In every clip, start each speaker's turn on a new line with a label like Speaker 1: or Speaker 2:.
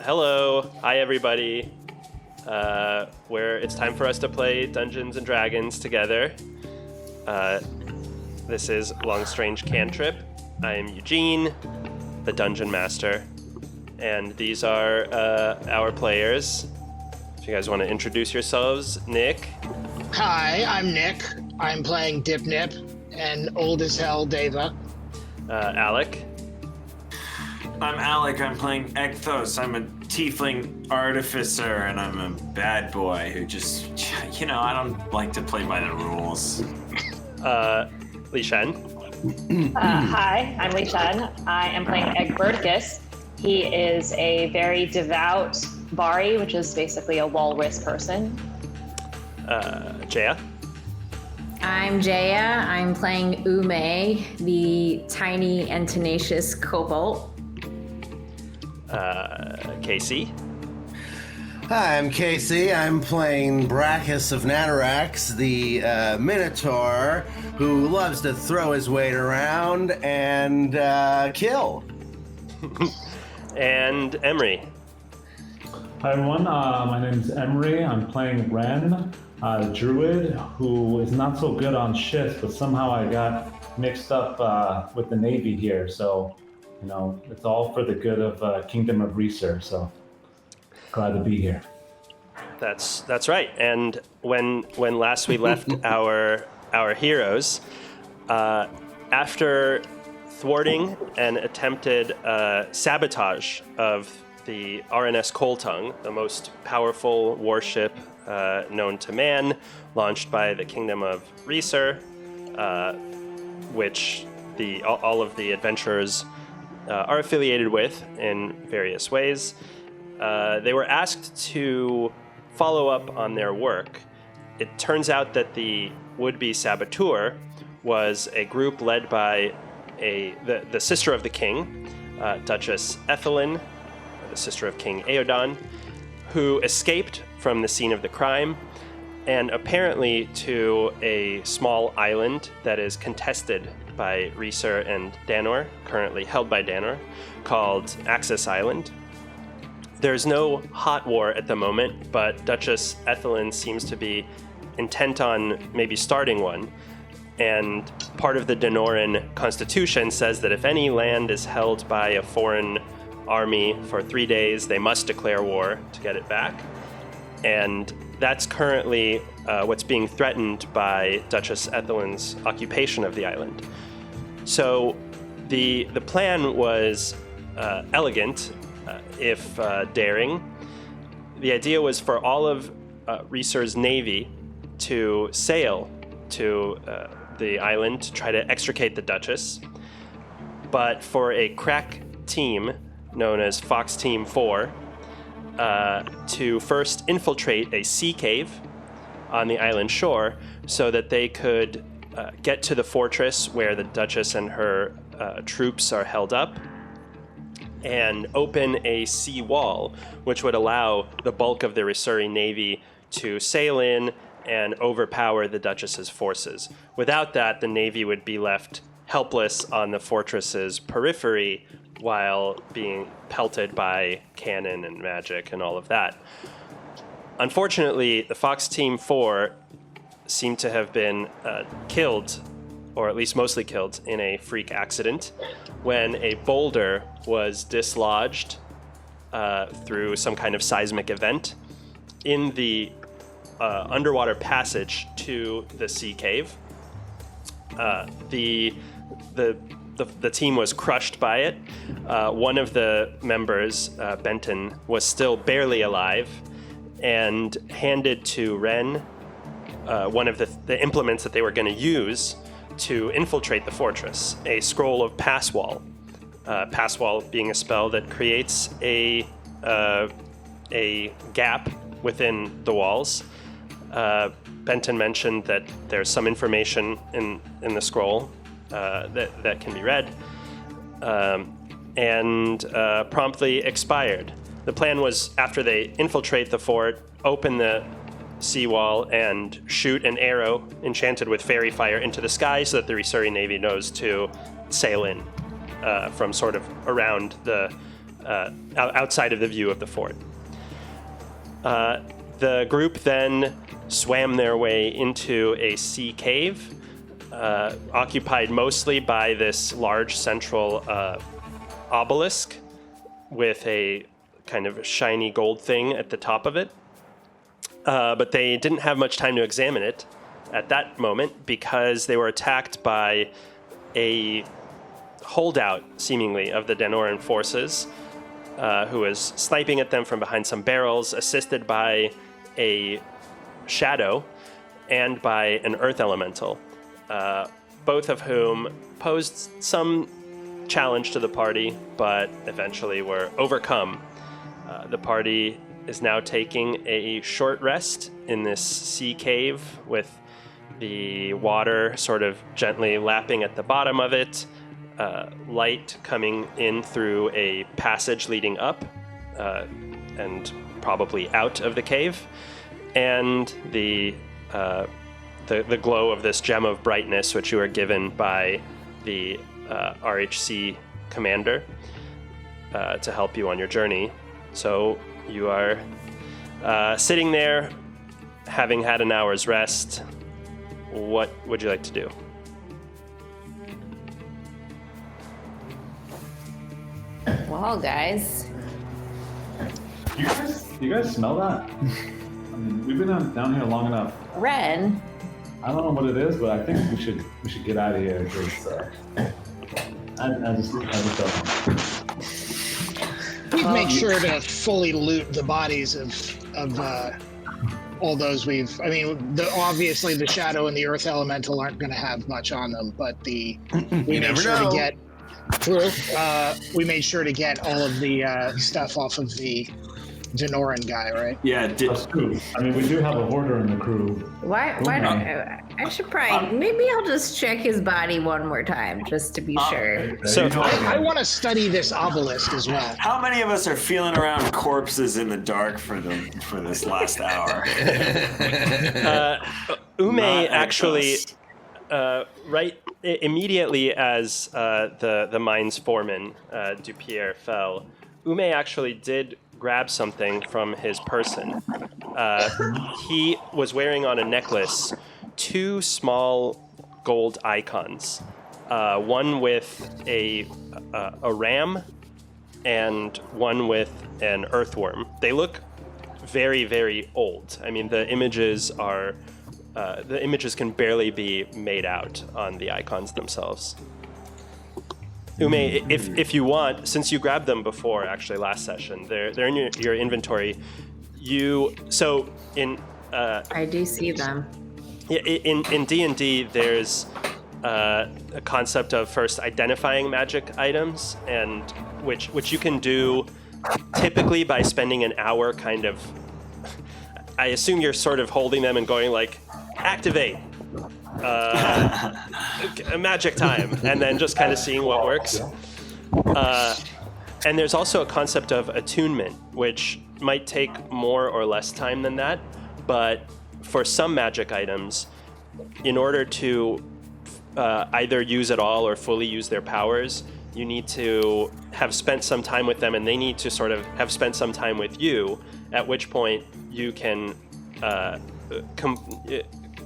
Speaker 1: Hello. Hi, everybody. Where it's time for us to play Dungeons and Dragons together. This is Long Strange Cantrip. I am Eugene, the Dungeon Master, and these are our players. If you guys want to introduce yourselves, Nick.
Speaker 2: Hi, I'm Nick. I'm playing Dip Nip and Old as Hell Deva.
Speaker 1: Alec.
Speaker 3: I'm Alec. I'm playing Ekthos. I'm a tiefling artificer, and I'm a bad boy who just, I don't like to play by the rules.
Speaker 1: Li Shen.
Speaker 4: Hi, I'm Li Shen. I am playing Egberticus. He is a very devout Bari, which is basically a walrus person.
Speaker 1: Jaya.
Speaker 5: I'm Jaya. I'm playing Ume, the tiny and tenacious kobold.
Speaker 1: Casey.
Speaker 6: Hi, I'm Casey. I'm playing Brachus of Natarax, the Minotaur who loves to throw his weight around and kill.
Speaker 1: And Emery.
Speaker 7: Hi everyone, my name is Emery. I'm playing Ren, a druid who is not so good on shifts, but somehow I got mixed up with the Navy here. So, it's all for the good of Kingdom of Reeser. So glad to be here.
Speaker 1: That's right. And when last we left our heroes, after thwarting an attempted sabotage of the RNS Coltung, the most powerful warship known to man, launched by the Kingdom of Reeser, which all of the adventurers are affiliated with in various ways. They were asked to follow up on their work. It turns out that the would-be saboteur was a group led by the sister of the king, Duchess Ethelyn, the sister of King Aeodon, who escaped from the scene of the crime and apparently to a small island that is contested by Reeser and Danor, currently held by Danor, called Axis Island. There's no hot war at the moment, but Duchess Ethelyn seems to be intent on maybe starting one. And part of the Danoran constitution says that if any land is held by a foreign army for 3 days, they must declare war to get it back. And that's currently what's being threatened by Duchess Ethelyn's occupation of the island. So the plan was elegant, if daring. The idea was for all of Reeser's navy to sail to the island to try to extricate the Duchess, but for a crack team known as Fox Team 4 to first infiltrate a sea cave on the island shore so that they could get to the fortress where the Duchess and her troops are held up and open a sea wall, which would allow the bulk of the Reeser navy to sail in and overpower the Duchess's forces. Without that, the navy would be left helpless on the fortress's periphery while being pelted by cannon and magic and all of that. Unfortunately, the Fox Team 4 seemed to have been killed, or at least mostly killed, in a freak accident when a boulder was dislodged through some kind of seismic event in the underwater passage to the sea cave. The team was crushed by it. One of the members, Benton, was still barely alive and handed to Ren one of the implements that they were going to use to infiltrate the fortress, a scroll of Passwall. Passwall being a spell that creates a gap within the walls. Benton mentioned that there's some information in the scroll that can be read, and promptly expired. The plan was, after they infiltrate the fort, open the seawall and shoot an arrow enchanted with fairy fire into the sky so that the Reeser Navy knows to sail in from sort of around the outside of the view of the fort. The group then swam their way into a sea cave, occupied mostly by this large central obelisk with a kind of shiny gold thing at the top of it. But they didn't have much time to examine it at that moment because they were attacked by a holdout, seemingly, of the Danoran forces, who was sniping at them from behind some barrels, assisted by a shadow and by an earth elemental, both of whom posed some challenge to the party, but eventually were overcome. The party is now taking a short rest in this sea cave with the water sort of gently lapping at the bottom of it, light coming in through a passage leading up and probably out of the cave, and the glow of this gem of brightness which you were given by the RHC commander to help you on your journey. So you are sitting there, having had an hour's rest. What would you like to do?
Speaker 5: Well, guys.
Speaker 7: You guys smell that? I mean, we've been down here long enough.
Speaker 5: Ren.
Speaker 7: I don't know what it is, but I think we should get out of here because I just
Speaker 2: We've made sure to fully loot the bodies of all those we've. I mean, obviously the shadow and the earth elemental aren't going to have much on them, but we made sure to get. True. We made sure to get all of the stuff off of the Danoran guy, right?
Speaker 3: Yeah.
Speaker 7: That's true. I mean, we do have a hoarder in the crew.
Speaker 5: Why don't I should probably maybe I'll just check his body one more time just to be sure.
Speaker 1: So
Speaker 2: I want to study this obelisk as well.
Speaker 3: How many of us are feeling around corpses in the dark for this last hour?
Speaker 1: Ume
Speaker 3: Not
Speaker 1: actually,
Speaker 3: Exos.
Speaker 1: right immediately as the mine's foreman, Dupierre, fell, Ume actually did grab something from his person. He was wearing on a necklace 2 small gold icons, one with a ram and one with an earthworm. They look very, very old. I mean, the images can barely be made out on the icons themselves. Ume, if you want, since you grabbed them before, actually last session, they're in your inventory.
Speaker 5: I do see them.
Speaker 1: Yeah, in D&D, there's a concept of first identifying magic items, and which you can do typically by spending an hour kind of. I assume you're sort of holding them and going like, activate. Magic time, and then just kind of seeing what works. And there's also a concept of attunement, which might take more or less time than that, but for some magic items, in order to either use at all or fully use their powers, you need to have spent some time with them, and they need to sort of have spent some time with you, at which point you can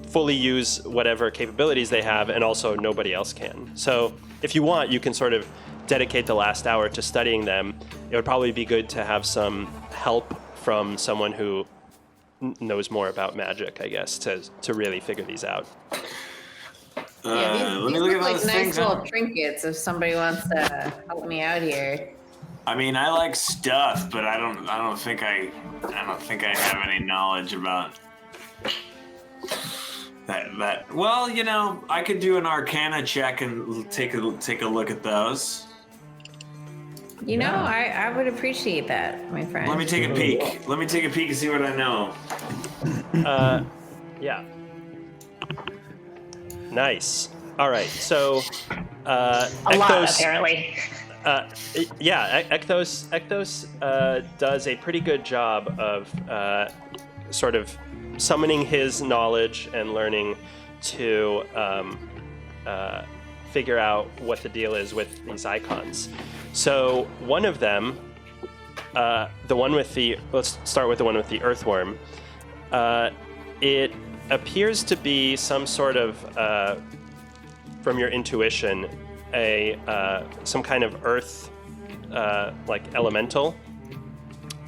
Speaker 1: fully use whatever capabilities they have, and also nobody else can. So if you want, you can sort of dedicate the last hour to studying them. It would probably be good to have some help from someone who knows more about magic, I guess, to really figure these out.
Speaker 3: Let me
Speaker 5: These
Speaker 3: look
Speaker 5: look
Speaker 3: at
Speaker 5: like
Speaker 3: those
Speaker 5: nice
Speaker 3: things.
Speaker 5: little trinkets if somebody wants to help me out here.
Speaker 3: I mean, I like stuff, but I don't think I have any knowledge about that. Well, you know, I could do an Arcana check and take a look at those.
Speaker 5: You know, I would appreciate that, my friend.
Speaker 3: Let me take a peek. Let me take a peek and see what I know.
Speaker 1: Yeah. Nice. All right. So,
Speaker 4: A lot, apparently.
Speaker 1: Ekthos does a pretty good job of sort of summoning his knowledge and learning to figure out what the deal is with these icons. So one of them the one with the, let's start with the one with the earthworm. It appears to be some sort of, from your intuition, some kind of earth, like elemental.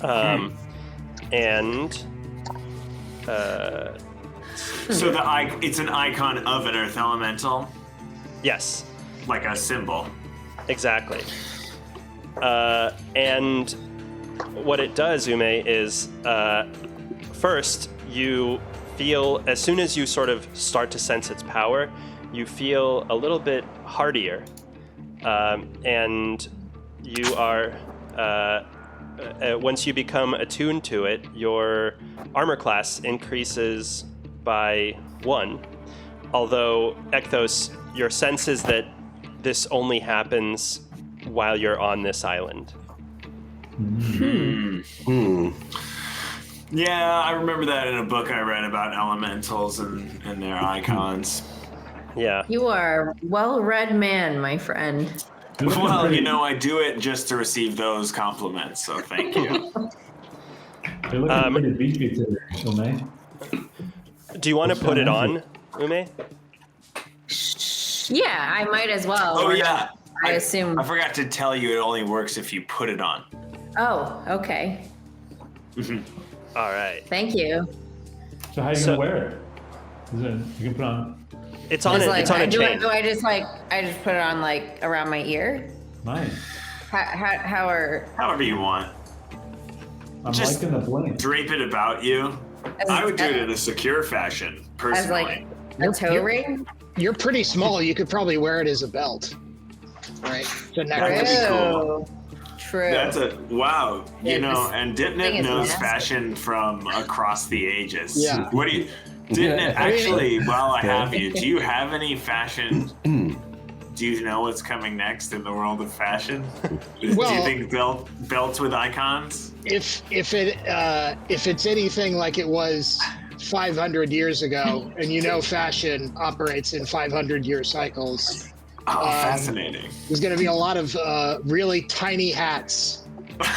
Speaker 1: And
Speaker 3: so it's an icon of an earth elemental,
Speaker 1: yes,
Speaker 3: like a symbol.
Speaker 1: exactly. And what it does, Ume, is first you feel, as soon as you sort of start to sense its power, you feel a little bit hardier, and you are, once you become attuned to it, your armor class increases by 1. Although, Ekthos, your sense is that this only happens while you're on this island.
Speaker 3: Yeah, I remember that in a book I read about elementals and their icons.
Speaker 1: Yeah.
Speaker 5: You are a well-read man, my friend.
Speaker 3: Well, I do it just to receive those compliments, so thank you.
Speaker 7: You're looking pretty beefy today, Ume.
Speaker 1: Do you want to put it on, Ume?
Speaker 5: Yeah, I might as well.
Speaker 3: Oh, yeah.
Speaker 5: I assume.
Speaker 3: I forgot to tell you it only works if you put it on.
Speaker 5: Oh, okay.
Speaker 1: All right.
Speaker 5: Thank you.
Speaker 7: So how are you gonna wear it? You can put on.
Speaker 1: It's on
Speaker 5: Just
Speaker 1: it. It's on a chain.
Speaker 5: Do I just put it on like around my ear?
Speaker 7: Nice.
Speaker 3: However you want.
Speaker 7: I'm
Speaker 3: Just
Speaker 7: liking the bling.
Speaker 3: Drape it about you. I would do it in a secure fashion, personally.
Speaker 5: As like a toe ring?
Speaker 2: You're pretty small. You could probably wear it as a belt, right? So necklace.
Speaker 3: That'd be cool.
Speaker 5: True.
Speaker 3: That's wow. And
Speaker 5: thing
Speaker 3: Dipnit
Speaker 5: is
Speaker 3: knows
Speaker 5: nasty.
Speaker 3: fashion from across the ages.
Speaker 2: Yeah.
Speaker 3: What do you, Dipnit? Actually, while I have you, do you have any fashion? Do you know what's coming next in the world of fashion? Do you think belts with icons?
Speaker 2: If it's anything like it was 500 years ago, and fashion operates in 500-year cycles.
Speaker 3: Oh, fascinating.
Speaker 2: There's going to be a lot of really tiny hats.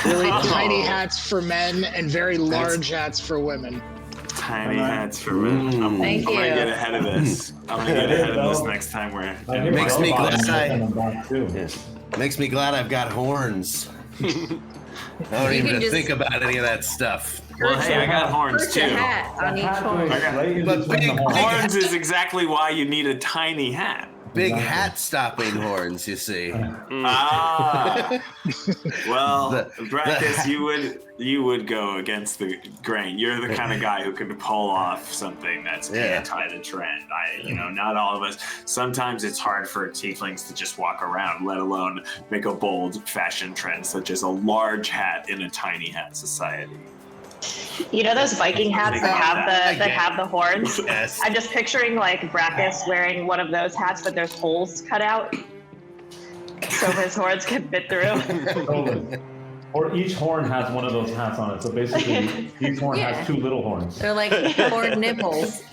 Speaker 2: Really tiny hats for men and very large hats for women.
Speaker 3: Tiny hats for men. I'm going to get ahead of this. I'm going to get ahead of this next time we're...
Speaker 6: Makes me glad I've got horns. I don't even think about any of that stuff.
Speaker 3: Well, hey, I got horns
Speaker 5: Perch
Speaker 3: too.
Speaker 5: a hat on each horn.
Speaker 6: But big
Speaker 3: Horns is exactly why you need a tiny hat.
Speaker 6: Big hat-stopping horns, you see.
Speaker 3: Well, Brackus, you would go against the grain. You're the kind of guy who can pull off something that's anti the trend. Not all of us. Sometimes it's hard for tieflings to just walk around, let alone make a bold fashion trend such as a large hat in a tiny hat society.
Speaker 4: You know those Viking hats that have the horns?
Speaker 6: Yes.
Speaker 4: I'm just picturing like Brackus wearing one of those hats, but there's holes cut out so his horns can fit through.
Speaker 7: Totally. Or each horn has one of those hats on it. So basically, each horn has 2 little horns.
Speaker 5: They're like horn nipples.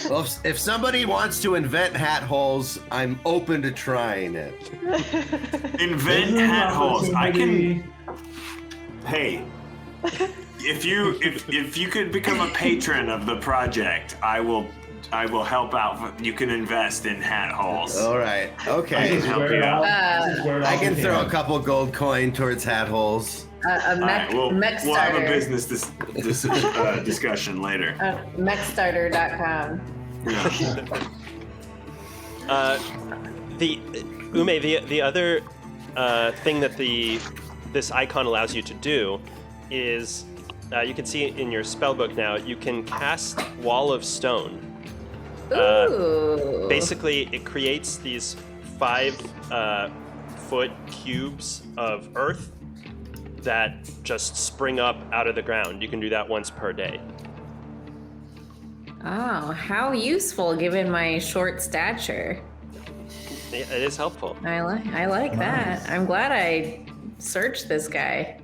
Speaker 6: Well, if somebody wants to invent hat holes, I'm open to trying it.
Speaker 3: Invent hat holes. I can. Hey. If you could become a patron of the project, I will help out. You can invest in hat holes.
Speaker 6: All right. Okay.
Speaker 3: Help you out.
Speaker 6: I can throw a couple gold coin towards hat holes.
Speaker 5: A mech
Speaker 3: We'll have
Speaker 5: starter.
Speaker 3: a business discussion later.
Speaker 5: Mechstarter.com.
Speaker 1: The other thing that this icon allows you to do is, you can see in your spellbook now, you can cast Wall of Stone.
Speaker 5: Ooh.
Speaker 1: Basically, it creates these 5-foot cubes of earth that just spring up out of the ground. You can do that once per day.
Speaker 5: Oh, how useful given my short stature.
Speaker 1: It is helpful.
Speaker 5: I like that. I'm glad I searched this guy.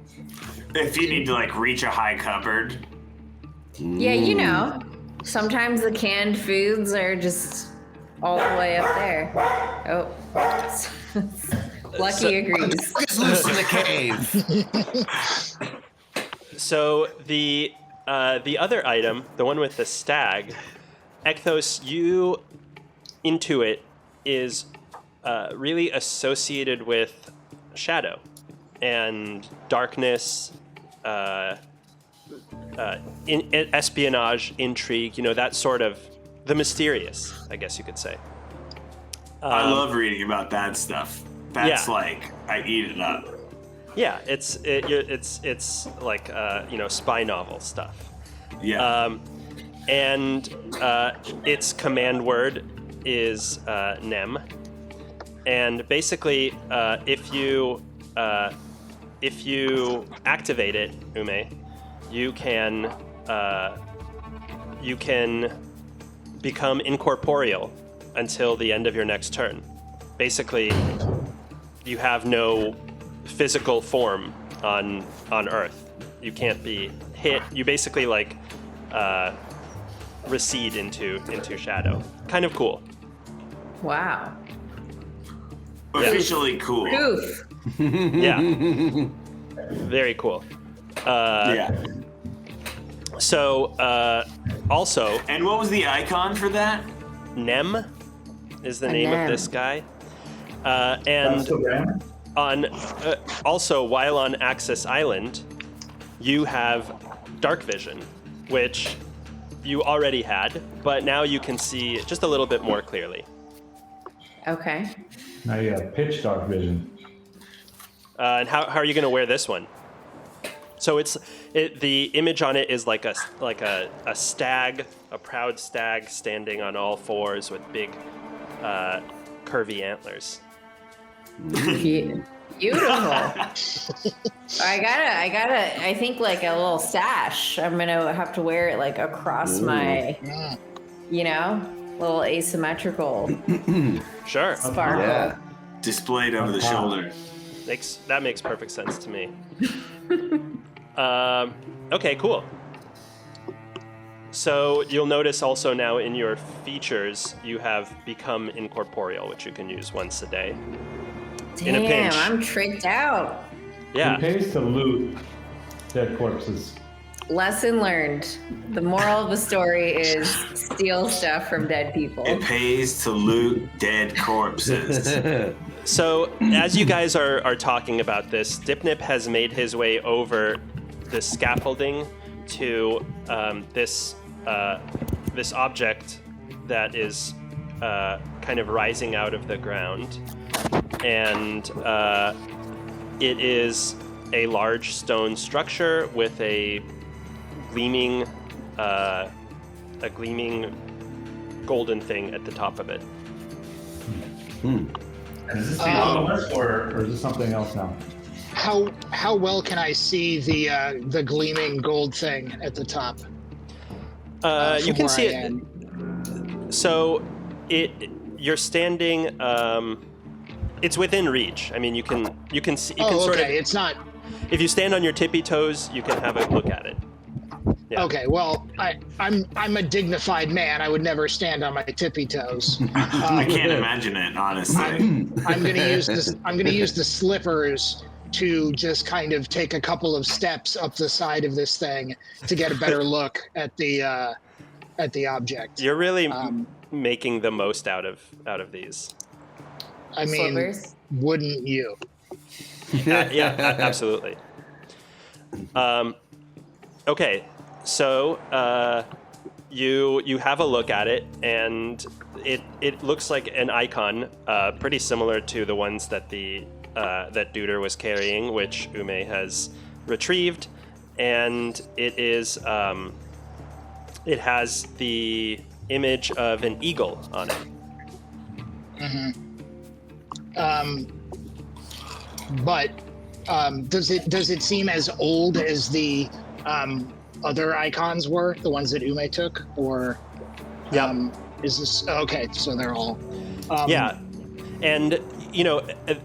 Speaker 3: If you need to reach a high cupboard.
Speaker 5: Yeah, sometimes the canned foods are just all the way up there. Oh, Lucky agrees.
Speaker 6: It's loose in the cave.
Speaker 1: So the other item, the one with the stag, Ekthos, you intuit is really associated with shadow and darkness, espionage, intrigue. That sort of the mysterious, I guess you could say.
Speaker 3: I love reading about that stuff. That's like I eat it up.
Speaker 1: Yeah, it's like spy novel stuff.
Speaker 3: Yeah.
Speaker 1: And its command word is Nem, and basically, if you activate it, Ume, you can become incorporeal until the end of your next turn. Basically, you have no physical form on Earth. You can't be hit. You basically recede into shadow. Kind of cool.
Speaker 5: Wow.
Speaker 3: Officially cool.
Speaker 5: Poof.
Speaker 1: Yeah. Very cool.
Speaker 3: Yeah.
Speaker 1: So, also,
Speaker 3: And what was the icon for that?
Speaker 1: Nem is the name
Speaker 5: Nem.
Speaker 1: of this guy.
Speaker 7: That's
Speaker 1: And
Speaker 7: the ram?
Speaker 1: on also, while on Axis Island, you have dark vision, which you already had, but now you can see just a little bit more clearly.
Speaker 5: Okay.
Speaker 7: Now you have pitch dark vision.
Speaker 1: And how are you going to wear this one? So the image on it is like a stag, a proud stag standing on all fours with big, curvy antlers.
Speaker 5: Beautiful. I think like a little sash. I'm gonna have to wear it like across my, little asymmetrical
Speaker 1: Sure,
Speaker 5: sparkle.
Speaker 6: Yeah.
Speaker 3: Displayed over the shoulder.
Speaker 1: that makes perfect sense to me. Okay, cool. So you'll notice also now in your features you have become incorporeal, which you can use once a day. In a
Speaker 5: Damn,
Speaker 1: pinch.
Speaker 5: I'm tricked out.
Speaker 1: Yeah.
Speaker 7: It pays to loot dead corpses.
Speaker 5: Lesson learned. The moral of the story is steal stuff from dead people.
Speaker 3: It pays to loot dead corpses.
Speaker 1: So as you guys are talking about this, Dipnip has made his way over the scaffolding to this object that is kind of rising out of the ground, and it is a large stone structure with a gleaming golden thing at the top of it.
Speaker 7: Is this the universe or is this something else now?
Speaker 2: How well can I see the gleaming gold thing at the top?
Speaker 1: You
Speaker 2: from
Speaker 1: can
Speaker 2: where
Speaker 1: see
Speaker 2: I
Speaker 1: it.
Speaker 2: am?
Speaker 1: So you're standing. It's within reach. I mean, you can see. You can
Speaker 2: Oh,
Speaker 1: sort
Speaker 2: okay.
Speaker 1: of.
Speaker 2: It's not.
Speaker 1: If you stand on your tippy toes, you can have a look at it. Yeah.
Speaker 2: Okay. Well, I'm a dignified man. I would never stand on my tippy toes.
Speaker 3: I can't imagine it, honestly.
Speaker 2: I'm gonna use this. I'm gonna use the slippers to just kind of take a couple of steps up the side of this thing to get a better look at the object.
Speaker 1: You're really making the most out of these.
Speaker 2: I mean,
Speaker 5: Slippers.
Speaker 2: wouldn't you?
Speaker 1: Yeah, absolutely. Okay, so you have a look at it, and it looks like an icon, pretty similar to the ones that that Duder was carrying, which Ume has retrieved, and it is it has the image of an eagle on it.
Speaker 2: But does it seem as old as the other icons were, the ones that Ume took, or is this okay? So they're all
Speaker 1: Yeah, and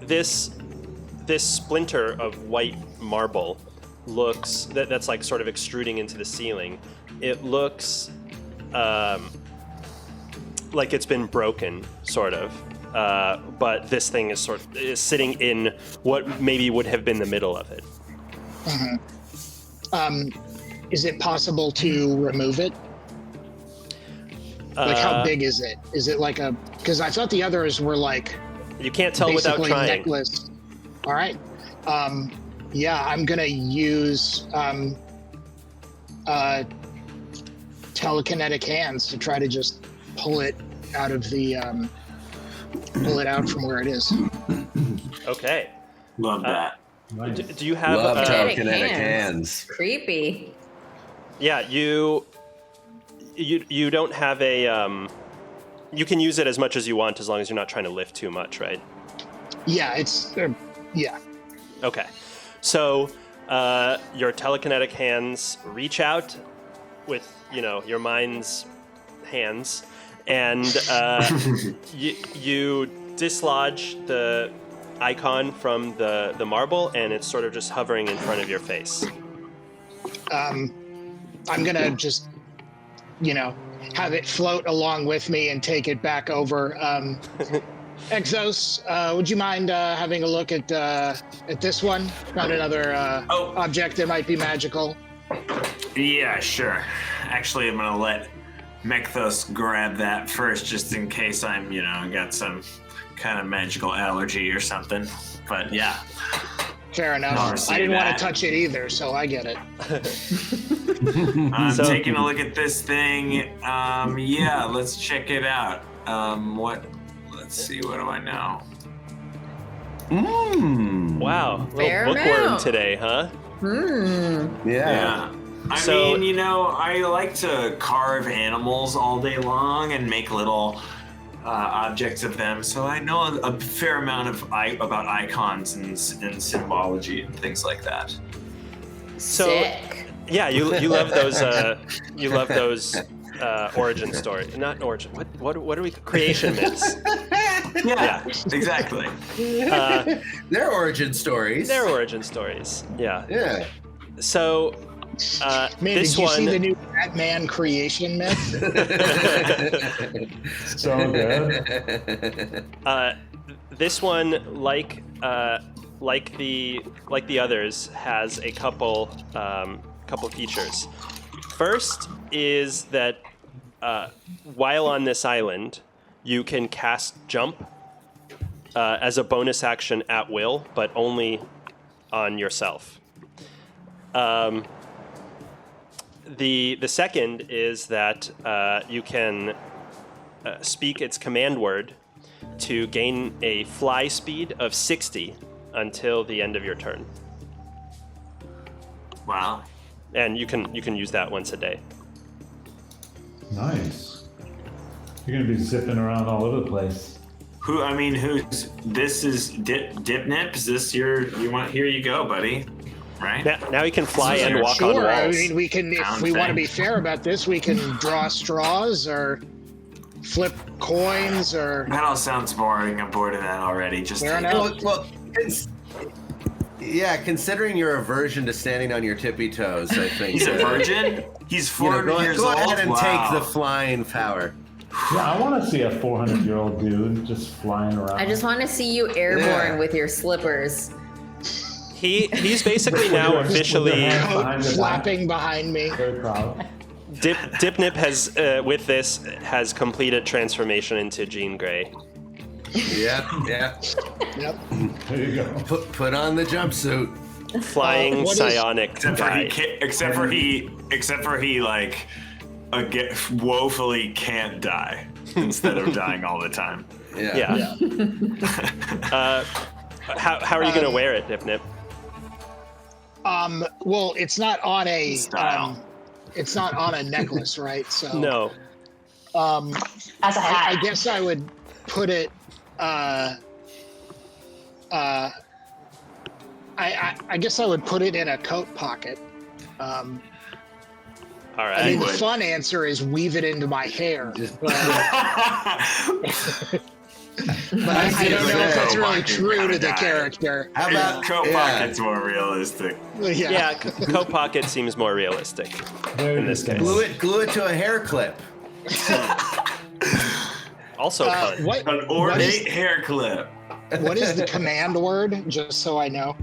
Speaker 1: this splinter of white marble looks that's like sort of extruding into the ceiling. It looks like it's been broken, sort of. but this thing is sitting in what maybe would have been the middle of it.
Speaker 2: Is it possible to remove it? Like, how big is it? Is it like because I thought the others were like...
Speaker 1: You can't tell without trying.
Speaker 2: Necklace. All right. Yeah, I'm going to use telekinetic hands to try to just pull it out of the... pull it out from where it is.
Speaker 1: Okay.
Speaker 3: Love that.
Speaker 7: Nice.
Speaker 1: Do you have...
Speaker 6: Love
Speaker 5: telekinetic
Speaker 6: hands.
Speaker 5: Creepy.
Speaker 1: Yeah, you don't have a... you can use it as much as you want as long as you're not trying to lift too much, right?
Speaker 2: Yeah, yeah.
Speaker 1: Okay. So your telekinetic hands reach out with, your mind's hands, and you dislodge the icon from the marble, and it's sort of just hovering in front of your face.
Speaker 2: I'm going to just, have it float along with me and take it back over. Exos, would you mind having a look at this one? Found another object that might be magical.
Speaker 3: Yeah, sure. Actually, I'm gonna let Mekthos grab that first, just in case I'm, got some kind of magical allergy or something. But yeah.
Speaker 2: Fair enough. I didn't want to touch it either, so I get it.
Speaker 3: I'm taking a look at this thing. Yeah, let's check it out. Let's see, what do I know?
Speaker 1: Wow,
Speaker 5: Fair
Speaker 1: little bookworm
Speaker 5: amount.
Speaker 1: today, huh?
Speaker 3: Yeah. I mean, I like to carve animals all day long and make little objects of them, so I know a fair amount about icons and symbology and things like that.
Speaker 1: So,
Speaker 5: Sick.
Speaker 1: yeah, you love those origin story, not origin. What are we? Creation myths.
Speaker 3: Yeah, exactly.
Speaker 6: Their origin stories.
Speaker 1: Their origin stories. Yeah.
Speaker 6: Yeah.
Speaker 1: So,
Speaker 2: Man,
Speaker 1: this
Speaker 2: did you see
Speaker 1: one.
Speaker 2: the new Batman creation myth?
Speaker 7: So good.
Speaker 1: This one, like the others, has a couple features. First is that while on this island, you can cast jump as a bonus action at will, but only on yourself. The second is that you can speak its command word to gain a fly speed of 60 until the end of your turn.
Speaker 3: Wow.
Speaker 1: And you can use that once a day.
Speaker 7: Nice. You're gonna be zipping around all over the place.
Speaker 3: This is Dipnip? Is this here you go, buddy. Right?
Speaker 1: Now you can fly and walk on walls.
Speaker 2: Sure, I mean, we can, if we want to be fair about this, we can draw straws or flip coins or...
Speaker 3: That all sounds boring. I'm bored of that already. Just
Speaker 2: Fair enough.
Speaker 6: Well, considering your aversion to standing on your tippy toes, I think
Speaker 3: He's a virgin? He's 400 years
Speaker 6: go
Speaker 3: old?
Speaker 6: ahead and
Speaker 3: Wow.
Speaker 6: take the flying power.
Speaker 7: Yeah, I want to see a 400-year-old dude just flying around.
Speaker 5: I just want to see you airborne
Speaker 6: Yeah.
Speaker 5: with your slippers.
Speaker 1: He's basically now
Speaker 7: With their
Speaker 1: officially...
Speaker 7: hands
Speaker 2: Coat
Speaker 7: behind the back.
Speaker 2: flapping behind me.
Speaker 7: Very proud.
Speaker 1: Dipnip has, with this, has completed transformation into Jean Grey.
Speaker 6: Yeah.
Speaker 2: Yep.
Speaker 7: There you go.
Speaker 6: Put on the jumpsuit.
Speaker 1: Flying
Speaker 2: what is-
Speaker 1: psionic
Speaker 3: Except
Speaker 1: guy.
Speaker 3: for he like woefully can't die instead of dying all the time.
Speaker 1: Yeah. How are you going to wear it, Dipnip?
Speaker 2: Well, it's not on a
Speaker 3: Style.
Speaker 2: it's not on a necklace, right? So
Speaker 1: No.
Speaker 4: As a hat.
Speaker 2: I guess I would put it. I guess I would put it in a coat pocket.
Speaker 1: All
Speaker 2: I
Speaker 1: right.
Speaker 2: mean, the
Speaker 3: would.
Speaker 2: fun answer is weave it into my hair, but I don't know if that's really true to the character.
Speaker 6: How about
Speaker 3: Coat pocket's more realistic.
Speaker 1: Yeah, coat pocket seems more realistic
Speaker 7: Very
Speaker 1: in this case.
Speaker 6: glue it to a hair clip?
Speaker 1: Also fun.
Speaker 3: An ornate hair clip.
Speaker 2: What is the command word? Just so I know.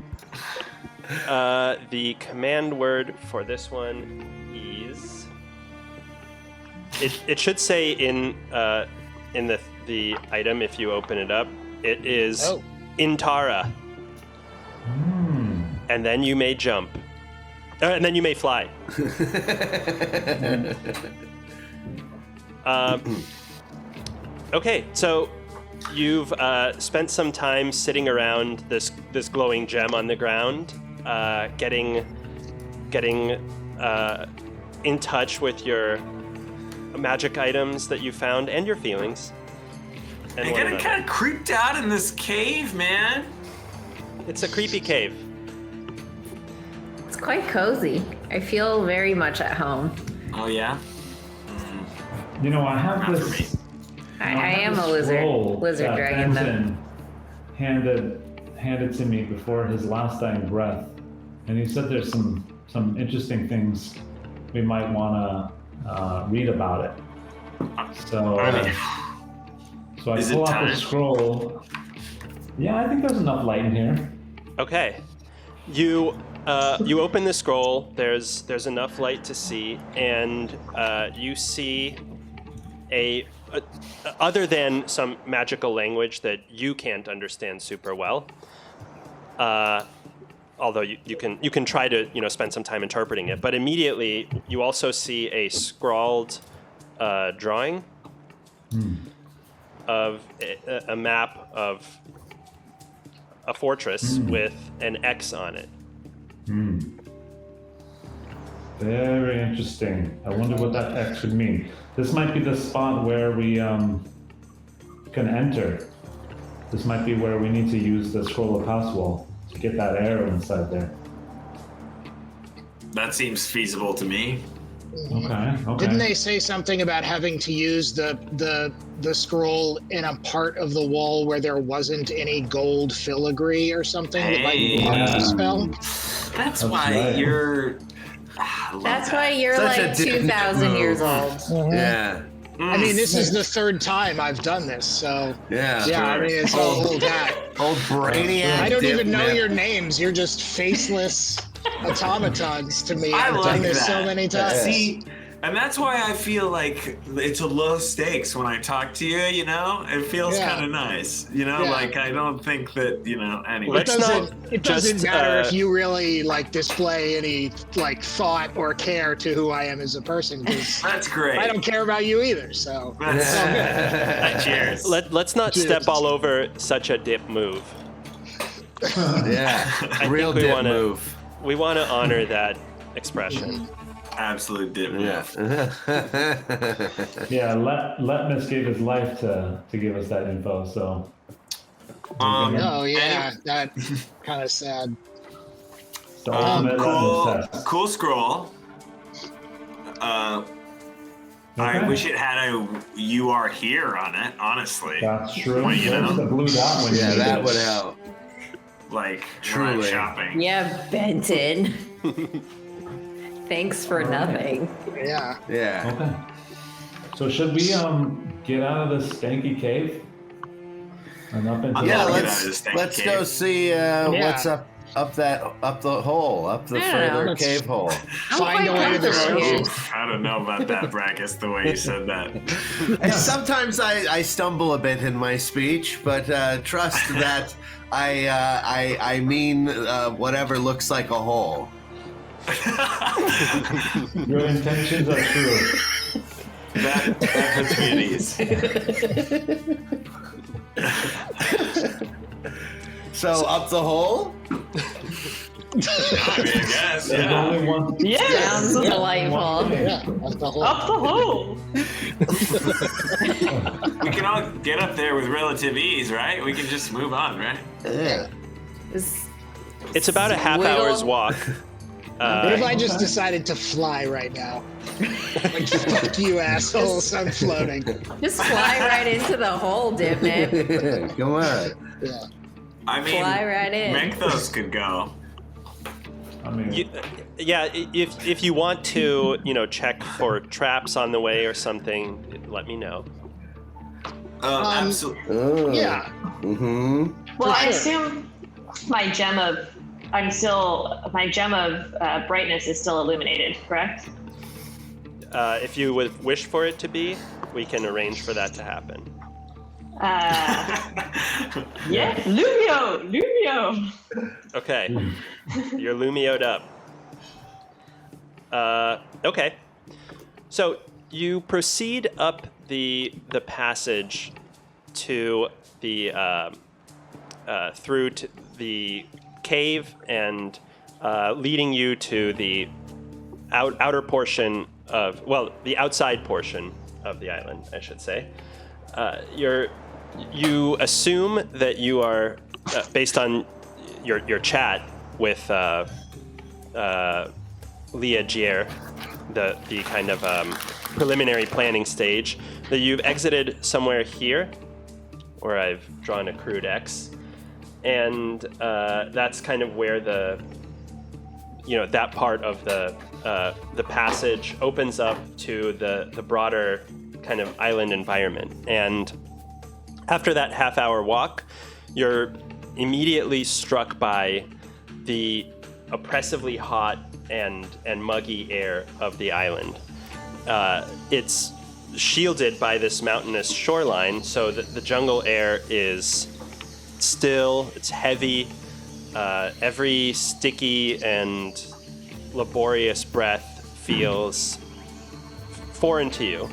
Speaker 1: The command word for this one is. It should say in the item if you open it up. It is Intara. And then you may jump. And then you may fly. Okay, so you've spent some time sitting around this glowing gem on the ground, getting in touch with your magic items that you found and your feelings. And
Speaker 3: I'm getting kind of creeped out in this cave, man.
Speaker 1: It's a creepy cave.
Speaker 5: It's quite cozy. I feel very much at home.
Speaker 3: Oh yeah.
Speaker 7: You know, I have
Speaker 3: Not for
Speaker 7: this.
Speaker 5: I am a lizard dragon though.
Speaker 7: Benton handed to me before his last dying breath, and he said there's some interesting things we might want to read about it. So I pull out the scroll. Yeah, I think there's enough light in here.
Speaker 1: Okay, you open the scroll. There's enough light to see, and you see a other than some magical language that you can't understand super well. Although you can try to spend some time interpreting it, but immediately you also see a scrawled drawing of a map of a fortress with an X on it.
Speaker 7: Very interesting. I wonder what that X would mean. This might be the spot where we can enter. This might be where we need to use the scroll of Passwall to get that arrow inside there.
Speaker 3: That seems feasible to me.
Speaker 7: Okay.
Speaker 2: Didn't they say something about having to use the scroll in a part of the wall where there wasn't any gold filigree or something that might block the spell?
Speaker 3: That's why
Speaker 7: right.
Speaker 3: you're.
Speaker 5: That's why you're
Speaker 6: Such a
Speaker 5: like
Speaker 6: dick
Speaker 5: 2,000 years old.
Speaker 6: Yeah.
Speaker 2: I mean, this is the third time I've done this, so
Speaker 6: Yeah.
Speaker 2: I mean, it's all old hat.
Speaker 6: Old brainiac.
Speaker 2: I don't
Speaker 6: dip
Speaker 2: even know
Speaker 6: nip.
Speaker 2: your names. You're just faceless automatons to me.
Speaker 3: I
Speaker 2: I've
Speaker 3: like
Speaker 2: done this
Speaker 3: that.
Speaker 2: so many times.
Speaker 3: See, and that's why I feel like it's a low stakes when I talk to you. It feels kind of nice. Like I don't think that anyway.
Speaker 2: It doesn't matter if you really display any thought or care to who I am as a person, because
Speaker 3: That's great.
Speaker 2: I don't care about you either. So
Speaker 3: That's all good. Cheers.
Speaker 1: Let's not step all over such a dip move.
Speaker 6: Yeah. Real
Speaker 1: we
Speaker 6: dip
Speaker 1: wanna-
Speaker 6: move.
Speaker 1: We want to honor that expression.
Speaker 3: Absolute dip.
Speaker 6: Yeah.
Speaker 7: Yeah, Letmus gave his life to give us that info, so.
Speaker 2: oh yeah, that kind of sad.
Speaker 7: It's the ultimate Letmus test.
Speaker 3: Cool scroll. I
Speaker 7: Okay.
Speaker 3: wish it had a "You are here" on it. Honestly,
Speaker 7: That's true.
Speaker 3: Well,
Speaker 7: There's the blue dot when you
Speaker 6: Yeah,
Speaker 7: need
Speaker 6: that
Speaker 7: it.
Speaker 6: would help.
Speaker 3: like
Speaker 6: Truly.
Speaker 3: when I'm shopping.
Speaker 5: Yeah, Benton. Thanks for nothing.
Speaker 2: Yeah.
Speaker 6: Yeah.
Speaker 7: Okay. So should we get out of this stanky cave and up into
Speaker 6: Yeah,
Speaker 3: Get out of
Speaker 6: let's
Speaker 3: this stanky
Speaker 6: let's
Speaker 3: cave.
Speaker 6: go see what's up the hole, up the
Speaker 5: I don't
Speaker 6: further
Speaker 5: know.
Speaker 6: cave hole.
Speaker 5: I'm
Speaker 2: Find
Speaker 5: quite
Speaker 2: a way to the
Speaker 5: comfortable here.
Speaker 3: I don't know about that, Brackus, the way you said that.
Speaker 6: And sometimes I stumble a bit in my speech, but trust that I mean whatever looks like a hole.
Speaker 7: Your intentions are true.
Speaker 3: That puts me at ease.
Speaker 6: So up the hole?
Speaker 3: I guess,
Speaker 7: There's
Speaker 3: yeah.
Speaker 7: only one.
Speaker 5: Sounds delightful.
Speaker 2: Yeah. That's the whole.
Speaker 4: Up the hole.
Speaker 3: We can all get up there with relative ease, right? We can just move on, right?
Speaker 6: Yeah.
Speaker 1: It's about a half
Speaker 5: Wiggle.
Speaker 1: hour's walk.
Speaker 2: What if I just decided to fly right now? Like, fuck you, assholes! I'm floating.
Speaker 5: Just fly right into the hole, Dipnip.
Speaker 6: Come on.
Speaker 2: Yeah.
Speaker 3: I mean,
Speaker 5: Fly right in.
Speaker 3: Mengthos could go.
Speaker 7: I mean,
Speaker 1: Yeah, if you want to, check for traps on the way or something, let me know.
Speaker 3: Absolutely.
Speaker 6: Oh.
Speaker 2: Yeah.
Speaker 6: Mm-hmm.
Speaker 4: Well, I
Speaker 2: sure.
Speaker 4: assume my gem of brightness is still illuminated, correct?
Speaker 1: If you would wish for it to be, we can arrange for that to happen.
Speaker 4: Yeah, Lumio.
Speaker 1: Okay, you're Lumio'd up. Okay, so you proceed up the passage to the through to the cave and leading you to the outer portion of the outside portion of the island, I should say. You assume that you are based on your chat with Leah Gier, the kind of preliminary planning stage, that you've exited somewhere here, where I've drawn a crude X, and that's kind of where that part of the passage opens up to the broader kind of island environment. And after that half-hour walk, you're immediately struck by the oppressively hot and muggy air of the island. It's shielded by this mountainous shoreline, so that the jungle air is still, it's heavy. Every sticky and laborious breath feels foreign to you,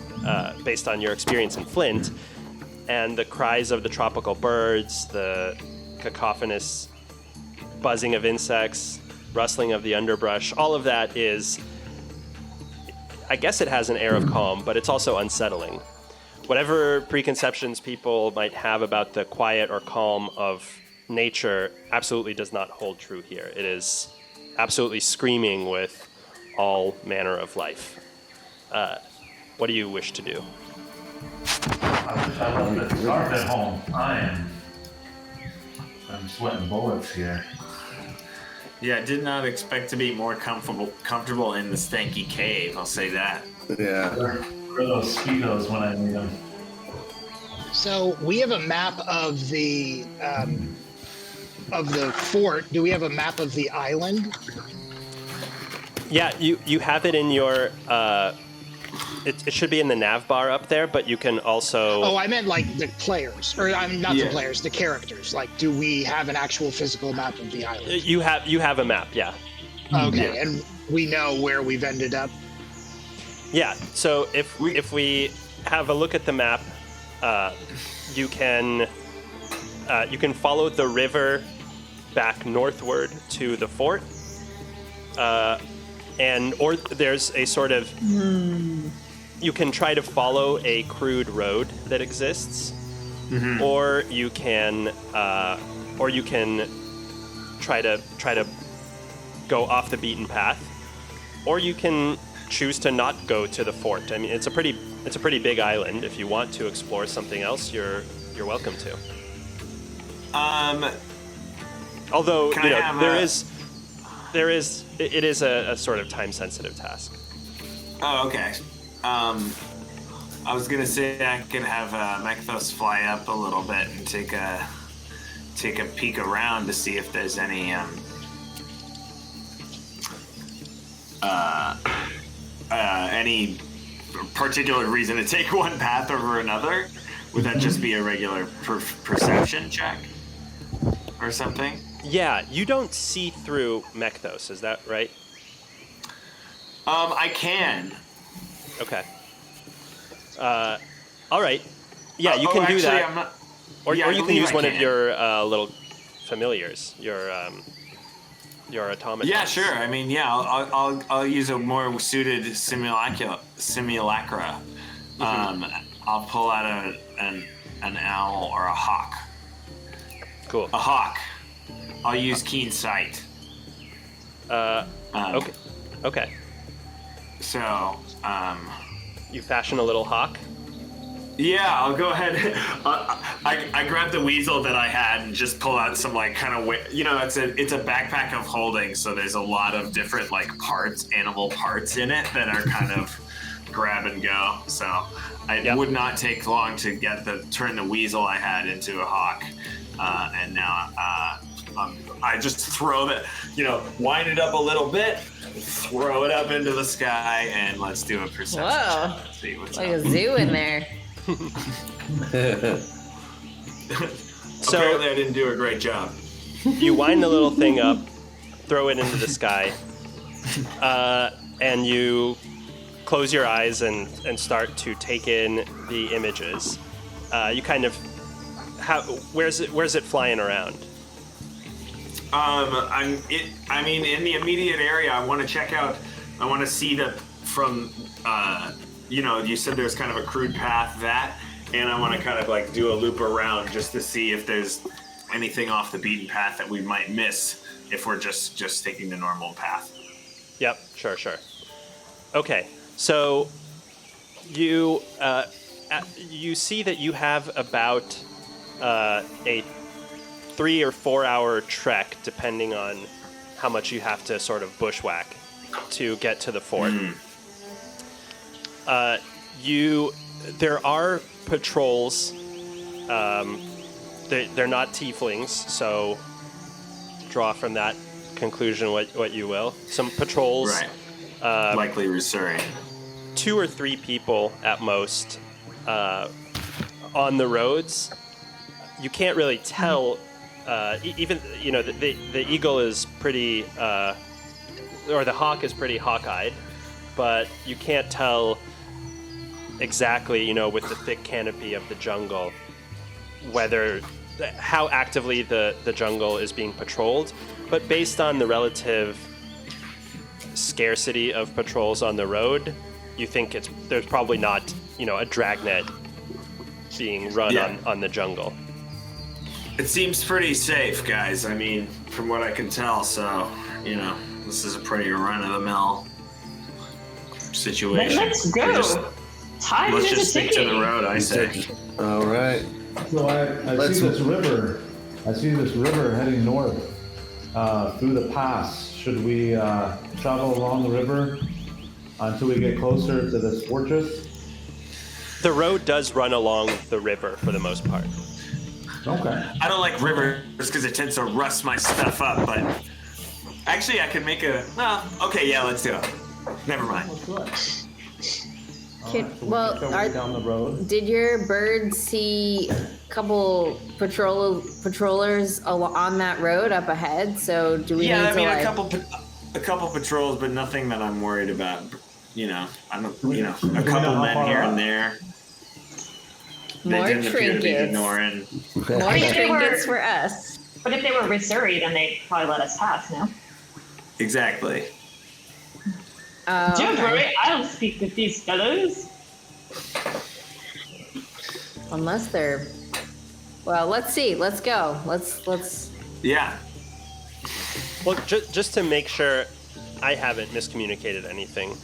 Speaker 1: based on your experience in Flint. And the cries of the tropical birds, the cacophonous buzzing of insects, rustling of the underbrush, all of that is, I guess it has an air of calm, but it's also unsettling. Whatever preconceptions people might have about the quiet or calm of nature absolutely does not hold true here. It is absolutely screaming with all manner of life. What do you wish to do?
Speaker 7: I wish I left the scarf at home. I'm sweating bullets here.
Speaker 3: Yeah, I did not expect to be more comfortable in the stanky cave. I'll say that.
Speaker 6: Yeah.
Speaker 7: Where are those speedos when I need them?
Speaker 2: So we have a map of the fort. Do we have a map of the island?
Speaker 1: Yeah, you have it in your. It should be in the nav bar up there, but you can also.
Speaker 2: Oh, I meant like the players, or I'm not the players, the characters. Like, do we have an actual physical map of the island?
Speaker 1: You have a map, yeah.
Speaker 2: Okay,
Speaker 1: Yeah.
Speaker 2: and we know where we've ended up.
Speaker 1: Yeah. So if we have a look at the map, you can follow the river back northward to the fort, or there's a sort of. You can try to follow a crude road that exists, or you can try to go off the beaten path, or you can choose to not go to the fort. I mean, it's a pretty big island. If you want to explore something else, you're welcome to. Although it is a sort of time-sensitive task.
Speaker 3: Oh, okay. I was gonna say I can have Mechthos fly up a little bit and take a peek around to see if there's any particular reason to take one path over another. Would that just be a regular perception check or something?
Speaker 1: Yeah, you don't see through Mechthos, is that right?
Speaker 3: I can.
Speaker 1: Okay. All right. Yeah, you can do
Speaker 3: actually,
Speaker 1: that.
Speaker 3: I'm not,
Speaker 1: Or
Speaker 3: yeah, I
Speaker 1: you can
Speaker 3: believe
Speaker 1: use
Speaker 3: I
Speaker 1: one of
Speaker 3: can.
Speaker 1: your little familiars, your automaton.
Speaker 3: Yeah, sure. I mean, yeah, I'll use a more suited simulacra. I'll pull out an owl or a hawk.
Speaker 1: Cool.
Speaker 3: A hawk. I'll use keen sight.
Speaker 1: Okay. Okay.
Speaker 3: So,
Speaker 1: You fashion a little hawk.
Speaker 3: yeah, I'll go ahead. I grab the weasel that I had and just pull out some like kind of it's a backpack of holding, so there's a lot of different like parts, animal parts in it that are kind of grab and go. So it would not take long to turn the weasel I had into a hawk. And now I just throw wind it up a little bit, throw it up into the sky, and let's do a perception
Speaker 5: Whoa.
Speaker 3: check. See what's
Speaker 5: Like
Speaker 3: up.
Speaker 5: a zoo in there.
Speaker 1: So
Speaker 3: apparently I didn't do a great job.
Speaker 1: you wind the little thing up, throw it into the sky, and you close your eyes and start to take in the images. You kind of where's it flying around?
Speaker 3: In the immediate area, I want to check out. I want to see from. You said there's kind of a crude path and I want to kind of like do a loop around just to see if there's anything off the beaten path that we might miss if we're just taking the normal path.
Speaker 1: Yep, sure. Okay, so you see that you have about a 3 or 4 hour trek, depending on how much you have to sort of bushwhack to get to the fort. There are patrols. They're not tieflings, so draw from that conclusion what you will. Some patrols.
Speaker 3: Right. Likely Rusuri.
Speaker 1: 2 or 3 people at most on the roads. You can't really tell. Even the eagle is pretty, or the hawk is pretty hawk-eyed, but you can't tell exactly, with the thick canopy of the jungle, how actively the jungle is being patrolled. But based on the relative scarcity of patrols on the road, you think there's probably not, a dragnet being run on the jungle.
Speaker 3: It seems pretty safe, guys. I mean, from what I can tell, so, this is a pretty run-of-the-mill situation.
Speaker 4: Let's go.
Speaker 3: Let's just stick to the road, I say.
Speaker 6: All right.
Speaker 7: So I see this river. I see this river heading north through the pass. Should we travel along the river until we get closer to this fortress?
Speaker 1: The road does run along the river for the most part.
Speaker 7: Okay.
Speaker 3: I don't like rivers because it tends to rust my stuff up, but actually I could make okay, yeah, let's do it. Never mind.
Speaker 7: Let's do it.
Speaker 5: Down
Speaker 7: the road.
Speaker 5: Did your bird see a couple patrollers on that road up ahead? So do we need to
Speaker 3: a couple patrols, but nothing that I'm worried about. I don't. A couple men here and there.
Speaker 5: More
Speaker 3: They didn't appear to be
Speaker 5: trinkets.
Speaker 3: ignoring.
Speaker 5: More trinkets for us.
Speaker 4: But if they were Risuri, then they'd probably let us pass, no?
Speaker 3: Exactly.
Speaker 4: Don't worry, I'll speak with these fellows.
Speaker 5: Unless they're... Well, let's see. Let's go. Let's...
Speaker 3: Yeah.
Speaker 1: Well, just to make sure I haven't miscommunicated anything,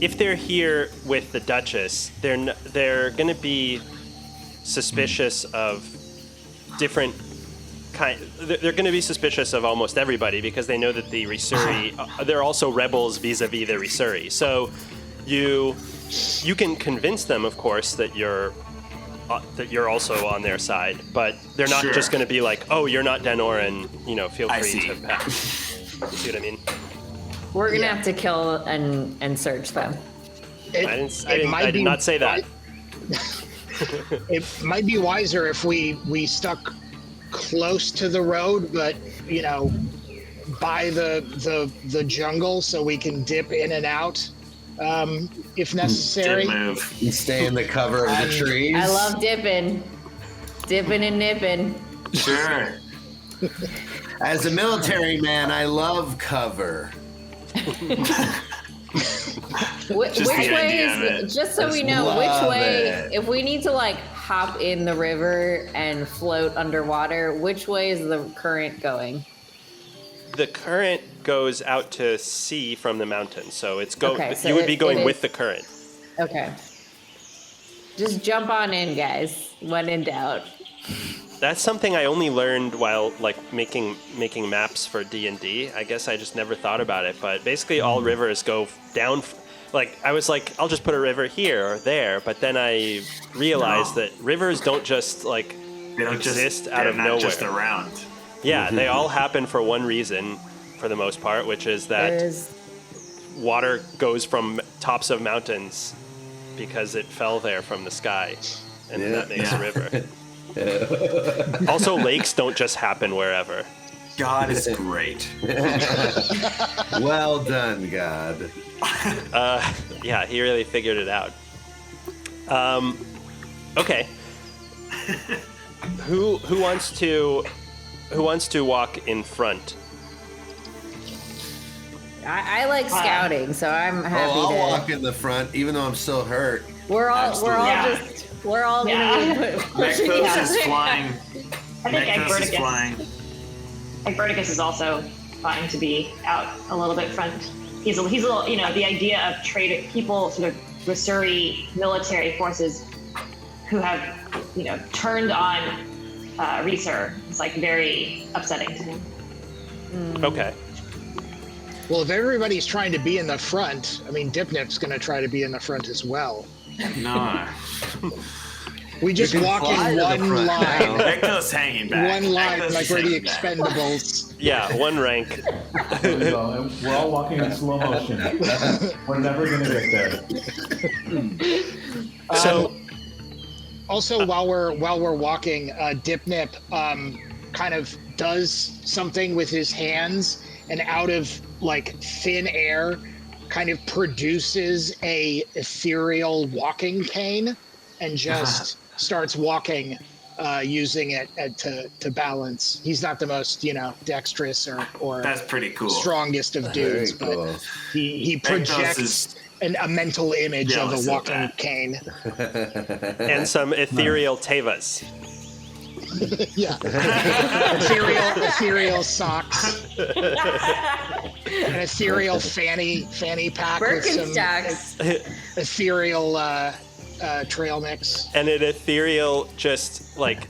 Speaker 1: if they're here with the Duchess, they're going to be suspicious of different they're going to be suspicious of almost everybody because they know that the Risuri, they're also rebels vis-a-vis the Risuri. So you can convince them, of course, that you're also on their side, but they're not just going to be like, oh, you're not Denoran, feel free to pass. You see what I mean?
Speaker 5: We're going to have to kill and search them.
Speaker 1: I did not say that.
Speaker 2: It might be wiser if we stuck close to the road, but by the jungle, so we can dip in and out if necessary.
Speaker 3: Good move.
Speaker 6: You stay in the cover of the trees.
Speaker 5: I love dipping and nipping.
Speaker 3: Sure.
Speaker 6: As a military man, I love cover.
Speaker 5: Which way is, just so we know, which way, if we need to hop in the river and float underwater, which way is the current going?
Speaker 1: The current goes out to sea from the mountain, so it's
Speaker 5: so
Speaker 1: you would be going with the current.
Speaker 5: Okay. Just jump on in, guys, when in doubt.
Speaker 1: That's something I only learned while like making maps for D&D. I guess I just never thought about it, but basically all rivers go down. Like I was like, I'll just put a river here or there, but then I realized that rivers don't just like exist out of nowhere.
Speaker 3: Just around.
Speaker 1: Yeah, they all happen for one reason, for the most part, which is that water goes from tops of mountains because it fell there from the sky, and that makes a river. Also, lakes don't just happen wherever.
Speaker 3: God is great.
Speaker 6: Well done, God.
Speaker 1: Yeah, he really figured it out. Okay. Who wants to walk in front?
Speaker 5: I like scouting, so I'm happy
Speaker 6: I'll
Speaker 5: to
Speaker 6: walk in the front, even though I'm still hurt.
Speaker 5: We're all gonna be pushing each
Speaker 3: Nekthos is
Speaker 5: other.
Speaker 3: flying.
Speaker 4: I think
Speaker 3: Nekthos is flying.
Speaker 4: Egberticus is also fine to be out a little bit front. He's a little, the idea of people, sort of Risuri military forces who have, turned on Reeser is like very upsetting to him.
Speaker 1: Okay.
Speaker 2: Well, if everybody's trying to be in the front, I mean, Dipnip's going to try to be in the front as well.
Speaker 3: No.
Speaker 2: We just walk in one line.
Speaker 3: Nekthos hanging back.
Speaker 2: One line,
Speaker 3: Nekthos
Speaker 2: like
Speaker 3: is
Speaker 2: we're the
Speaker 3: hanging back.
Speaker 2: Expendables.
Speaker 1: Yeah, one rank.
Speaker 7: There we go. And we're all walking in slow motion. We're never gonna get there.
Speaker 1: So,
Speaker 2: Also, while we're walking, Dipnip kind of does something with his hands, and out of like thin air, kind of produces a ethereal walking cane, and just starts walking, using it to balance. He's not the most dexterous or
Speaker 3: That's pretty cool.
Speaker 2: strongest of dudes,
Speaker 6: Very cool.
Speaker 2: but he
Speaker 3: Nekthos
Speaker 2: projects
Speaker 3: is
Speaker 2: a mental image of
Speaker 3: jealous
Speaker 2: a
Speaker 3: of
Speaker 2: walking
Speaker 3: that.
Speaker 2: cane.
Speaker 1: and some ethereal tevas.
Speaker 2: Yeah. ethereal socks. An ethereal fanny pack with some
Speaker 5: Birkenstocks.
Speaker 2: ethereal trail mix.
Speaker 1: And an ethereal, just like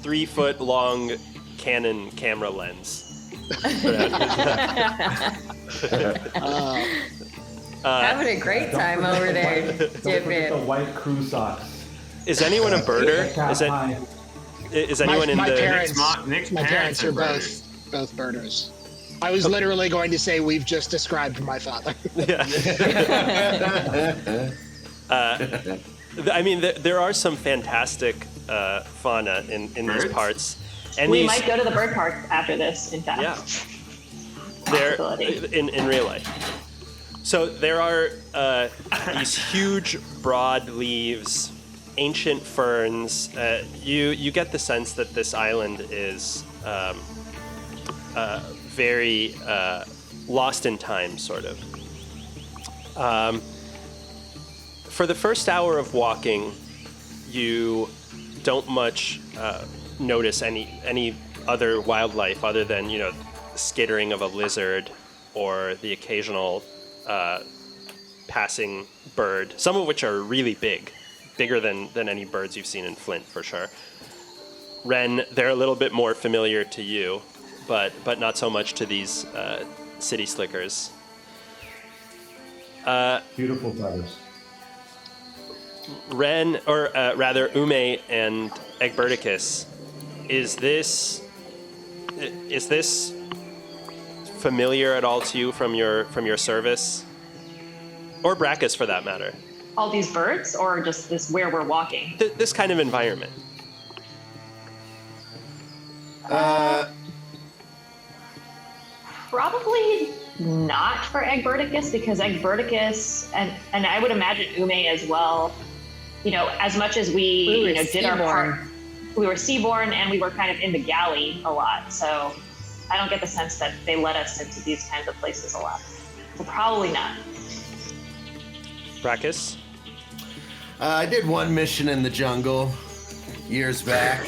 Speaker 1: 3 foot long Canon camera lens.
Speaker 5: Having a great time over there,
Speaker 7: Don't forget the
Speaker 5: Dipnip.
Speaker 7: white crew socks.
Speaker 1: Is anyone a birder? Is anyone in
Speaker 2: my
Speaker 1: the?
Speaker 2: parents,
Speaker 3: Nick's
Speaker 2: my parents are
Speaker 3: birders.
Speaker 2: both birders. I was literally going to say we've just described my father.
Speaker 1: I mean, there are some fantastic fauna in these
Speaker 3: Birds?
Speaker 1: parts, and
Speaker 4: We
Speaker 1: these,
Speaker 4: might go to the bird park after this, in fact.
Speaker 1: yeah, they're
Speaker 4: Possibility.
Speaker 1: in real life. So there are these huge, broad leaves, ancient ferns. You get the sense that this island is very lost in time, sort of. For the first hour of walking, you don't much notice any other wildlife other than the skittering of a lizard or the occasional passing bird, some of which are really bigger than any birds you've seen in Flint, for sure. Ren, they're a little bit more familiar to you, but not so much to these city slickers.
Speaker 7: Beautiful brothers.
Speaker 1: Ren, or rather Ume and Egberticus, is this familiar at all to you from your service? Or Brachus, for that matter.
Speaker 4: All these birds, or just this where we're walking?
Speaker 1: This kind of environment.
Speaker 4: Probably not for Egberticus, because Egberticus and I would imagine Ume as well. As much as we
Speaker 5: were
Speaker 4: did our part,
Speaker 5: seaborn.
Speaker 4: we were seaborn and we were kind of in the galley a lot. So I don't get the sense that they let us into these kinds of places a lot. So probably not.
Speaker 1: Brachus?
Speaker 6: I did one mission in the jungle years back.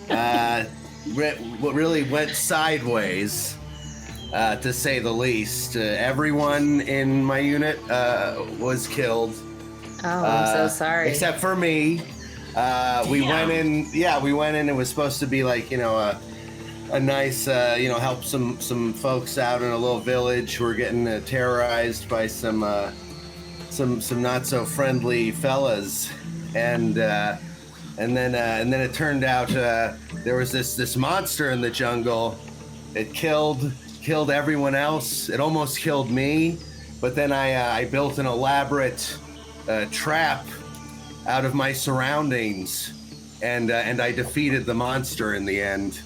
Speaker 6: What really went sideways, to say the least. Everyone in my unit was killed.
Speaker 5: Oh, I'm so sorry.
Speaker 6: Except for me. We went in. Yeah, we went in. It was supposed to be like a nice help some folks out in a little village who were getting terrorized by some not so friendly fellas, and then it turned out there was this monster in the jungle. It killed everyone else. It almost killed me, but then I built an elaborate trap out of my surroundings, and I defeated the monster in the end.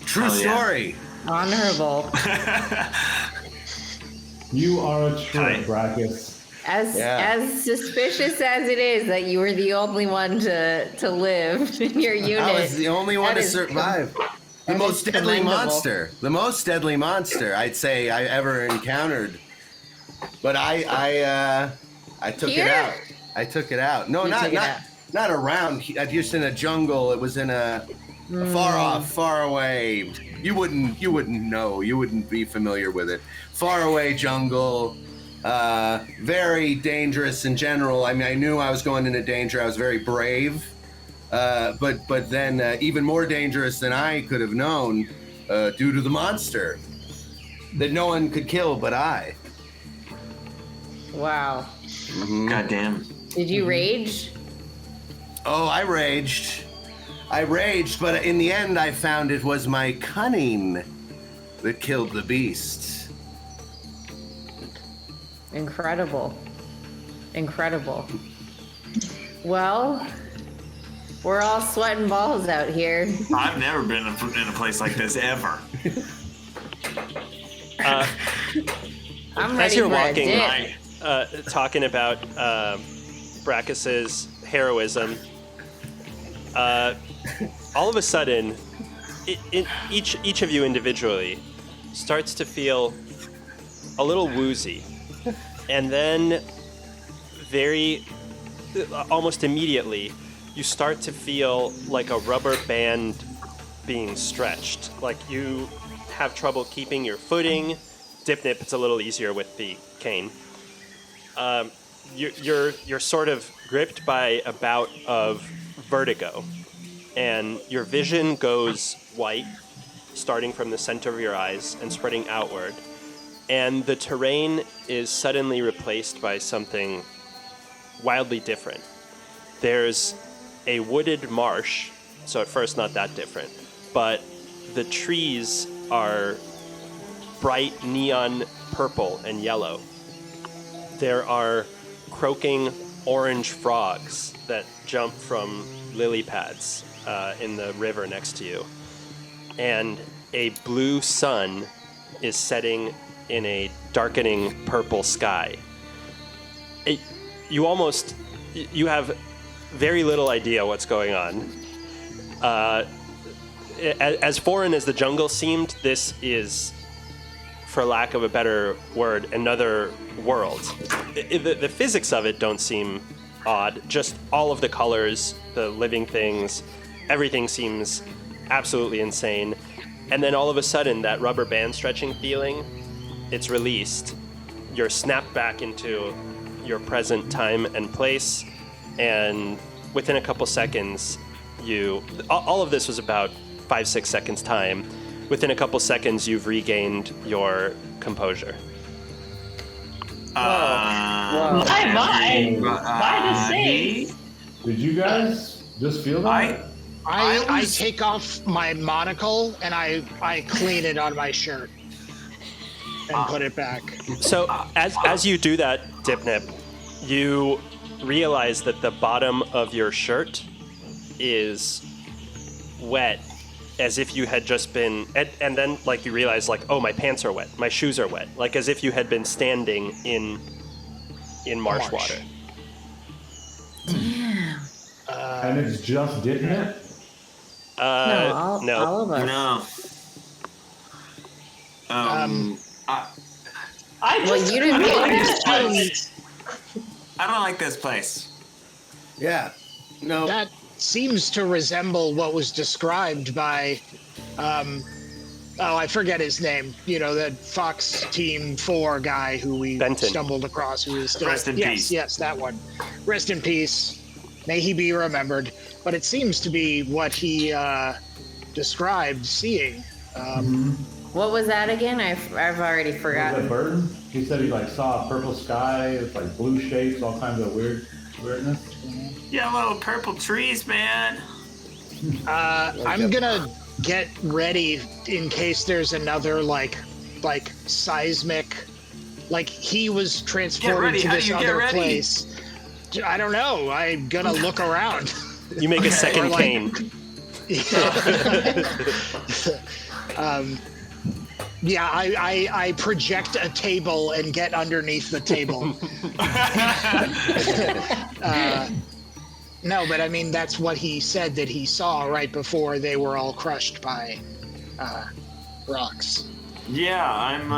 Speaker 6: True story.
Speaker 5: Honorable.
Speaker 7: You are a true Brachus.
Speaker 5: As suspicious as it is that you were the only one to live in your unit.
Speaker 6: I was the only one to survive. The most deadly monster. The most deadly monster I'd say I ever encountered. But I took it out. I took it out. No, not around. Just in a jungle. It was in a far off, far away. You wouldn't know. You wouldn't be familiar with it. Far away jungle. Very dangerous in general. I mean, I knew I was going into danger. I was very brave. But then even more dangerous than I could have known due to the monster that no one could kill but I.
Speaker 5: Wow.
Speaker 6: Mm-hmm.
Speaker 3: God damn.
Speaker 5: Did you rage?
Speaker 6: Oh, I raged, but in the end I found it was my cunning that killed the beast.
Speaker 5: Incredible. Well, we're all sweating balls out here.
Speaker 3: I've never been in a place like this ever.
Speaker 5: I'm ready
Speaker 1: as you're
Speaker 5: for
Speaker 1: walking,
Speaker 5: a dip.
Speaker 1: talking about Brachus's heroism, all of a sudden, each of you individually starts to feel a little woozy, and then almost immediately, you start to feel like a rubber band being stretched. Like you have trouble keeping your footing. Dipnip, it's a little easier with the cane. You're sort of gripped by a bout of vertigo, and your vision goes white, starting from the center of your eyes and spreading outward. And the terrain is suddenly replaced by something wildly different. There's a wooded marsh, so at first not that different, but the trees are bright neon purple and yellow. There are croaking orange frogs that jump from lily pads in the river next to you. And a blue sun is setting in a darkening purple sky. You have very little idea what's going on. As foreign as the jungle seemed, this is, for lack of a better word, another world. The physics of it don't seem odd, just all of the colors, the living things, everything seems absolutely insane. And then all of a sudden, that rubber band stretching feeling, it's released. You're snapped back into your present time and place, and within a couple seconds, all of this was about 5-6 seconds time. Within a couple seconds, you've regained your composure.
Speaker 4: My the same.
Speaker 7: Did you guys just feel that?
Speaker 2: I take off my monocle and I clean it on my shirt and put it back.
Speaker 1: So as you do that, Dipnip, you realize that the bottom of your shirt is wet, as if you had just been, and then like you realize like, oh, my pants are wet, my shoes are wet, like as if you had been standing in marsh water.
Speaker 5: Damn.
Speaker 7: And it's just Dipnip?
Speaker 5: No, all of us.
Speaker 3: No.
Speaker 5: You didn't
Speaker 3: I don't like this place.
Speaker 6: Yeah. No.
Speaker 2: That seems to resemble what was described by Oh, I forget his name. You know, that Fox Team 4 guy who we stumbled across, who is still...
Speaker 3: Rest in peace.
Speaker 2: Yes, that one. Rest in peace. May he be remembered. But it seems to be what he described seeing.
Speaker 5: What was that again? I've already forgotten.
Speaker 7: Was it Burton? He said he like saw a purple sky, it's like blue shapes, all kinds of weirdness.
Speaker 3: Yeah, little purple trees, man.
Speaker 2: I'm gonna get ready in case there's another like seismic, like he was transported to this other place. I don't know. I'm gonna look around.
Speaker 1: You make a second cane.
Speaker 2: Yeah, I project a table and get underneath the table. No, but I mean, that's what he said that he saw right before they were all crushed by rocks.
Speaker 3: Yeah, I'm,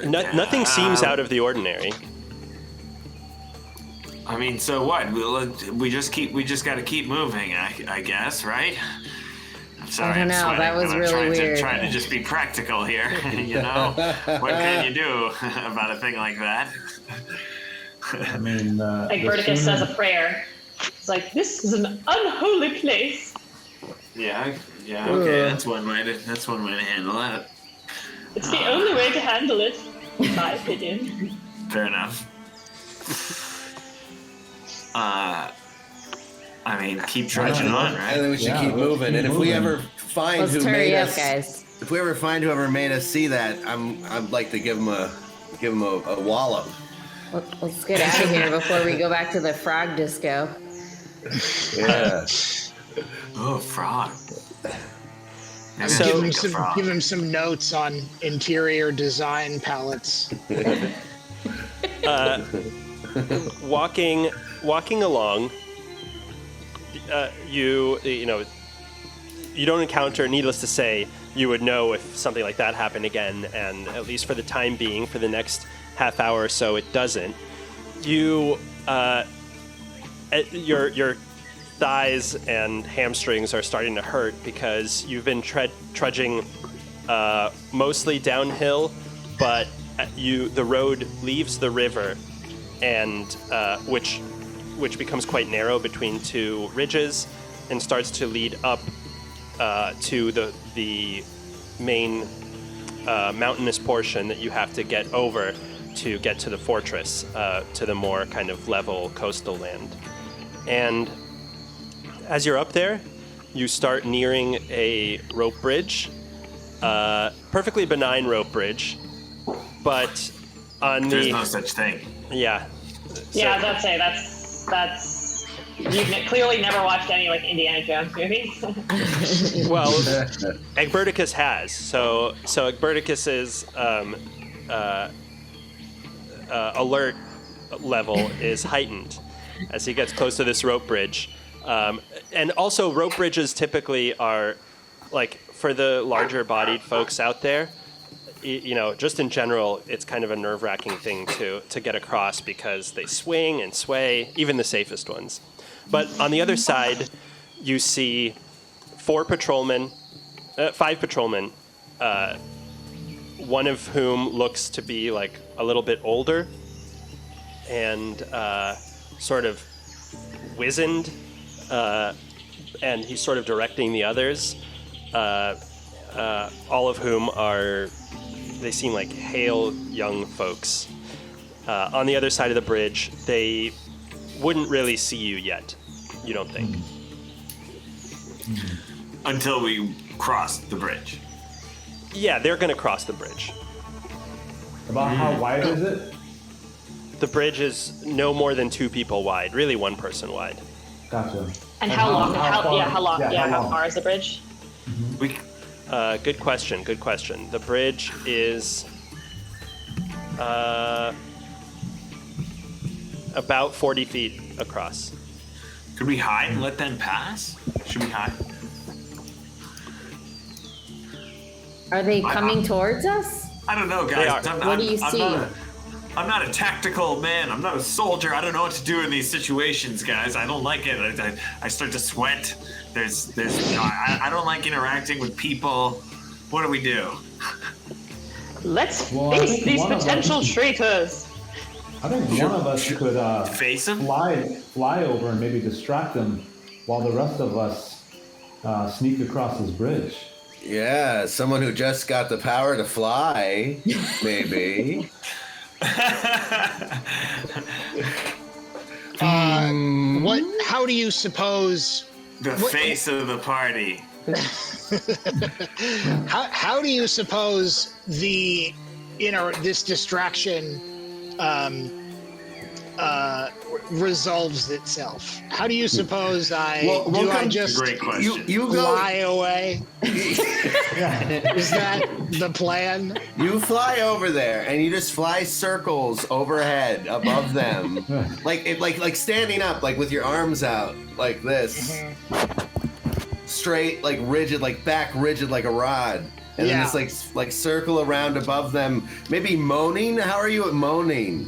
Speaker 1: Nothing seems out of the ordinary.
Speaker 3: I mean, so what? We just got to keep moving, I guess, right? I'm sorry,
Speaker 5: I don't know, that was really weird.
Speaker 3: Trying to just be practical here, you know? What can you do about a thing like that?
Speaker 7: I mean,
Speaker 4: like Verticus says a prayer. It's like, this is an unholy place.
Speaker 3: Yeah, okay, that's one way to handle that.
Speaker 4: It's the only way to handle it, in my opinion.
Speaker 3: Fair enough. I mean, keep trudging on, right?
Speaker 6: I think we should keep moving. And if we ever find who made us,
Speaker 5: guys.
Speaker 6: If we ever find whoever made us see that, I'd like to give him a wallop.
Speaker 5: Let's get out of here before we go back to the frog disco.
Speaker 6: Yeah.
Speaker 3: Oh, frog.
Speaker 2: Give him some notes on interior design palettes.
Speaker 1: Walking along, you don't encounter, needless to say, you would know if something like that happened again, and at least for the time being, for the next half hour or so, it doesn't. You, your thighs and hamstrings are starting to hurt because you've been trudging mostly downhill, but the road leaves the river, and which becomes quite narrow between two ridges, and starts to lead up to the main mountainous portion that you have to get over to get to the fortress, to the more kind of level coastal land. And as you're up there, you start nearing a rope bridge, perfectly benign rope bridge, but on
Speaker 3: There's no such thing.
Speaker 1: Yeah.
Speaker 4: Yeah, I was about to say, that's you've clearly never watched any like Indiana Jones movies.
Speaker 1: Well, Egberticus has. So Egberticus's alert level is heightened as he gets close to this rope bridge. And also, rope bridges typically are, like, for the larger bodied folks out there, just in general, it's kind of a nerve-wracking thing to get across because they swing and sway, even the safest ones. But on the other side, you see 5 patrolmen, one of whom looks to be like a little bit older and sort of wizened, and he's sort of directing the others, all of whom they seem like hale young folks. On the other side of the bridge, they wouldn't really see you yet, you don't think.
Speaker 3: Until we cross the bridge.
Speaker 1: Yeah, they're going to cross the bridge.
Speaker 7: About how wide is it?
Speaker 1: The bridge is no more than 2 people wide, really 1 person wide.
Speaker 7: Gotcha.
Speaker 4: And how long? How far is the bridge?
Speaker 1: Good question. The bridge is about 40 feet across.
Speaker 3: Could we hide and let them pass? Should we hide?
Speaker 5: Are they coming towards us?
Speaker 3: I don't know, guys.
Speaker 1: They are.
Speaker 5: What do you see?
Speaker 3: I'm not a tactical man. I'm not a soldier. I don't know what to do in these situations, guys. I don't like it. I start to sweat. I don't like interacting with people. What do we do?
Speaker 4: Let's face these potential traitors.
Speaker 7: I think one of us could
Speaker 3: face them?
Speaker 7: fly over and maybe distract them while the rest of us sneak across this bridge.
Speaker 6: Yeah, someone who just got the power to fly, maybe.
Speaker 2: How do you suppose
Speaker 3: the face of the party?
Speaker 2: How do you suppose this distraction resolves itself? How do you suppose I just
Speaker 3: great question.
Speaker 2: You fly away? Is that the plan?
Speaker 6: You fly over there and you just fly circles overhead above them, like standing up, like with your arms out like this, straight, like rigid, like back rigid, like a rod. And then it's like circle around above them, maybe moaning. How are you at moaning?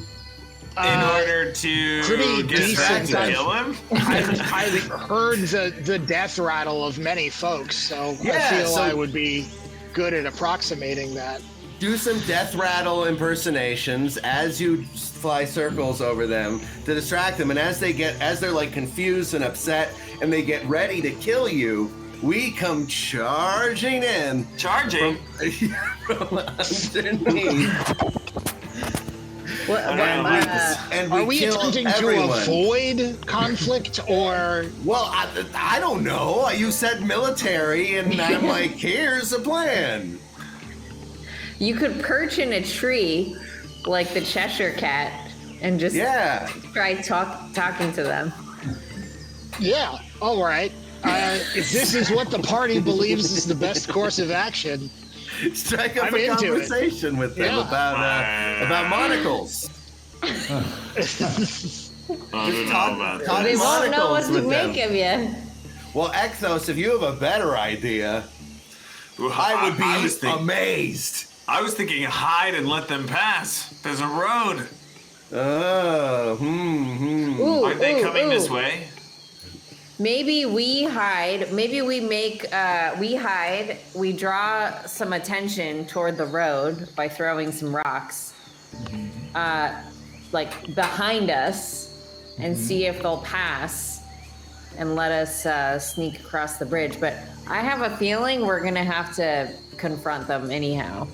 Speaker 3: In order to get back to kill him?
Speaker 2: I've heard the death rattle of many folks, so I feel I would be good at approximating that.
Speaker 6: Do some death rattle impersonations as you fly circles over them to distract them, and as they're like confused and upset and they get ready to kill you, we come charging in.
Speaker 3: Charging?
Speaker 6: From underneath.
Speaker 2: And are we attempting to avoid conflict, or?
Speaker 6: Well, I don't know. You said military, and I'm like, here's a plan.
Speaker 5: You could perch in a tree, like the Cheshire Cat, and just try talking to them.
Speaker 2: Yeah, all right. If this is what the party believes is the best course of action,
Speaker 6: strike up a conversation with them about monocles.
Speaker 5: They won't know what to make of you.
Speaker 6: Well, Ekthos, if you have a better idea, I would be amazed.
Speaker 3: I was thinking hide and let them pass. There's a road. Aren't they coming this way?
Speaker 5: Maybe we hide. Maybe we hide. We draw some attention toward the road by throwing some rocks, like behind us, and see if they'll pass and let us sneak across the bridge. But I have a feeling we're gonna have to confront them anyhow.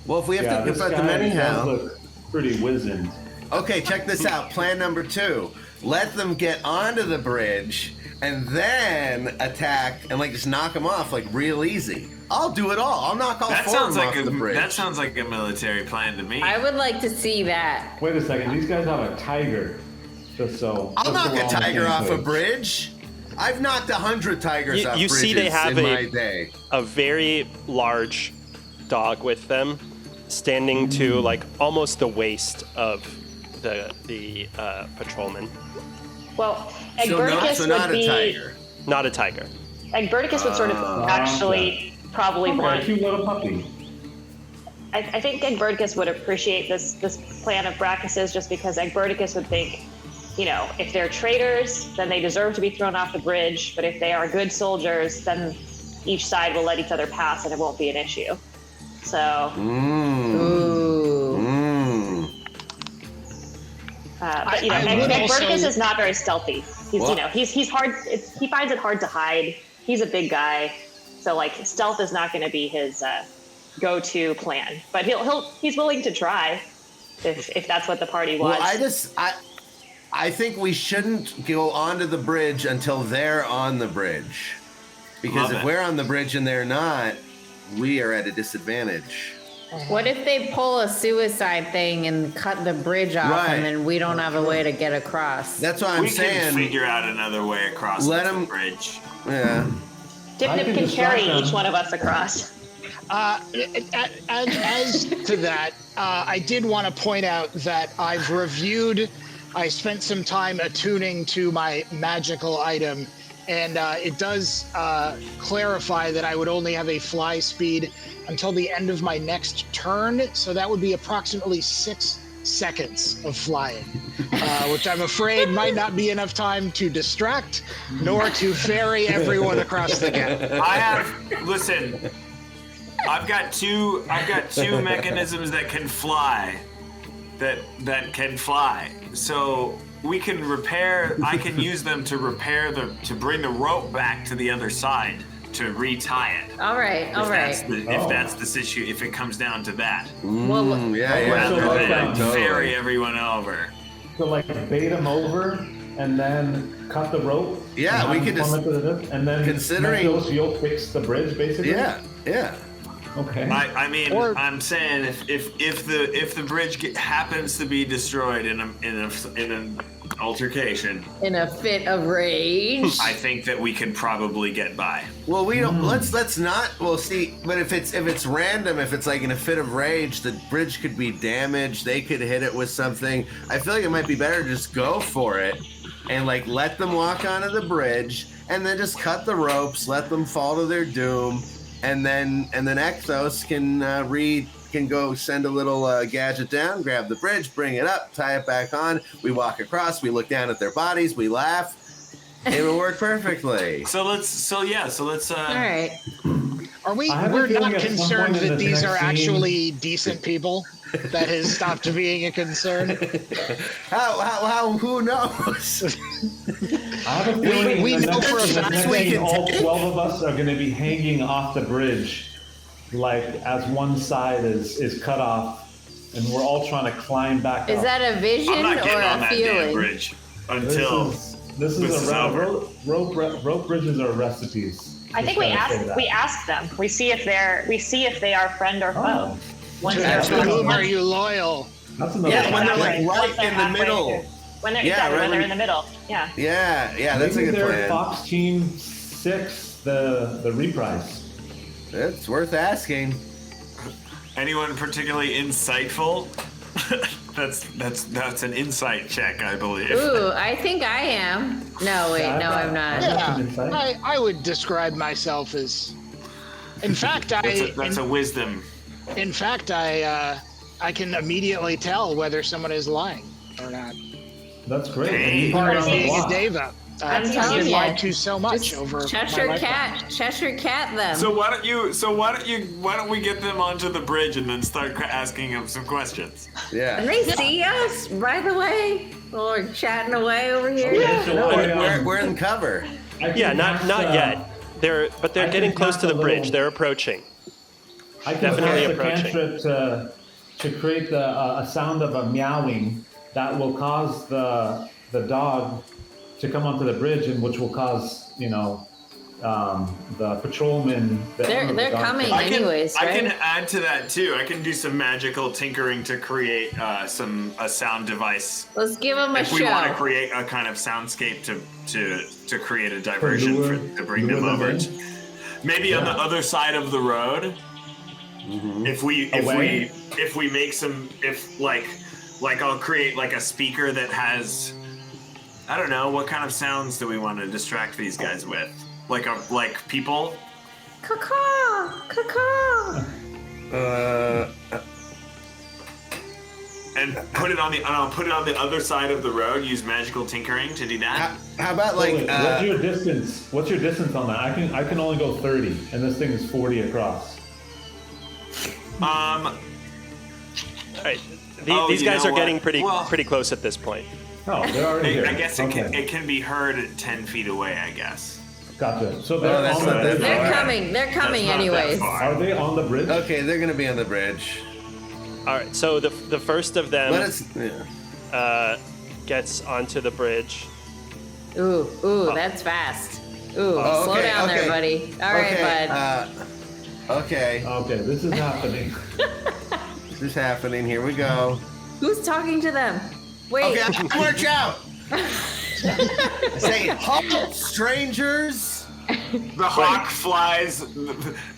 Speaker 6: Well, if we have to confront them anyhow,
Speaker 7: look pretty wizened.
Speaker 6: Okay, check this out. Plan number 2: let them get onto the bridge and then attack and just knock them off real easy. I'll do it all. I'll knock all four of them off the bridge.
Speaker 3: That sounds like a military plan to me.
Speaker 5: I would like to see that.
Speaker 7: Wait a second. These guys have a tiger. Just so.
Speaker 6: I'll knock a tiger off a bridge. I've knocked 100 tigers off bridges
Speaker 1: see they have
Speaker 6: in my day.
Speaker 1: A very large dog with them, standing to almost the waist of the patrolman.
Speaker 4: Well, Egberticus would be...
Speaker 1: Not a tiger.
Speaker 4: Egberticus would sort of actually probably want...
Speaker 7: A cute little puppy.
Speaker 4: I think Egberticus would appreciate this plan of Brachus's, just because Egberticus would think, if they're traitors, then they deserve to be thrown off the bridge, but if they are good soldiers, then each side will let each other pass and it won't be an issue. So... But Egberticus is not very stealthy. He's hard. He finds it hard to hide. He's a big guy, so stealth is not going to be his go-to plan. But he's willing to try if that's what the party wants.
Speaker 6: Well, I think we shouldn't go onto the bridge until they're on the bridge, because if we're on the bridge and they're not, we are at a disadvantage.
Speaker 5: What if they pull a suicide thing and cut the bridge off, and then we don't have a way to get across?
Speaker 6: That's what I'm saying.
Speaker 3: We can figure out another way across the bridge.
Speaker 6: Yeah.
Speaker 4: Dip can carry each one of us across.
Speaker 2: As to that, I did want to point out that I spent some time attuning to my magical item, and it does clarify that I would only have a fly speed until the end of my next turn, so that would be approximately 6 seconds of flying, which I'm afraid might not be enough time to distract, nor to ferry everyone across the gap.
Speaker 3: Listen, I've got two mechanisms that can fly. That can fly. So we can repair. I can use them to to bring the rope back to the other side to retie it.
Speaker 5: All right.
Speaker 3: If that's the situation, if it comes down to that.
Speaker 7: So
Speaker 3: Rather than ferry everyone over.
Speaker 7: So like bait them over and then cut the rope.
Speaker 6: Yeah, we could just.
Speaker 7: And then
Speaker 6: considering
Speaker 7: you'll fix the bridge, basically.
Speaker 6: Yeah.
Speaker 7: Okay.
Speaker 3: I mean, I'm saying if the bridge happens to be destroyed in an altercation,
Speaker 5: in a fit of rage,
Speaker 3: I think that we can probably get by.
Speaker 6: Well, we don't. Let's not. Well, see, but if it's random, if it's like in a fit of rage, the bridge could be damaged. They could hit it with something. I feel like it might be better to just go for it and like let them walk onto the bridge and then just cut the ropes, let them fall to their doom. And then Exos can go send a little gadget down, grab the bridge, bring it up, tie it back on. We walk across. We look down at their bodies. We laugh. It will work perfectly.
Speaker 3: So let's.
Speaker 5: All right.
Speaker 2: We're not concerned that these are actually decent people. That has stopped being a concern.
Speaker 6: How? Who knows?
Speaker 7: I have a feeling
Speaker 2: we know for a fact
Speaker 7: all 12 of us are going to be hanging off the bridge, like as one side is cut off, and we're all trying to climb back up.
Speaker 5: Is that a vision
Speaker 3: I'm not
Speaker 5: or
Speaker 3: getting on
Speaker 5: a
Speaker 3: that damn
Speaker 5: feeling?
Speaker 3: bridge until
Speaker 7: this is a
Speaker 3: over.
Speaker 7: rope bridges are recipes.
Speaker 4: I think we ask them. We see if they are friend or foe. Once
Speaker 2: To whom are you loyal?
Speaker 7: That's another
Speaker 6: when they're like
Speaker 4: Once
Speaker 6: right in the middle.
Speaker 4: When they're in the middle. Yeah.
Speaker 6: Yeah, that's a
Speaker 7: Maybe
Speaker 6: good
Speaker 7: they're
Speaker 6: plan.
Speaker 7: Fox Team 6, the reprise.
Speaker 6: It's worth asking.
Speaker 3: Anyone particularly insightful? That's an insight check, I believe.
Speaker 5: Ooh, I think I am. No, wait, no, I'm not.
Speaker 2: Yeah, I would describe myself as. In fact,
Speaker 3: That's a wisdom.
Speaker 2: In fact, I can immediately tell whether someone is lying or not.
Speaker 7: That's great.
Speaker 3: Hey.
Speaker 2: Part of being a
Speaker 7: Wow.
Speaker 2: Deva.
Speaker 5: I'm
Speaker 2: I've
Speaker 5: telling
Speaker 2: been
Speaker 5: you.
Speaker 2: lied to so much
Speaker 5: Just
Speaker 2: over
Speaker 5: Cheshire
Speaker 2: my
Speaker 5: Cat them.
Speaker 3: So why don't we get them onto the bridge and then start asking them some questions?
Speaker 5: Can
Speaker 6: Yeah.
Speaker 5: they see us, by the way? While we're chatting away over here?
Speaker 6: We're in cover.
Speaker 1: Yeah, not yet. They're getting close to the bridge. They're approaching.
Speaker 7: I can
Speaker 1: Definitely
Speaker 7: cast a
Speaker 1: approaching.
Speaker 7: cantrip to create a sound of a meowing that will cause the dog to come onto the bridge, and which will cause the patrolman.
Speaker 5: They're coming
Speaker 3: I
Speaker 5: anyways, right?
Speaker 3: can add to that too. I can do some magical tinkering to create a sound device.
Speaker 5: Let's give them a
Speaker 3: If
Speaker 5: show.
Speaker 3: we want to create a kind of soundscape to create a diversion to bring them
Speaker 7: lure
Speaker 3: over.
Speaker 7: them
Speaker 3: Maybe on the other side of the road. If we make some I'll create like a speaker that has, I don't know, what kind of sounds do we want to distract these guys with? Like people?
Speaker 5: Caw-caw, caw-caw.
Speaker 3: And I'll put it on the other side of the road. Use magical tinkering to do that.
Speaker 6: How about like?
Speaker 7: what's your distance? What's your distance on that? I can only go 30, and this thing is 40 across.
Speaker 1: All right. These guys are getting pretty close at this point.
Speaker 7: Oh, they're already here.
Speaker 3: I guess
Speaker 7: Okay.
Speaker 3: it can be heard at 10 feet away, I guess.
Speaker 7: Gotcha. So they're
Speaker 6: that's
Speaker 7: on
Speaker 6: not
Speaker 7: the
Speaker 6: that
Speaker 7: bridge.
Speaker 6: far.
Speaker 5: They're coming. They're coming
Speaker 3: That's not that
Speaker 5: anyways.
Speaker 3: far.
Speaker 7: Are they on the bridge?
Speaker 6: Okay, they're gonna be on the bridge.
Speaker 1: All right. So the first of them gets onto the bridge.
Speaker 5: Ooh, that's fast. Ooh,
Speaker 6: Oh,
Speaker 5: slow
Speaker 6: okay,
Speaker 5: down
Speaker 6: okay.
Speaker 5: there, buddy. All right, bud.
Speaker 6: Okay,
Speaker 7: Okay, this is happening.
Speaker 6: this is happening. Here we go.
Speaker 5: Who's talking to them? Wait.
Speaker 6: Okay, march out. Say, halt, strangers.
Speaker 3: The hawk flies.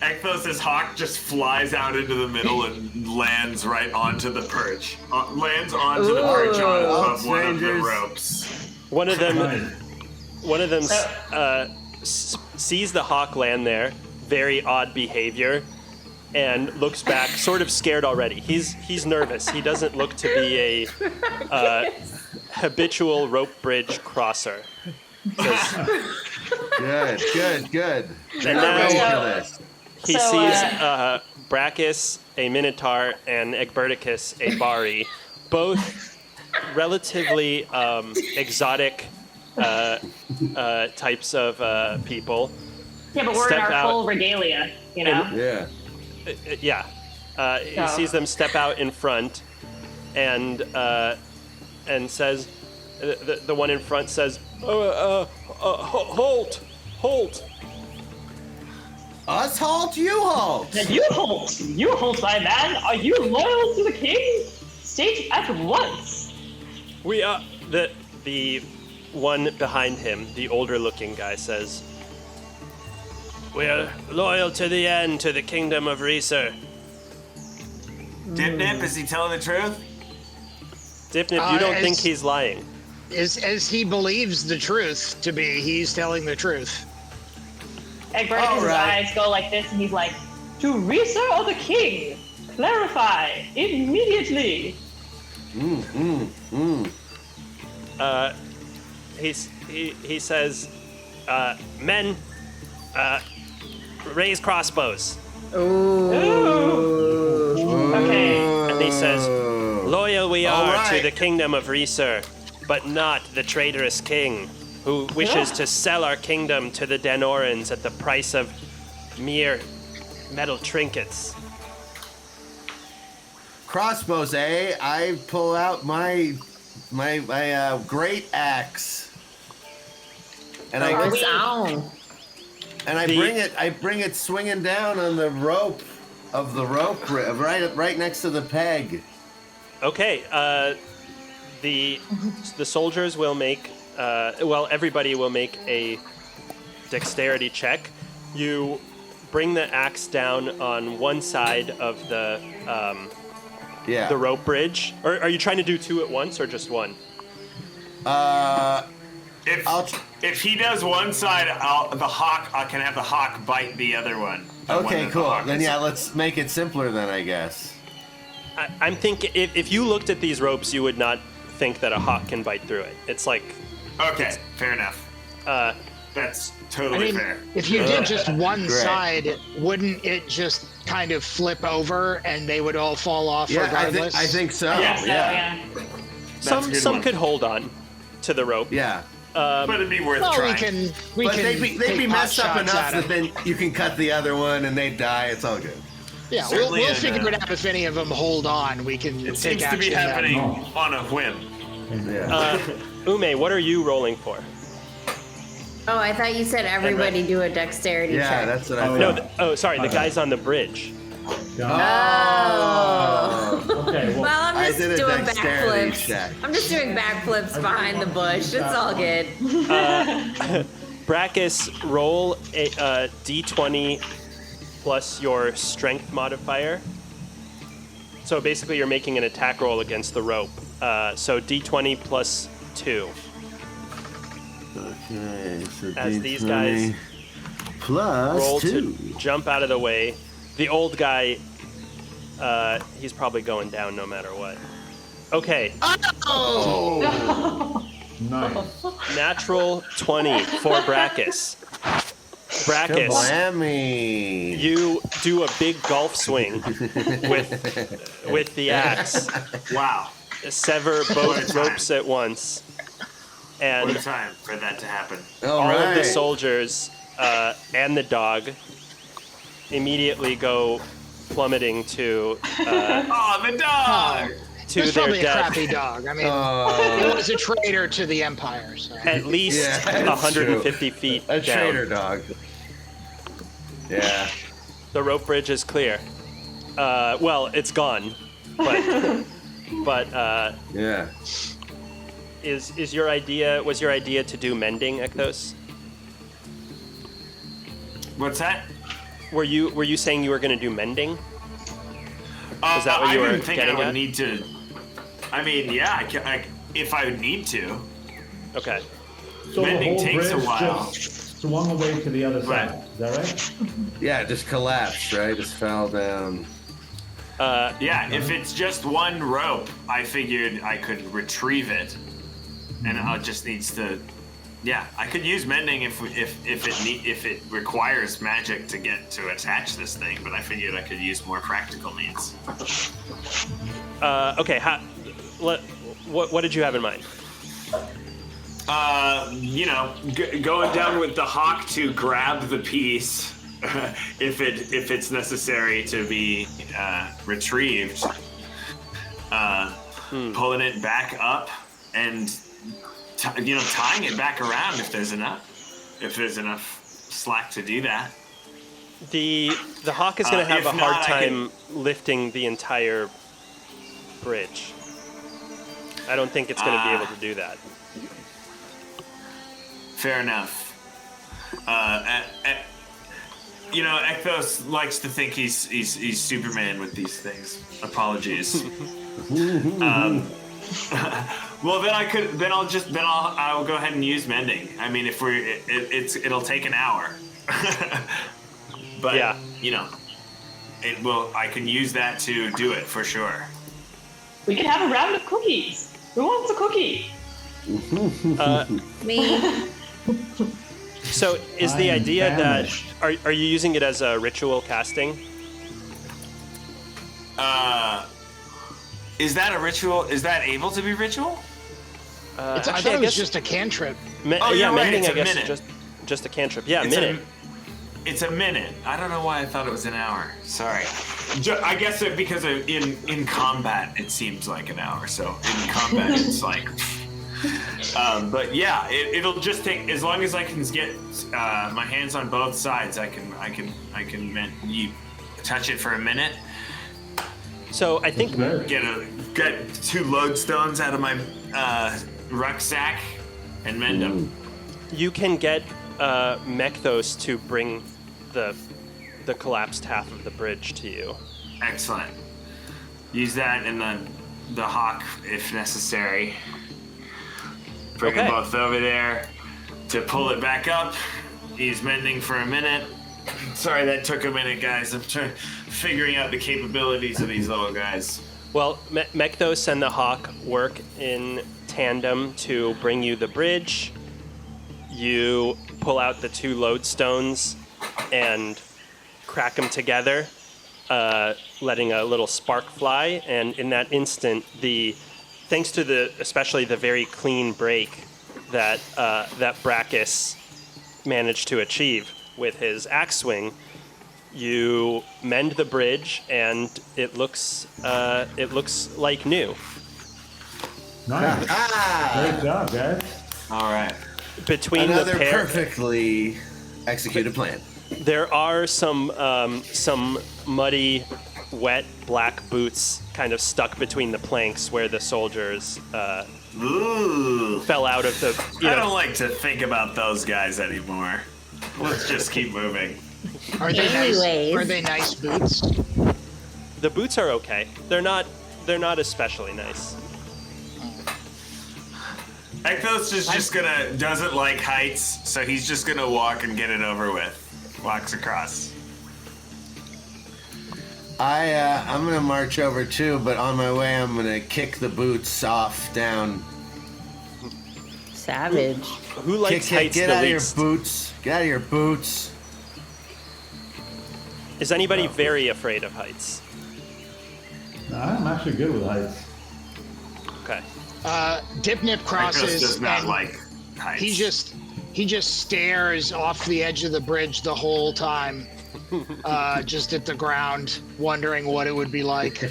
Speaker 3: Ekthos' hawk just flies out into the middle and lands right onto the perch. Lands onto the perch of one of the
Speaker 6: strangers.
Speaker 3: ropes.
Speaker 1: One of them sees the hawk land there. Very odd behavior. and looks back, sort of scared already. He's nervous. He doesn't look to be a habitual rope bridge crosser.
Speaker 6: Good. They're
Speaker 1: And
Speaker 6: not ready
Speaker 1: now
Speaker 6: for this.
Speaker 1: he sees Brachus, a Minotaur, and Egberticus, a Bari, both relatively exotic types of people.
Speaker 4: Yeah, but we're in our full regalia, you know?
Speaker 1: He sees them step out in front and says, the one in front says, halt!
Speaker 6: Us halt, you halt!
Speaker 4: You halt, my man. Are you loyal to the king? State at once.
Speaker 1: We are the one behind him, the older-looking guy says, "We are loyal to the end, to the kingdom of Reeser."
Speaker 3: Dip-Nip, is he telling the truth?
Speaker 1: Dip-Nip, you don't think he's lying?
Speaker 2: As he believes the truth to be, he's telling the truth.
Speaker 4: Egberticus' eyes go like this, and he's like, "To Reeser or the king? Clarify immediately."
Speaker 1: He says, "Men, raise crossbows."
Speaker 4: Okay.
Speaker 1: And he says, "Loyal we are to the kingdom of Reeser, but not the traitorous king, who wishes to sell our kingdom to the Danorans at the price of mere metal trinkets."
Speaker 6: Crossbows, eh? I pull out my great axe, and I bring it swinging down on the rope right next to the peg.
Speaker 1: Okay, the soldiers will make, everybody will make a dexterity check. You bring the axe down on one side of the rope bridge. Or are you trying to do two at once or just one?
Speaker 3: If he does one side, I can have the hawk bite the other one.
Speaker 6: Okay, cool. Then let's make it simpler then, I guess.
Speaker 1: I'm thinking if you looked at these ropes, you would not think that a hawk can bite through it. It's like...
Speaker 3: Okay, fair enough. That's totally fair.
Speaker 2: If you did just one side, wouldn't it just kind of flip over and they would all fall off regardless?
Speaker 6: I think so.
Speaker 4: Yeah.
Speaker 1: Some could hold on to the rope.
Speaker 6: Yeah.
Speaker 3: But it'd be worth trying.
Speaker 6: They'd be messed up enough that then you can cut the other one and they die. It's all good.
Speaker 2: Yeah, we'll figure it out if any of them hold on. We can
Speaker 3: It
Speaker 2: take
Speaker 3: seems to be
Speaker 2: action
Speaker 3: happening
Speaker 2: then.
Speaker 3: on a whim.
Speaker 6: Yeah.
Speaker 1: Ume, what are you rolling for?
Speaker 5: Oh, I thought you said everybody do a dexterity check.
Speaker 6: Yeah, that's what I thought.
Speaker 1: No, sorry, the guy's on the bridge.
Speaker 5: Oh.
Speaker 7: Okay, well,
Speaker 5: Well, I'm just
Speaker 6: I did a
Speaker 5: doing
Speaker 6: dexterity
Speaker 5: backflips.
Speaker 6: check.
Speaker 5: I'm just doing backflips behind the bush. It's all good.
Speaker 1: Brachus, roll a d20 plus your strength modifier. So basically you're making an attack roll against the rope. So d20 plus 2.
Speaker 6: Okay, so
Speaker 1: As these guys
Speaker 6: plus
Speaker 1: roll
Speaker 6: 2.
Speaker 1: to jump out of the way. The old guy, he's probably going down no matter what. Okay.
Speaker 6: Oh!
Speaker 7: nice.
Speaker 1: Natural 20 for Brachus. Brachus,
Speaker 6: Kablammy.
Speaker 1: you do a big golf swing with the axe.
Speaker 3: Wow.
Speaker 1: Sever both ropes at once. And
Speaker 3: What a time for that to happen.
Speaker 1: all of the soldiers and the dog immediately go plummeting to
Speaker 3: The dog!
Speaker 1: to
Speaker 2: It's
Speaker 1: their
Speaker 2: probably a
Speaker 1: death.
Speaker 2: crappy dog. I mean, it was a traitor to the Empire. So.
Speaker 1: At least
Speaker 6: Yeah, that's
Speaker 1: 150 feet
Speaker 6: A
Speaker 1: down.
Speaker 6: traitor dog. Yeah.
Speaker 1: The rope bridge is clear. Well, it's gone, but
Speaker 6: Yeah.
Speaker 1: was your idea to do mending, Ekthos?
Speaker 3: What's that?
Speaker 1: Were you saying you were going to do mending? Is that what you
Speaker 3: I
Speaker 1: were
Speaker 3: didn't think
Speaker 1: getting
Speaker 3: I would
Speaker 1: at?
Speaker 3: need to. I mean, yeah, if I would need to.
Speaker 1: Okay.
Speaker 7: So
Speaker 3: Mending
Speaker 7: the whole
Speaker 3: takes a
Speaker 7: bridge
Speaker 3: while.
Speaker 7: swung away to the other side. Is that right?
Speaker 6: Yeah, it just collapsed, right? Just fell down.
Speaker 3: Yeah, if it's just one rope, I figured I could retrieve it, and it just needs to. Yeah, I could use mending if it requires magic to attach this thing, but I figured I could use more practical means.
Speaker 1: Okay. What did you have in mind?
Speaker 3: Going down with the hawk to grab the piece if it's necessary to be retrieved, pulling it back up and tying it back around if there's enough slack to do that.
Speaker 1: The hawk is going to have a hard time lifting the entire bridge. I don't think it's going to be able to do that.
Speaker 3: Fair enough. Ekthos likes to think he's Superman with these things. Apologies. Well, then I'll go ahead and use mending. I mean, if it'll take an hour. But
Speaker 1: yeah,
Speaker 3: it will. I can use that to do it for sure.
Speaker 4: We can have a round of cookies. Who wants a cookie?
Speaker 5: Me.
Speaker 1: So is the idea that are you using it as a ritual casting?
Speaker 3: Is that a ritual? Is that able to be ritual?
Speaker 2: I thought it was just a cantrip.
Speaker 1: Yeah,
Speaker 3: right,
Speaker 1: mending,
Speaker 3: it's
Speaker 1: I
Speaker 3: a
Speaker 1: guess,
Speaker 3: minute.
Speaker 1: just a cantrip. Yeah,
Speaker 3: It's
Speaker 1: minute.
Speaker 3: It's a minute. I don't know why I thought it was an hour. Sorry. I guess because in combat it seems like an hour. So in combat it's like. But yeah, it'll just take as long as I can get my hands on both sides. I can you touch it for a minute.
Speaker 1: So I think
Speaker 3: Get 2 lodestones out of my rucksack and mend them.
Speaker 1: you can get Mekthos to bring the collapsed half of the bridge to you.
Speaker 3: Excellent. Use that and then the hawk if necessary. Bring them both over there to pull it back up. He's mending for a minute. Sorry that took a minute, guys. I'm figuring out the capabilities of these little guys.
Speaker 1: Well, Mekthos and the hawk work in tandem to bring you the bridge. You pull out the 2 lodestones and crack them together, letting a little spark fly. And in that instant, thanks to especially the very clean break that Brachus managed to achieve with his axe swing, you mend the bridge, and it looks like new.
Speaker 7: Nice. Great job, guys.
Speaker 3: All right.
Speaker 1: Between
Speaker 6: Another
Speaker 1: the pair,
Speaker 6: perfectly executed plan.
Speaker 1: there are some muddy, wet black boots kind of stuck between the planks where the soldiers
Speaker 3: Ooh.
Speaker 1: fell out of the.
Speaker 3: I don't like to think about those guys anymore. Let's just keep moving.
Speaker 2: Are they
Speaker 5: Anyways.
Speaker 2: nice? Are they nice boots?
Speaker 1: The boots are okay. They're not especially nice.
Speaker 3: Ekthos is just doesn't like heights, so he's just gonna walk and get it over with. Walks across.
Speaker 6: I'm gonna march over too, but on my way I'm gonna kick the boots off down.
Speaker 5: Savage.
Speaker 1: Who likes heights
Speaker 6: Get
Speaker 1: the
Speaker 6: out
Speaker 1: least?
Speaker 6: of your boots. Get out of your boots.
Speaker 1: Is anybody very afraid of heights?
Speaker 7: I'm actually good with heights.
Speaker 1: Okay.
Speaker 2: Dipnip
Speaker 3: Ekthos
Speaker 2: crosses
Speaker 3: does not
Speaker 2: and
Speaker 3: like heights.
Speaker 2: he just stares off the edge of the bridge the whole time, just at the ground, wondering what it would be like.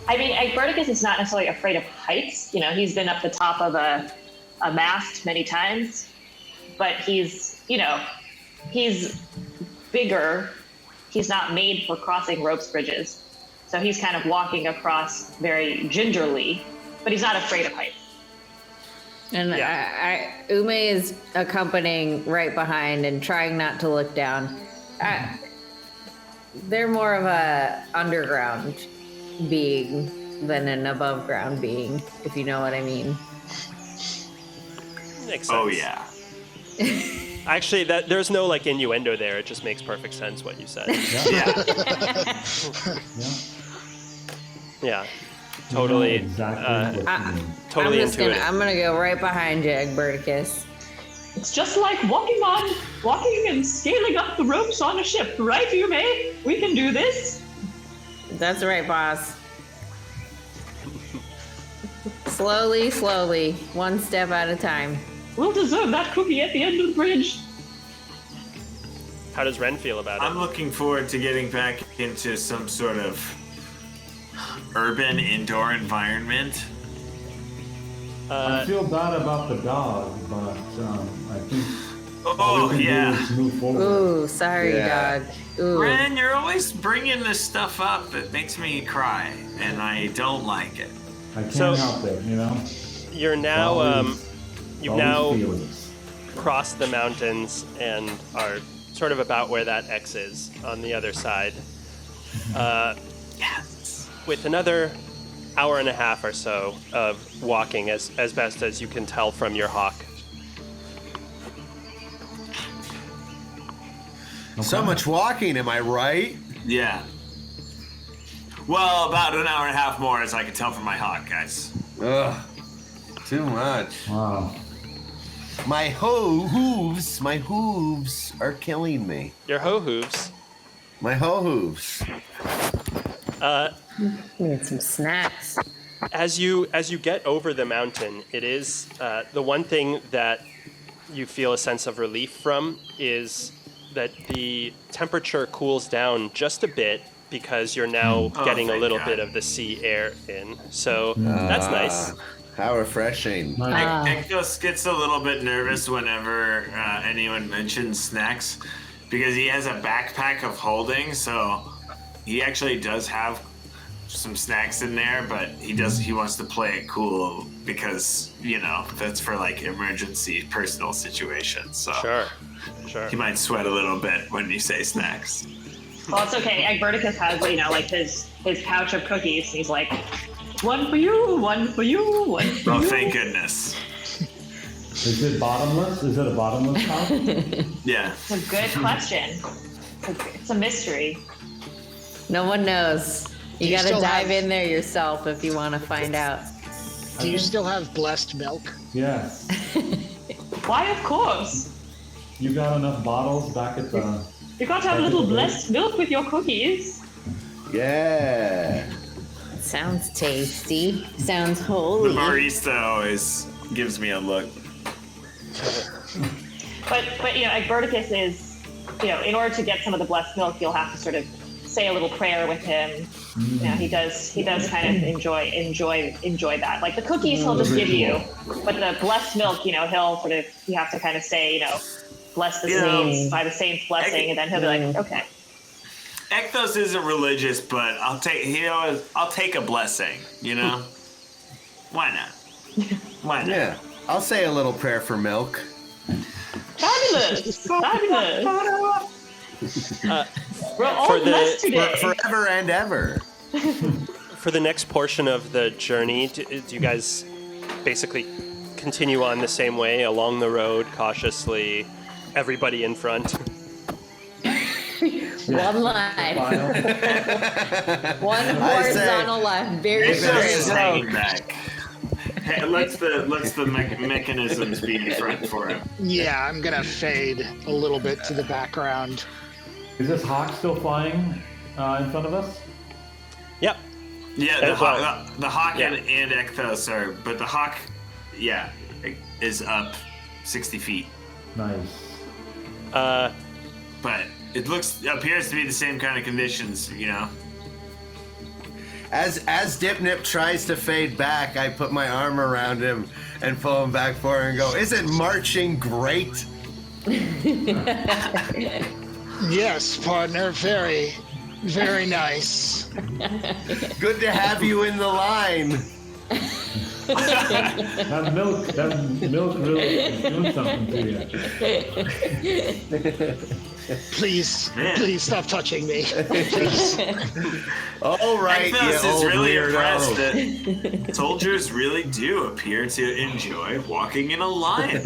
Speaker 4: I mean, Egberticus is not necessarily afraid of heights. He's been up the top of a mast many times, but he's bigger. He's not made for crossing ropes bridges. So he's kind of walking across very gingerly, but he's not afraid of heights.
Speaker 5: And Ume is accompanying right behind and trying not to look down. They're more of a underground being than an above ground being, if you know what I mean.
Speaker 1: Makes sense.
Speaker 3: Oh yeah.
Speaker 1: Actually, there's no like innuendo there. It just makes perfect sense what you said.
Speaker 3: Yeah.
Speaker 1: Yeah. Totally.
Speaker 7: Exactly.
Speaker 1: Totally intuitive.
Speaker 5: I'm gonna go right behind you, Egberticus.
Speaker 4: It's just like walking and scaling up the ropes on a ship, right, Yume? We can do this.
Speaker 5: That's right, boss. Slowly, one step at a time.
Speaker 4: We'll deserve that cookie at the end of the bridge.
Speaker 1: How does Ren feel about it?
Speaker 3: I'm looking forward to getting back into some sort of urban indoor environment.
Speaker 7: I feel bad about the dog, but I think all
Speaker 3: Oh
Speaker 7: we can do
Speaker 3: yeah.
Speaker 7: is move forward.
Speaker 5: Ooh, sorry,
Speaker 6: Yeah.
Speaker 5: dog. Ooh.
Speaker 3: Ren, you're always bringing this stuff up that makes me cry, and I don't like it.
Speaker 7: I can't
Speaker 1: So-
Speaker 7: help it, you know?
Speaker 1: You're now you've
Speaker 7: Always
Speaker 1: now
Speaker 7: feelings.
Speaker 1: crossed the mountains and are sort of about where that X is on the other side. With another hour and a half or so of walking, as best as you can tell from your hawk.
Speaker 6: So much walking, am I right?
Speaker 3: Yeah. Well, about an hour and a half more, as I can tell from my hawk, guys.
Speaker 6: Ugh, too much.
Speaker 7: Wow.
Speaker 6: My hooves are killing me.
Speaker 1: Your ho-hooves.
Speaker 6: My hooves.
Speaker 5: Need some snacks.
Speaker 1: As you get over the mountain, it is the one thing that you feel a sense of relief from is that the temperature cools down just a bit because you're now getting a
Speaker 3: thank
Speaker 1: little
Speaker 3: God.
Speaker 1: bit of the sea air in. So that's nice.
Speaker 6: How refreshing.
Speaker 3: Ektos gets a little bit nervous whenever anyone mentions snacks because he has a backpack of holding, so he actually does have some snacks in there, but he wants to play it cool because, you know, that's for like emergency personal situations. So
Speaker 1: Sure.
Speaker 3: he might sweat a little bit when you say snacks.
Speaker 4: Well, it's okay. Egberticus has, you know, like his pouch of cookies. And he's like, one for you, one for you, one for
Speaker 3: Oh,
Speaker 4: you.
Speaker 3: thank goodness.
Speaker 7: Is it bottomless? Is it a bottomless pouch?
Speaker 3: Yeah.
Speaker 4: It's a good question. It's a mystery.
Speaker 5: No one knows. You
Speaker 2: You
Speaker 5: gotta
Speaker 2: still
Speaker 5: dive
Speaker 2: have-
Speaker 5: in there yourself if you want to find out.
Speaker 2: Do you still have blessed milk?
Speaker 7: Yes.
Speaker 4: Why, of course.
Speaker 7: You got enough bottles back at the...
Speaker 4: You got to have a little blessed milk with your cookies.
Speaker 6: Yeah.
Speaker 5: Sounds tasty. Sounds
Speaker 3: The
Speaker 5: holy.
Speaker 3: barista always gives me a look.
Speaker 4: But you know, Egberticus is, you know, in order to get some of the blessed milk, you'll have to sort of say a little prayer with him. You know, he does kind of enjoy that. Like the cookies he'll just give you, but the blessed milk, you know, you have to kind of say, you know, bless the saints by the saint's blessing, and then he'll be like, okay.
Speaker 3: Ekthos isn't religious, but I'll take a blessing, you know? Why not? Why not?
Speaker 6: Yeah. I'll say a little prayer for milk.
Speaker 4: Fabulous! Fabulous! We're all
Speaker 1: For the-
Speaker 4: blessed today.
Speaker 6: Forever and ever.
Speaker 1: For the next portion of the journey, do you guys basically continue on the same way along the road cautiously, everybody in front?
Speaker 5: One line. One
Speaker 6: I say-
Speaker 5: horizontal line. Very
Speaker 3: Ekthos is
Speaker 5: straight.
Speaker 3: hanging back. Hey, let's the mechanisms be in front for him.
Speaker 2: Yeah, I'm gonna fade a little bit to the background.
Speaker 7: Is this hawk still flying in front of us?
Speaker 1: Yep.
Speaker 3: Yeah,
Speaker 1: As well.
Speaker 3: the hawk
Speaker 1: Yeah.
Speaker 3: and Ekthos are, but the hawk, yeah, is up 60 feet.
Speaker 7: Nice.
Speaker 3: But it appears to be the same kind of conditions, you know.
Speaker 6: As Dipnip tries to fade back, I put my arm around him and pull him back forward and go, "Isn't marching great?"
Speaker 2: Yes, partner, very, very nice.
Speaker 6: Good to have you in the line.
Speaker 7: That milk really is doing something to you.
Speaker 2: Please stop touching me.
Speaker 6: All right,
Speaker 3: Lighthouse
Speaker 6: you
Speaker 3: is
Speaker 6: old
Speaker 3: really
Speaker 6: weirdo.
Speaker 3: impressed that soldiers really do appear to enjoy walking in a line.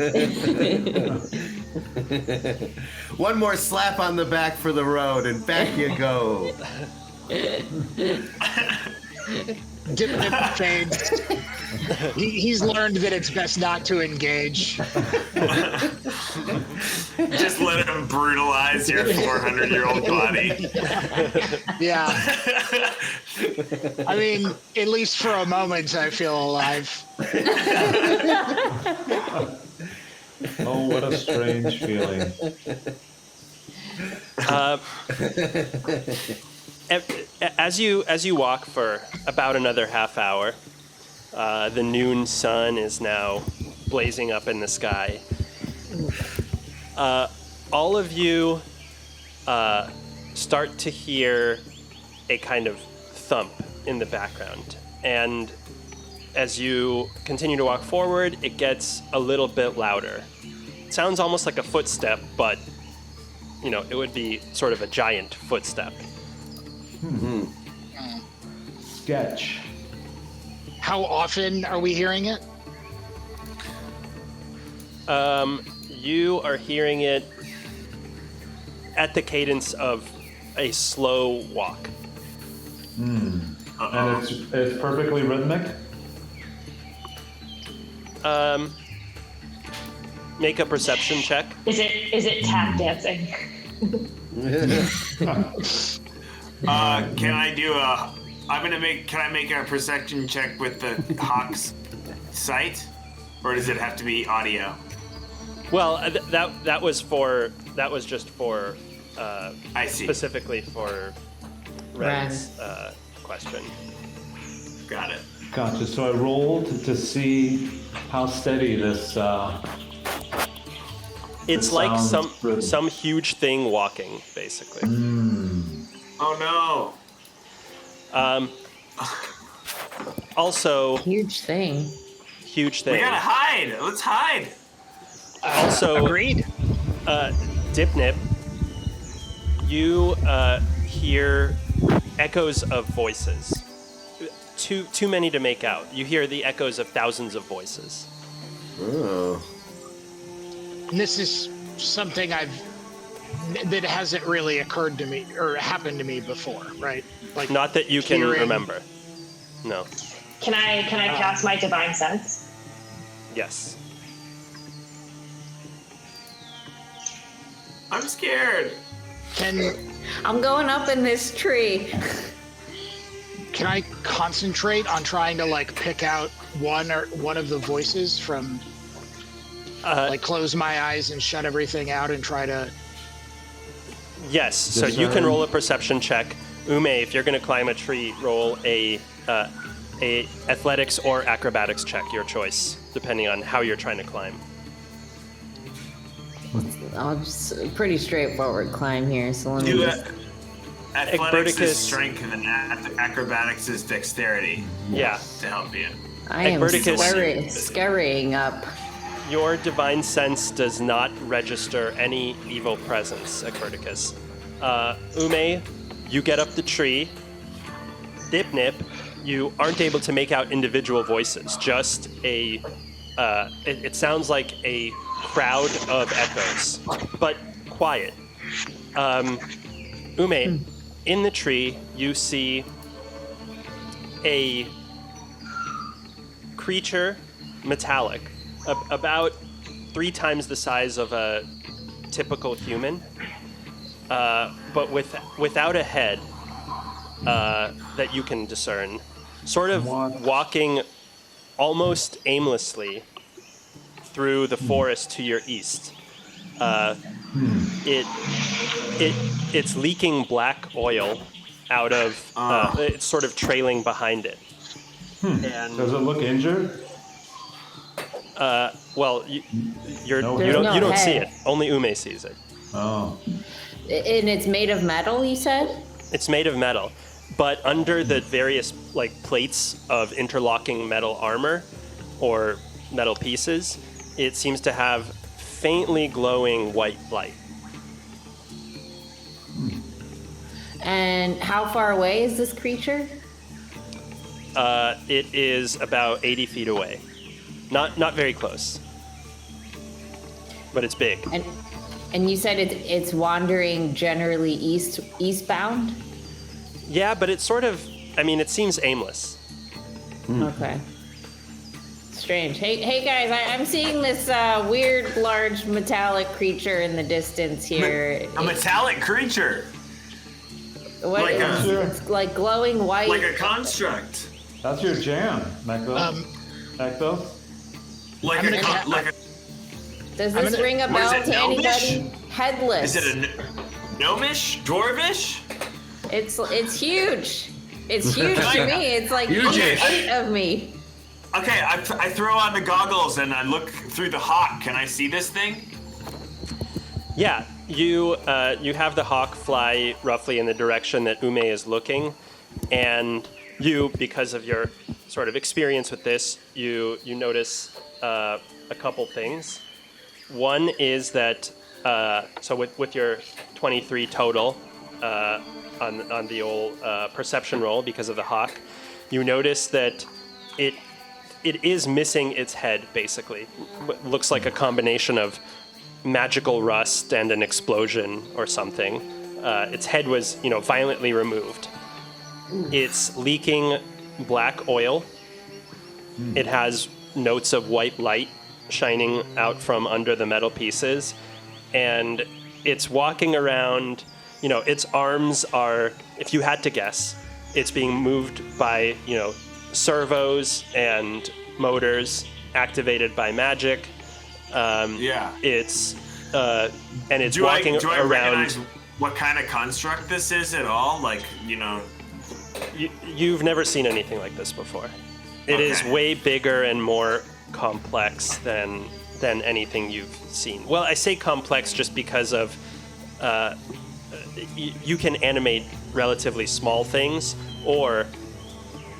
Speaker 6: One more slap on the back for the road, and back you go.
Speaker 2: Dip fades. He's learned that it's best not to engage.
Speaker 3: Just let him brutalize your 400-year-old body.
Speaker 2: Yeah. I mean, at least for a moment, I feel alive.
Speaker 7: Oh, what a strange feeling.
Speaker 1: As you walk for about another half hour, the noon sun is now blazing up in the sky. All of you start to hear a kind of thump in the background, and as you continue to walk forward, it gets a little bit louder. It sounds almost like a footstep, but it would be sort of a giant footstep.
Speaker 7: Sketch.
Speaker 2: How often are we hearing it?
Speaker 1: You are hearing it at the cadence of a slow walk.
Speaker 7: And it's perfectly rhythmic?
Speaker 1: Make a perception check.
Speaker 4: Is it tap dancing?
Speaker 3: Can I do can I make a perception check with the Hawk's sight? Or does it have to be audio?
Speaker 1: Well, that was just for
Speaker 3: I see.
Speaker 1: specifically for Ren's question.
Speaker 3: Got it.
Speaker 7: Gotcha. So I rolled to see how steady this.
Speaker 1: It's
Speaker 7: It
Speaker 1: like
Speaker 7: sounds good.
Speaker 1: some huge thing walking, basically.
Speaker 3: Oh no!
Speaker 1: Also,
Speaker 5: Huge thing.
Speaker 1: huge
Speaker 3: We
Speaker 1: thing.
Speaker 3: gotta hide. Let's hide.
Speaker 1: Also,
Speaker 2: Agreed.
Speaker 1: Dipnip, you hear echoes of voices. Too many to make out. You hear the echoes of thousands of voices.
Speaker 6: Oh.
Speaker 2: And this is something that hasn't really occurred to me or happened to me before, right? Like
Speaker 1: Not that you can
Speaker 2: hearing-
Speaker 1: remember. No.
Speaker 4: Can I cast my divine sense?
Speaker 1: Yes.
Speaker 3: I'm scared.
Speaker 5: I'm going up in this tree.
Speaker 2: Can I concentrate on trying to pick out one of the voices from close my eyes and shut everything out and try to?
Speaker 1: Yes. So you can roll a perception check. Ume, if you're going to climb a tree, roll a athletics or acrobatics check, your choice, depending on how you're trying to climb.
Speaker 5: I'll just pretty straightforward climb here. So let me.
Speaker 3: Do
Speaker 5: just-
Speaker 3: it. Athletics
Speaker 1: Egberticus-
Speaker 3: is strength and acrobatics is dexterity
Speaker 1: Yeah.
Speaker 3: to help you.
Speaker 5: I am
Speaker 1: Egberticus-
Speaker 5: scurrying up.
Speaker 1: Your divine sense does not register any evil presence, Egberticus. Ume, you get up the tree. Dipnip, you aren't able to make out individual voices, just it sounds like a crowd of echoes, but quiet. Ume, in the tree, you see a creature, metallic, about 3 times the size of a typical human, but without a head that you can discern, sort of walking almost aimlessly through the forest to your east. It's leaking black oil out of. It's sort of trailing behind it. And
Speaker 7: Does it look injured?
Speaker 1: well, you
Speaker 5: There's no
Speaker 1: don't see
Speaker 5: head.
Speaker 1: it. Only Ume sees it.
Speaker 7: Oh.
Speaker 5: And it's made of metal, you said?
Speaker 1: It's made of metal, but under the various plates of interlocking metal armor or metal pieces, it seems to have faintly glowing white light.
Speaker 5: And how far away is this creature?
Speaker 1: It is about 80 feet away. Not very close. But it's big.
Speaker 5: And you said it's wandering generally eastbound?
Speaker 1: Yeah, but it's sort of, it seems aimless.
Speaker 5: Okay. Strange. Hey guys, I'm seeing this weird, large, metallic creature in the distance here.
Speaker 3: A metallic creature?
Speaker 5: What? It's like glowing white.
Speaker 3: Like a construct.
Speaker 7: That's your jam, Mecto.
Speaker 3: Like a
Speaker 5: Does this ring a bell to anybody? Headless.
Speaker 3: Is it a gnomish? Dwarvish?
Speaker 5: It's huge. It's huge to me. It's like eight of me.
Speaker 3: Okay, I throw on the goggles and I look through the hawk. Can I see this thing?
Speaker 1: Yeah, you have the hawk fly roughly in the direction that Ume is looking, and you, because of your sort of experience with this, you notice a couple things. One is that so with your 23 total on the old perception roll because of the hawk, you notice that it is missing its head, basically. What looks like a combination of magical rust and an explosion or something. Its head was, violently removed. It's leaking black oil. It has notes of white light shining out from under the metal pieces. And it's walking around, its arms are, if you had to guess, it's being moved by, servos and motors activated by magic. It's and it's walking
Speaker 3: do I
Speaker 1: around.
Speaker 3: Recognize what kind of construct this is at all? Like,
Speaker 1: You've never seen anything like this before. It is way bigger and more complex than anything you've seen. Well, I say complex just because of you can animate relatively small things, or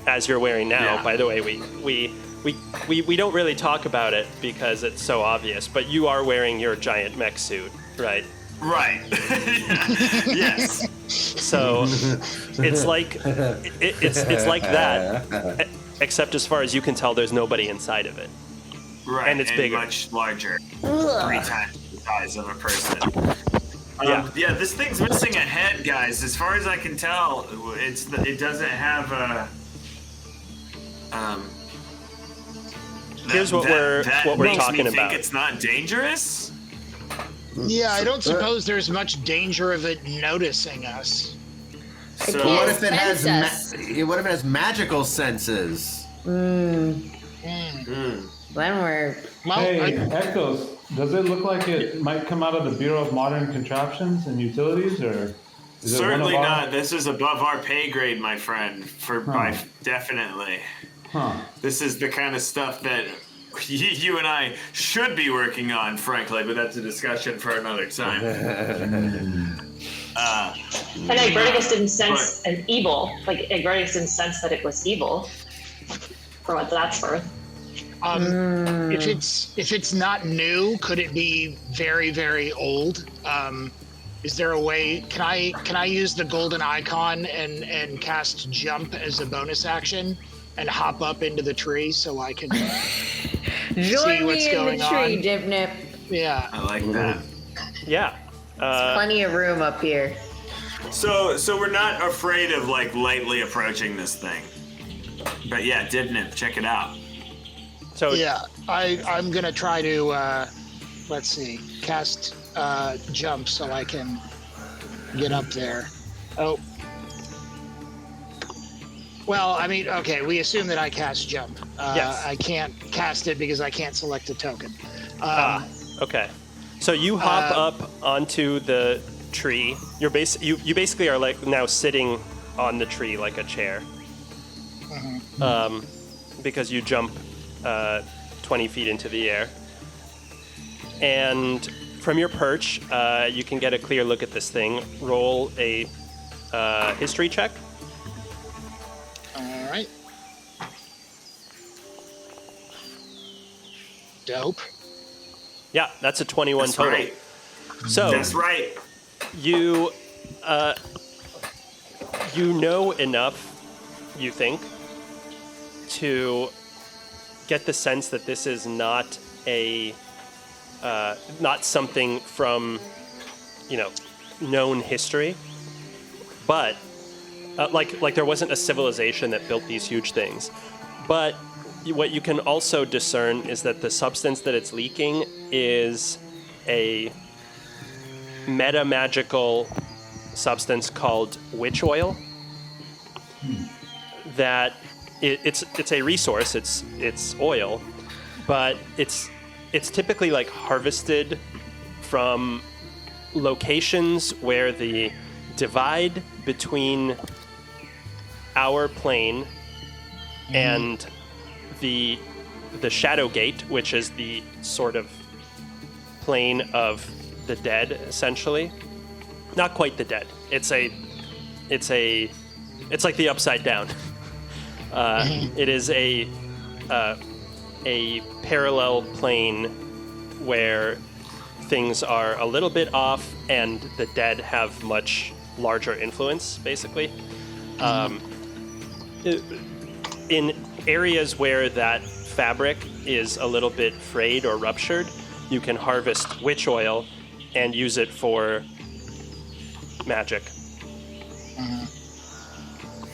Speaker 1: as you're wearing now. Yeah. By the way, we don't really talk about it because it's so obvious, but you are wearing your giant mech suit, right?
Speaker 3: Right. Yes.
Speaker 1: So it's like it's like that, except as far as you can tell, there's nobody inside of it.
Speaker 3: Right.
Speaker 1: And it's bigger,
Speaker 3: much larger, 3 times the size of a person. Yeah, this thing's missing a head, guys. As far as I can tell, it doesn't have a.
Speaker 1: Here's what we're talking about.
Speaker 3: Think it's not dangerous?
Speaker 2: Yeah, I don't suppose there's much danger of it noticing us.
Speaker 6: So what if it has magical senses?
Speaker 5: Then we're.
Speaker 7: Hey, Ectos, does it look like it might come out of the Bureau of Modern Contraptions and Utilities, or? Is
Speaker 3: Certainly not. This is above our pay grade, my friend. Definitely.
Speaker 7: Huh.
Speaker 3: This is the kind of stuff that you and I should be working on, frankly, but that's a discussion for another time.
Speaker 4: And Egberticus didn't sense an evil. Like, Egberticus didn't sense that it was evil, for what that's worth.
Speaker 2: If it's not new, could it be very, very old? Is there a way? Can I use the golden icon and cast jump as a bonus action and hop up into the tree so I can see what's going on?
Speaker 5: Join me in the tree, Dipnip.
Speaker 2: Yeah,
Speaker 3: I like that.
Speaker 1: Yeah,
Speaker 5: plenty of room up here.
Speaker 3: So we're not afraid of lightly approaching this thing. But yeah, Dipnip, check it out.
Speaker 1: So
Speaker 2: yeah, I'm gonna try to let's see, cast jump so I can get up there. Oh. Well, okay, we assume that I cast jump.
Speaker 1: Yes.
Speaker 2: I can't cast it because I can't select a token.
Speaker 1: Okay. So you hop up onto the tree. You basically are now sitting on the tree like a chair. Because you jump 20 feet into the air. And from your perch, you can get a clear look at this thing. Roll a history check.
Speaker 2: All right. Dope.
Speaker 1: Yeah, that's a 21
Speaker 3: That's
Speaker 1: total.
Speaker 3: right.
Speaker 1: So
Speaker 3: That's right.
Speaker 1: you You know enough, you think, to get the sense that this is not not something from, known history, but like there wasn't a civilization that built these huge things. But what you can also discern is that the substance that it's leaking is a meta-magical substance called witch oil. That it's a resource. It's oil, but it's typically like harvested from locations where the divide between our plane and the Shadow Gate, which is the sort of plane of the dead, essentially. Not quite the dead. It's like the Upside Down. It is a parallel plane where things are a little bit off and the dead have much larger influence, basically. In areas where that fabric is a little bit frayed or ruptured, you can harvest witch oil and use it for magic.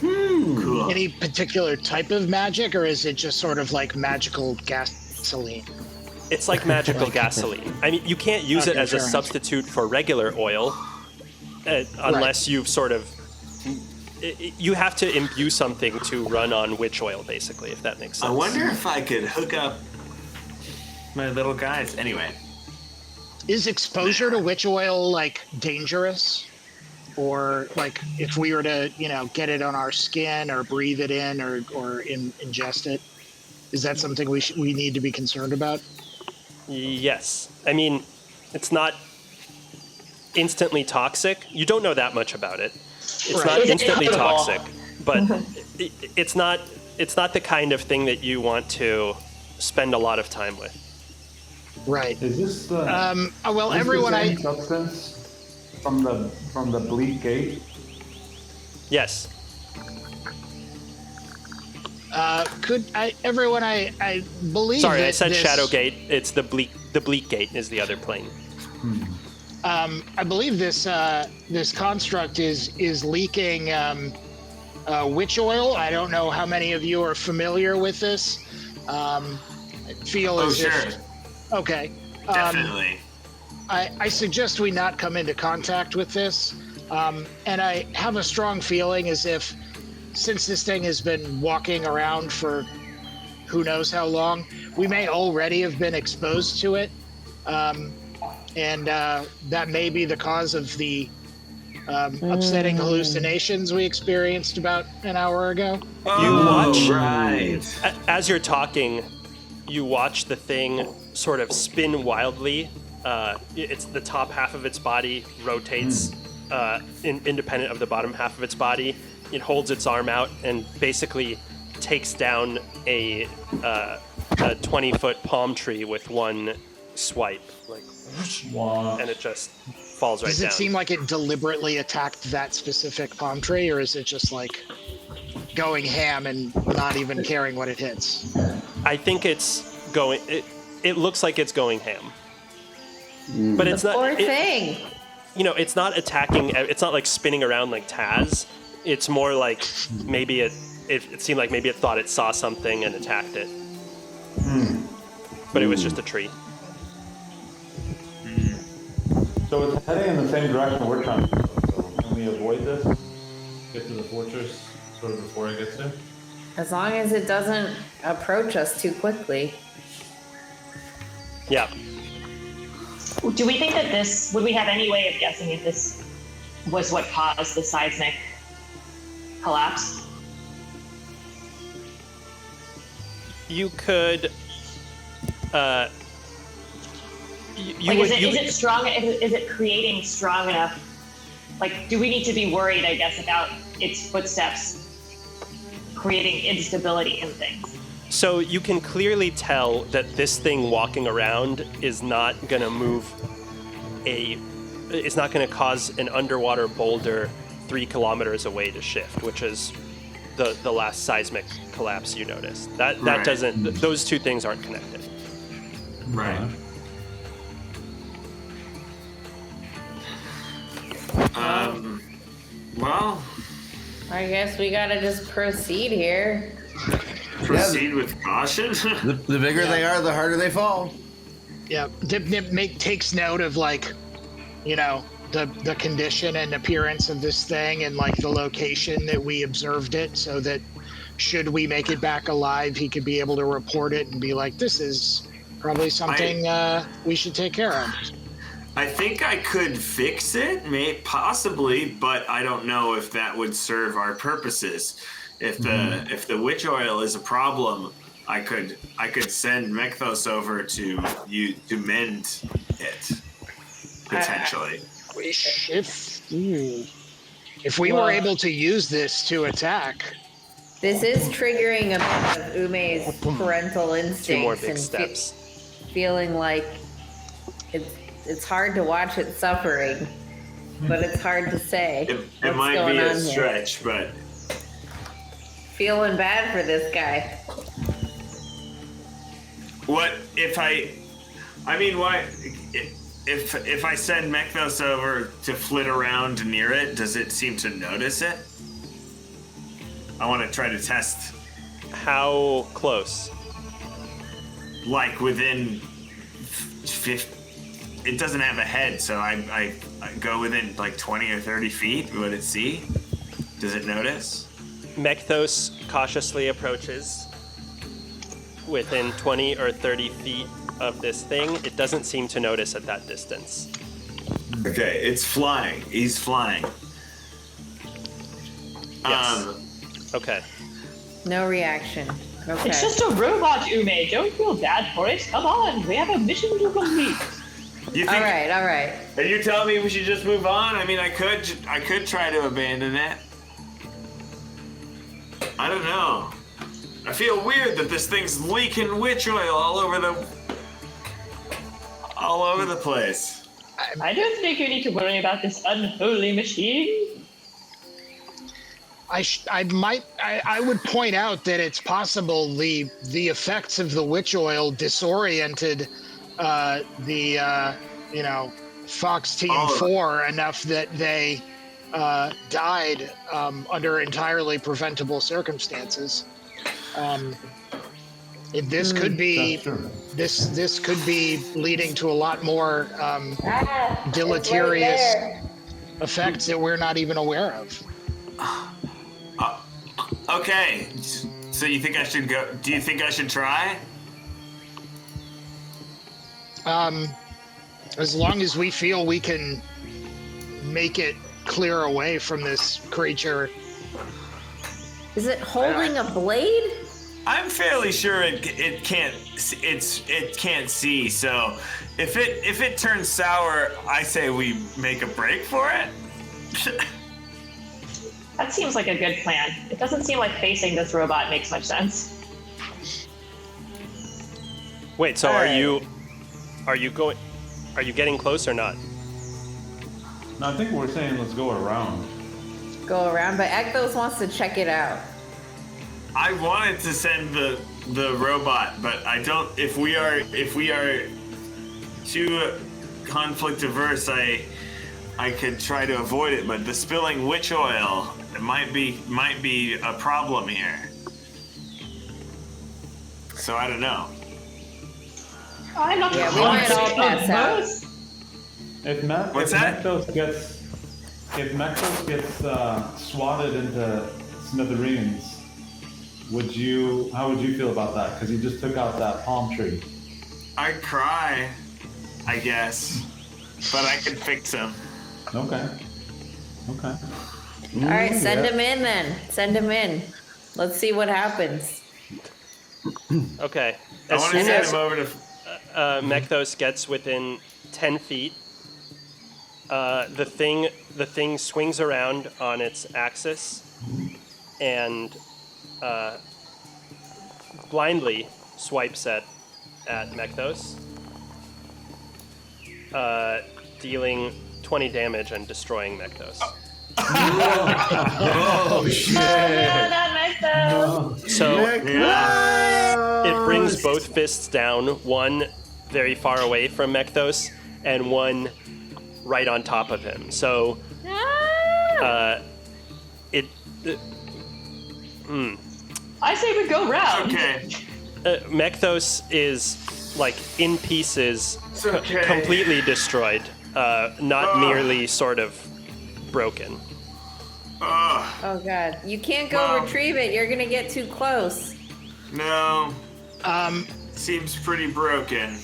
Speaker 3: Cool.
Speaker 2: Any particular type of magic, or is it just sort of like magical gasoline?
Speaker 1: It's like magical gasoline. I mean, you can't use it as a
Speaker 2: fair enough.
Speaker 1: substitute for regular oil unless you've sort of... You have to imbue something to run on witch oil, basically, if that makes sense.
Speaker 3: I wonder if I could hook up my little guys. Anyway.
Speaker 2: Is exposure to witch oil like dangerous? Or like if we were to, get it on our skin or breathe it in or ingest it, is that something we need to be concerned about?
Speaker 1: Yes. I mean, it's not instantly toxic. You don't know that much about it. It's
Speaker 2: Right.
Speaker 1: not
Speaker 4: Is it
Speaker 1: instantly
Speaker 4: edible?
Speaker 1: toxic, but it's not the kind of thing that you want to spend a lot of time with.
Speaker 2: Right.
Speaker 7: Is this the
Speaker 2: Well,
Speaker 7: is
Speaker 2: everyone
Speaker 7: the same substance from the bleak gate?
Speaker 1: Yes.
Speaker 2: Everyone I believe.
Speaker 1: Sorry, I
Speaker 2: that
Speaker 1: said
Speaker 2: this,
Speaker 1: Shadow Gate. It's the bleak gate is the other plane.
Speaker 2: I believe this construct is leaking witch oil. I don't know how many of you are familiar with this. I feel as
Speaker 3: sure.
Speaker 2: if. Okay.
Speaker 3: Definitely.
Speaker 2: I suggest we not come into contact with this. And I have a strong feeling as if, since this thing has been walking around for who knows how long, we may already have been exposed to it. And that may be the cause of the upsetting hallucinations we experienced about an hour ago.
Speaker 1: watch-
Speaker 3: Right.
Speaker 1: As you're talking, you watch the thing sort of spin wildly. It's the top half of its body rotates independent of the bottom half of its body. It holds its arm out and basically takes down a 20-foot palm tree with one swipe, like,
Speaker 7: Wow.
Speaker 1: and it just falls right
Speaker 2: Does
Speaker 1: down.
Speaker 2: it seem like it deliberately attacked that specific palm tree, or is it just like going ham and not even caring what it hits?
Speaker 1: I think it's going. It looks like it's going ham, but it's not.
Speaker 5: Poor
Speaker 1: it-
Speaker 5: thing.
Speaker 1: It's not attacking. It's not like spinning around like Taz. It's more like maybe it seemed like maybe it thought it saw something and attacked it. But it was just a tree.
Speaker 7: So it's heading in the same direction we're trying to go. So can we avoid this? Get to the fortress sort of before it gets there?
Speaker 5: As long as it doesn't approach us too quickly.
Speaker 1: Yeah.
Speaker 4: Do we think that would we have any way of guessing if this was what caused the seismic collapse?
Speaker 1: You could.
Speaker 4: Is it strong? Is it creating strong enough? Like, do we need to be worried, I guess, about its footsteps creating instability in things?
Speaker 1: So you can clearly tell that this thing walking around is not going to move it's not going to cause an underwater boulder 3 kilometers away to shift, which is the last seismic collapse you noticed. That
Speaker 3: Right.
Speaker 1: doesn't. Those two things aren't connected.
Speaker 3: Right. Well,
Speaker 5: I guess we gotta just proceed here.
Speaker 3: proceed with caution.
Speaker 6: The bigger they are, the harder they fall.
Speaker 2: Yeah, Dip takes note of like, you know, the condition and appearance of this thing and like the location that we observed it, so that should we make it back alive, he could be able to report it and be like, this is probably something we should take care of.
Speaker 3: I think I could fix it, possibly, but I don't know if that would serve our purposes. If the witch oil is a problem, I could send Mekthos over to you to mend it potentially.
Speaker 2: If we were able to use this to attack,
Speaker 5: This is triggering a bit of Ume's parental
Speaker 1: 2
Speaker 5: instincts
Speaker 1: more big
Speaker 5: and
Speaker 1: steps.
Speaker 5: feeling like it's hard to watch it suffering, but it's hard to say.
Speaker 3: It
Speaker 5: what's
Speaker 3: might
Speaker 5: going
Speaker 3: be a
Speaker 5: on here.
Speaker 3: stretch, but
Speaker 5: Feeling bad for this guy.
Speaker 3: what if I mean, why? If I send Mekthos over to flit around near it, does it seem to notice it? I want to try to test,
Speaker 1: How close?
Speaker 3: like within 50. It doesn't have a head, so I go within like 20 or 30 feet. Would it see? Does it notice?
Speaker 1: Mekthos cautiously approaches within 20 or 30 feet of this thing. It doesn't seem to notice at that distance.
Speaker 3: Okay, it's flying. He's flying.
Speaker 1: Yes. Okay.
Speaker 5: No reaction. Okay.
Speaker 4: It's just a robot, Ume. Don't feel bad for it. Come on, we have a mission to complete.
Speaker 3: You think?
Speaker 5: all right.
Speaker 3: Are you telling me we should just move on? I mean, I could try to abandon it. I don't know. I feel weird that this thing's leaking witch oil all over the place.
Speaker 4: I don't think you need to worry about this unholy machine.
Speaker 2: I would point out that it's possible the effects of the witch oil disoriented Fox Team 4 enough that they died under entirely preventable circumstances. This could be this could be leading to a lot more deleterious effects that we're not even aware of.
Speaker 3: Okay, so you think I should go? Do you think I should try?
Speaker 2: As long as we feel we can make it clear away from this creature.
Speaker 5: Is it holding a blade?
Speaker 3: I'm fairly sure it can't see. So if it turns sour, I say we make a break for it.
Speaker 4: That seems like a good plan. It doesn't seem like facing this robot makes much sense.
Speaker 1: Wait, so
Speaker 5: All
Speaker 1: are
Speaker 5: right.
Speaker 1: you getting close or not?
Speaker 7: No, I think we're saying let's go around.
Speaker 5: Go around, but Ekthos wants to check it out.
Speaker 3: I wanted to send the robot, but I don't. If we are too conflict averse, I could try to avoid it. But the spilling witch oil might be a problem here. So I don't know.
Speaker 4: I'm not
Speaker 5: Yeah, we might all pass out.
Speaker 7: If
Speaker 3: What's that?
Speaker 7: Mekthos gets swatted into smithereens, how would you feel about that? Because he just took out that palm tree.
Speaker 3: I'd cry, I guess, but I could fix him.
Speaker 7: Okay.
Speaker 5: All right, send him in then. Send him in. Let's see what happens.
Speaker 1: Okay.
Speaker 3: I
Speaker 1: As
Speaker 3: want to
Speaker 1: soon
Speaker 3: send
Speaker 1: as
Speaker 3: him over to.
Speaker 1: Mekthos gets within 10 feet, the thing swings around on its axis and blindly swipes at Mekthos, dealing 20 damage and destroying Mekthos.
Speaker 6: Oh shit!
Speaker 4: Oh no, not Mecto.
Speaker 1: So
Speaker 6: Yeah.
Speaker 1: it brings both fists down, one very far away from Mekthos and one right on top of him. So
Speaker 4: I say we go round.
Speaker 3: Okay.
Speaker 1: Mekthos is like in pieces,
Speaker 3: It's okay.
Speaker 1: completely destroyed, not merely sort of broken.
Speaker 5: Oh god, you can't go
Speaker 3: Well-
Speaker 5: retrieve it. You're gonna get too close.
Speaker 3: No. Seems pretty broken.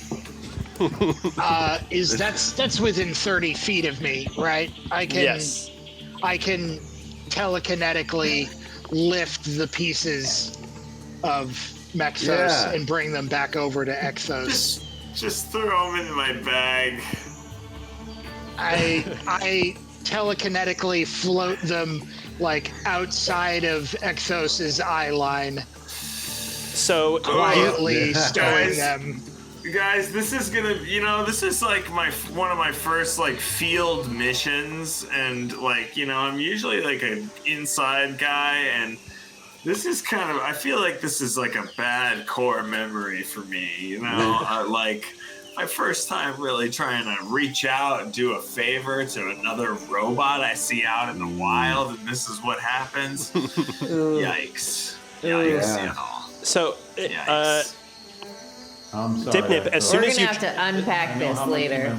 Speaker 2: That's within 30 feet of me, right? I can
Speaker 1: Yes.
Speaker 2: telekinetically lift the pieces of Mekthos and bring them back over to Exos.
Speaker 3: Just throw them in my bag.
Speaker 2: I telekinetically float them like outside of Exos's eye line,
Speaker 1: So
Speaker 2: quietly stowing
Speaker 3: guys.
Speaker 2: them.
Speaker 3: Guys, this is gonna, this is like one of my first like field missions, and like, I'm usually like an inside guy, and this is kind of, I feel like this is like a bad core memory for me, like my first time really trying to reach out and do a favor to another robot I see out in the wild, and this is what happens. Yikes.
Speaker 6: Yeah.
Speaker 1: So,
Speaker 3: Yikes.
Speaker 7: I'm sorry.
Speaker 1: Dipnip, as
Speaker 5: We're
Speaker 1: soon
Speaker 5: gonna
Speaker 1: as you
Speaker 5: have to unpack this later.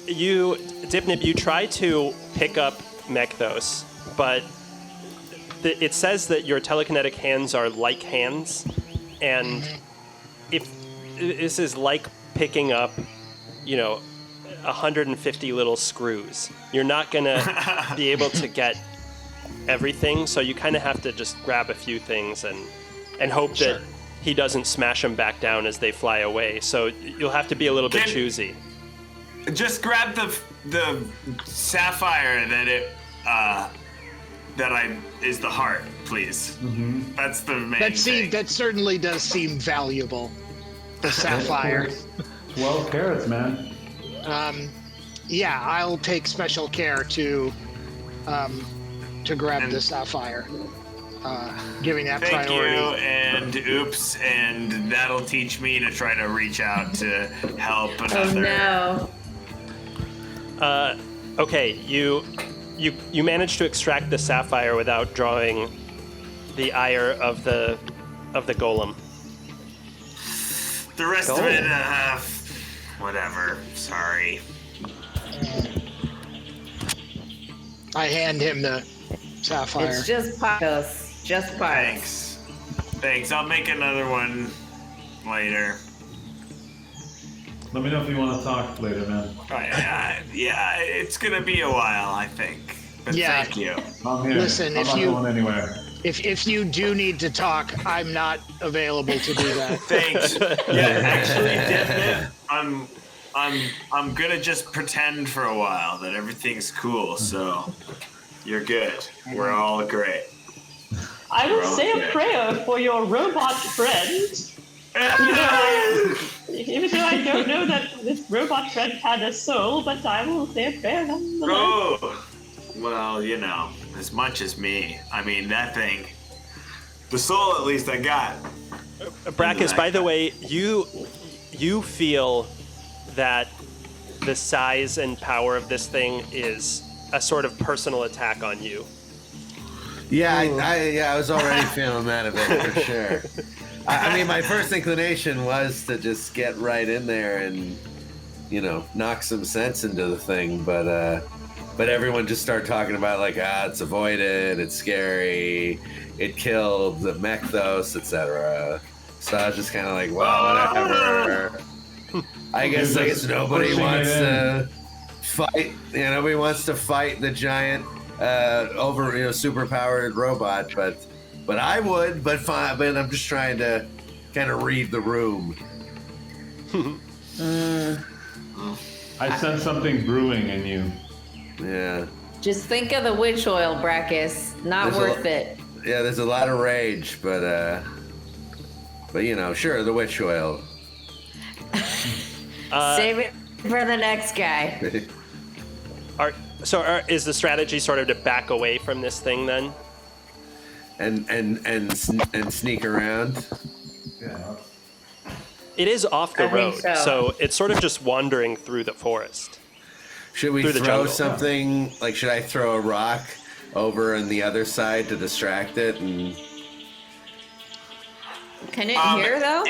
Speaker 1: Dipnip, you try to pick up Mekthos, but it says that your telekinetic hands are like hands, and if this is like picking up, 150 little screws, you're not gonna be able to get everything, so you kind of have to just grab a few things and hope that he doesn't smash them back down as they fly away. So you'll have to be a little bit choosy.
Speaker 3: Just grab the sapphire that is the heart, please. Mm-hmm. That's the main thing.
Speaker 2: That certainly does seem valuable. The sapphire.
Speaker 7: 12 carats, man.
Speaker 2: Yeah, I'll take special care to grab the sapphire. Giving that
Speaker 3: Thank
Speaker 2: priority.
Speaker 3: you, and oops, and that'll teach me to try to reach out to help another.
Speaker 5: Oh no.
Speaker 1: Okay, you managed to extract the sapphire without drawing the ire of the golem.
Speaker 3: The rest of it, whatever. Sorry.
Speaker 2: I hand him the sapphire.
Speaker 5: It's just parts. Just parts.
Speaker 3: Thanks. I'll make another one later.
Speaker 7: Let me know if you want to talk later, man.
Speaker 3: Yeah, it's gonna be a while, I think. But thank you.
Speaker 7: I'm here.
Speaker 2: Listen,
Speaker 7: I'm not going anywhere.
Speaker 2: If you do need to talk, I'm not available to do that.
Speaker 3: Thanks. Yeah, actually, Dipnip, I'm gonna just pretend for a while that everything's cool, so you're good. We're all great.
Speaker 4: I will say a prayer for your robot friend. Even though I don't know that this robot friend had a soul, but I will say a prayer nonetheless.
Speaker 3: Oh, well, as much as me. I mean, that thing, the soul at least I got.
Speaker 1: Brachus, by the way, you feel that the size and power of this thing is a sort of personal attack on you.
Speaker 6: Yeah, I was already feeling that a bit for sure. I mean, my first inclination was to just get right in there and, knock some sense into the thing, but everyone just started talking about it's avoided, it's scary, it killed the Mekthos, etc. So I was just kind of like, well, whatever. I guess nobody wants to fight. Nobody wants to fight the giant, super powered robot, but I would. But fine. But I'm just trying to kind of read the room.
Speaker 7: I sense something brewing in you.
Speaker 6: Yeah.
Speaker 5: Just think of the witch oil, Brachus. Not worth it.
Speaker 6: Yeah, there's a lot of rage, but sure, the witch oil.
Speaker 5: Save it for the next guy.
Speaker 1: So is the strategy sort of to back away from this thing then?
Speaker 6: And sneak around?
Speaker 7: Yeah.
Speaker 1: It is off the
Speaker 5: I think
Speaker 1: road,
Speaker 5: so.
Speaker 1: it's sort of just wandering through the forest.
Speaker 6: Should we
Speaker 1: Through the
Speaker 6: throw
Speaker 1: jungle.
Speaker 6: something? Like, should I throw a rock over on the other side to distract it? And
Speaker 5: Can it hear though?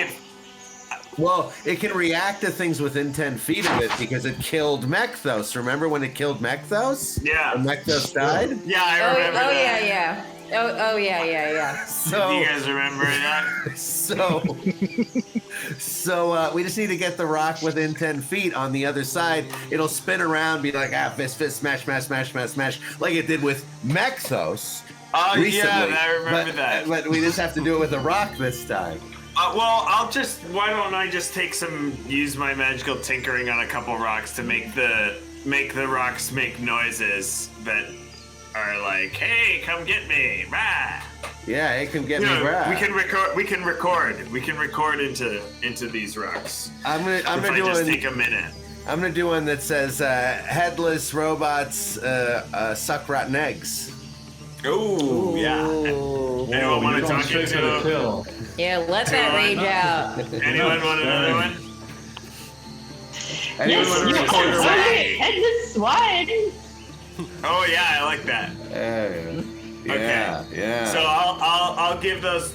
Speaker 6: well, it can react to things within 10 feet of it because it killed Mechthos. Remember when it killed Mechthos?
Speaker 3: Yeah.
Speaker 6: When Mechthos died?
Speaker 3: Yeah, I remember that.
Speaker 5: Yeah. Oh yeah.
Speaker 6: So,
Speaker 3: Do you guys remember that?
Speaker 6: So we just need to get the rock within 10 feet on the other side. It'll spin around, be like, fist, smash, like it did with Mechthos recently.
Speaker 3: Yeah, I remember that.
Speaker 6: But we just have to do it with a rock this time.
Speaker 3: Well, why don't I just use my magical tinkering on a couple rocks to make the rocks make noises that are like, hey, come get me, rah.
Speaker 6: Yeah, it can get me rah.
Speaker 3: We can record into these rocks.
Speaker 6: I'm gonna
Speaker 3: just take a minute.
Speaker 6: I'm gonna do one that says headless robots suck rotten eggs.
Speaker 3: Oh, yeah. Anyone want to
Speaker 7: going
Speaker 3: talk
Speaker 7: straight to the
Speaker 3: into?
Speaker 7: kill.
Speaker 5: Yeah, let that rage out.
Speaker 3: Anyone want another one?
Speaker 6: Anyone want to record a rock?
Speaker 4: Headless swine.
Speaker 3: Oh yeah, I like that.
Speaker 6: Yeah.
Speaker 3: So I'll give those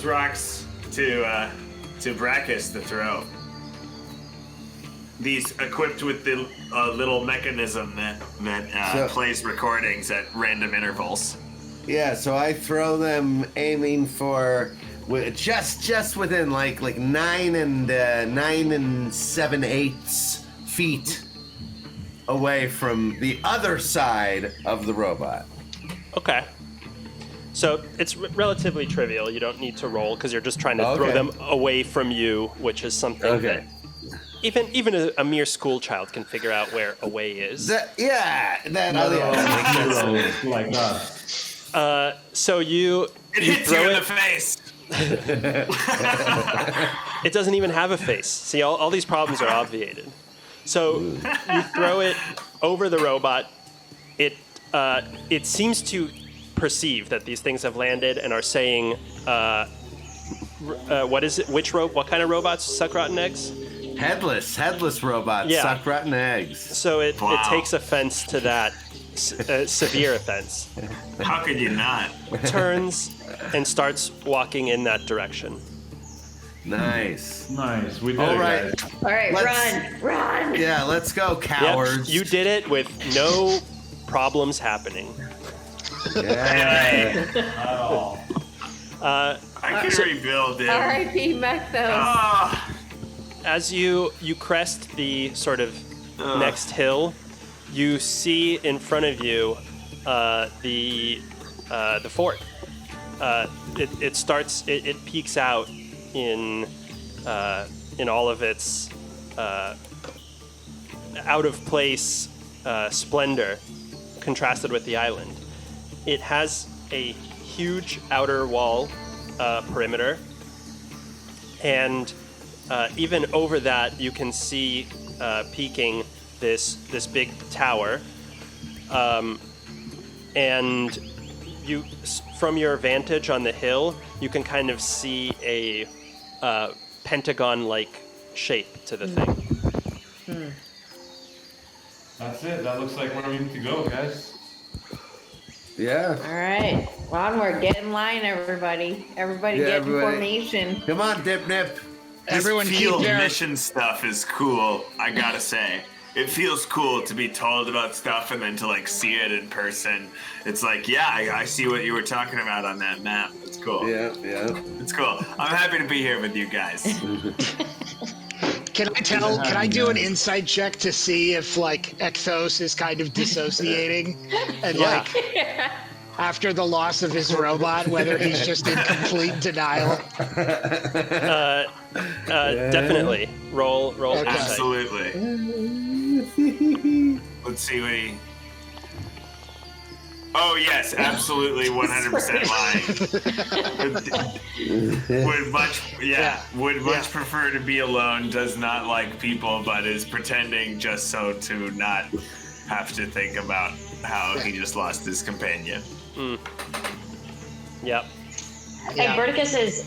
Speaker 3: rocks to Brachus to throw. These equipped with the little mechanism that plays recordings at random intervals.
Speaker 6: Yeah, so I throw them aiming for just within like 9 and 7/8 feet away from the other side of the robot.
Speaker 1: Okay. So it's relatively trivial. You don't need to roll because you're just trying to throw them away from you, which is something that even a mere school child can figure out where away is.
Speaker 6: That
Speaker 7: Heroes like us.
Speaker 1: So you
Speaker 3: Hits
Speaker 1: throw
Speaker 3: you in
Speaker 1: it.
Speaker 3: the face.
Speaker 1: It doesn't even have a face. See, all these problems are obviated. So you throw it over the robot. It seems to perceive that these things have landed and are saying, what is it? What kind of robots suck rotten eggs?
Speaker 6: Headless robots suck rotten eggs.
Speaker 1: So it takes offense to that, severe offense.
Speaker 3: How could you not?
Speaker 1: Turns and starts walking in that direction.
Speaker 6: Nice.
Speaker 7: We did
Speaker 6: All
Speaker 7: it,
Speaker 6: right.
Speaker 7: guys.
Speaker 5: All right, run.
Speaker 6: Yeah, let's go, cowards.
Speaker 1: Yep, you did it with no problems happening.
Speaker 6: Yeah.
Speaker 7: Not at all.
Speaker 3: I can rebuild it.
Speaker 5: R.I.P. Mechthos.
Speaker 3: Ah.
Speaker 1: As you crest the sort of next hill, you see in front of you the fort. It peeks out in all of its out of place splendor, contrasted with the island. It has a huge outer wall perimeter, and even over that, you can see peeking this big tower, and you, from your vantage on the hill, you can kind of see a pentagon-like shape to the thing.
Speaker 7: That's it. That looks like where we need to go, guys.
Speaker 6: Yeah.
Speaker 5: All right, onward. Get in line, everybody. Everybody get in formation.
Speaker 6: Come on, Dip Nip.
Speaker 2: Everyone
Speaker 3: This
Speaker 2: keep
Speaker 3: field
Speaker 2: their
Speaker 3: mission stuff is cool, I gotta say. It feels cool to be told about stuff and then to like see it in person. It's like, yeah, I see what you were talking about on that map. It's cool.
Speaker 6: Yeah.
Speaker 3: It's cool. I'm happy to be here with you guys.
Speaker 2: Can I do an insight check to see if like Ekthos is kind of dissociating and like after the loss of his robot, whether he's just in complete denial?
Speaker 1: Definitely. Roll insight.
Speaker 3: Absolutely. Let's see what he... Oh, yes, absolutely 100% lying. Would much prefer to be alone, does not like people, but is pretending just so to not have to think about how he just lost his companion.
Speaker 1: Yep.
Speaker 4: And Verticus is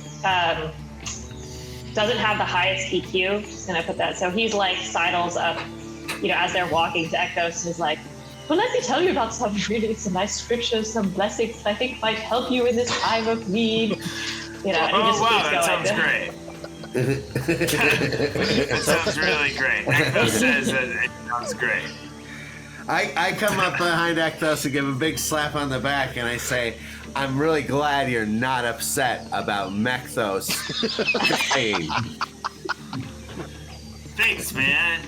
Speaker 4: doesn't have the highest EQ. Just gonna put that. So he's like sidles up, as they're walking to Ekthos, and is like, "Well, let me tell you about some nice scriptures, some blessings I think might help you in this time of need." And he just
Speaker 3: wow,
Speaker 4: keeps
Speaker 3: that
Speaker 4: going.
Speaker 3: sounds great. That sounds really great. Ekthos says that it sounds great.
Speaker 6: I come up behind Ekthos and give him a big slap on the back, and I say, I'm really glad you're not upset about Mekthos dying.
Speaker 3: Thanks, man.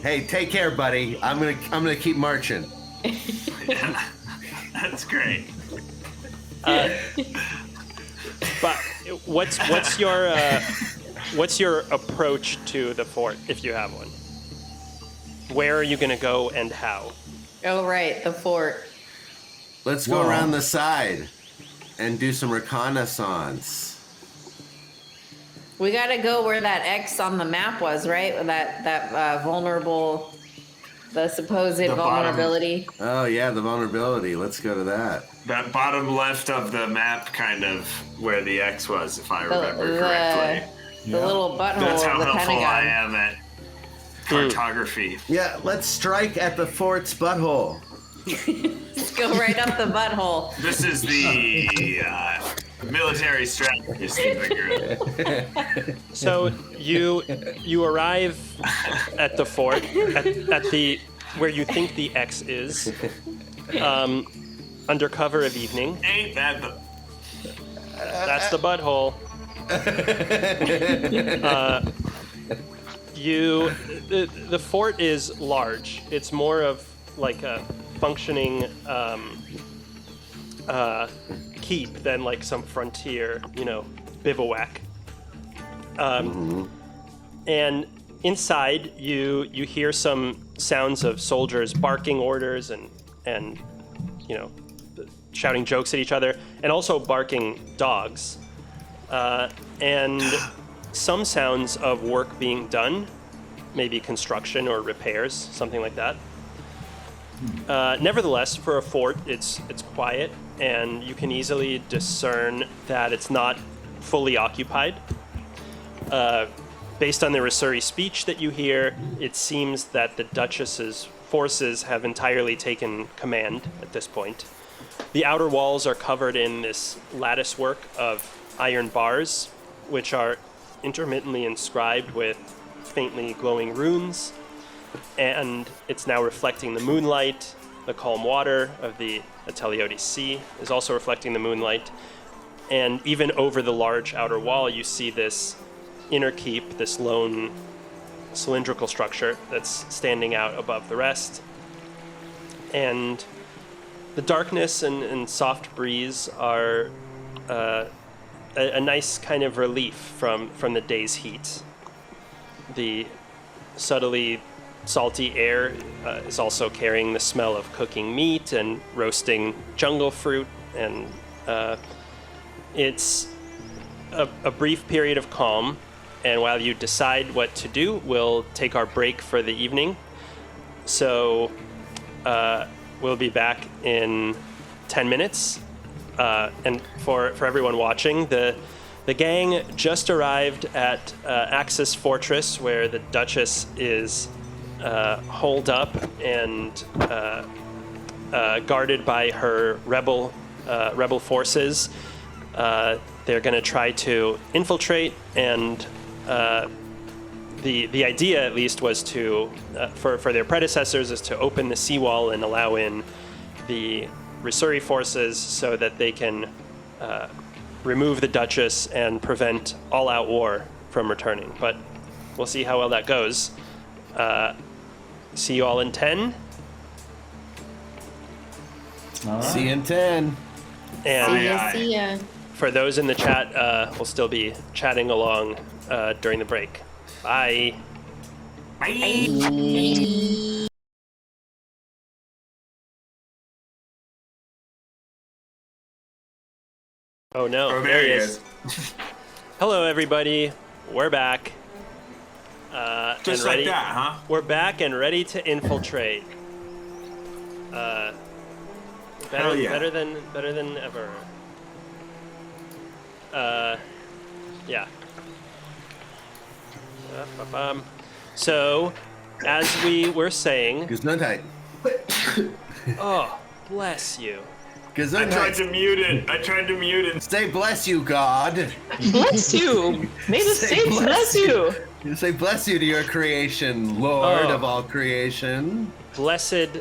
Speaker 6: Hey, take care, buddy. I'm gonna keep marching.
Speaker 3: Yeah, that's great.
Speaker 1: But what's your approach to the fort, if you have one? Where are you going to go and how?
Speaker 5: Oh, right, the fort.
Speaker 6: Let's go around the side and do some reconnaissance.
Speaker 5: We gotta go where that X on the map was, right? That vulnerable, the supposed vulnerability.
Speaker 6: Oh yeah, the vulnerability. Let's go to that.
Speaker 3: That bottom left of the map, kind of where the X was, if I remember correctly.
Speaker 5: The little butthole
Speaker 3: That's how
Speaker 5: of the
Speaker 3: helpful I
Speaker 5: Pentagon.
Speaker 3: am at cartography.
Speaker 6: Yeah, let's strike at the fort's butthole.
Speaker 5: Let's go right up the butthole.
Speaker 3: This is the military strategist in the group.
Speaker 1: So you arrive at the fort at the where you think the X is, under cover of evening.
Speaker 3: Ain't that the...
Speaker 1: That's the butthole. The fort is large. It's more of like a functioning keep than like some frontier, bivouac. And inside, you hear some sounds of soldiers barking orders and shouting jokes at each other, and also barking dogs, and some sounds of work being done, maybe construction or repairs, something like that. Nevertheless, for a fort, it's quiet, and you can easily discern that it's not fully occupied. Based on the Risuri speech that you hear, it seems that the Duchess's forces have entirely taken command at this point. The outer walls are covered in this lattice work of iron bars, which are intermittently inscribed with faintly glowing runes, and it's now reflecting the moonlight. The calm water of the Ateliotes Sea is also reflecting the moonlight, and even over the large outer wall you see this inner keep, this lone cylindrical structure that's standing out above the rest. And the darkness and soft breeze are a nice kind of relief from the day's heat. The subtly salty air is also carrying the smell of cooking meat and roasting jungle fruit, and it's a brief period of calm. And while you decide what to do, we'll take our break for the evening. So we'll be back in 10 minutes. And for everyone watching, the gang just arrived at Axis Fortress, where the Duchess is holed up and guarded by her rebel forces. They're going to try to infiltrate, and the idea, at least, was to for their predecessors is to open the seawall and allow in the Risuri forces so that they can remove the Duchess and prevent all-out war from returning. But we'll see how well that goes. See you all in 10.
Speaker 7: All right.
Speaker 6: See you in 10.
Speaker 1: And
Speaker 5: See ya.
Speaker 1: for those in the chat, we'll still be chatting along during the break. Bye. Oh no,
Speaker 3: Oh,
Speaker 1: there he is. Hello everybody, we're back.
Speaker 3: Just
Speaker 1: and ready.
Speaker 3: like that, huh?
Speaker 1: We're back and ready to infiltrate.
Speaker 3: Hell yeah.
Speaker 1: Better than ever. Yeah. So, as we were saying.
Speaker 6: Gesundheit.
Speaker 1: Oh, bless you.
Speaker 6: Gesundheit.
Speaker 3: I tried to mute it.
Speaker 6: Say bless you, God.
Speaker 4: Bless you. May the saints bless you.
Speaker 6: Say bless you to your creation, Lord of all creation.
Speaker 1: Blessed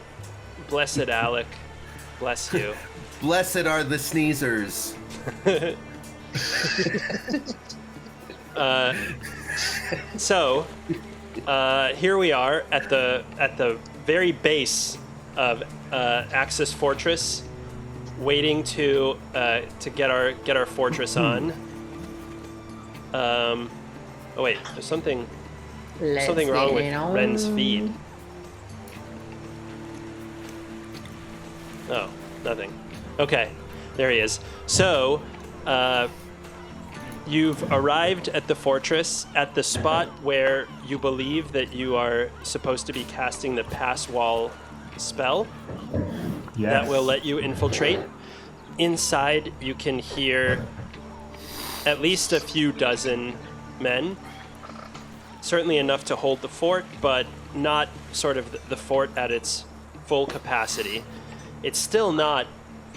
Speaker 1: Alec. Bless you.
Speaker 6: Blessed are the sneezers.
Speaker 1: So, here we are at the very base of Axis Fortress, waiting to get our fortress on. Oh wait, there's something wrong with Ren's feed. Oh, nothing. Okay, there he is. So, you've arrived at the fortress at the spot where you believe that you are supposed to be casting the pass wall spell.
Speaker 7: Yes.
Speaker 1: That will let you infiltrate. Inside, you can hear at least a few dozen men. Certainly enough to hold the fort, but not sort of the fort at its full capacity. It's still not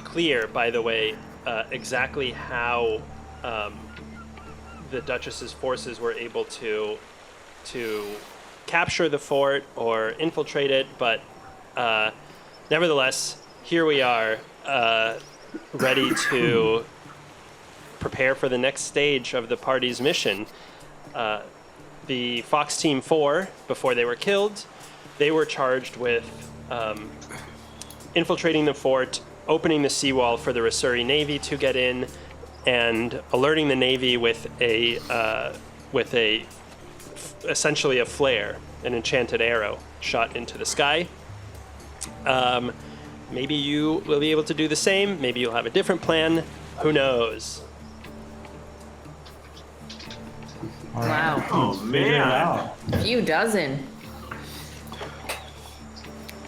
Speaker 1: clear, by the way, exactly how the Duchess's forces were able to capture the fort or infiltrate it, but nevertheless, here we are, ready to prepare for the next stage of the party's mission. The Fox Team 4, before they were killed, they were charged with infiltrating the fort, opening the seawall for the Rasuri Navy to get in, and alerting the Navy with essentially a flare, an enchanted arrow shot into the sky. Maybe you will be able to do the same. Maybe you'll have a different plan. Who knows?
Speaker 7: All right.
Speaker 5: Wow.
Speaker 3: Oh,
Speaker 7: Let's figure it
Speaker 3: man.
Speaker 7: out.
Speaker 5: A few dozen.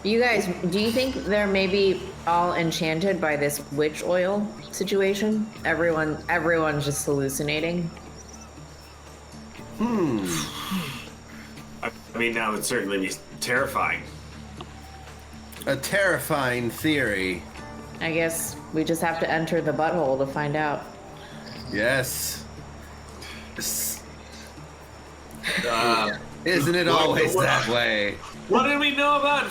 Speaker 5: You guys, do you think they're maybe all enchanted by this witch oil situation? Everyone's just hallucinating.
Speaker 3: I mean, that would certainly be terrifying.
Speaker 6: A terrifying theory.
Speaker 5: I guess we just have to enter the butthole to find out.
Speaker 6: Yes.
Speaker 3: Isn't
Speaker 6: Isn't it always that way?
Speaker 3: What did we know about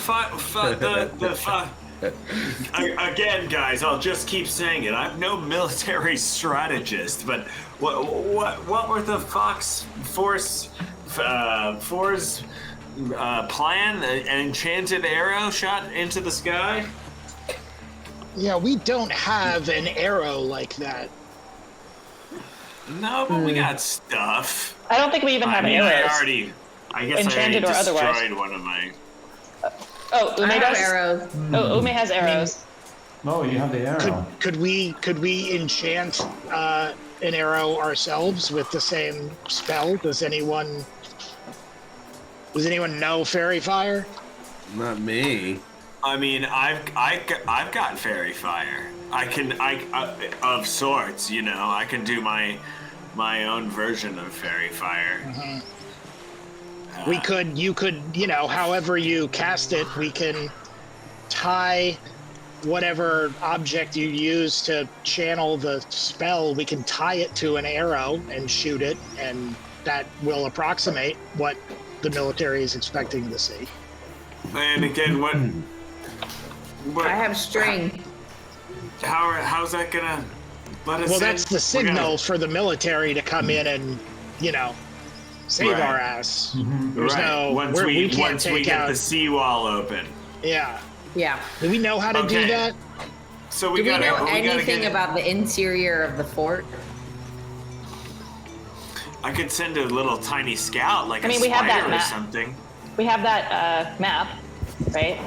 Speaker 3: again, guys? I'll just keep saying it. I'm no military strategist, but what were the Fox Force Four's plan? An enchanted arrow shot into the sky?
Speaker 2: Yeah, we don't have an arrow like that.
Speaker 3: No, but we got stuff.
Speaker 4: I don't think we even have arrows.
Speaker 3: I guess
Speaker 4: Enchanted
Speaker 3: I
Speaker 4: or
Speaker 3: already
Speaker 4: otherwise.
Speaker 3: destroyed one of my.
Speaker 4: Oh, Ume
Speaker 5: I have
Speaker 4: does?
Speaker 5: arrows.
Speaker 4: Oh, Ume has arrows.
Speaker 7: No, you have the arrow.
Speaker 2: Could we enchant an arrow ourselves with the same spell? Does anyone know fairy fire?
Speaker 6: Not me.
Speaker 3: I mean, I've got fairy fire. I of sorts, you know. I can do my own version of fairy fire.
Speaker 2: Mm-hmm. You could, however you cast it, we can tie whatever object you use to channel the spell, we can tie it to an arrow and shoot it, and that will approximate what the military is expecting to see.
Speaker 3: And again, what
Speaker 5: I have string.
Speaker 3: how's that gonna let us
Speaker 2: Well,
Speaker 3: in?
Speaker 2: that's the signal for the military to come in and, save
Speaker 3: Right.
Speaker 2: our ass. There's
Speaker 3: right.
Speaker 2: no,
Speaker 3: Once
Speaker 2: we can't
Speaker 3: once we
Speaker 2: take
Speaker 3: get
Speaker 2: out.
Speaker 3: the seawall open.
Speaker 2: Yeah.
Speaker 5: Yeah.
Speaker 2: Do we know how to
Speaker 3: Okay.
Speaker 2: do that?
Speaker 3: So
Speaker 5: Do
Speaker 3: we
Speaker 5: we
Speaker 3: gotta
Speaker 5: know
Speaker 3: we gotta
Speaker 5: anything
Speaker 3: get,
Speaker 5: about the interior of the fort?
Speaker 3: I could send a little tiny scout, like
Speaker 4: I mean,
Speaker 3: a
Speaker 4: we have
Speaker 3: spider
Speaker 4: that
Speaker 3: or
Speaker 4: map.
Speaker 3: something.
Speaker 4: We have that map, right?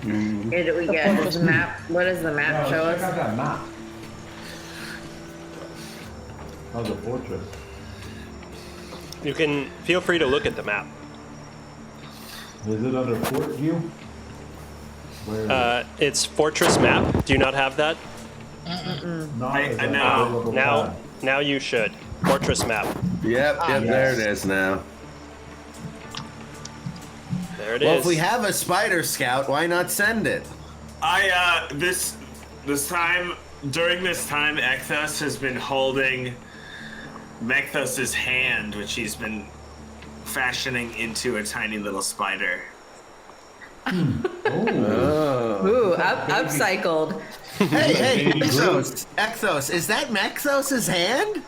Speaker 5: Here do we get the map? What does the map
Speaker 7: Yeah,
Speaker 5: show
Speaker 7: check out
Speaker 5: us?
Speaker 7: that map. Of the fortress.
Speaker 1: You can feel free to look at the map.
Speaker 7: Is it under fort view?
Speaker 1: It's Fortress Map. Do you not have that?
Speaker 3: No.
Speaker 1: Now you should. Fortress Map.
Speaker 6: Yep, there it is now.
Speaker 1: There it is.
Speaker 6: Well, if we have a spider scout, why not send it?
Speaker 3: During this time, Ekthos has been holding Mekthos' hand, which he's been fashioning into a tiny little spider.
Speaker 5: Ooh, upcycled.
Speaker 6: Hey, Ekthos, is that Mekthos' hand?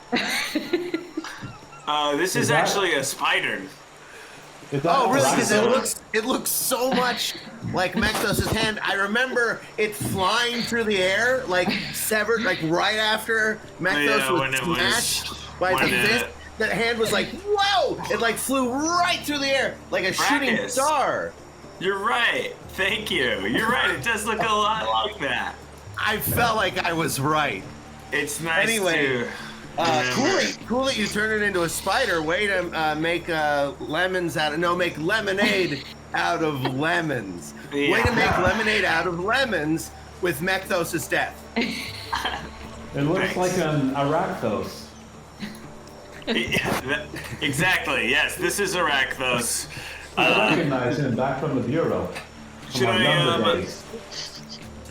Speaker 3: This is actually a spider.
Speaker 6: Oh, really? Because it looks so much like Mekthos' hand. I remember it flying through the air, like severed, like right after Mekthos was smashed by the fist. That hand was like, whoa! It like flew right through the air, like a shooting star.
Speaker 3: You're right. Thank you. You're right. It does look a lot like that.
Speaker 6: I felt like I was right.
Speaker 3: It's nice
Speaker 6: to... cool that you turn it into a spider. Way to make make lemonade out of lemons. Yeah. Way to make lemonade out of lemons with Mekthos' death.
Speaker 7: It looks like an Arachthos.
Speaker 3: Exactly, yes. This is Arachthos.
Speaker 7: I recognize him back from the Bureau.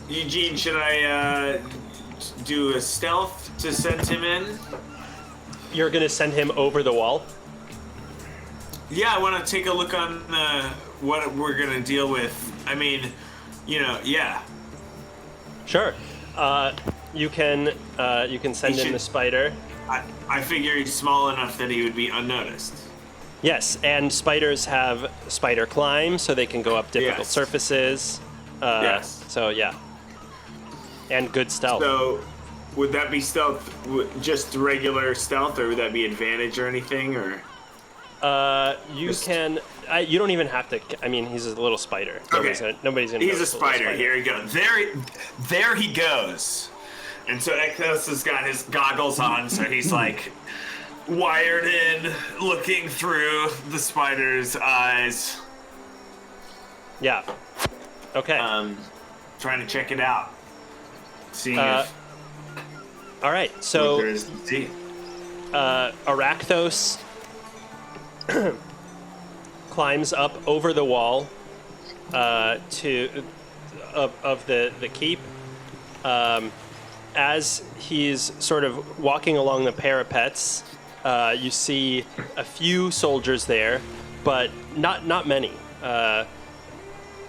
Speaker 3: Eugene, should I do a stealth to send him in?
Speaker 1: You're going to send him over the wall?
Speaker 3: Yeah, I want to take a look on what we're going to deal with. I mean, yeah.
Speaker 1: Sure. You can send in the spider.
Speaker 3: I figure he's small enough that he would be unnoticed.
Speaker 1: Yes, and spiders have spider climb, so they can go up difficult surfaces.
Speaker 3: Yes.
Speaker 1: So, yeah. And good stealth.
Speaker 3: So, would that be stealth, just regular stealth, or would that be advantage or anything, or?
Speaker 1: You don't even have to. I mean, he's a little spider. Nobody's gonna.
Speaker 3: He's a spider. Here he goes. There he goes. And so Ekthos has got his goggles on, so he's like wired in, looking through the spider's eyes.
Speaker 1: Yeah. Okay.
Speaker 3: Trying to check it out. See if.
Speaker 1: All right. So. Arachthos climbs up over the wall of the keep. As he's sort of walking along the parapets, you see a few soldiers there, but not many.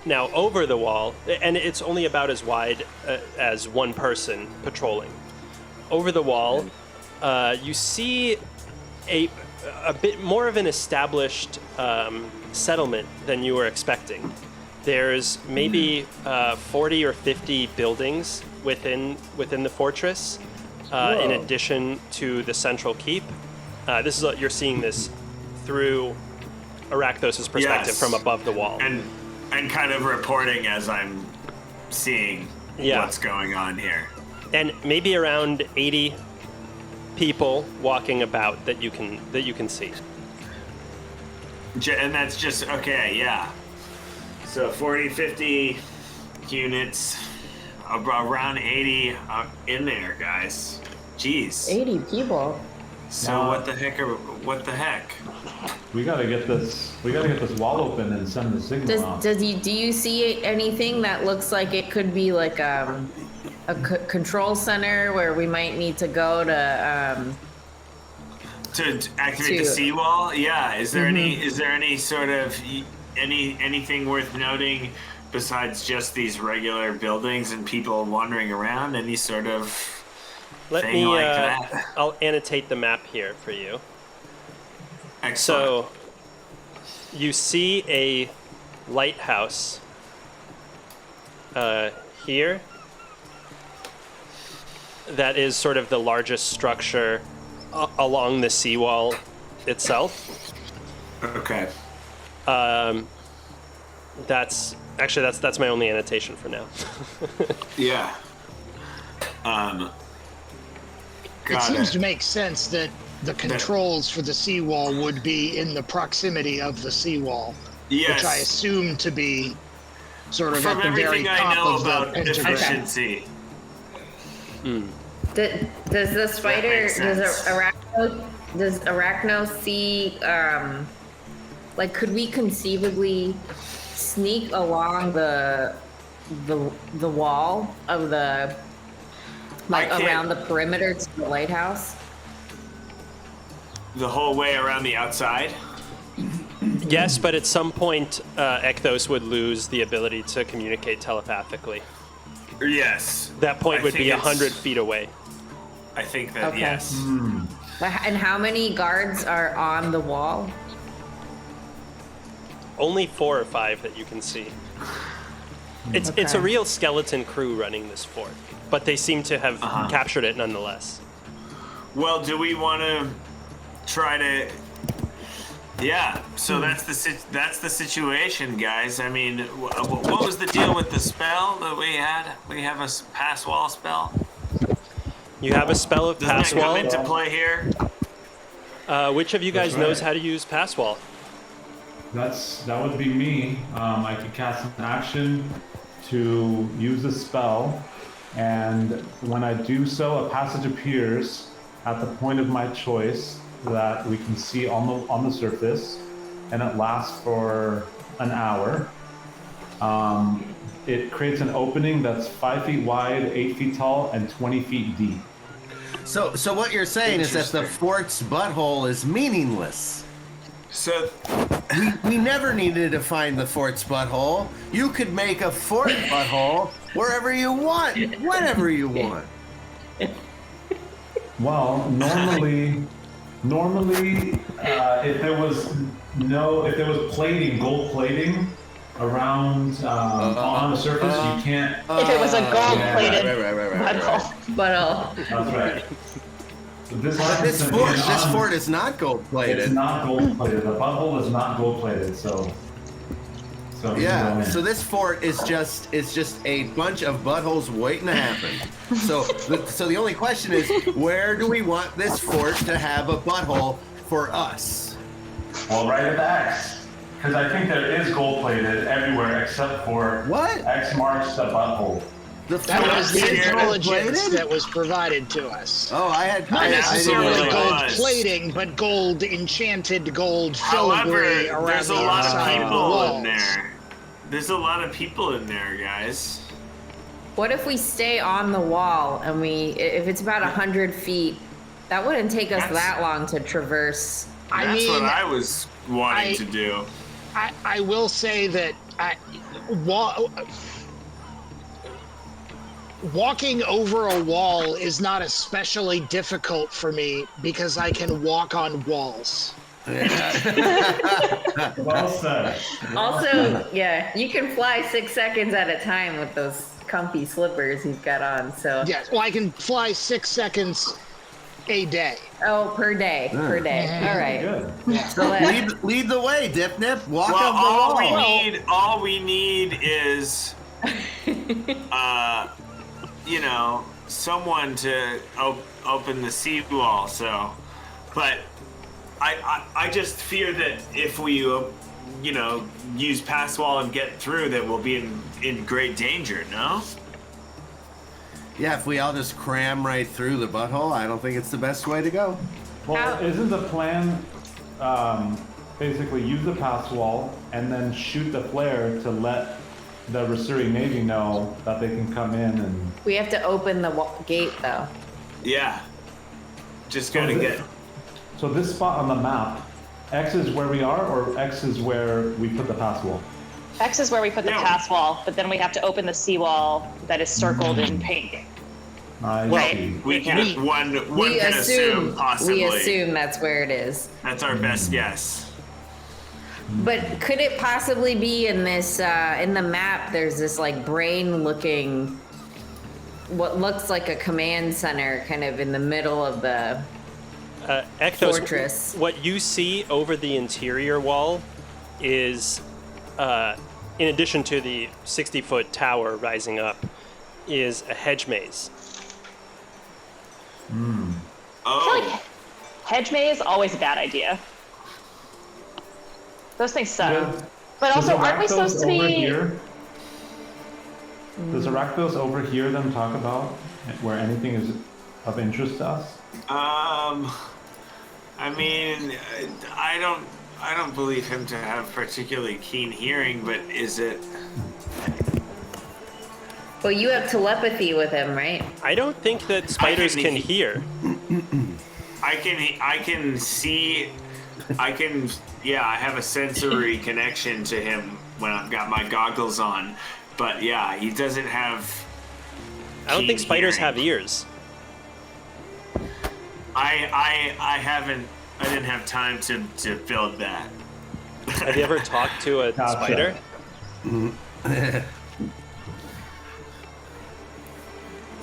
Speaker 1: Now over the wall, and it's only about as wide as one person patrolling. Over the wall, you see a bit more of an established settlement than you were expecting. There's maybe 40 or 50 buildings within the fortress, in addition to the central keep. You're seeing this through Arachthos' perspective from above the wall.
Speaker 3: And kind of reporting as I'm seeing what's going on here.
Speaker 1: And maybe around 80 people walking about that you can see.
Speaker 3: And that's just, okay, yeah. So 40, 50 units, around 80 in there, guys. Jeez.
Speaker 5: 80 people.
Speaker 3: So what the heck?
Speaker 7: We gotta get this wall open and send the signal out.
Speaker 5: Do you see anything that looks like it could be like a control center where we might need to go to
Speaker 3: activate the seawall? Yeah. Is there any sort of anything worth noting besides just these regular buildings and people wandering around? Any sort of thing like that?
Speaker 1: I'll annotate the map here for you.
Speaker 3: Excellent.
Speaker 1: So you see a lighthouse here that is sort of the largest structure along the seawall itself.
Speaker 3: Okay.
Speaker 1: That's my only annotation for now.
Speaker 3: Yeah.
Speaker 2: It seems to make sense that the controls for the seawall would be in the proximity of the seawall,
Speaker 3: yes.
Speaker 2: which I assume to be sort of
Speaker 3: From
Speaker 2: at the very
Speaker 3: everything I
Speaker 2: top
Speaker 3: know
Speaker 2: of the
Speaker 3: about
Speaker 2: pentagram.
Speaker 3: efficiency.
Speaker 5: Does the spider,
Speaker 3: makes sense.
Speaker 5: does Arachno see, like, could we conceivably sneak along the wall of the, like,
Speaker 3: I can't-
Speaker 5: around the perimeter to the lighthouse?
Speaker 3: The whole way around the outside?
Speaker 1: Yes, but at some point, Ekthos would lose the ability to communicate telepathically.
Speaker 3: Yes.
Speaker 1: That point
Speaker 3: I
Speaker 1: would
Speaker 3: think
Speaker 1: be
Speaker 3: it's-
Speaker 1: 100 feet away.
Speaker 3: I think that,
Speaker 5: Okay.
Speaker 3: yes.
Speaker 5: And how many guards are on the wall?
Speaker 1: Only 4 or 5 that you can see. It's a
Speaker 5: Okay.
Speaker 1: real skeleton crew running this fort, but they seem to have captured it nonetheless.
Speaker 3: Well, do we want to try to... Yeah, so that's the situation, guys. I mean, what was the deal with the spell that we had? We have a pass wall spell.
Speaker 1: You have a spell of
Speaker 3: Doesn't
Speaker 1: pass
Speaker 3: that come
Speaker 1: wall.
Speaker 3: into play here?
Speaker 1: Which of you guys
Speaker 7: That's right.
Speaker 1: knows how to use pass wall?
Speaker 7: That would be me. I could cast an action to use a spell, and when I do so, a passage appears at the point of my choice that we can see on the surface, and it lasts for an hour. It creates an opening that's 5 feet wide, 8 feet tall, and 20 feet deep.
Speaker 6: So what you're saying is that the fort's butthole is meaningless.
Speaker 3: So,
Speaker 6: We never needed to find the fort's butthole. You could make a fort butthole wherever you want, whenever you want.
Speaker 7: Well, normally, if there was plating, gold plating around on the surface, you can't.
Speaker 4: If it was a gold-plated
Speaker 6: right.
Speaker 4: butthole.
Speaker 5: But
Speaker 7: That's right. This
Speaker 6: This fort is not gold
Speaker 7: It's
Speaker 6: plated.
Speaker 7: not gold plated. The butthole is not gold plated, so.
Speaker 6: Yeah, so this fort is just a bunch of buttholes waiting to happen. So the only question is, where do we want this fort to have a butthole for us?
Speaker 7: Well, right at the X, because I think there is gold plated everywhere except for
Speaker 6: What?
Speaker 7: X marks the butthole.
Speaker 6: The
Speaker 2: That
Speaker 6: fort
Speaker 2: was
Speaker 6: is
Speaker 2: the
Speaker 6: gold
Speaker 2: intelligence
Speaker 6: plated?
Speaker 2: that was provided to us.
Speaker 6: Oh,
Speaker 2: Not
Speaker 6: I
Speaker 2: necessarily
Speaker 6: didn't
Speaker 3: know.
Speaker 2: gold plating, but gold enchanted gold
Speaker 3: however,
Speaker 2: filigree around
Speaker 3: there's a
Speaker 2: the
Speaker 3: lot
Speaker 2: inside
Speaker 3: of
Speaker 2: of the
Speaker 3: people
Speaker 2: walls.
Speaker 3: in there. There's a lot of people in there, guys.
Speaker 5: what if we stay on the wall and if it's about 100 feet, that wouldn't take us
Speaker 3: That's-
Speaker 5: that long to traverse.
Speaker 3: That's what I was wanting to do.
Speaker 2: I will say that walking over a wall is not especially difficult for me because I can walk on walls.
Speaker 7: Well said.
Speaker 5: Also, yeah, you can fly 6 seconds at a time with those comfy slippers you've got on. So
Speaker 2: Yes, well, I can fly 6 seconds a day.
Speaker 5: oh, per day. All right.
Speaker 7: Good.
Speaker 6: So lead the way, Dip Nip. Walk
Speaker 3: Well,
Speaker 6: up the wall.
Speaker 3: all we need is, someone to open the seawall. So, but I just fear that if we, use pass wall and get through, that we'll be in great danger. No.
Speaker 6: Yeah, if we all just cram right through the butthole, I don't think it's the best way to go.
Speaker 7: Well, isn't the plan basically use the pass wall and then shoot the flare to let the Rasuri Navy know that they can come in and...
Speaker 5: We have to open the gate though.
Speaker 3: Yeah. Just gotta get.
Speaker 7: So this spot on the map, X is where we are, or X is where we put the pass wall?
Speaker 4: X is where we put the
Speaker 3: Yeah.
Speaker 4: pass wall, but then we have to open the seawall that is circled in pink.
Speaker 7: I
Speaker 4: Well,
Speaker 7: see.
Speaker 3: We can one
Speaker 5: We
Speaker 3: can assume possibly.
Speaker 5: we assume that's where it is.
Speaker 3: That's our best guess.
Speaker 5: But could it possibly be in this in the map? There's this like brain-looking, what looks like a command center, kind of in the middle of the
Speaker 1: Ekthos,
Speaker 5: fortress.
Speaker 1: what you see over the interior wall is, in addition to the 60-foot tower rising up, is a hedge maze.
Speaker 4: I feel
Speaker 3: Oh,
Speaker 4: like hedge maze always a bad idea. Those things suck.
Speaker 7: Yeah.
Speaker 4: But
Speaker 7: Does
Speaker 4: also,
Speaker 7: the
Speaker 4: aren't we
Speaker 7: Rakdos
Speaker 4: supposed to
Speaker 7: over
Speaker 4: be?
Speaker 7: here? Does Arachthos overhear them talk about where anything is of interest to us?
Speaker 3: I mean, I don't believe him to have particularly keen hearing, but is it?
Speaker 5: Well, you have telepathy with him, right?
Speaker 1: I don't think that spiders can hear.
Speaker 3: I can see. Yeah, I have a sensory connection to him when I've got my goggles on. But yeah, he doesn't have.
Speaker 1: I don't think spiders
Speaker 3: hearing.
Speaker 1: have ears.
Speaker 3: I didn't have time to build that.
Speaker 1: Have you ever talked to a
Speaker 7: Gotcha.
Speaker 1: spider?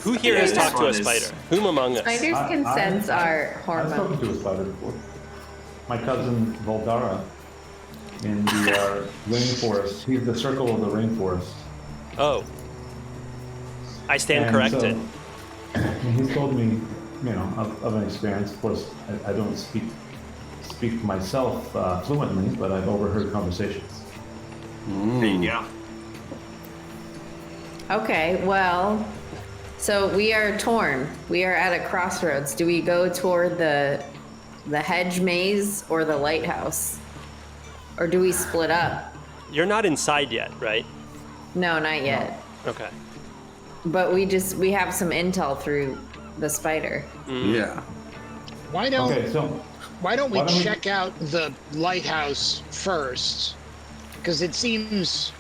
Speaker 1: Who here has
Speaker 3: This
Speaker 1: talked to a
Speaker 3: one is-
Speaker 1: spider? Whom among us?
Speaker 5: Spiders can sense our
Speaker 7: I've
Speaker 5: hormones.
Speaker 7: spoken to a spider before. My cousin Voldara in the rainforest. He's the circle of the rainforest.
Speaker 1: Oh. I stand
Speaker 7: And
Speaker 1: corrected.
Speaker 7: so, he's told me, of an experience. Of course, I don't speak myself fluently, but I've overheard conversations.
Speaker 3: There you go.
Speaker 5: Okay, well, so we are torn. We are at a crossroads. Do we go toward the hedge maze or the lighthouse? Or do we split up?
Speaker 1: You're not inside yet, right?
Speaker 5: No, not yet.
Speaker 1: Okay.
Speaker 5: But we have some intel through the spider.
Speaker 6: Yeah.
Speaker 2: Why don't
Speaker 7: Okay, so
Speaker 2: Why don't we
Speaker 7: Why don't we-
Speaker 2: check out the lighthouse first? Because it seems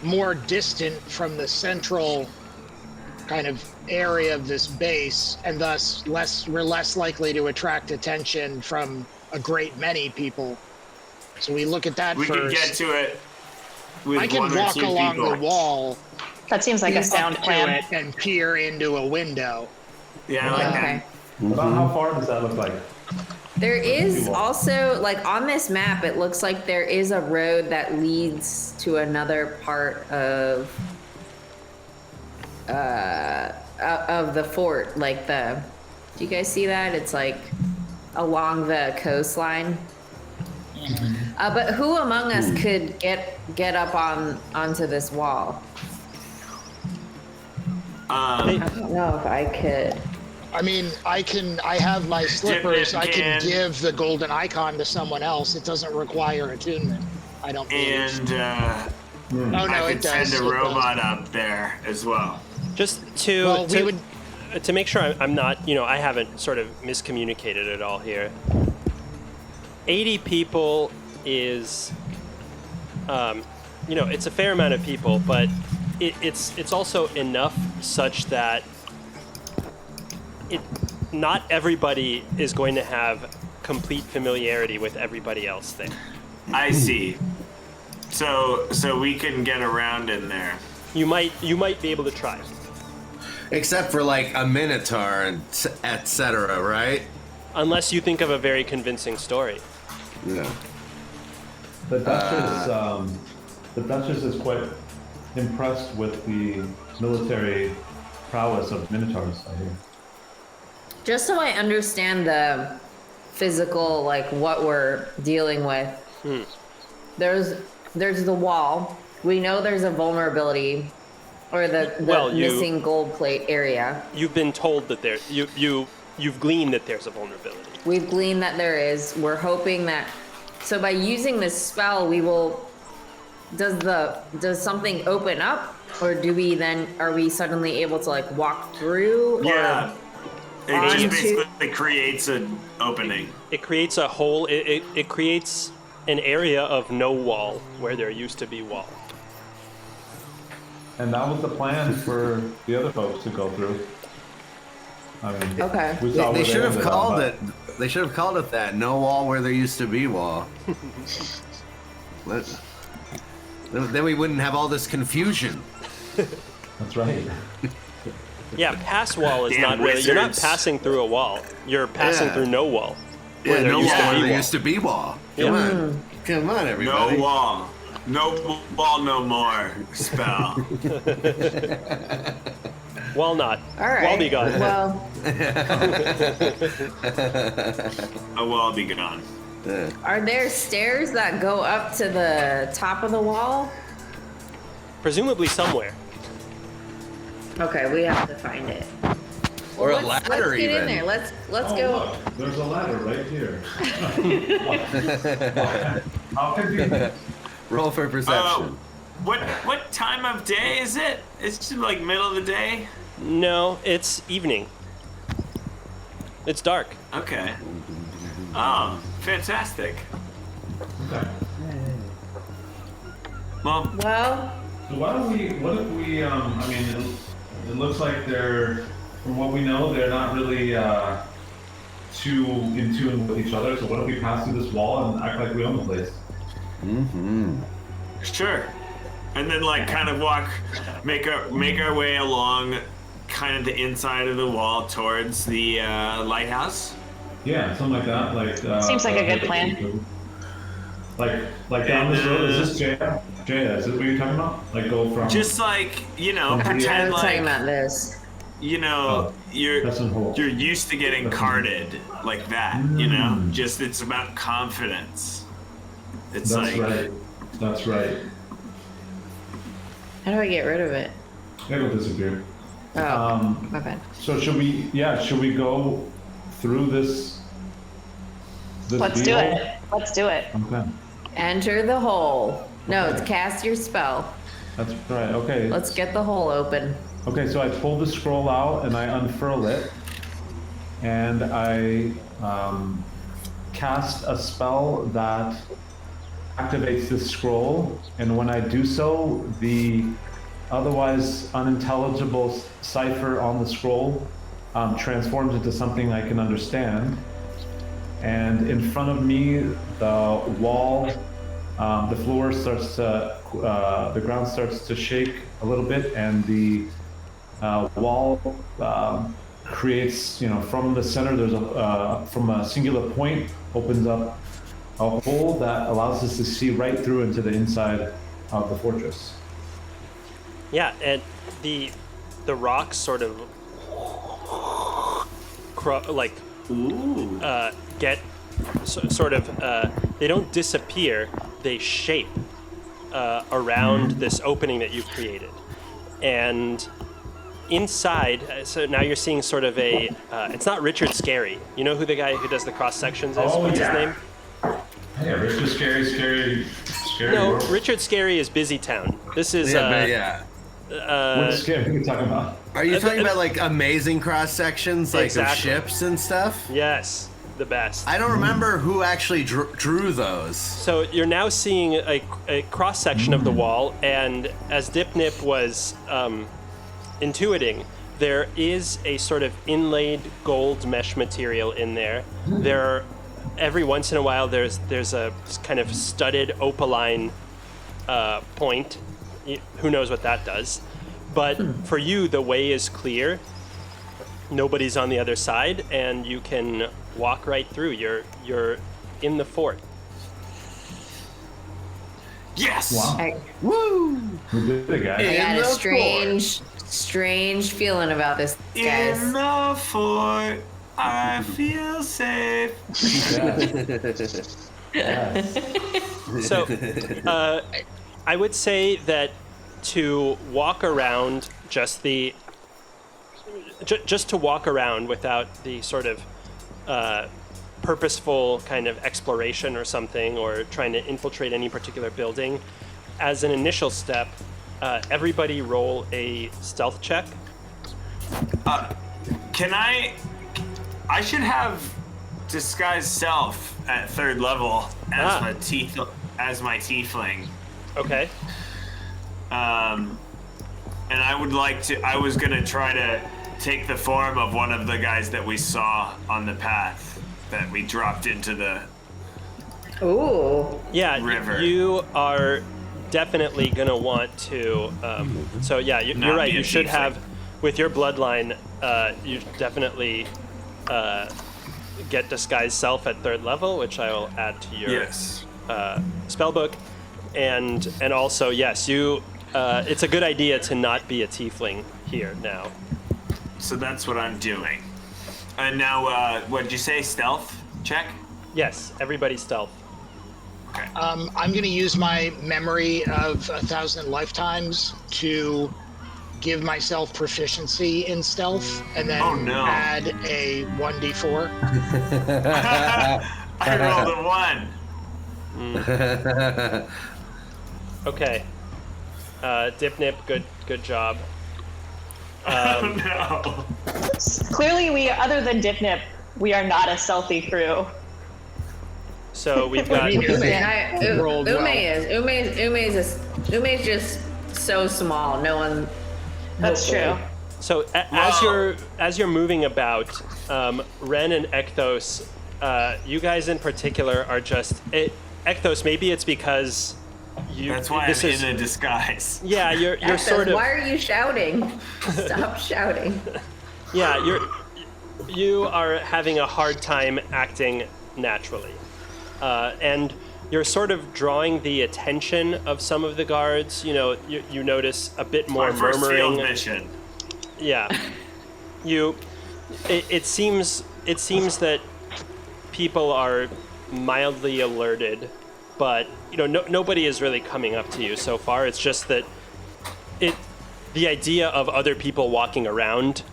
Speaker 2: more distant from the central kind of area of this base, and thus we're less likely to attract attention from a great many people. So we look at that
Speaker 3: We
Speaker 2: first.
Speaker 3: can get to it with
Speaker 2: I can
Speaker 3: one or
Speaker 2: walk
Speaker 3: two
Speaker 2: along
Speaker 3: people.
Speaker 2: the wall
Speaker 4: That seems like a sound
Speaker 2: up to
Speaker 4: plan.
Speaker 2: it and peer into a window.
Speaker 3: Yeah, I like
Speaker 5: Okay.
Speaker 3: that.
Speaker 7: about how far does that look like?
Speaker 5: There is
Speaker 7: People.
Speaker 5: also, like, on this map, it looks like there is a road that leads to another part of the fort. Like do you guys see that? It's like along the coastline. But who among us could get up onto this wall? I don't know if I could.
Speaker 2: I mean, I have my slippers. I can
Speaker 3: can-
Speaker 2: give the golden icon to someone else. It doesn't require attunement. I don't believe.
Speaker 3: And
Speaker 2: Oh no,
Speaker 3: I
Speaker 2: it
Speaker 3: could
Speaker 2: does.
Speaker 3: send
Speaker 2: It
Speaker 3: a
Speaker 2: does.
Speaker 3: robot up there as well.
Speaker 1: Just
Speaker 2: Well, we would.
Speaker 1: to make sure I'm not, I haven't sort of miscommunicated it all here. 80 people is, it's a fair amount of people, but it's also enough such that not everybody is going to have complete familiarity with everybody else there.
Speaker 3: I see. So we can get around in there.
Speaker 1: You might be able to try.
Speaker 6: Except for like a minotaur and etc., right?
Speaker 1: Unless you think of a very convincing story.
Speaker 6: Yeah.
Speaker 7: The Duchess is quite impressed with the military prowess of minotaurs, I hear.
Speaker 5: Just so I understand the physical, like what we're dealing with. There's the wall. We know there's a vulnerability, or the missing gold plate area.
Speaker 1: You've been told that you've gleaned that there's a vulnerability.
Speaker 5: We've gleaned that there is. We're hoping that. So by using this spell, we will. Does something open up, or are we suddenly able to like walk through?
Speaker 3: Yeah. It
Speaker 5: onto-
Speaker 3: just basically creates an opening.
Speaker 1: It creates a hole. It creates an area of no wall where there used to be wall.
Speaker 7: And that was the plan for the other folks to go through. I mean,
Speaker 5: Okay.
Speaker 7: we saw
Speaker 6: They
Speaker 7: where
Speaker 6: should have
Speaker 7: ended up,
Speaker 6: called
Speaker 7: but-
Speaker 6: it. They should have called it that. No wall where there used to be wall. Then we wouldn't have all this confusion.
Speaker 7: That's right.
Speaker 1: Yeah, pass wall is
Speaker 3: Damn
Speaker 1: not really. You're not
Speaker 3: wizards.
Speaker 1: passing through a wall. You're passing
Speaker 6: Yeah.
Speaker 1: through no wall.
Speaker 6: Yeah,
Speaker 1: Where there
Speaker 6: no
Speaker 1: used to
Speaker 6: wall
Speaker 1: be
Speaker 6: where there
Speaker 1: wall.
Speaker 6: used to be wall. Come
Speaker 1: Yeah.
Speaker 6: on. Come on, everybody.
Speaker 3: No wall. No wall, no more spell.
Speaker 1: Wall not.
Speaker 5: All right.
Speaker 1: Wall be gone.
Speaker 5: Well,
Speaker 3: A wall be gone.
Speaker 5: are there stairs that go up to the top of the wall?
Speaker 1: Presumably somewhere.
Speaker 5: Okay, we have to find it.
Speaker 6: Or a
Speaker 5: Let's
Speaker 6: ladder
Speaker 5: get
Speaker 6: even.
Speaker 5: in there. Let's
Speaker 7: Oh,
Speaker 5: go.
Speaker 7: look, there's a ladder right here. How convenient.
Speaker 6: Roll for perception.
Speaker 3: What time of day is it? It's just like middle of the day.
Speaker 1: No, it's evening. It's dark.
Speaker 3: Okay. Oh, fantastic.
Speaker 7: Okay.
Speaker 3: Well,
Speaker 5: Well,
Speaker 7: So what if we, I mean, it looks like from what we know, they're not really too in tune with each other. So what if we pass through this wall and act like we own the place?
Speaker 3: sure. And then like kind of make our way along kind of the inside of the wall towards the lighthouse.
Speaker 7: Yeah, something like that. Like
Speaker 4: Seems like a good plan.
Speaker 7: Like down this road. Is this Jaya? Jaya, is this what you're talking about? Like go from
Speaker 3: Just like,
Speaker 5: I'm
Speaker 3: pretend
Speaker 5: talking
Speaker 3: like,
Speaker 5: about this.
Speaker 3: you're used to getting carded like that, Just it's about confidence. It's
Speaker 7: That's
Speaker 3: like
Speaker 7: right. That's right.
Speaker 5: How do I get rid of it?
Speaker 7: It'll disappear.
Speaker 5: Oh, my bad.
Speaker 7: So should we go through this
Speaker 4: Let's do
Speaker 7: deal?
Speaker 4: it. Let's do it.
Speaker 7: Okay.
Speaker 5: Enter the hole. No, it's cast your spell.
Speaker 7: That's right. Okay.
Speaker 5: Let's get the hole open.
Speaker 7: Okay, so I pull the scroll out and I unfurl it, and I cast a spell that activates this scroll, and when I do so, the otherwise unintelligible cipher on the scroll transforms into something I can understand. And in front of me, the wall, the floor starts to, the ground starts to shake a little bit, and the wall creates, from the center, there's from a singular point, opens up a hole that allows us to see right through into the inside of the fortress.
Speaker 1: Yeah, and the rocks sort of get sort of they don't disappear, they shape around this opening that you've created. And inside, so now you're seeing sort of a it's not Richard Scarry. You know who the guy who does the cross sections is?
Speaker 7: Oh,
Speaker 1: What's
Speaker 7: yeah.
Speaker 1: his name?
Speaker 7: Yeah, Richard Scary
Speaker 1: No,
Speaker 7: World.
Speaker 1: Richard Scarry is Busy Town. This is
Speaker 7: What scary are you talking about?
Speaker 6: Are you talking about like amazing cross sections, like
Speaker 1: Exactly.
Speaker 6: of ships and stuff?
Speaker 1: yes, the best.
Speaker 6: I don't remember who actually drew those.
Speaker 1: So you're now seeing a cross section of the wall, and as Dipnip was intuiting, there is a sort of inlaid gold mesh material in there. Every once in a while, there's a kind of studded opaline point. Who knows what that does? But for you, the way is clear. Nobody's on the other side, and you can walk right through. You're in the fort.
Speaker 3: yes.
Speaker 5: I
Speaker 6: Woo!
Speaker 7: We did it, guys.
Speaker 5: got
Speaker 6: In
Speaker 5: a
Speaker 6: the
Speaker 5: strange feeling about this, guys.
Speaker 3: In the fort, I feel safe.
Speaker 1: So, I would say that to walk around just to walk around without the sort of purposeful kind of exploration or something, or trying to infiltrate any particular building, as an initial step, everybody roll a stealth check.
Speaker 3: Can I should have disguise self at 3rd level as my tiefling.
Speaker 1: Okay.
Speaker 3: And I was gonna try to take the form of one of the guys that we saw on the path that we dropped into the
Speaker 5: Ooh.
Speaker 1: Yeah,
Speaker 3: river.
Speaker 1: you are definitely gonna want to. So yeah, you're
Speaker 3: Not
Speaker 1: right.
Speaker 3: be a
Speaker 1: You should
Speaker 3: tiefling.
Speaker 1: have, with your bloodline, you definitely get disguise self at 3rd level, which I will add to your
Speaker 3: yes.
Speaker 1: spell book, and also yes, you. It's a good idea to not be a tiefling here now.
Speaker 3: So that's what I'm doing. And now, what did you say? Stealth check?
Speaker 1: Yes, everybody stealth.
Speaker 3: Okay.
Speaker 2: I'm going to use my memory of 1,000 lifetimes to give myself proficiency in stealth and then add a 1d4.
Speaker 3: I rolled a 1.
Speaker 1: Okay. Dipnip, good job.
Speaker 3: Oh no.
Speaker 4: Clearly, other than Dipnip, we are not a stealthy crew.
Speaker 1: So we've got.
Speaker 5: Ume's just so small. No one.
Speaker 4: That's true.
Speaker 1: So as you're moving about, Ren and Ekthos, you guys in particular are just Ekthos. Maybe it's because you.
Speaker 3: That's why I'm in a disguise.
Speaker 1: Yeah, you're sort of.
Speaker 5: Why are you shouting? Stop shouting.
Speaker 1: Yeah, you are having a hard time acting naturally, and you're sort of drawing the attention of some of the guards. You know, you notice a bit more
Speaker 3: first
Speaker 1: murmuring.
Speaker 3: field mission.
Speaker 1: Yeah, It seems that people are mildly alerted, but nobody is really coming up to you so far. It's just that the idea of other people walking around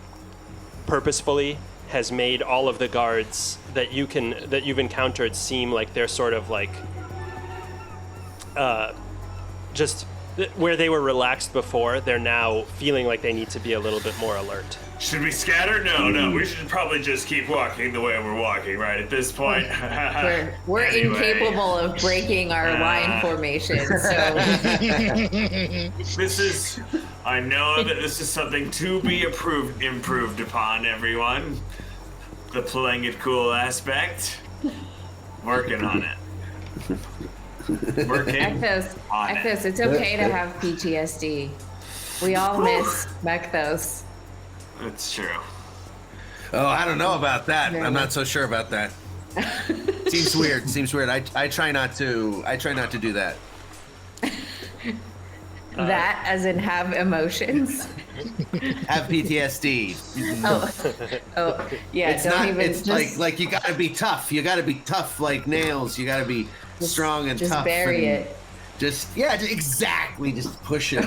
Speaker 1: purposefully has made all of the guards that you've encountered seem like they're sort of like just where they were relaxed before, they're now feeling like they need to be a little bit more alert.
Speaker 3: Should we scatter? No, we should probably just keep walking the way we're walking, right, at this point.
Speaker 5: We're incapable of breaking our line formation, so...
Speaker 3: I know that this is something to be improved upon, everyone. The playing it cool aspect. Working on it.
Speaker 5: Ekthos, it's okay to have PTSD. We all miss Mekthos.
Speaker 3: That's true.
Speaker 6: Oh, I don't know about that. I'm not so sure about that. Seems weird. I try not to do that.
Speaker 5: That as in have emotions.
Speaker 6: Have PTSD.
Speaker 5: Oh, yeah.
Speaker 6: It's like you gotta be tough. You gotta be tough like nails. You gotta be strong and
Speaker 5: just
Speaker 6: tough.
Speaker 5: Bury it.
Speaker 6: Exactly. Just push it.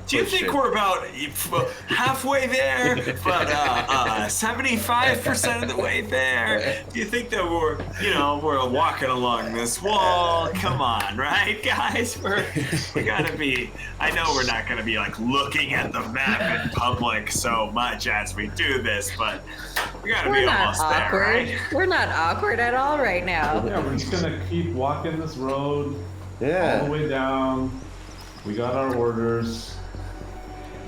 Speaker 3: Do you think we're about halfway there, but 75% of the way there? Do you think that we're walking along this wall? Come on, right, guys? We gotta be. I know we're not gonna be like looking at the map in public so much as we do this, but we gotta be almost there, right?
Speaker 5: We're not awkward at all right now.
Speaker 7: Yeah, we're just gonna keep walking this road.
Speaker 6: Yeah.
Speaker 7: All the way down. We got our orders.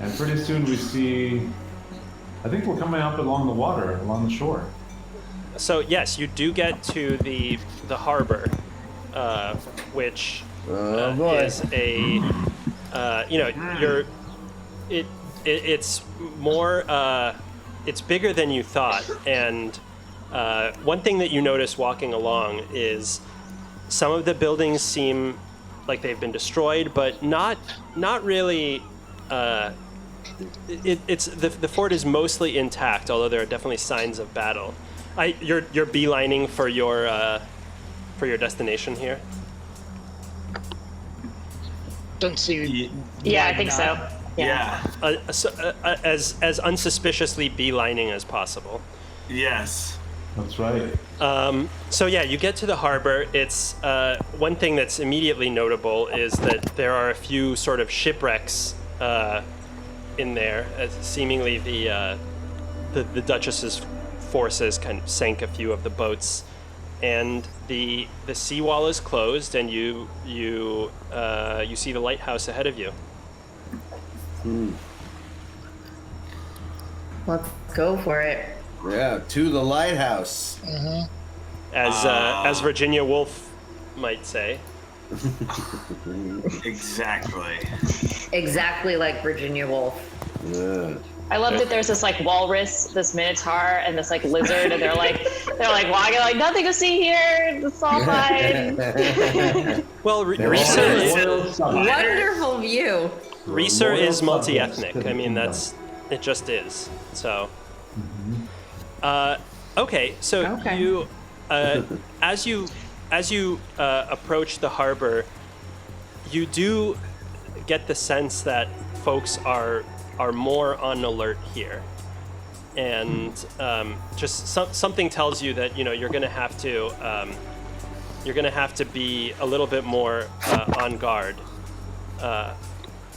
Speaker 7: And pretty soon we see, I think we're coming up along the water, along the shore. So
Speaker 1: yes, you do get to the harbor, which is a, it's more, it's bigger than you thought. And one thing that you notice walking along is some of the buildings seem like they've been destroyed, but not really. The fort is mostly intact, although there are definitely signs of battle. You're beelining for your destination here.
Speaker 2: Don't see.
Speaker 4: Yeah, I think so.
Speaker 3: Yeah.
Speaker 1: As unsuspiciously beelining as possible.
Speaker 3: Yes.
Speaker 7: That's right.
Speaker 1: So yeah, you get to the harbor. It's one thing that's immediately notable is that there are a few sort of shipwrecks in there. Seemingly the Duchess's forces kind of sank a few of the boats, and the seawall is closed, and you see the lighthouse ahead of you.
Speaker 5: Let's go for it.
Speaker 6: Yeah, to the lighthouse.
Speaker 2: Mm-hmm.
Speaker 1: As Virginia Woolf might say.
Speaker 3: Exactly
Speaker 5: like Virginia Woolf.
Speaker 6: Yeah.
Speaker 4: I love that there's this like walrus, this minotaur, and this like lizard, and they're like walking like nothing to see here. It's all fine.
Speaker 1: Well, Reeser is
Speaker 5: wonderful view.
Speaker 1: Reeser is multi-ethnic. I mean, it just is. So. Okay, so you, as you approach the harbor, you do get the sense that folks are are more on alert here, and just something tells you that you're going to have to be a little bit more on guard.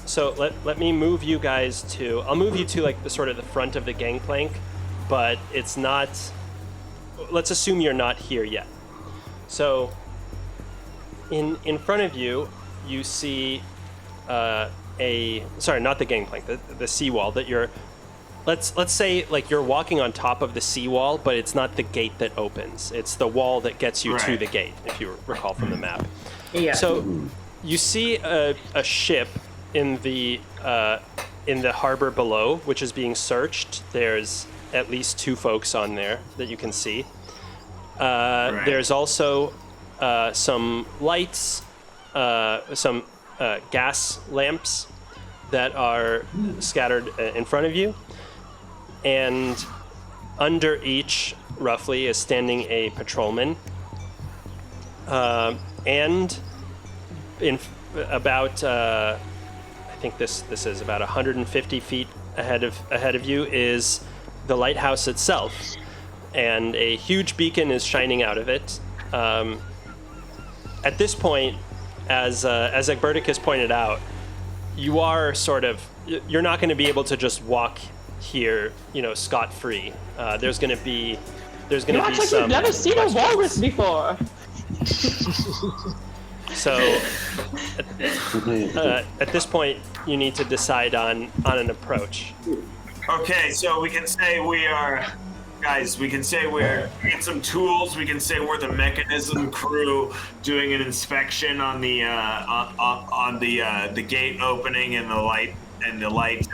Speaker 1: So let me move you guys to. I'll move you to like the sort of the front of the gangplank, but it's not. Let's assume you're not here yet. So in front of you, you see sorry, not the gangplank, the seawall that you're. Let's say like you're walking on top of the seawall, but it's not the gate that opens. It's the wall that gets you to the gate, if you recall from the map.
Speaker 5: Yeah.
Speaker 1: So you see a ship in the harbor below, which is being searched. There's at least 2 folks on there that you can see. There's also some lights, some gas lamps that are scattered in front of you. And under each, roughly, is standing a patrolman. And in about, I think this is about 150 feet ahead of you is the lighthouse itself, and a huge beacon is shining out of it. At this point, as Egberticus pointed out, you're not going to be able to just walk here, scot-free. There's going to be some.
Speaker 4: You've never seen a walrus before.
Speaker 1: So, at this point, you need to decide on an approach.
Speaker 3: Okay, so we can say we're getting some tools. We can say we're the mechanism crew doing an inspection on the gate opening and the light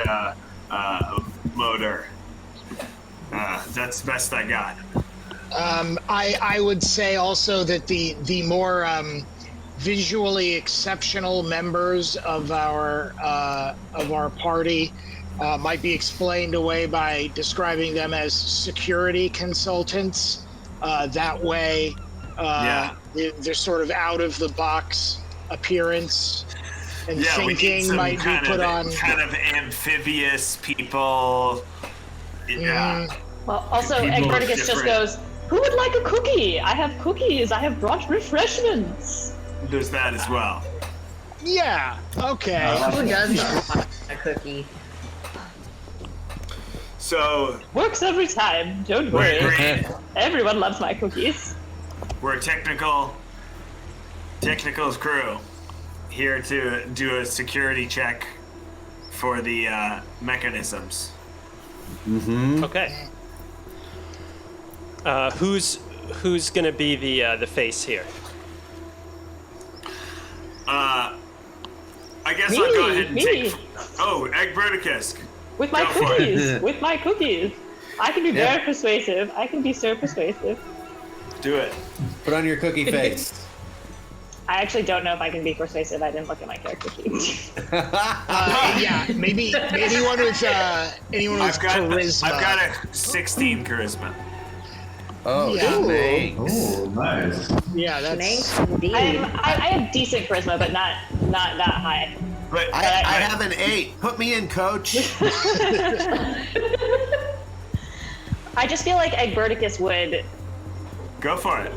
Speaker 3: motor. That's the best I got.
Speaker 2: I would say also that the more visually exceptional members of our party might be explained away by describing them as security consultants. That way, they're sort of out of the box appearance and thinking might be put on.
Speaker 3: Kind of amphibious people. Yeah.
Speaker 4: Well, also, Egberticus just goes, "Who would like a cookie? I have cookies. I have brought refreshments."
Speaker 3: There's that as well.
Speaker 2: Yeah. Okay.
Speaker 5: Who does want a cookie?
Speaker 3: So
Speaker 4: Works every time. Don't worry. Everyone loves my cookies.
Speaker 3: We're a technicals crew here to do a security check for the mechanisms.
Speaker 6: Mm-hmm.
Speaker 1: Okay. Who's gonna be the face here?
Speaker 3: I guess
Speaker 4: Me,
Speaker 3: I'll go ahead and
Speaker 4: me.
Speaker 3: take. Oh, Egberticus.
Speaker 4: With my
Speaker 3: Go for it.
Speaker 4: cookies. With my cookies. I can be very persuasive. I can be so persuasive.
Speaker 3: Do it.
Speaker 6: Put on your cookie face.
Speaker 4: I actually don't know if I can be persuasive. I didn't look at my character sheet.
Speaker 2: Yeah, maybe anyone with charisma.
Speaker 3: I've got a 16 charisma.
Speaker 6: Oh,
Speaker 2: Yeah.
Speaker 6: thanks.
Speaker 8: Oh, nice.
Speaker 2: Yeah, that's.
Speaker 5: Thanks indeed.
Speaker 4: I have decent charisma, but not that high.
Speaker 3: But
Speaker 6: I have an 8. Put me in, coach.
Speaker 4: I just feel like Egberticus would
Speaker 3: go for it.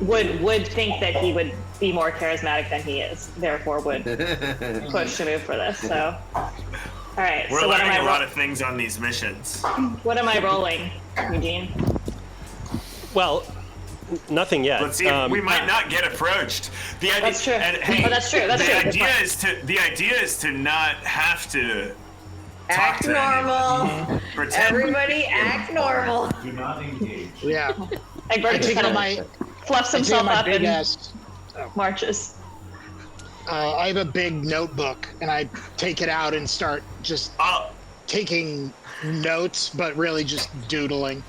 Speaker 4: think that he would be more charismatic than he is, therefore would push to move for this. So, all right.
Speaker 3: We're
Speaker 4: so what am
Speaker 3: learning
Speaker 4: I
Speaker 3: a lot of things on these missions.
Speaker 4: What am I rolling, Eugene?
Speaker 1: Well, nothing yet.
Speaker 3: Let's see. We might not get approached. The idea,
Speaker 4: That's true.
Speaker 3: And, hey,
Speaker 4: Oh, that's true. That's
Speaker 3: the
Speaker 4: true. Good
Speaker 3: idea is to not have to
Speaker 5: Act
Speaker 3: talk to
Speaker 5: normal.
Speaker 3: anyone. Pretend.
Speaker 5: Everybody act normal.
Speaker 8: Do not engage.
Speaker 2: Yeah. I
Speaker 4: Egberticus
Speaker 2: take
Speaker 4: kind
Speaker 2: out
Speaker 4: of
Speaker 2: my
Speaker 4: fluffs himself up
Speaker 2: big
Speaker 4: and
Speaker 2: ass.
Speaker 4: marches.
Speaker 2: I have a big notebook, and I take it out and start just taking notes, but really just doodling.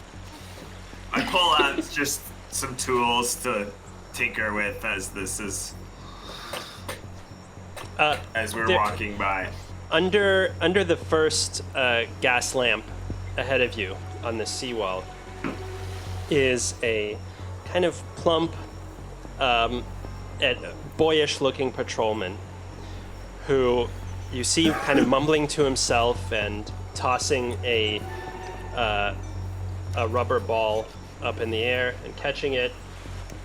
Speaker 3: I pull out just some tools to tinker with as this is as we're walking by.
Speaker 1: Under the first gas lamp ahead of you on the seawall is a kind of plump, boyish-looking patrolman who you see kind of mumbling to himself and tossing a rubber ball up in the air and catching it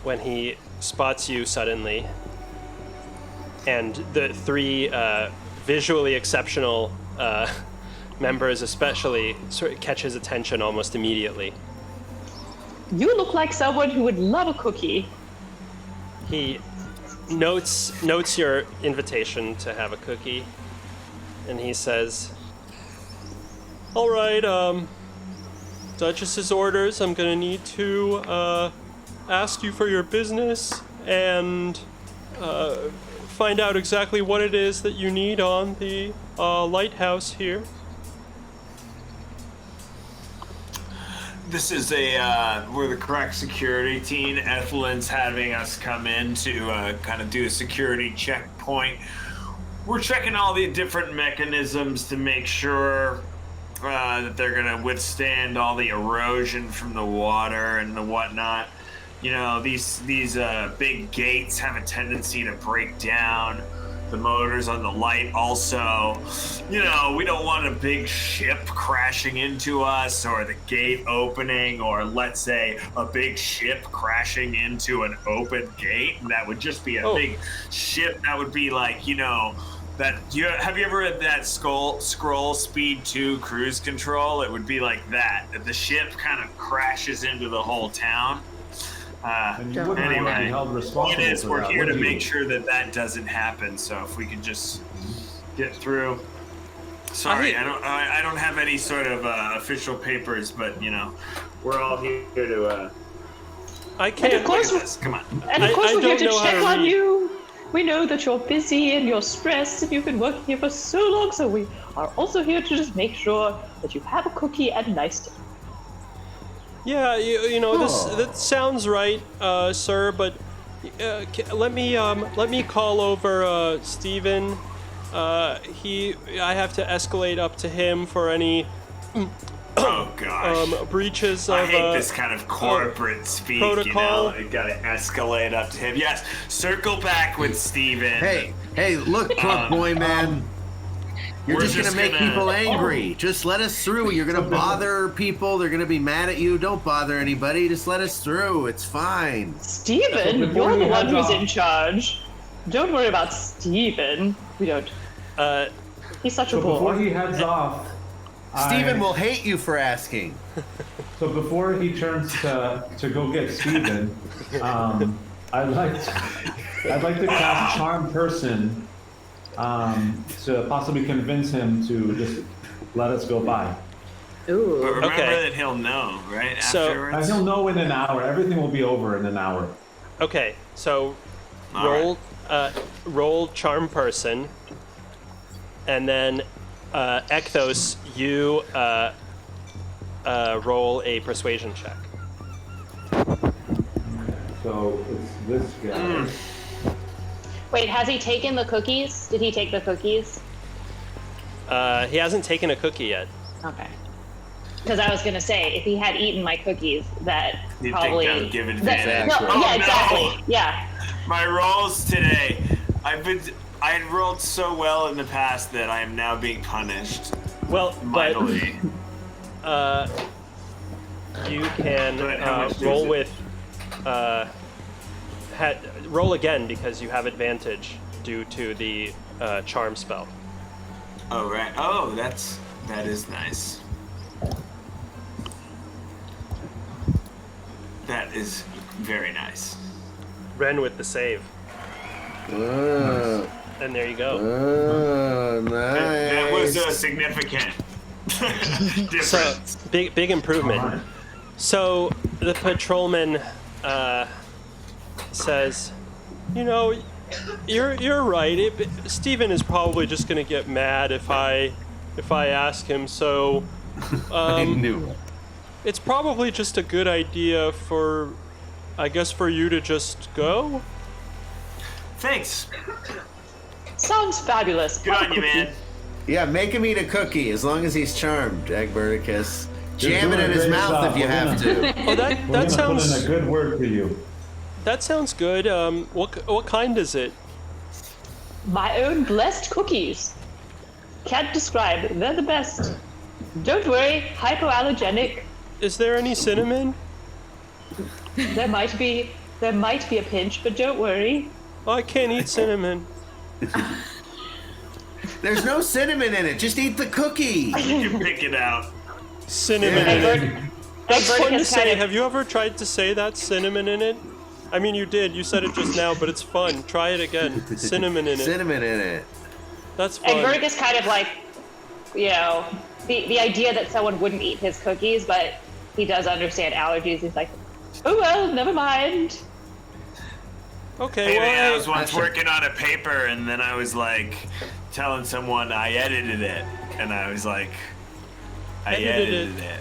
Speaker 1: when he spots you suddenly. And the three visually exceptional members especially sort of catch his attention almost immediately.
Speaker 4: You look like someone who would love a cookie.
Speaker 1: He notes your invitation to have a cookie, and he says, "All right, Duchess's orders. I'm gonna need to ask you for your business and find out exactly what it is that you need on the lighthouse here."
Speaker 3: This is we're the correct security team. Ethelyn's having us come in to kind of do a security checkpoint. We're checking all the different mechanisms to make sure that they're gonna withstand all the erosion from the water and the whatnot. You know, these big gates have a tendency to break down. The motors on the light also. You know, we don't want a big ship crashing into us, or the gate opening, or let's say a big ship crashing into an open gate. And that would just be a big ship. That would be like, you know, have you ever read that Scroll Speed 2 cruise control? It would be like that the ship kind of crashes into the whole town. Anyway, point is, we're here to make sure that doesn't happen. So if we could just get through. Sorry, I don't have any sort of official papers, but you know, we're all here to.
Speaker 1: I can't.
Speaker 4: And of course,
Speaker 3: look at this. Come on.
Speaker 4: And of course, we're here to check on
Speaker 1: read.
Speaker 4: you. We know that you're busy and you're stressed, and you've been working here for so long. So we are also here to just make sure that you have a cookie and a nice dinner.
Speaker 1: Yeah, you know, that sounds right, sir. But let me call over Steven. I have to escalate up to him for any
Speaker 3: Oh gosh.
Speaker 1: breaches of
Speaker 3: I hate this kind of corporate speak,
Speaker 1: protocol.
Speaker 3: you know? You gotta escalate up to him. Yes, circle back with Steven.
Speaker 6: Hey, look, truck boy, man. You're just gonna make people angry. Just let us through. You're gonna bother people. They're gonna be mad at you. Don't bother anybody. Just let us through. It's fine.
Speaker 4: Steven, you're the one who's in charge. Don't worry about Steven. We don't. He's such a bore.
Speaker 7: Before he heads off,
Speaker 6: Steven will hate you for asking.
Speaker 7: So before he turns to go get Steven, I'd like to cast Charm Person to possibly convince him to just let us go by.
Speaker 5: Ooh.
Speaker 3: But remember
Speaker 1: Okay.
Speaker 3: that he'll know, right?
Speaker 1: So-
Speaker 3: Afterwards?
Speaker 7: He'll know in an hour. Everything will be over in an hour.
Speaker 1: Okay, so
Speaker 3: All
Speaker 1: roll Charm Person, and then Ekthos, you roll a Persuasion check.
Speaker 7: So it's this guy.
Speaker 4: Wait, has he taken the cookies? Did he take the cookies?
Speaker 1: He hasn't taken a cookie yet.
Speaker 4: Okay. Because I was gonna say, if he had eaten my cookies, that
Speaker 3: You'd
Speaker 4: probably.
Speaker 3: think that would give
Speaker 4: that-
Speaker 3: advantage.
Speaker 4: no,
Speaker 3: Oh,
Speaker 4: yeah,
Speaker 3: no.
Speaker 4: exactly. Yeah.
Speaker 3: My rolls today. I had rolled so well in the past that I am now being punished
Speaker 1: Well, but
Speaker 3: mightily.
Speaker 1: you can
Speaker 3: But how much is
Speaker 1: roll
Speaker 3: it?
Speaker 1: with roll again because you have advantage due to the charm spell.
Speaker 3: Oh right. Oh, that is nice. That is very nice.
Speaker 1: Ren with the save,
Speaker 6: Oh,
Speaker 1: and there you go.
Speaker 6: nice.
Speaker 3: That was a significant
Speaker 1: So
Speaker 3: difference.
Speaker 1: big improvement. So the patrolman says, "You know, you're right. Steven is probably just gonna get mad if I ask him. So
Speaker 6: I knew it.
Speaker 1: it's probably just a good idea for you to just go."
Speaker 3: Thanks.
Speaker 4: Sounds fabulous.
Speaker 3: Good on you, man.
Speaker 6: Yeah, make him eat a cookie as long as he's charmed, Agberticus.
Speaker 7: You're
Speaker 6: Jam it
Speaker 7: doing
Speaker 6: in
Speaker 7: a
Speaker 6: his
Speaker 7: great
Speaker 6: mouth
Speaker 7: job.
Speaker 6: if you
Speaker 7: We're
Speaker 6: have
Speaker 7: gonna-
Speaker 6: to.
Speaker 1: Oh,
Speaker 7: We're
Speaker 1: that
Speaker 7: gonna put in
Speaker 1: sounds
Speaker 7: a good word for you.
Speaker 1: that sounds good. What kind is it?
Speaker 4: My own blessed cookies. Can't describe. They're the best. Don't worry, hypoallergenic.
Speaker 1: Is there any cinnamon?
Speaker 4: There might be a pinch, but don't worry.
Speaker 1: I can't eat cinnamon.
Speaker 6: There's no cinnamon in it. Just eat the cookie.
Speaker 3: You can pick it out.
Speaker 1: Cinnamon
Speaker 6: Yeah.
Speaker 1: in it. That's fun to
Speaker 4: Verticus
Speaker 1: say.
Speaker 4: kind of-
Speaker 1: Have you ever tried to say that cinnamon in it? I mean, you did. You said it just now, but it's fun. Try it again. Cinnamon in it.
Speaker 6: Cinnamon in it.
Speaker 1: That's
Speaker 4: And
Speaker 1: fun.
Speaker 4: Verticus kind of like, you know, the idea that someone wouldn't eat his cookies, but he does understand allergies. He's like, oh well, never mind.
Speaker 1: Okay,
Speaker 3: Hey, man, I
Speaker 1: well,
Speaker 3: was once working on a paper, and then I was like telling someone I edited it, and I was like, I edited it.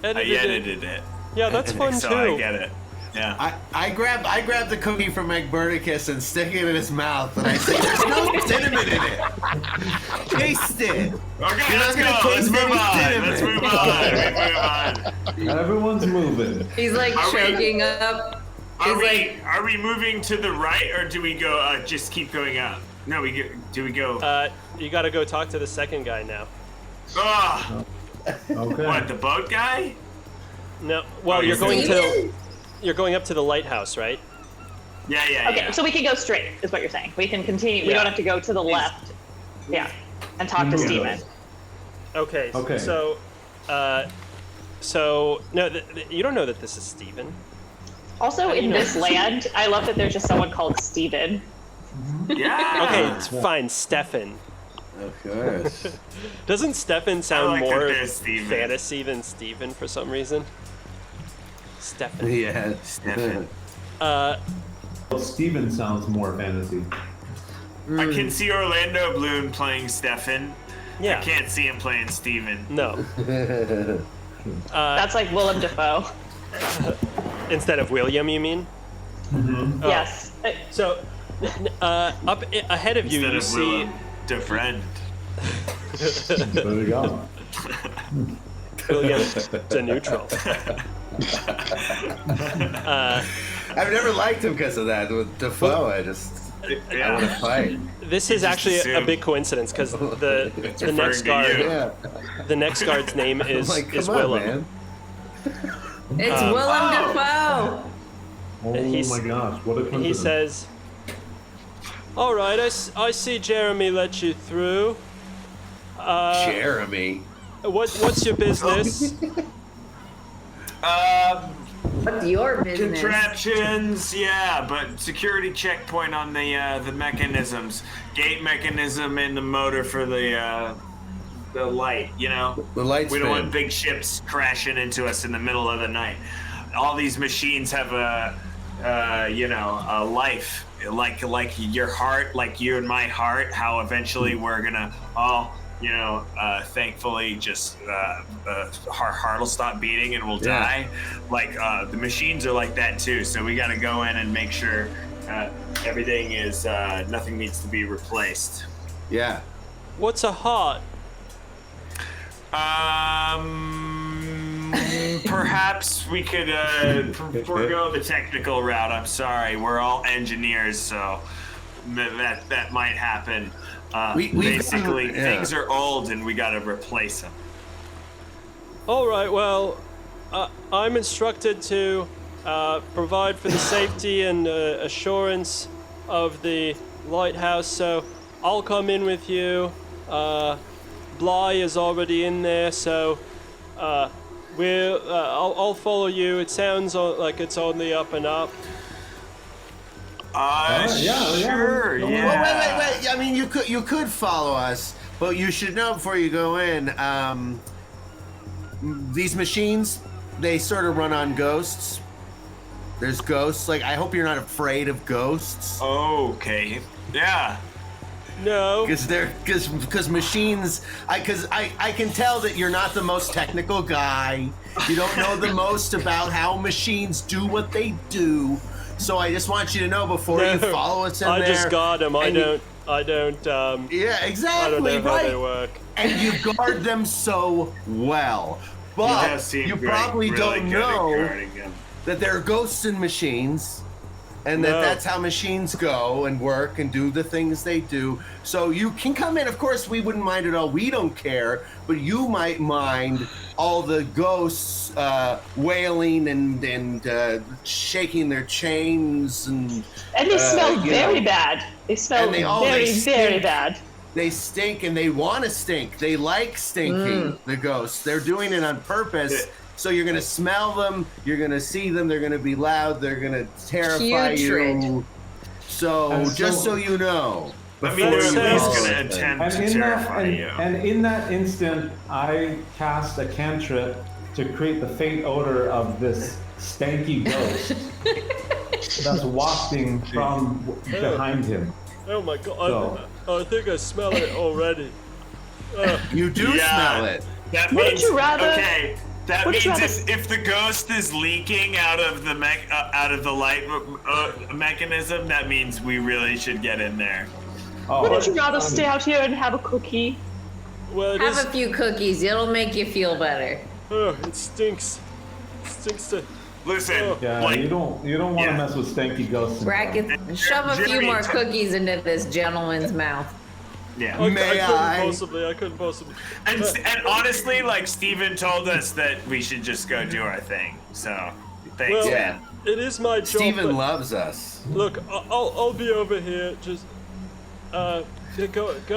Speaker 3: I edited it.
Speaker 1: Yeah, that's fun
Speaker 3: So
Speaker 1: too.
Speaker 3: I get it. Yeah.
Speaker 6: I grab the cookie from Egberticus and stick it in his mouth, and I say, "There's no cinnamon in it. Taste it."
Speaker 3: Okay,
Speaker 6: You're
Speaker 3: let's
Speaker 6: not gonna
Speaker 3: go. Let's
Speaker 6: taste
Speaker 3: move
Speaker 6: any
Speaker 3: on.
Speaker 6: cinnamon.
Speaker 3: Let's move on. Let's move on.
Speaker 7: Everyone's moving.
Speaker 5: He's like
Speaker 3: Are we-
Speaker 5: choking up.
Speaker 3: Are we moving to the right, or do we go? Just keep going up. No, do we go?
Speaker 1: You gotta go talk to the second guy now.
Speaker 3: Ah,
Speaker 7: Okay.
Speaker 3: what? The boat guy?
Speaker 1: No, well,
Speaker 3: Oh,
Speaker 1: you're going
Speaker 5: Steven?
Speaker 1: you're going up to the lighthouse, right?
Speaker 3: Yeah, yeah,
Speaker 4: Okay,
Speaker 3: yeah.
Speaker 4: so we can go straight, is what you're saying. We can continue. We
Speaker 1: Yeah.
Speaker 4: don't have to go to the left. Yeah, and talk to
Speaker 7: Mhm.
Speaker 4: Steven.
Speaker 1: Okay.
Speaker 7: Okay.
Speaker 1: So, no, you don't know that this is Steven.
Speaker 4: Also, in this land, I love that there's just someone called Steven.
Speaker 3: Yeah.
Speaker 1: Okay, it's fine, Stefan.
Speaker 6: Of course.
Speaker 1: Doesn't Stefan sound
Speaker 3: like that
Speaker 1: more
Speaker 3: there's Steven.
Speaker 1: fantasy than Steven for some reason? Stefan.
Speaker 6: Yeah.
Speaker 3: Stefan.
Speaker 7: Well, Steven sounds more fantasy.
Speaker 3: I can see Orlando Bloom playing Stefan.
Speaker 1: Yeah.
Speaker 3: I can't see him playing Steven.
Speaker 1: No.
Speaker 4: That's like Willem Dafoe.
Speaker 1: Instead of William, you mean? Oh.
Speaker 4: Yes.
Speaker 1: So, up ahead of you,
Speaker 3: Instead
Speaker 1: you
Speaker 3: of
Speaker 1: see.
Speaker 3: Willem Defriend.
Speaker 7: There we go.
Speaker 1: William the neutral.
Speaker 6: I've never liked him because of that. With Defoe, I want to fight.
Speaker 1: This is actually a
Speaker 3: assume.
Speaker 1: big coincidence because the
Speaker 3: referring
Speaker 1: next
Speaker 3: to
Speaker 1: guard,
Speaker 3: you.
Speaker 6: Yeah.
Speaker 1: the next guard's name
Speaker 6: I'm
Speaker 1: is
Speaker 6: like,
Speaker 1: is
Speaker 6: come on,
Speaker 1: Willem.
Speaker 6: man.
Speaker 5: It's Willem Dafoe.
Speaker 7: Oh
Speaker 1: He's-
Speaker 7: my gosh, what a coincidence.
Speaker 1: He says, "All right, I see Jeremy let you through.
Speaker 6: Jeremy.
Speaker 1: What's your business?"
Speaker 5: What's your business?
Speaker 3: Contraptions, yeah, but security checkpoint on the mechanisms, gate mechanism in the motor for the light. You know,
Speaker 6: The lights.
Speaker 3: we don't want big ships crashing into us in the middle of the night. All these machines have a life, like your heart, like you and my heart. How eventually we're gonna all, thankfully, just our heart will stop beating and we'll
Speaker 6: Yeah.
Speaker 3: die. Like the machines are like that too. So we got to go in and make sure everything is nothing needs to be replaced.
Speaker 6: Yeah.
Speaker 1: What's a heart?
Speaker 3: Perhaps we could forego the technical route. I'm sorry, we're all engineers, so that might happen.
Speaker 6: We've
Speaker 3: Basically,
Speaker 6: gotten- yeah.
Speaker 3: things are old and we gotta replace them.
Speaker 1: All right, well, I'm instructed to provide for the safety and assurance of the lighthouse, so I'll come in with you. Bly is already in there, so I'll follow you. It sounds like it's on the up and up.
Speaker 3: Sure,
Speaker 7: yeah.
Speaker 3: yeah.
Speaker 6: Well, wait. I mean, you could follow us, but you should know before you go in. These machines, they sort of run on ghosts. There's ghosts. Like, I hope you're not afraid of ghosts.
Speaker 3: Okay, yeah.
Speaker 1: No.
Speaker 6: Because machines, I can tell that you're not the most technical guy. You don't know the most about how machines do what they do. So I just want you to know before you follow us in
Speaker 1: I
Speaker 6: there.
Speaker 1: just got them. I
Speaker 6: and
Speaker 1: don't.
Speaker 6: Yeah,
Speaker 1: I don't
Speaker 6: exactly.
Speaker 1: know how
Speaker 6: right.
Speaker 1: they work.
Speaker 6: And you guard them so well.
Speaker 3: He does
Speaker 6: But
Speaker 3: seem
Speaker 6: you
Speaker 3: great,
Speaker 6: probably
Speaker 3: really
Speaker 6: don't
Speaker 3: good at
Speaker 6: know
Speaker 3: guarding them.
Speaker 6: that there are ghosts in machines, and that's how machines go and work and do the things they do. So you can come in. Of course, we wouldn't mind at all. We don't care, but you might mind all the ghosts wailing and shaking their chains and
Speaker 4: they smell very bad. They smell very bad.
Speaker 6: They stink and they want to stink. They like stinking, the ghosts. They're doing it on purpose. So you're going to smell them. You're going to see them. They're going to be loud. They're going to terrify you. So just so you know.
Speaker 3: I mean, they're at least going to attempt to terrify you.
Speaker 7: And in that instant, I cast a cantrip to create the faint odor of this stanky ghost that's wafting from behind him.
Speaker 1: Oh my god, I think I smell it already.
Speaker 6: You do smell it.
Speaker 3: That means, okay, that means if the ghost is leaking out of the light mechanism, that means we really should get in there.
Speaker 4: Wouldn't you rather stay out here and have a cookie?
Speaker 1: Well,
Speaker 5: have a few cookies. It'll make you feel better.
Speaker 1: It stinks. It stinks to...
Speaker 3: Listen,
Speaker 7: you don't want to mess with stanky ghosts.
Speaker 5: Bracket, shove a few more cookies into this gentleman's mouth.
Speaker 3: Yeah.
Speaker 1: I couldn't possibly.
Speaker 3: And honestly, like Steven told us that we should just go do our thing. So, thanks, man.
Speaker 1: It is my job.
Speaker 6: Steven loves us.
Speaker 1: Look, I'll be over here. Just go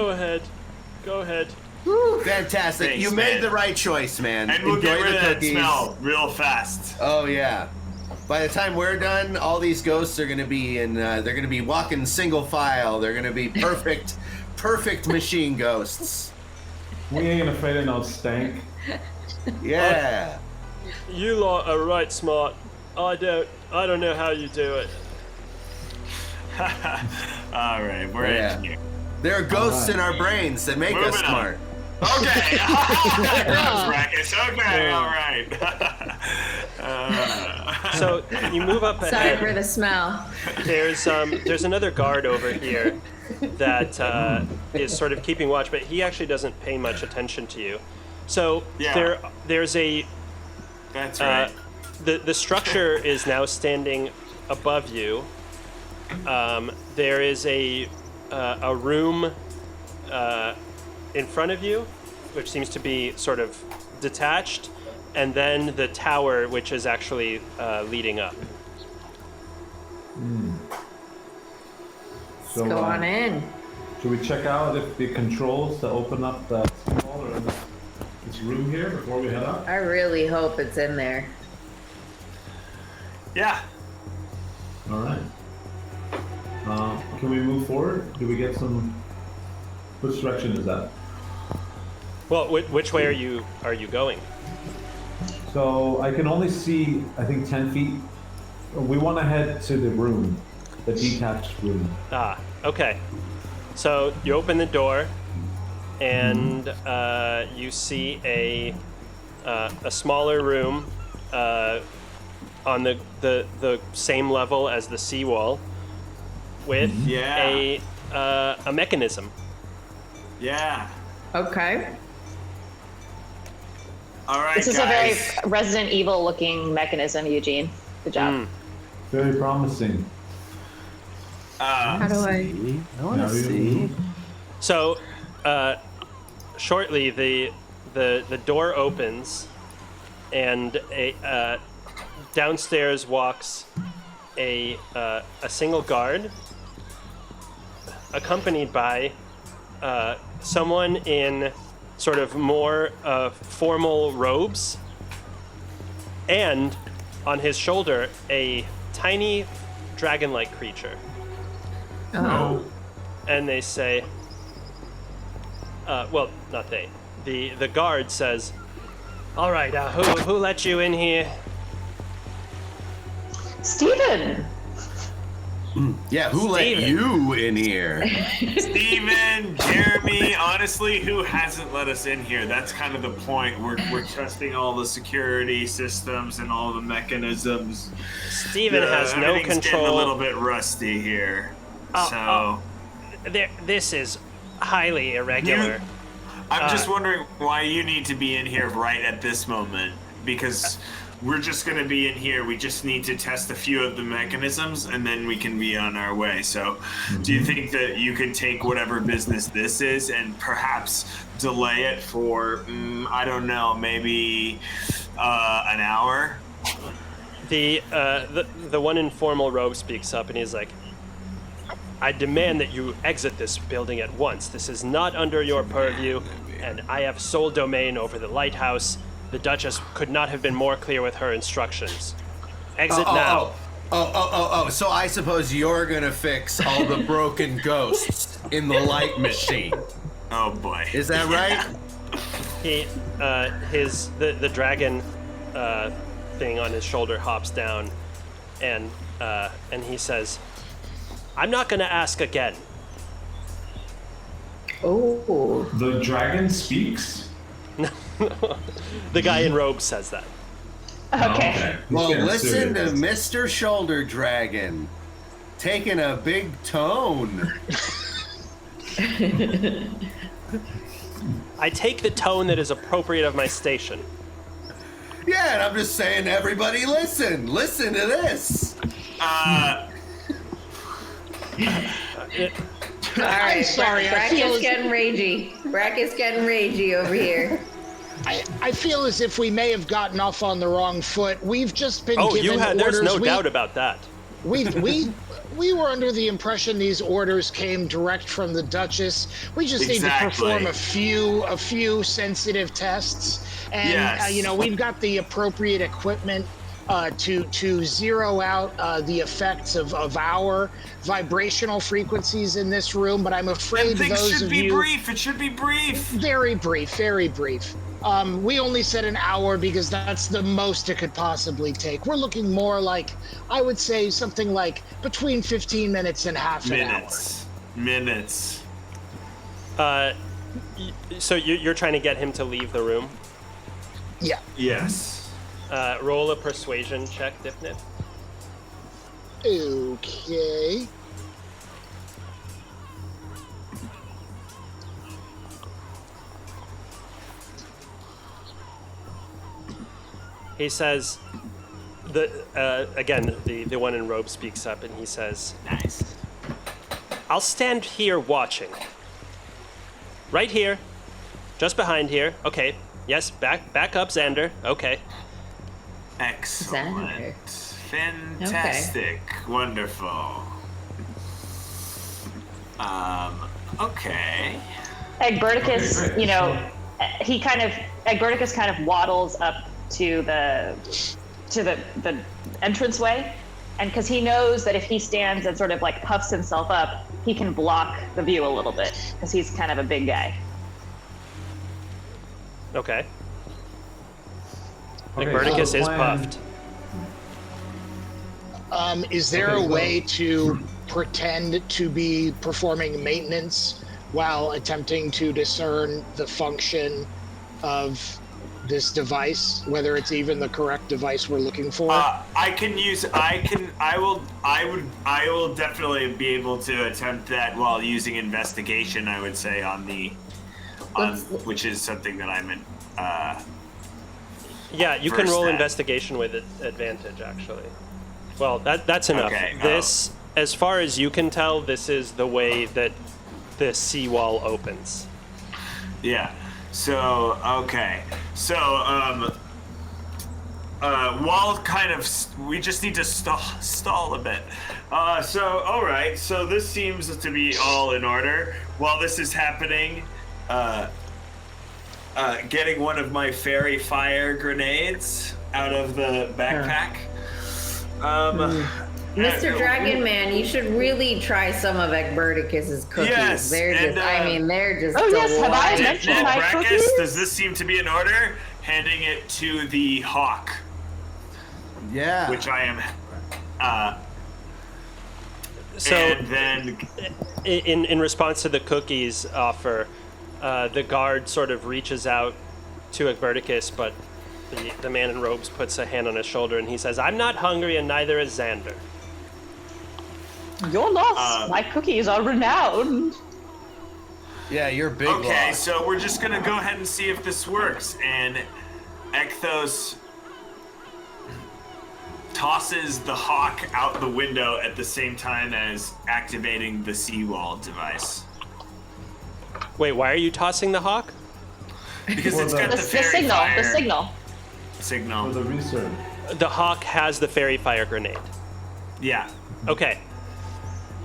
Speaker 1: ahead. Go ahead.
Speaker 6: Woo, fantastic.
Speaker 3: Thanks,
Speaker 6: you made the right choice, man.
Speaker 3: And we'll
Speaker 6: Enjoy
Speaker 3: get rid of that
Speaker 6: cookies.
Speaker 3: smell real fast.
Speaker 6: Oh yeah. By the time we're done, all these ghosts are gonna be they're gonna be walking single file. They're gonna be perfect machine ghosts.
Speaker 7: We ain't afraid of no stank.
Speaker 6: Yeah.
Speaker 1: You lot are right smart. I don't know how you do it.
Speaker 3: All right, we're in here.
Speaker 6: There are ghosts in our brains that make us smart.
Speaker 3: Okay. Brackets. Okay, all right.
Speaker 1: So you move up ahead.
Speaker 5: Sorry for the smell.
Speaker 1: There's another guard over here that is sort of keeping watch, but he actually doesn't pay much attention to you. So there's a.
Speaker 3: That's right.
Speaker 1: The structure is now standing above you. There is a room in front of you, which seems to be sort of detached, and then the tower, which is actually leading up.
Speaker 7: So,
Speaker 5: go on in.
Speaker 7: Should we check out if the controls to open up the wall or this room here before we head up?
Speaker 5: I really hope it's in there.
Speaker 3: Yeah.
Speaker 7: All right. Can we move forward? Do we get some? Which direction is that?
Speaker 1: Well, which way are you going?
Speaker 7: So I can only see, I think, 10 feet. We want to head to the room, the detached room.
Speaker 1: Okay. So you open the door, and you see a smaller room on the same level as the seawall, with a mechanism.
Speaker 3: Yeah.
Speaker 5: Okay.
Speaker 3: All right,
Speaker 4: This is a very Resident Evil looking mechanism, Eugene. Good job.
Speaker 7: Very promising.
Speaker 5: How do I
Speaker 6: want to see.
Speaker 1: So, shortly the door opens, and downstairs walks a single guard, accompanied by someone in sort of more formal robes, and on his shoulder a tiny dragon-like creature.
Speaker 5: Oh.
Speaker 1: And they say, well, not they. The guard says, "All right, who let you in here?"
Speaker 4: Steven!
Speaker 6: Yeah, who let you in here?
Speaker 3: Steven, Jeremy, honestly, who hasn't let us in here? That's kind of the point. We're testing all the security systems and all the mechanisms.
Speaker 1: Steven has no
Speaker 3: everything's
Speaker 1: control.
Speaker 3: Getting a little bit rusty here.
Speaker 1: This is highly irregular.
Speaker 3: I'm just wondering why you need to be in here right at this moment, because we're just going to be in here. We just need to test a few of the mechanisms, and then we can be on our way. So do you think that you could take whatever business this is and perhaps delay it for, I don't know, maybe an hour?
Speaker 1: The one in formal robe speaks up, and he's like, I demand that you exit this building at once. This is not under your purview, and I have sole domain over the lighthouse. The Duchess could not have been more clear with her instructions. Exit now.
Speaker 6: So I suppose you're gonna fix all the broken ghosts in the light machine.
Speaker 3: Oh boy.
Speaker 6: Is that right?
Speaker 1: He, the dragon thing on his shoulder hops down, and he says, I'm not gonna ask again.
Speaker 5: Oh.
Speaker 7: The dragon speaks?
Speaker 1: The guy in robe says that.
Speaker 4: Okay.
Speaker 6: Well,
Speaker 7: Yeah,
Speaker 6: listen to
Speaker 7: serious.
Speaker 6: Mr. Shoulder Dragon, taking a big tone.
Speaker 1: I take the tone that is appropriate of my station.
Speaker 6: Yeah, and I'm just saying, everybody listen. Listen to this.
Speaker 5: All right,
Speaker 2: sorry, I feel
Speaker 5: Bracket's
Speaker 2: as-
Speaker 5: getting ragey. Bracket's getting ragey over here.
Speaker 2: I feel as if we may have gotten off on the wrong foot. We've just been
Speaker 1: Oh,
Speaker 2: given orders.
Speaker 1: there's no doubt about that.
Speaker 2: We were under the impression these orders came direct from the Duchess. We just need to
Speaker 3: Exactly.
Speaker 2: perform a few sensitive tests, and
Speaker 3: Yes.
Speaker 2: we've got the appropriate equipment to zero out the effects of our vibrational frequencies in this room. But I'm afraid
Speaker 3: And things
Speaker 2: those
Speaker 3: should
Speaker 2: of
Speaker 3: be
Speaker 2: you
Speaker 3: brief. It should be brief.
Speaker 2: very brief, very brief. We only said an hour because that's the most it could possibly take. We're looking more like, I would say, something like between 15 minutes and half an hour.
Speaker 3: Minutes.
Speaker 1: So you're trying to get him to leave the room?
Speaker 2: Yeah.
Speaker 3: Yes.
Speaker 1: Roll a persuasion check, Dipnit.
Speaker 2: Okay.
Speaker 1: He says, again, the one in robe speaks up, and he says,
Speaker 3: Nice.
Speaker 1: I'll stand here watching. Right here. Just behind here. Okay. Yes, back up, Xander. Okay.
Speaker 3: Excellent.
Speaker 5: Xander.
Speaker 3: Fantastic. Wonderful. Okay.
Speaker 4: Egberticus,
Speaker 7: Okay, great.
Speaker 4: Egberticus kind of waddles up to the entranceway, and because he knows that if he stands and sort of like puffs himself up, he can block the view a little bit because he's kind of a big guy.
Speaker 1: Okay.
Speaker 7: Okay,
Speaker 1: Verticus
Speaker 7: so the
Speaker 1: is
Speaker 7: plan-
Speaker 1: puffed.
Speaker 2: Is there
Speaker 7: Okay,
Speaker 2: a way to pretend to be performing maintenance while attempting to discern the function of this device, whether it's even the correct device we're looking for?
Speaker 3: I will definitely be able to attempt that while using investigation, I would say, which is something that I'm in.
Speaker 1: Yeah, you can
Speaker 3: First
Speaker 1: roll
Speaker 3: that.
Speaker 1: investigation with advantage, actually. Well, that's enough.
Speaker 3: Okay,
Speaker 1: This, as far as you can tell, this is the way that the seawall opens.
Speaker 3: Yeah. So, okay. So, while kind of, we just need to stall a bit. So, all right. So this seems to be all in order. While this is happening, getting one of my fairy fire grenades out of the backpack.
Speaker 5: Mr. Dragon Man, you should really try some of Egberticus's cookies.
Speaker 3: Yes,
Speaker 5: They're
Speaker 3: and,
Speaker 5: just, they're just
Speaker 4: Oh, yes, have I
Speaker 5: delightful.
Speaker 4: mentioned my
Speaker 3: Brachus,
Speaker 4: cookies?
Speaker 3: does this seem to be in order? Handing it to the hawk,
Speaker 6: Yeah.
Speaker 3: which I am.
Speaker 1: So,
Speaker 3: And then,
Speaker 1: in response to the cookies offer, the guard sort of reaches out to Egberticus, but the man in robes puts a hand on his shoulder and he says, I'm not hungry and neither is Xander.
Speaker 4: Your loss. My cookies are renowned.
Speaker 6: Yeah, you're big.
Speaker 3: okay,
Speaker 6: loss.
Speaker 3: so we're just gonna go ahead and see if this works. And Ekthos tosses the hawk out the window at the same time as activating the seawall device.
Speaker 1: Wait, why are you tossing the hawk?
Speaker 3: Because it's got the
Speaker 4: The
Speaker 3: fairy
Speaker 4: signal.
Speaker 3: fire
Speaker 4: The signal.
Speaker 3: signal.
Speaker 7: For the research.
Speaker 1: The hawk has the fairy fire grenade.
Speaker 3: Yeah.
Speaker 1: Okay.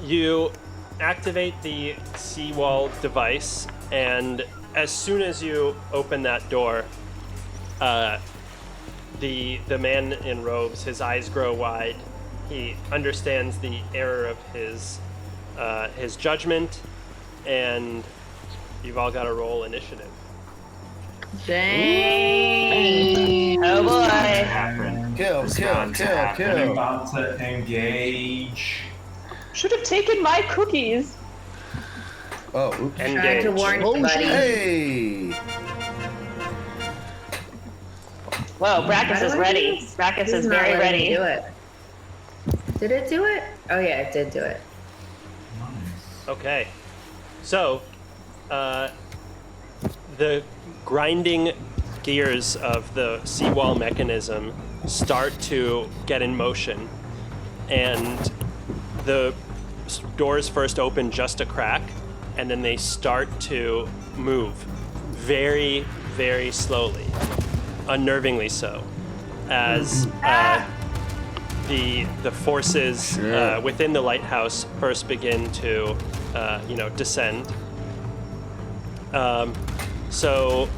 Speaker 1: You activate the seawall device, and as soon as you open that door, the man in robes, his eyes grow wide. He understands the error of his judgment, and you've all got to roll initiative.
Speaker 5: Dang.
Speaker 4: Oh boy.
Speaker 3: Happen.
Speaker 6: Kill,
Speaker 3: It's
Speaker 6: kill,
Speaker 3: bound to
Speaker 6: kill,
Speaker 3: happen.
Speaker 8: I'm
Speaker 6: kill.
Speaker 8: about to engage.
Speaker 4: Should have taken my cookies.
Speaker 6: Oh, oops.
Speaker 5: Trying
Speaker 1: Engage.
Speaker 5: to warn
Speaker 2: Oh,
Speaker 5: you, buddy.
Speaker 6: Hey!
Speaker 4: Whoa, Brackus is ready. Brackus is very ready.
Speaker 5: Do it. Did it do it? Oh yeah, it did do it.
Speaker 1: Okay. So, the grinding gears of the seawall mechanism start to get in motion, and the doors first open just a crack, and then they start to move very, very slowly, unnervingly so, as the forces within the lighthouse first begin to descend. So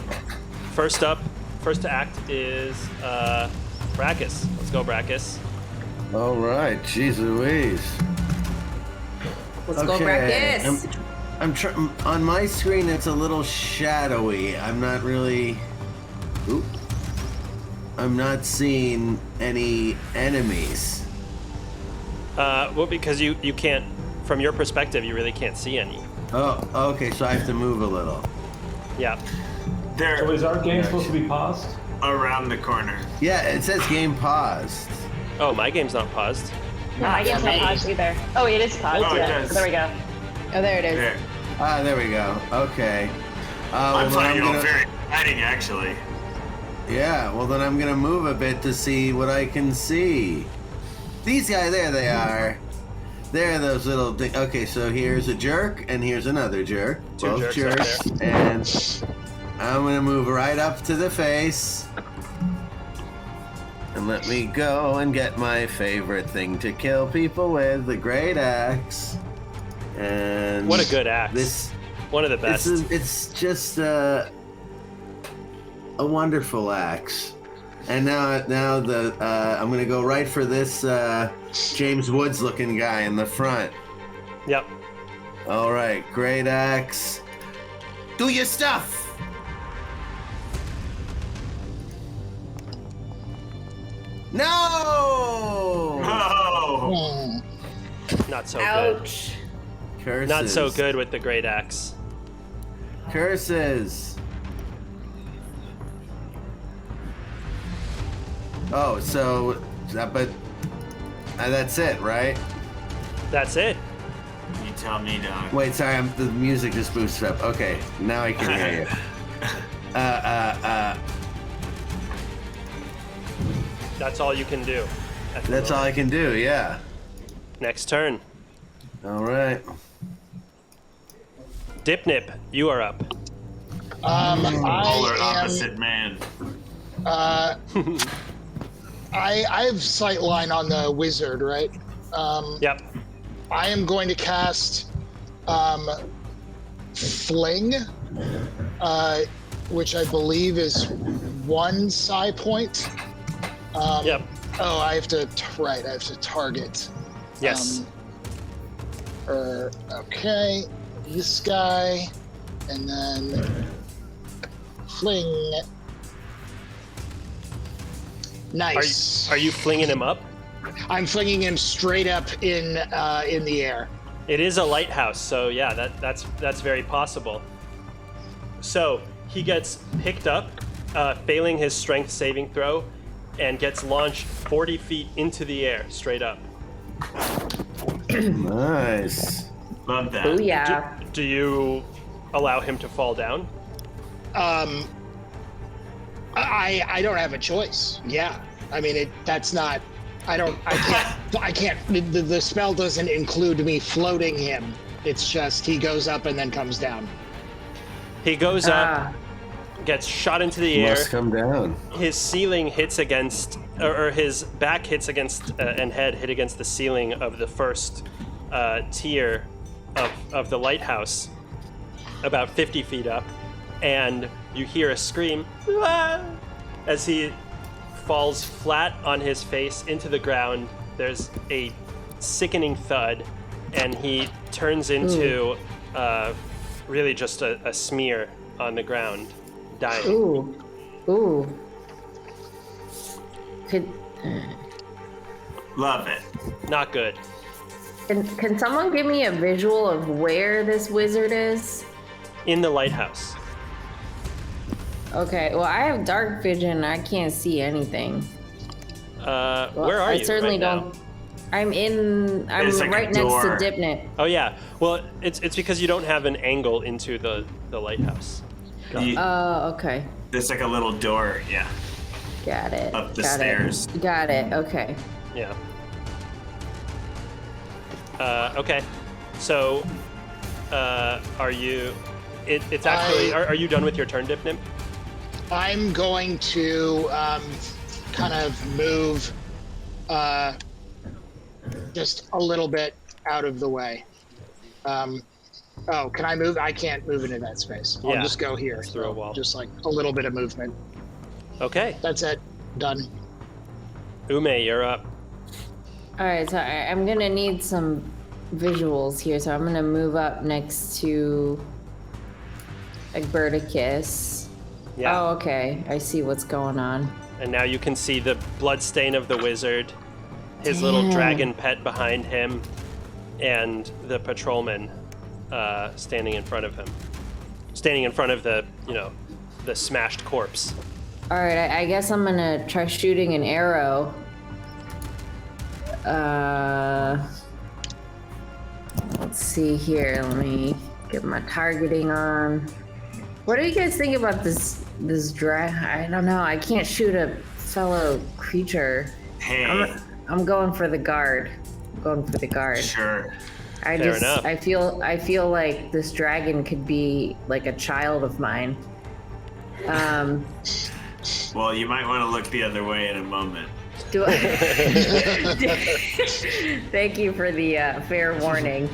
Speaker 1: first to act is Brackus. Let's go, Brackus.
Speaker 6: All right, jeez Louise.
Speaker 5: Let's go, Brackus.
Speaker 6: On my screen, it's a little shadowy. I'm not really. Oop. I'm not seeing any enemies.
Speaker 1: Well, because you can't, from your perspective, you really can't see any.
Speaker 6: Oh, okay, so I have to move a little.
Speaker 1: Yeah.
Speaker 3: They're
Speaker 7: So is our game supposed to be paused?
Speaker 3: around the corner.
Speaker 6: Yeah, it says game paused.
Speaker 1: Oh, my game's not paused.
Speaker 4: No, I guess not paused either. Oh, it is paused.
Speaker 3: Oh, it
Speaker 4: Yeah.
Speaker 3: does.
Speaker 4: There we go.
Speaker 5: Oh, there it is.
Speaker 3: There.
Speaker 6: Ah, there we go. Okay.
Speaker 3: I'm
Speaker 6: then
Speaker 3: finding it all
Speaker 6: gonna-
Speaker 3: very exciting, actually.
Speaker 6: Yeah, well then I'm gonna move a bit to see what I can see. These guys, there they are. They're those little things. Okay, so here's a jerk, and here's another jerk.
Speaker 1: Two
Speaker 6: Both
Speaker 1: jerks up
Speaker 6: and I'm gonna move right up to the face. And let me go and get my favorite thing to kill people with, the great axe. And
Speaker 1: What a good axe.
Speaker 6: This
Speaker 1: One of the best.
Speaker 6: it's just a wonderful axe. And now I'm gonna go right for this James Woods looking guy in the front.
Speaker 1: Yep.
Speaker 6: All right, great axe. Do your stuff. No.
Speaker 3: Oh!
Speaker 1: Not so good.
Speaker 5: Ouch.
Speaker 6: Curses.
Speaker 1: Not so good with the great axe.
Speaker 6: Curses. Oh, so, but that's it, right?
Speaker 1: That's it.
Speaker 3: You tell me, dog.
Speaker 6: Wait, sorry, the music just boosted up. Okay, now I can hear you.
Speaker 1: That's all you can do. at the
Speaker 6: That's all I can do, yeah.
Speaker 1: Next turn.
Speaker 6: All right.
Speaker 1: Dipnip, you are up.
Speaker 3: Polar
Speaker 2: I
Speaker 3: opposite man.
Speaker 2: I have sight line on the wizard, right?
Speaker 1: Yep.
Speaker 2: I am going to cast Fling, which I believe is 1 psi point.
Speaker 1: Yep.
Speaker 2: Oh, I have to I have to target.
Speaker 1: Yes.
Speaker 2: Okay, this guy, and then Fling. Nice.
Speaker 1: Are you flinging him up?
Speaker 2: I'm flinging him straight up in the air.
Speaker 1: It is a lighthouse, so yeah, that's very possible. So he gets picked up, failing his strength saving throw, and gets launched 40 feet into the air, straight up.
Speaker 6: Nice.
Speaker 3: Love that.
Speaker 5: Booyah.
Speaker 1: Do you allow him to fall down?
Speaker 2: I don't have a choice. Yeah, I mean that's not I can't. The spell doesn't include me floating him. It's just he goes up and then comes down.
Speaker 1: He goes up, gets shot into the air.
Speaker 6: Must come down.
Speaker 1: His ceiling hits against, or his back hits against, and head hit against the ceiling of the first tier of the lighthouse, about 50 feet up, and you hear a scream as he falls flat on his face into the ground. There's a sickening thud, and he turns into really just a smear on the ground, dying.
Speaker 5: Ooh.
Speaker 3: Love it.
Speaker 1: Not good.
Speaker 5: Can someone give me a visual of where this wizard is?
Speaker 1: In the lighthouse.
Speaker 5: Okay, well, I have dark vision. I can't see anything.
Speaker 1: Where are you?
Speaker 5: I certainly
Speaker 1: right
Speaker 5: don't.
Speaker 1: now?
Speaker 5: I'm
Speaker 3: like
Speaker 5: right
Speaker 3: a
Speaker 5: next to
Speaker 3: door.
Speaker 5: Dipnit.
Speaker 1: Oh yeah. Well, it's because you don't have an angle into the lighthouse.
Speaker 5: Okay.
Speaker 3: There's like a little door, yeah,
Speaker 5: Got it.
Speaker 3: up the
Speaker 5: Got
Speaker 3: stairs.
Speaker 5: It. Got it. Okay.
Speaker 1: Yeah. Okay. So, are you? It's actually. Are you done with your turn, Dipnip?
Speaker 2: I'm going to kind of move just a little bit out of the way. Can I move? I can't move into that space. I'll
Speaker 1: Yeah,
Speaker 2: just go here.
Speaker 1: through a wall.
Speaker 2: Just like a little bit of movement.
Speaker 1: Okay.
Speaker 2: That's it. Done.
Speaker 1: Ume, you're up.
Speaker 5: All right. So I'm gonna need some visuals here. So I'm gonna move up next to Egberticus.
Speaker 1: Yeah.
Speaker 5: Oh, okay. I see what's going on.
Speaker 1: And now you can see the bloodstain of the wizard, his little
Speaker 5: Damn.
Speaker 1: dragon pet behind him, and the patrolman standing in front of him. Standing in front of the smashed corpse.
Speaker 5: All right. I guess I'm gonna try shooting an arrow. Let's see here. Let me get my targeting on. What do you guys think about this drag? I don't know. I can't shoot a fellow creature.
Speaker 3: Hey,
Speaker 5: I'm going for the guard.
Speaker 3: sure.
Speaker 1: Fair enough.
Speaker 5: I feel like this dragon could be like a child of mine.
Speaker 3: Well, you might want to look the other way in a moment.
Speaker 5: Do I? Thank you for the fair warning.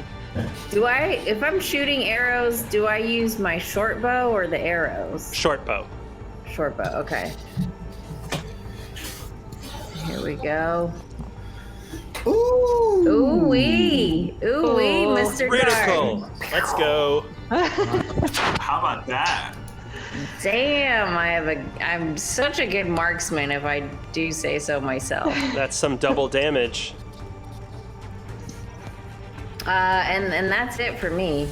Speaker 5: If I'm shooting arrows, do I use my short bow or the arrows?
Speaker 1: Short bow.
Speaker 5: Short bow, okay. Here we go. Ooh-wee, Mr.
Speaker 1: Critical.
Speaker 5: Guard.
Speaker 1: Let's go.
Speaker 3: How about that?
Speaker 5: Damn, I'm such a good marksman if I do say so myself.
Speaker 1: That's some double damage.
Speaker 5: And that's it for me.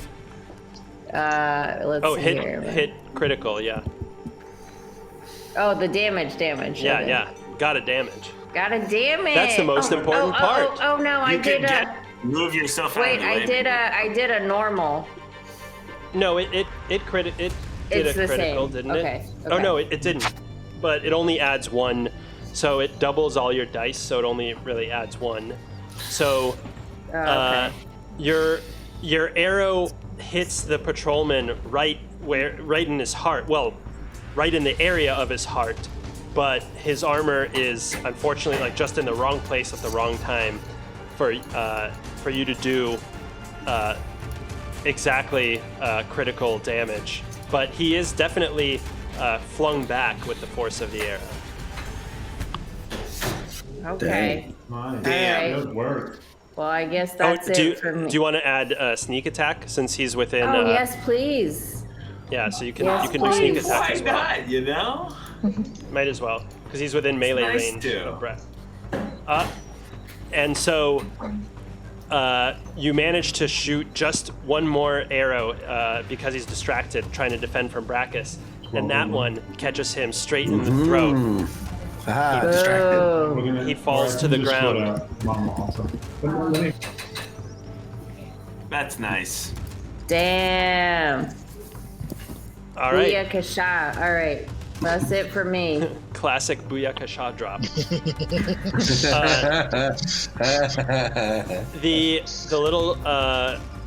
Speaker 5: Let's see here.
Speaker 1: hit critical, yeah.
Speaker 5: Oh, the damage.
Speaker 1: Yeah,
Speaker 5: okay.
Speaker 1: yeah. Got a damage.
Speaker 5: Got a damage.
Speaker 1: That's the most important part.
Speaker 5: Oh no, I
Speaker 3: You
Speaker 5: did
Speaker 3: can
Speaker 5: a.
Speaker 3: move yourself out
Speaker 5: Wait,
Speaker 3: of the way.
Speaker 5: I did a normal.
Speaker 1: No, it did
Speaker 5: It's
Speaker 1: a
Speaker 5: the
Speaker 1: critical,
Speaker 5: same.
Speaker 1: didn't
Speaker 5: Okay,
Speaker 1: it? Oh
Speaker 5: okay.
Speaker 1: no, it didn't. But it only adds one, so it doubles all your dice. So it only really adds one. So,
Speaker 5: Okay.
Speaker 1: your arrow hits the patrolman right in his heart. Well, right in the area of his heart. But his armor is unfortunately like just in the wrong place at the wrong time for you to do exactly critical damage. But he is definitely flung back with the force of the arrow.
Speaker 5: Okay.
Speaker 7: Nice.
Speaker 3: Damn.
Speaker 7: Good work.
Speaker 5: Well, I guess that's it for me.
Speaker 1: Do you want to add sneak attack since he's within?
Speaker 5: Oh yes, please.
Speaker 1: Yeah, so you can
Speaker 5: Yes,
Speaker 1: do sneak
Speaker 5: please.
Speaker 1: attack
Speaker 3: Why
Speaker 1: as well.
Speaker 3: not, you know?
Speaker 1: Might as well, because he's within melee
Speaker 3: nice
Speaker 1: range
Speaker 3: to.
Speaker 1: of Brett. And so you manage to shoot just one more arrow because he's distracted, trying to defend from Brachus, and that one catches him straight in the throat.
Speaker 6: Distracted.
Speaker 5: Oh.
Speaker 7: We're gonna-
Speaker 1: He falls
Speaker 7: or
Speaker 1: to the
Speaker 7: just go
Speaker 1: ground.
Speaker 7: to Mama also. Let me-
Speaker 3: That's nice.
Speaker 5: Damn.
Speaker 1: All right.
Speaker 5: Booyah Kasha. All right. That's it for me.
Speaker 1: Classic Booyakasha drop.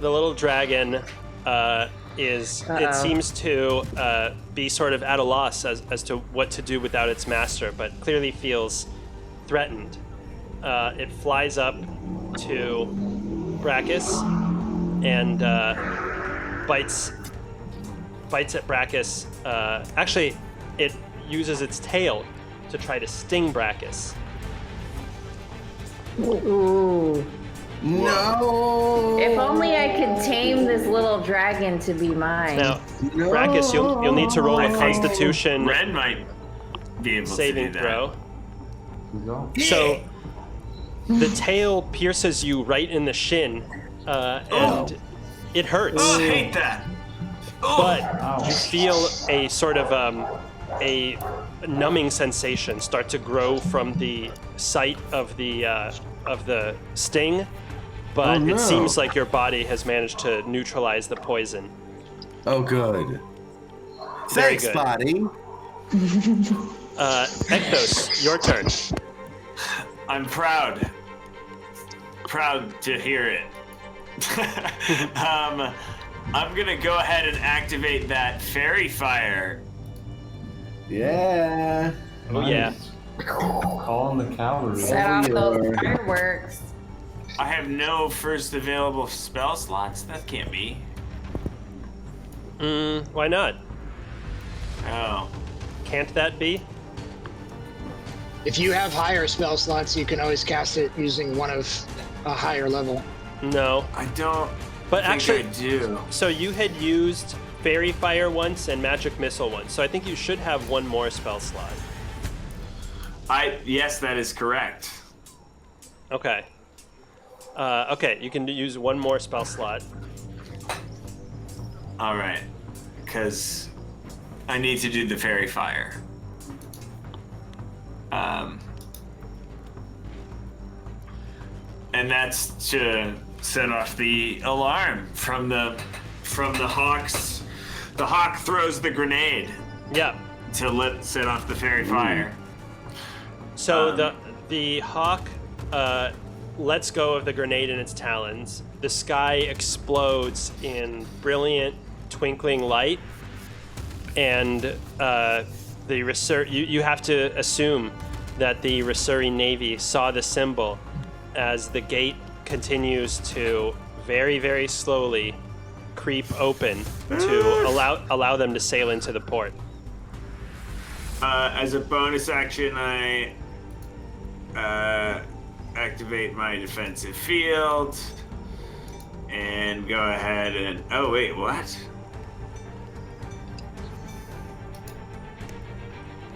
Speaker 1: The little dragon is it
Speaker 5: Uh-oh.
Speaker 1: seems to be sort of at a loss as to what to do without its master, but clearly feels threatened. It flies up to Brachus and bites at Brachus. Actually, it uses its tail to try to sting Brachus.
Speaker 5: Ooh.
Speaker 6: No.
Speaker 5: If only I could tame this little dragon to be mine.
Speaker 1: Now, Brachus, you'll need to roll a Constitution
Speaker 3: Ren might be able
Speaker 1: saving
Speaker 3: to do that.
Speaker 1: throw.
Speaker 7: You go.
Speaker 1: So the tail pierces you right in the shin, and it hurts.
Speaker 3: Oh, I hate that.
Speaker 1: But
Speaker 7: Ow.
Speaker 1: you feel a sort of a numbing sensation start to grow from the site of the sting, but
Speaker 6: Oh, no.
Speaker 1: it seems like your body has managed to neutralize the poison.
Speaker 6: Oh, good.
Speaker 1: Very
Speaker 6: Thanks,
Speaker 1: good.
Speaker 6: buddy.
Speaker 1: Ekthos, your turn.
Speaker 3: I'm proud to hear it. I'm gonna go ahead and activate that fairy fire.
Speaker 6: Yeah.
Speaker 1: Oh yeah.
Speaker 7: Calling the cavalry.
Speaker 5: Set off those
Speaker 6: You're-
Speaker 5: fireworks.
Speaker 3: I have no first available spell slots. That can't be.
Speaker 1: Why not?
Speaker 3: Oh.
Speaker 1: Can't that be?
Speaker 2: If you have higher spell slots, you can always cast it using one of a higher level.
Speaker 1: No.
Speaker 3: I don't
Speaker 1: But
Speaker 3: think
Speaker 1: actually,
Speaker 3: I do.
Speaker 1: so you had used Fairy Fire once and Magic Missile once, so I think you should have one more spell slot.
Speaker 3: Yes, that is correct.
Speaker 1: Okay. Okay, you can use one more spell slot.
Speaker 3: All right, because I need to do the fairy fire. And that's to set off the alarm from the hawks. The hawk throws the grenade
Speaker 1: Yeah.
Speaker 3: to set off the fairy fire.
Speaker 1: So the hawk lets go of the grenade in its talons. The sky explodes in brilliant, twinkling light, and the you have to assume that the Risuri Navy saw the symbol as the gate continues to very, very slowly creep open to allow them to sail into the port.
Speaker 3: As a bonus action, I activate my defensive field and go ahead and. Oh wait, what?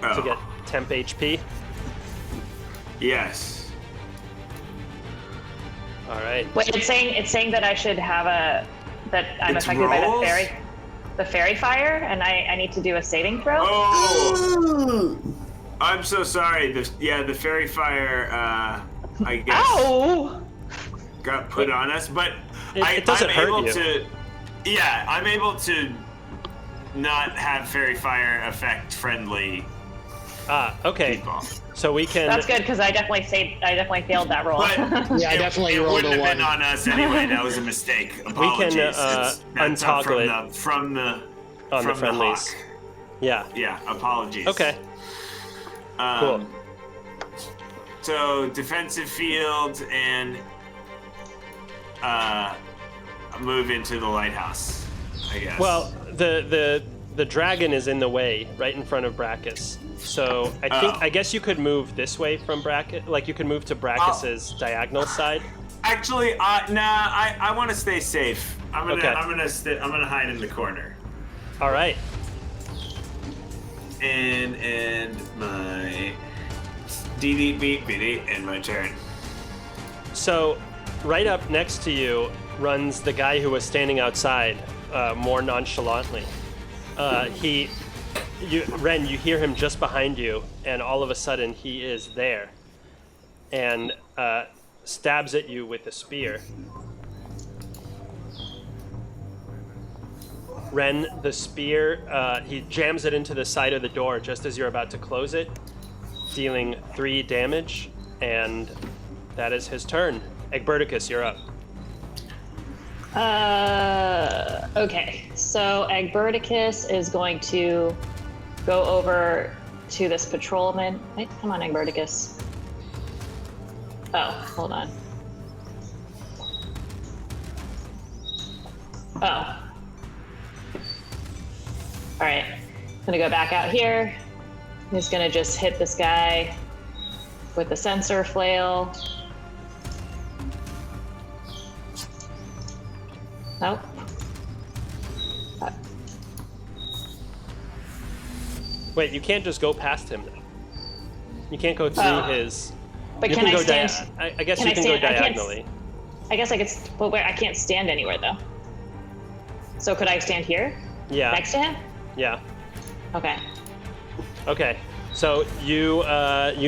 Speaker 3: Oh,
Speaker 1: To get temp HP.
Speaker 3: yes.
Speaker 1: All right.
Speaker 4: Wait, it's saying that I should have that I'm
Speaker 3: It's
Speaker 4: affected by
Speaker 3: rolls?
Speaker 4: the fairy fire, and I need to do a saving throw.
Speaker 3: Oh, I'm so sorry. The fairy fire. I guess
Speaker 4: Ow!
Speaker 3: got put on us, but
Speaker 1: It doesn't
Speaker 3: I'm
Speaker 1: hurt
Speaker 3: able
Speaker 1: you.
Speaker 3: to. Yeah, I'm able to not have fairy fire affect friendly
Speaker 1: Okay.
Speaker 3: people.
Speaker 1: So we can.
Speaker 4: That's good because I definitely failed that roll.
Speaker 3: But
Speaker 2: Yeah, I definitely
Speaker 3: it
Speaker 2: rolled
Speaker 3: wouldn't
Speaker 2: a
Speaker 3: have been
Speaker 2: one.
Speaker 3: on us anyway. That was a mistake. Apologies. That's
Speaker 1: untoggle it
Speaker 3: from the
Speaker 1: on the
Speaker 3: from
Speaker 1: friendlies.
Speaker 3: hawk.
Speaker 1: Yeah.
Speaker 3: Yeah, apologies.
Speaker 1: Okay. Cool.
Speaker 3: So defensive field and move into the lighthouse, I guess.
Speaker 1: Well, the dragon is in the way, right in front of Brachus. So I guess you could move this way from Brachus. Like you could move to Brachus's diagonal side.
Speaker 3: Actually, I want to stay safe. I'm gonna
Speaker 1: Okay.
Speaker 3: I'm gonna hide in the corner.
Speaker 1: All right.
Speaker 3: And my beep and my turn.
Speaker 1: So, right up next to you runs the guy who was standing outside, more nonchalantly. Ren, you hear him just behind you, and all of a sudden he is there, and stabs at you with a spear. Ren, the spear, he jams it into the side of the door just as you're about to close it, dealing 3 damage, and that is his turn. Egberticus, you're up.
Speaker 4: Okay, so Egberticus is going to go over to this patrolman. Wait, come on, Egberticus. Oh, hold on. Oh. All right, I'm gonna go back out here. He's gonna just hit this guy with the sensor flail. Nope.
Speaker 1: Wait, you can't just go past him now. You can't go through his.
Speaker 4: But
Speaker 1: you
Speaker 4: can I
Speaker 1: go
Speaker 4: stand?
Speaker 1: I guess
Speaker 4: can
Speaker 1: you
Speaker 4: I
Speaker 1: can
Speaker 4: stand-
Speaker 1: go
Speaker 4: I can't-
Speaker 1: diagonally.
Speaker 4: I guess I could, but wait, I can't stand anywhere though. So could I stand here
Speaker 1: Yeah.
Speaker 4: next to him?
Speaker 1: Yeah.
Speaker 4: Okay.
Speaker 1: Okay. So you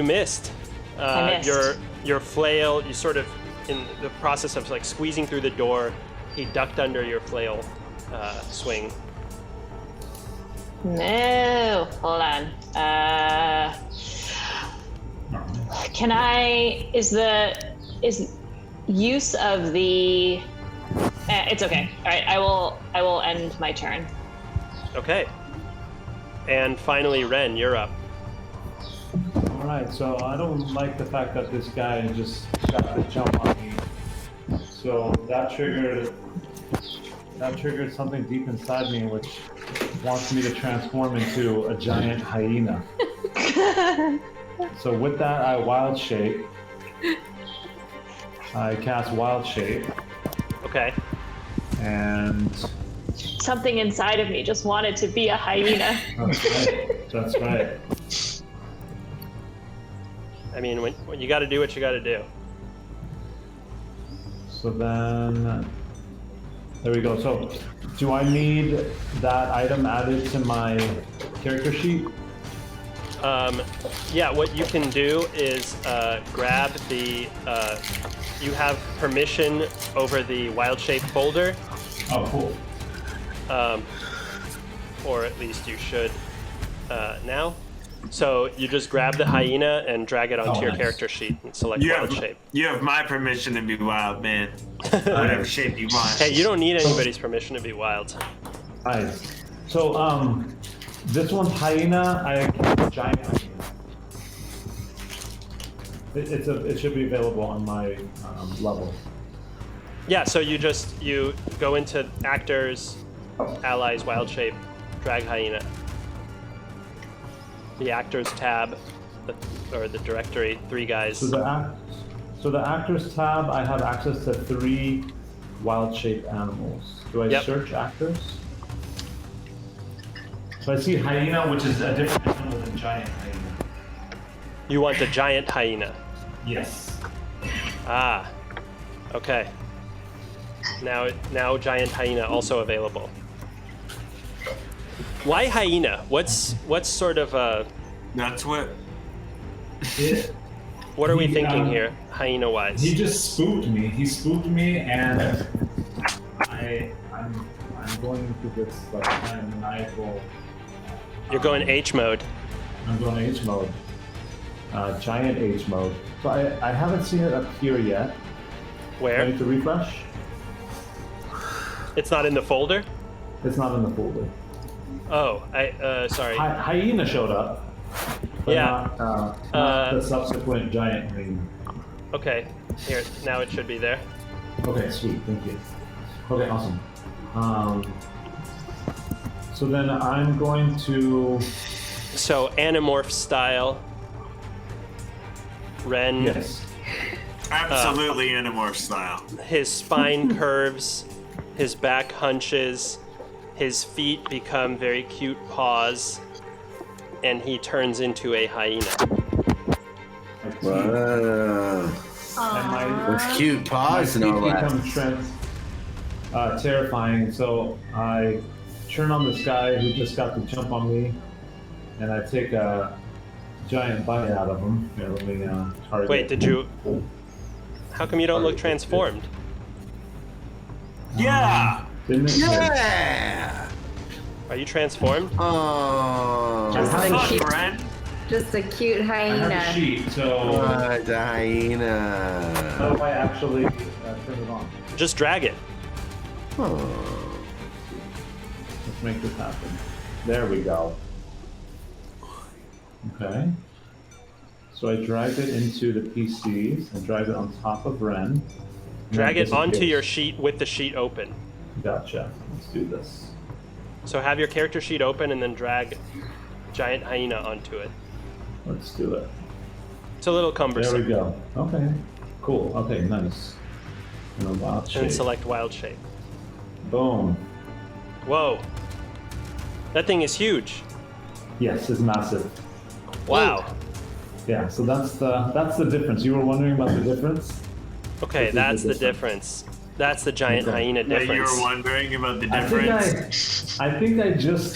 Speaker 1: missed.
Speaker 4: I missed.
Speaker 1: Your flail. You sort of in the process of like squeezing through the door. He ducked under your flail swing.
Speaker 4: No, hold on. Can I? Is use of the? It's okay. All right, I will end my turn.
Speaker 1: Okay. And finally, Ren, you're up.
Speaker 7: All right, so I don't like the fact that this guy just got the jump on me. So that triggered something deep inside me, which wants me to transform into a giant hyena. So with that, I wild shape. I cast wild shape,
Speaker 1: Okay.
Speaker 7: and
Speaker 4: Something inside of me just wanted to be a hyena.
Speaker 7: that's right.
Speaker 1: I mean, when you got to do what you got to do.
Speaker 7: So then, there we go. So, do I need that item added to my character sheet?
Speaker 1: Yeah, what you can do is grab the. You have permission over the wild shape folder,
Speaker 7: Oh, cool.
Speaker 1: or at least you should now. So you just grab the hyena and drag it onto your
Speaker 7: nice.
Speaker 1: character sheet and select
Speaker 3: You
Speaker 1: wild
Speaker 3: have,
Speaker 1: shape.
Speaker 3: you have my permission to be wild, man. Whatever shape you want.
Speaker 1: Hey, you don't need anybody's permission to be wild.
Speaker 7: Nice. So, this one's hyena. I cast giant hyena. It should be available on my level.
Speaker 1: Yeah, so you go into actors, allies, wild shape, drag hyena. The actors tab, or the directory, 3 guys.
Speaker 7: So the actors tab, I have access to 3 wild shape animals. Do I
Speaker 1: Yep.
Speaker 7: search actors? So I see hyena, which is a different animal than giant hyena.
Speaker 1: You want the giant hyena.
Speaker 7: Yes.
Speaker 1: Ah, okay. Now giant hyena also available. Why hyena? What's sort of
Speaker 3: That's what.
Speaker 1: what are we
Speaker 7: He,
Speaker 1: thanking here, hyena wise?
Speaker 7: He just spooked me. He spooked me, and I'm going into this like kind of maniacal.
Speaker 1: You're going H mode.
Speaker 7: I'm going H mode. Giant H mode. So I haven't seen it appear yet. Do I
Speaker 1: Where?
Speaker 7: need to refresh?
Speaker 1: It's not in the folder?
Speaker 7: It's not in the folder.
Speaker 1: Oh, sorry.
Speaker 7: Hyena showed up. But
Speaker 1: Yeah.
Speaker 7: not the subsequent giant hyena.
Speaker 1: Okay, here, now it should be there.
Speaker 7: Okay, sweet, thank you. Okay, awesome. So then I'm going to.
Speaker 1: So Animorph style. Ren,
Speaker 7: Yes.
Speaker 3: Absolutely Animorph style.
Speaker 1: his spine curves, his back hunches, his feet become very cute paws, and he turns into a hyena.
Speaker 6: Wow.
Speaker 7: And my
Speaker 6: With cute paws and
Speaker 7: feet
Speaker 6: all that.
Speaker 7: become terrifying. So I turn on this guy who just got the jump on me, and I take a giant bite out of him. Here, let me target.
Speaker 1: Wait, did you? How come you don't look transformed?
Speaker 3: Yeah!
Speaker 7: Didn't it?
Speaker 6: Yeah!
Speaker 1: Are you transformed?
Speaker 6: Oh,
Speaker 5: Just a
Speaker 3: Fuck,
Speaker 5: cute,
Speaker 3: Ren.
Speaker 5: just a cute
Speaker 7: I have a
Speaker 5: hyena.
Speaker 7: sheet, so
Speaker 6: the hyena.
Speaker 7: how do I actually turn it on?
Speaker 1: Just drag it.
Speaker 6: Oh.
Speaker 7: Let's make this happen. There we go. Okay. So I drag it into the PCs and drag it on top of Ren. and
Speaker 1: Drag
Speaker 7: then
Speaker 1: it onto
Speaker 7: disappears.
Speaker 1: your sheet with the sheet open.
Speaker 7: Gotcha. Let's do this.
Speaker 1: So have your character sheet open and then drag giant hyena onto it.
Speaker 7: Let's do it.
Speaker 1: It's a little
Speaker 7: There
Speaker 1: cumbersome.
Speaker 7: we go. Okay. Cool. Okay, nice. And a wild
Speaker 1: And
Speaker 7: shape.
Speaker 1: select wild shape.
Speaker 7: Boom.
Speaker 1: Whoa. That thing is huge.
Speaker 7: Yes, it's massive.
Speaker 1: Wow.
Speaker 7: Yeah, so that's the difference. You were wondering about the difference?
Speaker 1: Okay,
Speaker 7: This is
Speaker 1: that's
Speaker 7: the
Speaker 1: the
Speaker 7: difference.
Speaker 1: difference. That's the giant
Speaker 7: Okay.
Speaker 1: hyena
Speaker 3: Yeah, you
Speaker 1: difference.
Speaker 3: were wondering about the
Speaker 7: I think
Speaker 3: difference.
Speaker 7: I think I just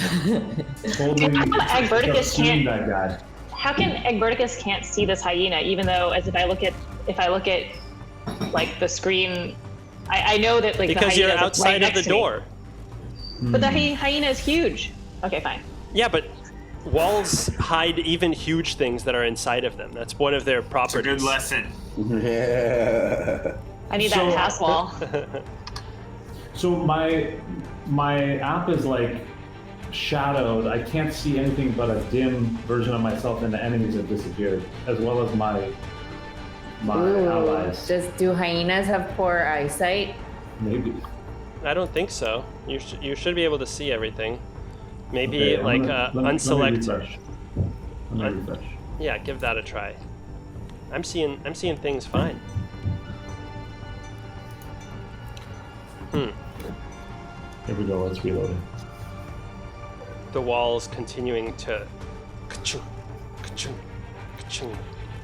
Speaker 7: totally
Speaker 4: Agverticus
Speaker 7: seen
Speaker 4: can't-
Speaker 7: that guy.
Speaker 4: How can Agverticus can't see this hyena, even though, as if I look at like the screen, I know that like
Speaker 1: Because
Speaker 4: the
Speaker 1: you're
Speaker 4: hyena's right
Speaker 1: outside of
Speaker 4: next
Speaker 1: the
Speaker 4: to me.
Speaker 1: door.
Speaker 4: But the hyena is huge. Okay, fine.
Speaker 1: Yeah, but walls hide even huge things that are inside of them. That's one of their
Speaker 3: It's a
Speaker 1: properties.
Speaker 3: good lesson.
Speaker 6: Yeah.
Speaker 4: I need
Speaker 7: So-
Speaker 4: that pass wall.
Speaker 7: So my app is like shadowed. I can't see anything but a dim version of myself, and the enemies have disappeared, as well as my
Speaker 5: Ooh,
Speaker 7: allies.
Speaker 5: do hyenas have poor eyesight?
Speaker 7: Maybe.
Speaker 1: I don't think so. You should be able to see everything. Maybe
Speaker 7: Okay, I'm
Speaker 1: like
Speaker 7: gonna- let me
Speaker 1: unselect.
Speaker 7: refresh. Let me refresh.
Speaker 1: Yeah, give that a try. I'm seeing things fine.
Speaker 7: Here we go. Let's reload it.
Speaker 1: The walls continuing to ka-chung, ka-chung, ka-chung,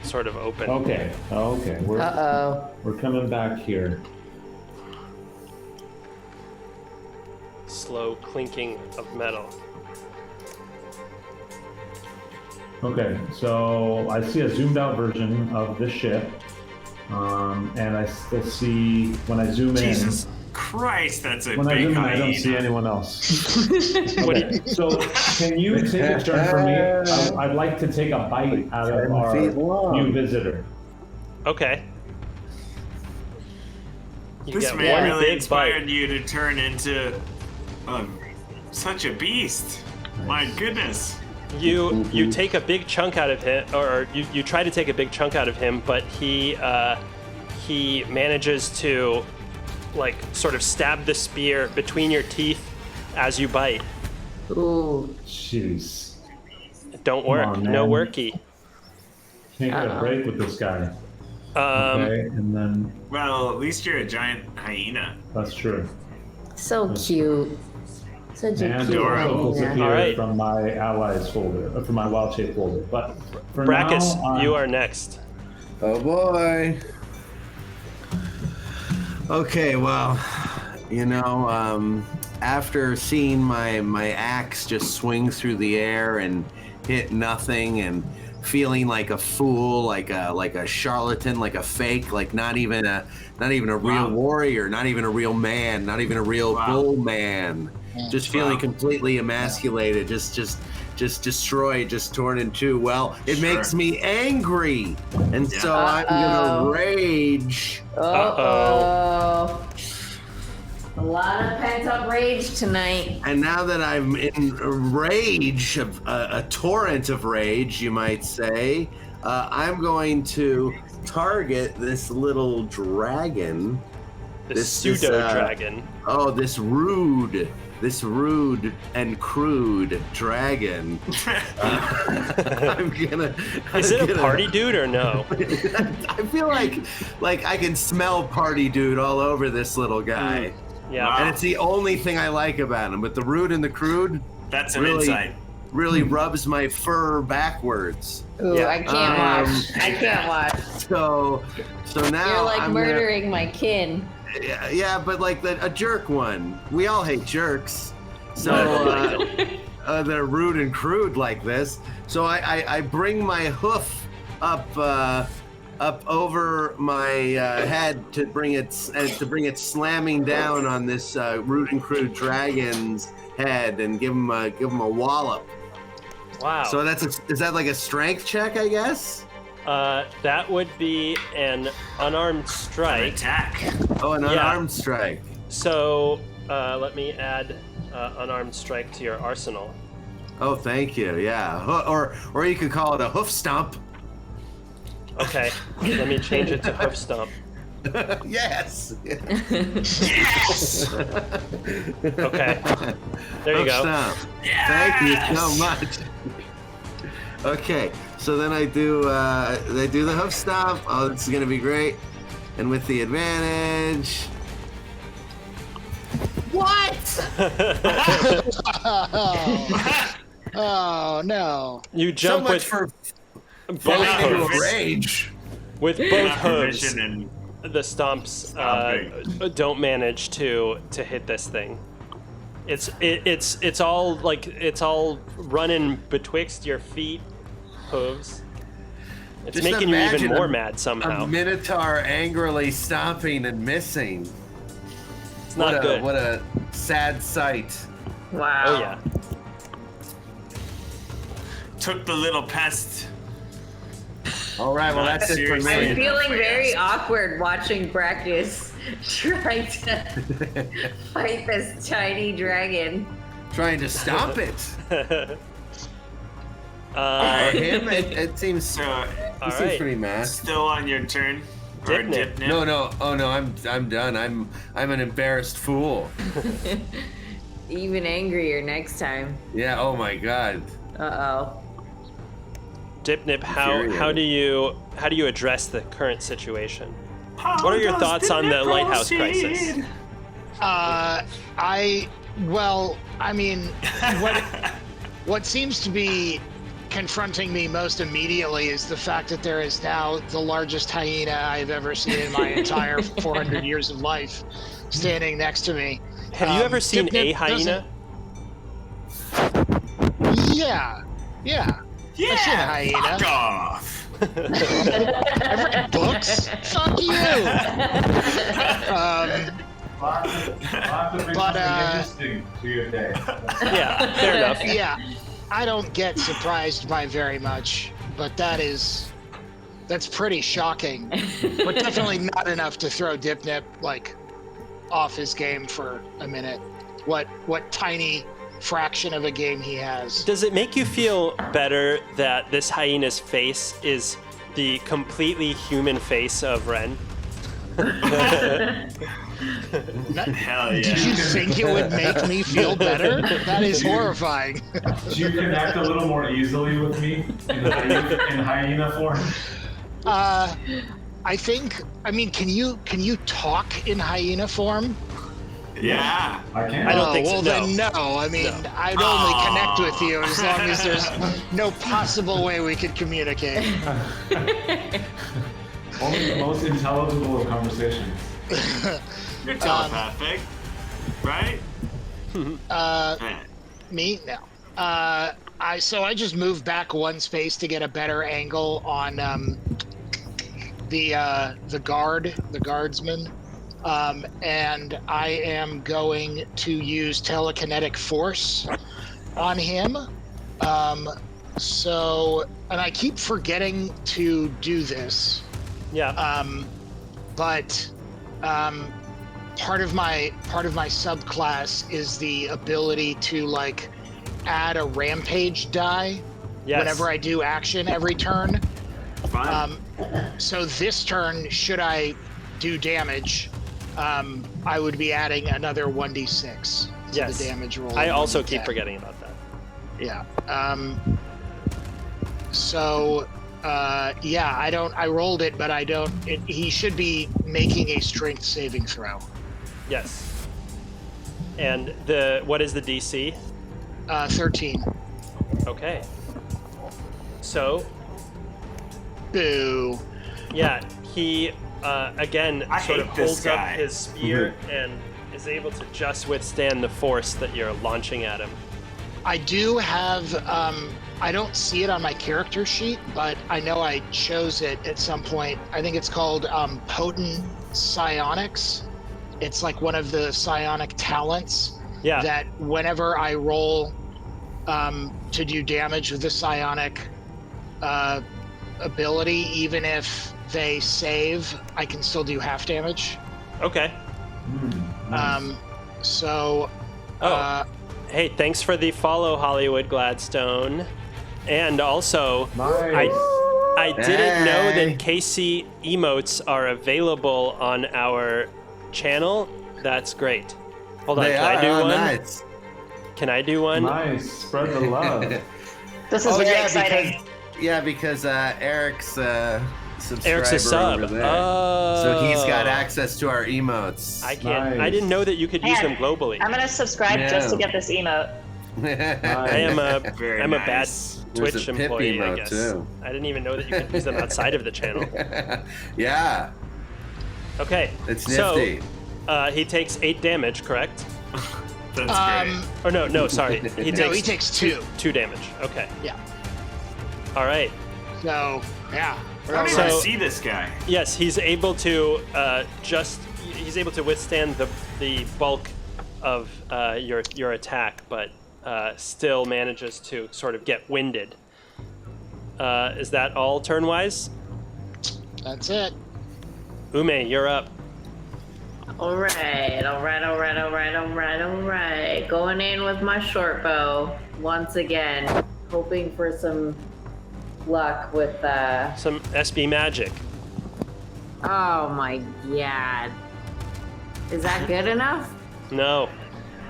Speaker 1: sort of open.
Speaker 7: Okay. Okay.
Speaker 5: Uh-oh.
Speaker 7: We're coming back here.
Speaker 1: Slow clinking of metal.
Speaker 7: Okay, so I see a zoomed out version of the ship, and I still see when I zoom
Speaker 3: Jesus
Speaker 7: in.
Speaker 3: Christ, that's a
Speaker 7: When I
Speaker 3: big
Speaker 7: zoom in, I
Speaker 3: hyena.
Speaker 7: don't see anyone else.
Speaker 1: What do
Speaker 7: Okay, so can you take a turn for me? I'd like to take a bite out of
Speaker 6: 10
Speaker 7: our
Speaker 6: feet long.
Speaker 7: new visitor.
Speaker 1: Okay. You
Speaker 3: This
Speaker 1: get
Speaker 3: man
Speaker 1: one
Speaker 3: really
Speaker 1: big
Speaker 3: inspired
Speaker 1: bite.
Speaker 3: you to turn into such a beast. My goodness.
Speaker 1: You take a big chunk out of him, or you try to take a big chunk out of him, but he manages to like sort of stab the spear between your teeth as you bite.
Speaker 5: Ooh.
Speaker 7: Jeez,
Speaker 1: Don't work.
Speaker 7: on,
Speaker 1: No
Speaker 7: man.
Speaker 1: worky.
Speaker 7: can't get a break with this guy.
Speaker 1: Um,
Speaker 7: Okay, and then
Speaker 3: Well, at least you're a giant hyena.
Speaker 7: that's true.
Speaker 5: So cute. Such a
Speaker 7: And
Speaker 5: cute
Speaker 7: also
Speaker 5: hyena.
Speaker 7: disappeared
Speaker 1: Alright.
Speaker 7: from my allies folder, from my wild shape folder. But for
Speaker 1: Brachus,
Speaker 7: now,
Speaker 1: you are next.
Speaker 6: Oh boy. Okay, well, you know, after seeing my axe just swing through the air and hit nothing, and feeling like a fool, like a charlatan, like a fake, like not even a real
Speaker 3: Wow.
Speaker 6: warrior, not even a real man, not even a real
Speaker 3: Wow.
Speaker 6: bull man. Just feeling
Speaker 3: Wow.
Speaker 6: completely emasculated, just destroyed, just torn in two. Well, it
Speaker 3: Sure.
Speaker 6: makes me angry, and so I'm
Speaker 5: Uh-oh.
Speaker 6: gonna rage.
Speaker 5: Uh-oh. A lot of pent-up rage tonight.
Speaker 6: And now that I'm in a rage, a torrent of rage, you might say, I'm going to target this little dragon.
Speaker 1: This pseudo dragon.
Speaker 6: Oh, this rude and crude dragon. I'm gonna.
Speaker 1: Is it a
Speaker 6: gonna-
Speaker 1: party dude or no?
Speaker 6: I feel like I can smell party dude all over this little guy.
Speaker 1: Yeah.
Speaker 3: Wow.
Speaker 6: And it's the only thing I like about him. But the rude and the crude
Speaker 3: That's an
Speaker 6: really,
Speaker 3: insight.
Speaker 6: really rubs my fur backwards.
Speaker 5: Ooh,
Speaker 1: Yeah.
Speaker 5: I can't watch. I can't watch.
Speaker 6: So now
Speaker 5: You're like
Speaker 6: I'm
Speaker 5: murdering my kin.
Speaker 6: Yeah, but like a jerk one. We all hate jerks. So they're rude and crude like this. So I bring my hoof up over my head to bring it slamming down on this rude and crude dragon's head and give him a wallop.
Speaker 1: Wow.
Speaker 6: So is that like a strength check, I guess?
Speaker 1: That would be an unarmed strike.
Speaker 3: Attack.
Speaker 6: Oh, an unarmed strike.
Speaker 1: So let me add unarmed strike to your arsenal.
Speaker 6: Oh, thank you. Yeah, or you could call it a hoof stomp.
Speaker 1: Okay, let me change it to hoof stomp.
Speaker 6: Yes.
Speaker 2: Yes.
Speaker 1: Okay, there you
Speaker 6: Hoof
Speaker 1: go.
Speaker 6: stomp. Thank you so much. Okay, so then I do the hoof stomp. Oh, this is gonna be great, and with the advantage. What?
Speaker 2: Oh no!
Speaker 1: You jump
Speaker 6: so much
Speaker 1: with
Speaker 6: for
Speaker 1: both
Speaker 6: falling into
Speaker 1: hooves.
Speaker 6: a rage.
Speaker 1: With both hooves,
Speaker 3: Provision and
Speaker 1: the stomps don't manage to hit this thing. It's all running betwixt your feet, hooves. It's
Speaker 6: Just
Speaker 1: making you even
Speaker 6: imagine
Speaker 1: more mad somehow.
Speaker 6: A minotaur angrily stomping and missing.
Speaker 1: It's not good.
Speaker 6: What a sad sight.
Speaker 5: Wow.
Speaker 1: Oh yeah.
Speaker 3: took the little pest.
Speaker 6: All right, well that's it for
Speaker 3: Seriously.
Speaker 5: I'm
Speaker 6: me.
Speaker 5: feeling very awkward watching Brackus try to fight this tiny dragon.
Speaker 6: Trying to stomp it.
Speaker 1: Uh,
Speaker 6: Him, it seems.
Speaker 3: So,
Speaker 6: He seems
Speaker 1: right.
Speaker 6: pretty mad.
Speaker 3: still on your turn. Or
Speaker 1: Dipnip.
Speaker 3: Dipnip.
Speaker 6: No. Oh no, I'm done. I'm an embarrassed fool.
Speaker 5: Even angrier next time.
Speaker 6: Yeah. Oh my god.
Speaker 5: Uh-oh.
Speaker 1: Dipnip, how do you address the current situation? What are your thoughts on the Lighthouse crisis?
Speaker 2: What seems to be confronting me most immediately is the fact that there is now the largest hyena I've ever seen in my entire 400 years of life standing next to me.
Speaker 1: Have you ever seen a
Speaker 2: Dipnip
Speaker 1: hyena?
Speaker 2: Yeah.
Speaker 3: Yeah,
Speaker 2: I've seen a hyena.
Speaker 3: fuck off.
Speaker 2: I've read books. Fuck you.
Speaker 8: Lots of
Speaker 2: But,
Speaker 8: interesting to your day.
Speaker 1: Yeah, fair enough.
Speaker 2: Yeah, I don't get surprised by very much, but that's pretty shocking. But definitely not enough to throw Dipnip like off his game for a minute. What tiny fraction of a game he has.
Speaker 1: Does it make you feel better that this hyena's face is the completely human face of Ren?
Speaker 3: Hell yeah.
Speaker 2: Did you think it would make me feel better? That is horrifying.
Speaker 8: Do you connect a little more easily with me in hyena form?
Speaker 2: I mean, can you talk in hyena form?
Speaker 3: Yeah.
Speaker 8: I can.
Speaker 1: I don't think so,
Speaker 2: Well,
Speaker 1: no.
Speaker 2: then no. I mean, I'd only connect with you as long as there's no possible way we could communicate.
Speaker 8: Only the most intelligible of conversations.
Speaker 3: You're telepathic, right?
Speaker 2: Me? No. I just moved back one space to get a better angle on the guardsman. And I am going to use telekinetic force on him. And I keep forgetting to do this.
Speaker 1: Yeah.
Speaker 2: But part of my subclass is the ability to like add a rampage die
Speaker 1: Yes.
Speaker 2: whenever I do action every turn.
Speaker 3: Fine.
Speaker 2: So this turn, should I do damage, I would be adding another 1d6 to
Speaker 1: Yes.
Speaker 2: the damage roll.
Speaker 1: I
Speaker 2: of
Speaker 1: also
Speaker 2: 1d10.
Speaker 1: keep forgetting about that.
Speaker 2: Yeah. I rolled it, but I don't. He should be making a strength saving throw.
Speaker 1: Yes. And what is the DC?
Speaker 2: 13.
Speaker 1: Okay. So,
Speaker 2: Boo.
Speaker 1: yeah, he again
Speaker 3: I
Speaker 1: sort of
Speaker 3: hate this
Speaker 1: holds up
Speaker 3: guy.
Speaker 1: his spear and is able to just withstand the force that you're launching at him.
Speaker 2: I do have. I don't see it on my character sheet, but I know I chose it at some point. I think it's called Potent Psionics. It's like one of the psionic talents.
Speaker 1: Yeah.
Speaker 2: that whenever I roll to do damage with the psionic ability, even if they save, I can still do half damage.
Speaker 1: Okay.
Speaker 8: Nice.
Speaker 1: Hey, thanks for the follow, Hollywood Gladstone. And also,
Speaker 8: Nice.
Speaker 1: I didn't know
Speaker 6: Hey.
Speaker 1: that KC emotes are available on our channel. That's great. Hold on,
Speaker 6: They
Speaker 1: can I do
Speaker 6: are
Speaker 1: one?
Speaker 6: nice.
Speaker 1: Can I do one?
Speaker 8: Nice. Spread the love.
Speaker 4: This is very exciting.
Speaker 6: Because Eric's subscriber
Speaker 1: Eric's a sub.
Speaker 6: over there.
Speaker 1: Oh.
Speaker 6: So he's got access to our emotes.
Speaker 1: I can't.
Speaker 8: Nice.
Speaker 1: I didn't know that you could use
Speaker 4: Man,
Speaker 1: them globally.
Speaker 4: I'm gonna subscribe just to
Speaker 6: Yeah.
Speaker 4: get this emote.
Speaker 1: I am a
Speaker 3: Very
Speaker 1: I'm a bad
Speaker 3: nice.
Speaker 6: There's
Speaker 1: Twitch
Speaker 6: a pip
Speaker 1: employee, I
Speaker 6: emote,
Speaker 1: guess.
Speaker 6: too.
Speaker 1: I didn't even know that you could use them outside of the channel.
Speaker 6: Yeah,
Speaker 1: Okay.
Speaker 6: it's
Speaker 1: so,
Speaker 6: nifty.
Speaker 1: he takes 8 damage, correct?
Speaker 3: That's great.
Speaker 1: Or no, sorry. He
Speaker 2: No,
Speaker 1: takes
Speaker 2: he takes 2.
Speaker 1: 2 damage. Okay.
Speaker 2: Yeah.
Speaker 1: All right.
Speaker 2: So, yeah.
Speaker 3: I don't
Speaker 1: So-
Speaker 3: even see this guy.
Speaker 1: Yes, he's able to he's able to withstand the bulk of your attack, but still manages to sort of get winded. Is that all turn-wise?
Speaker 2: That's it.
Speaker 1: Ume, you're up.
Speaker 5: All right. Going in with my short bow once again, hoping for some luck with
Speaker 1: Some SB magic.
Speaker 5: Oh my god. Is that good enough?
Speaker 1: No.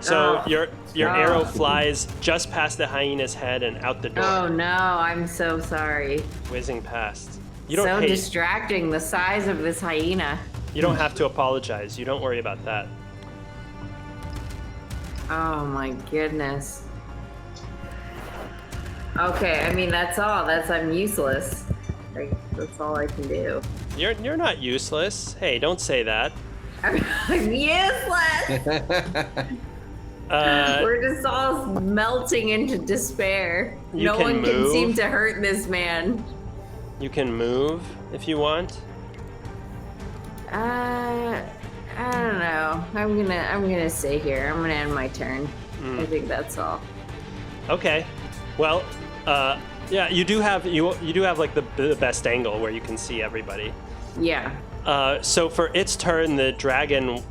Speaker 1: So
Speaker 5: Oh.
Speaker 1: your
Speaker 5: Oh.
Speaker 1: arrow flies just past the hyena's head and out the door,
Speaker 5: Oh no, I'm so sorry.
Speaker 1: whizzing past. You don't
Speaker 5: So
Speaker 1: hey,
Speaker 5: distracting, the size of this hyena.
Speaker 1: you don't have to apologize. You don't worry about that.
Speaker 5: Oh my goodness. Okay, I mean that's all. I'm useless. Like, that's all I can do.
Speaker 1: You're not useless. Hey, don't say that.
Speaker 5: I'm useless. We're just all melting into despair.
Speaker 1: You
Speaker 5: No
Speaker 1: can
Speaker 5: one can
Speaker 1: move.
Speaker 5: seem to hurt this man.
Speaker 1: You can move if you want.
Speaker 5: I don't know. I'm gonna stay here. I'm gonna end my turn. I think that's all.
Speaker 1: Okay. Well, yeah, you do have like the best angle where you can see everybody.
Speaker 5: Yeah.
Speaker 1: So for its turn, the dragon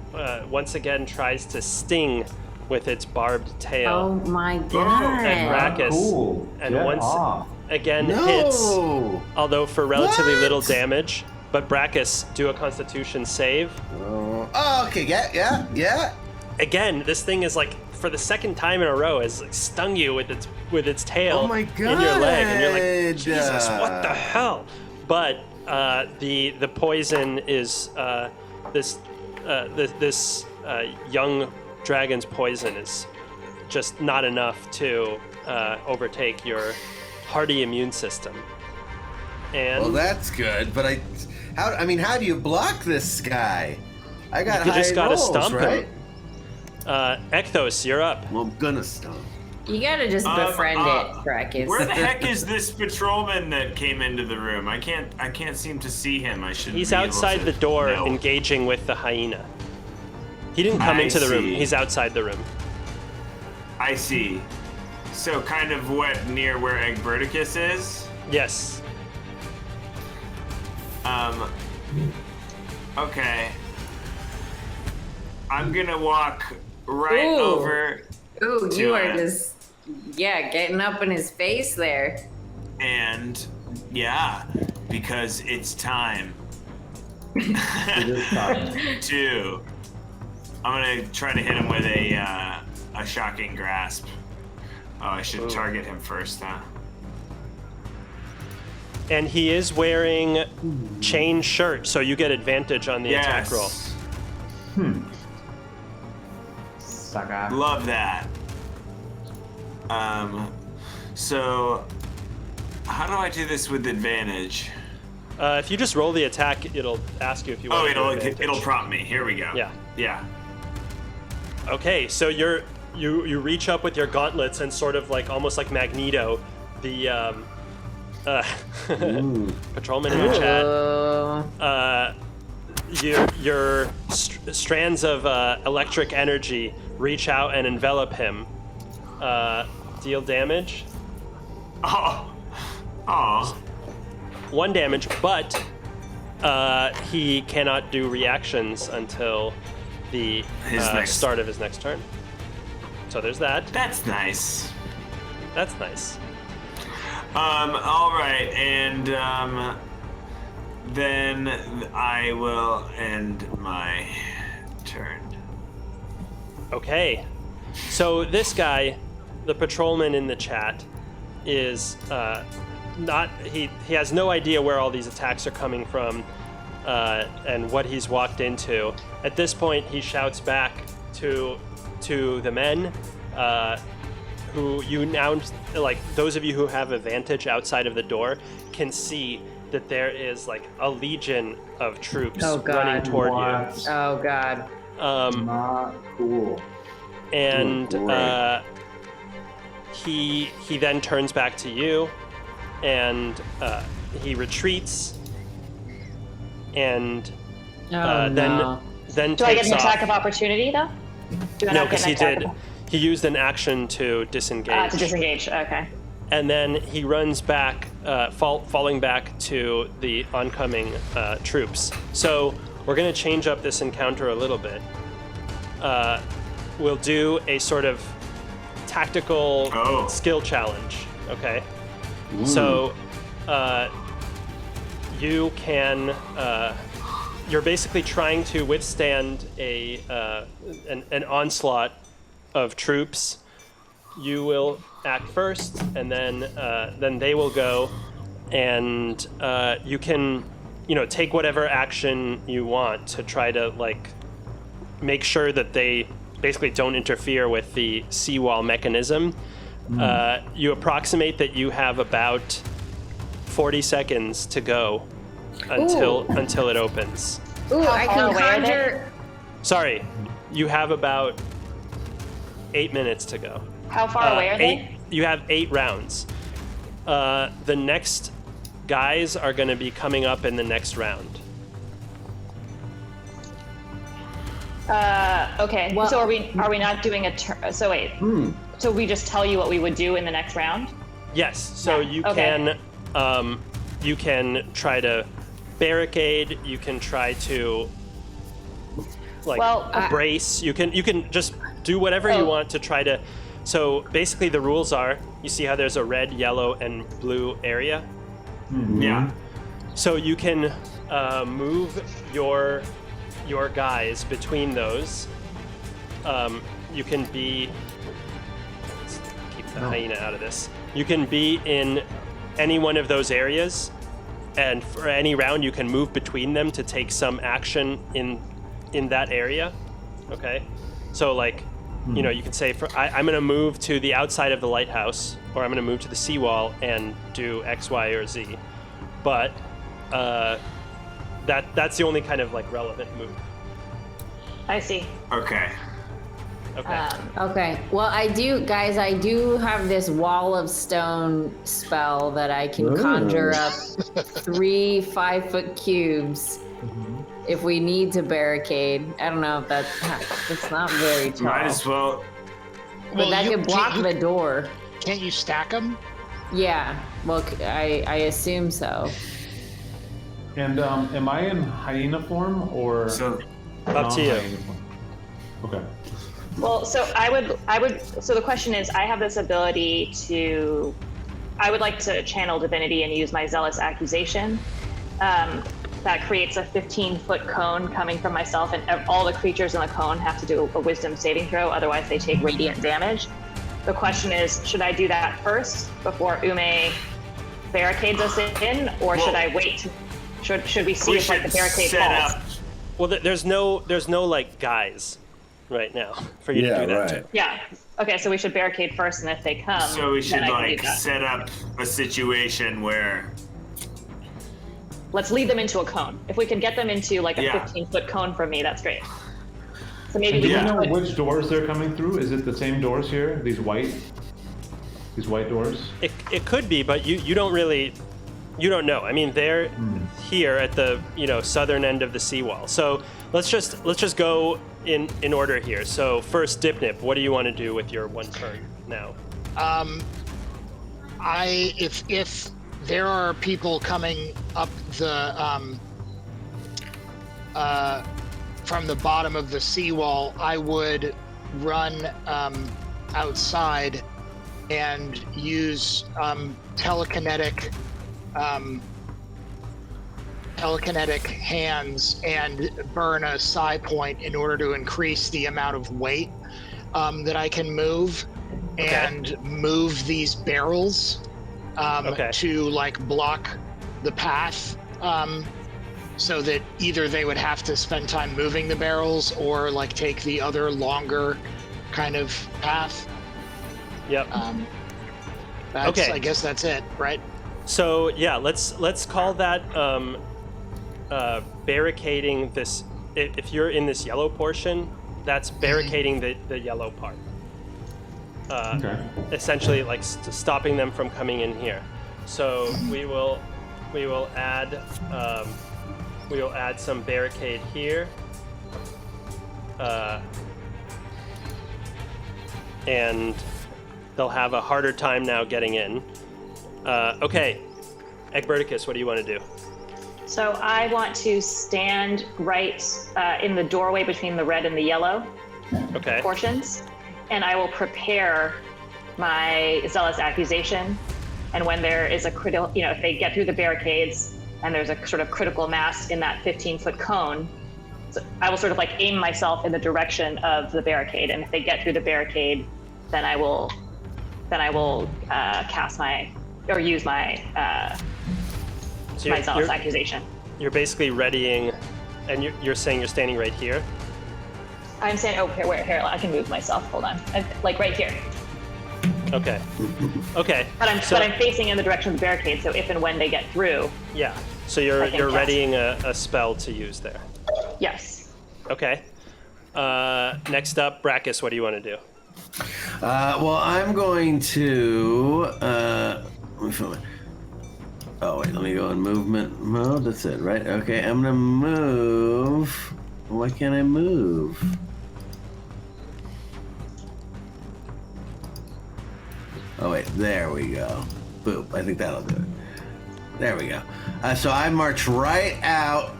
Speaker 1: once again tries to sting with its barbed
Speaker 5: Oh
Speaker 1: tail.
Speaker 5: my
Speaker 1: And
Speaker 5: god.
Speaker 1: Brachus,
Speaker 8: Cool.
Speaker 1: and
Speaker 8: Get
Speaker 1: once
Speaker 8: off.
Speaker 1: again hits,
Speaker 6: No.
Speaker 1: although for relatively
Speaker 6: What?
Speaker 1: little damage. But Brachus, do a Constitution save.
Speaker 6: Oh, okay. Yeah.
Speaker 1: Again, this thing is like for the second time in a row has like stung you with its tail
Speaker 6: Oh my
Speaker 1: in your leg, and you're like,
Speaker 6: God.
Speaker 1: Jesus, what the hell? But the poison is this young dragon's poison is just not enough to overtake your hardy immune system. And
Speaker 6: Well, that's good. But how do you block this guy? I got
Speaker 1: you
Speaker 6: high
Speaker 1: just gotta
Speaker 6: rolls,
Speaker 1: stomp
Speaker 6: right?
Speaker 1: him. Ekthos, you're up.
Speaker 6: Well, I'm gonna stomp.
Speaker 5: You gotta just befriend it, Brachus.
Speaker 3: Where the heck is this patrolman that came into the room? I can't seem to see him. I should.
Speaker 1: He's
Speaker 3: be able
Speaker 1: outside
Speaker 3: to
Speaker 1: the door
Speaker 3: know.
Speaker 1: engaging with the hyena. He didn't come
Speaker 3: I
Speaker 1: into the room.
Speaker 3: see.
Speaker 1: He's outside the room.
Speaker 3: I see. So kind of what near where Egberticus is.
Speaker 1: Yes.
Speaker 3: Okay. I'm gonna walk right
Speaker 5: Ooh.
Speaker 3: over
Speaker 5: Ooh,
Speaker 3: to
Speaker 5: you are
Speaker 3: it.
Speaker 5: just getting up in his face there.
Speaker 3: and because it's time
Speaker 8: It is time.
Speaker 3: to. I'm gonna try to hit him with a shocking grasp. Oh, I should target him first, huh?
Speaker 1: And he is wearing chain shirt, so you get advantage on the attack roll.
Speaker 8: Saga.
Speaker 3: Love that. So how do I do this with advantage?
Speaker 1: If you just roll the attack, it'll ask you if you want to do advantage.
Speaker 3: it'll prompt me. Here we go.
Speaker 1: Yeah.
Speaker 3: Yeah.
Speaker 1: Okay, so you reach up with your gauntlets and sort of like almost like Magneto, the patrolman in the chat.
Speaker 5: Oh.
Speaker 1: Your strands of electric energy reach out and envelop him. Deal damage.
Speaker 3: Oh.
Speaker 1: 1 damage, but he cannot do reactions until the start of his next turn. So there's that.
Speaker 3: That's nice.
Speaker 1: That's nice.
Speaker 3: All right, and then I will end my turn.
Speaker 1: Okay. So this guy, the patrolman in the chat, is he has no idea where all these attacks are coming from and what he's walked into. At this point, he shouts back to the men who you now, like those of you who have advantage outside of the door, can see that there is like a legion of troops running toward you.
Speaker 5: Oh God.
Speaker 8: Not cool.
Speaker 1: And he then turns back to you, and he retreats, and then
Speaker 4: Do I get
Speaker 1: takes
Speaker 4: an
Speaker 1: off.
Speaker 4: attack of opportunity though? Do I
Speaker 1: No,
Speaker 4: not get
Speaker 1: because
Speaker 4: an
Speaker 1: he
Speaker 4: attack
Speaker 1: did.
Speaker 4: of-
Speaker 1: He used an action to disengage.
Speaker 4: to disengage. Okay.
Speaker 1: And then he runs back, falling back to the oncoming troops. So we're going to change up this encounter a little bit. We'll do a sort of tactical skill challenge. Okay. So you can. You're basically trying to withstand an onslaught of troops. You will act first, and then they will go, and you can, take whatever action you want to try to like make sure that they basically don't interfere with the seawall mechanism. You approximate that you have about 40 seconds to go until it opens.
Speaker 5: Ooh,
Speaker 4: How
Speaker 5: I
Speaker 4: far
Speaker 5: can
Speaker 4: away are they?
Speaker 5: conjure.
Speaker 1: Sorry, you have about 8 minutes to go.
Speaker 4: How far away are they?
Speaker 1: You have 8 rounds. The next guys are going to be coming up in the next round.
Speaker 4: Okay.
Speaker 5: Well-
Speaker 4: So are we not doing a turn? So wait. So we just tell you what we would do in the next round?
Speaker 1: Yes. So
Speaker 4: Yeah,
Speaker 1: you
Speaker 4: okay.
Speaker 1: you can try to barricade. You can try to brace. You can just do whatever you want to try to. So basically, the rules are: you see how there's a red, yellow, and blue area.
Speaker 3: Yeah.
Speaker 1: So you can move your guys between those. You can be. Let's keep the hyena out of this. You can be in any one of those areas, and for any round, you can move between them to take some action in that area. Okay, so like. You can say, I'm going to move to the outside of the lighthouse, or I'm going to move to the seawall and do X, Y, or Z. But that's the only kind of like relevant move.
Speaker 4: I see.
Speaker 3: Okay.
Speaker 1: Okay.
Speaker 5: Okay. Well, I do have this wall of stone spell that I can conjure up 3 5-foot cubes if we need to barricade. I don't know if that's not very tall.
Speaker 3: Might as well.
Speaker 5: But that could block the door.
Speaker 2: Can't you stack them?
Speaker 5: Yeah. Well, I assume so.
Speaker 8: And am I in hyena form or
Speaker 3: So
Speaker 1: Up to you.
Speaker 8: non-hyena form? Okay.
Speaker 4: Well, so I would. So the question is, I have this ability to. I would like to channel divinity and use my zealous accusation. That creates a 15-foot cone coming from myself, and all the creatures in the cone have to do a wisdom saving throw, otherwise they take radiant damage. The question is, should I do that first before Ume barricades us in, or should I wait? Should we see
Speaker 3: we
Speaker 4: if like
Speaker 3: should
Speaker 4: the barricade
Speaker 3: set
Speaker 4: falls?
Speaker 3: up.
Speaker 1: Well, there's no like guys right now for you to do that.
Speaker 6: right.
Speaker 1: too.
Speaker 4: Yeah. Okay, so we should barricade first, and if they come,
Speaker 3: So we should
Speaker 4: then I can do
Speaker 3: like
Speaker 4: that.
Speaker 3: set up a situation where.
Speaker 4: Let's lead them into a cone. If we could get them into like a
Speaker 3: Yeah.
Speaker 4: 15-foot cone from me, that's great. So maybe
Speaker 8: And do
Speaker 4: we
Speaker 8: we know
Speaker 4: could.
Speaker 8: which doors they're coming through? Is it the same doors here? These white doors?
Speaker 1: It could be, but you don't know. I mean, they're here at the southern end of the seawall. So let's just go in order here. So first, Dipnip, what do you want to do with your one turn now?
Speaker 2: If there are people coming up the from the bottom of the seawall, I would run outside and use telekinetic hands and burn a psi point in order to increase the amount of weight that I can move, and move these barrels to like block the path, so that either they would have to spend time moving the barrels or like take the other longer kind of path.
Speaker 1: Yep.
Speaker 2: I guess that's it, right?
Speaker 1: So yeah, let's call that barricading this. If you're in this yellow portion, that's barricading the yellow part. Essentially, like stopping them from coming in here. So we will add some barricade here, and they'll have a harder time now getting in. Okay, Egberticus, what do you want to do?
Speaker 4: So I want to stand right in the doorway between the red and the yellow portions, and I will prepare my zealous accusation. And when there is a critical, if they get through the barricades and there's a sort of critical mass in that 15-foot cone, so I will sort of like aim myself in the direction of the barricade. And if they get through the barricade, then I will cast my, or use my my zealous accusation.
Speaker 1: You're basically readying, and you're saying you're standing right here?
Speaker 4: I'm saying, here, I can move myself, hold on. Like right here.
Speaker 1: Okay.
Speaker 4: But I'm facing in the direction of the barricade, so if and when they get through.
Speaker 1: Yeah, so you're readying a spell to use there.
Speaker 4: Yes.
Speaker 1: Okay. Next up, Brachus, what do you want to do?
Speaker 6: Well, I'm going to... Oh, wait, let me go in movement mode. That's it, right? Okay, I'm gonna move. Why can't I move? Oh, wait, there we go. Boop, I think that'll do it. There we go. So I march right out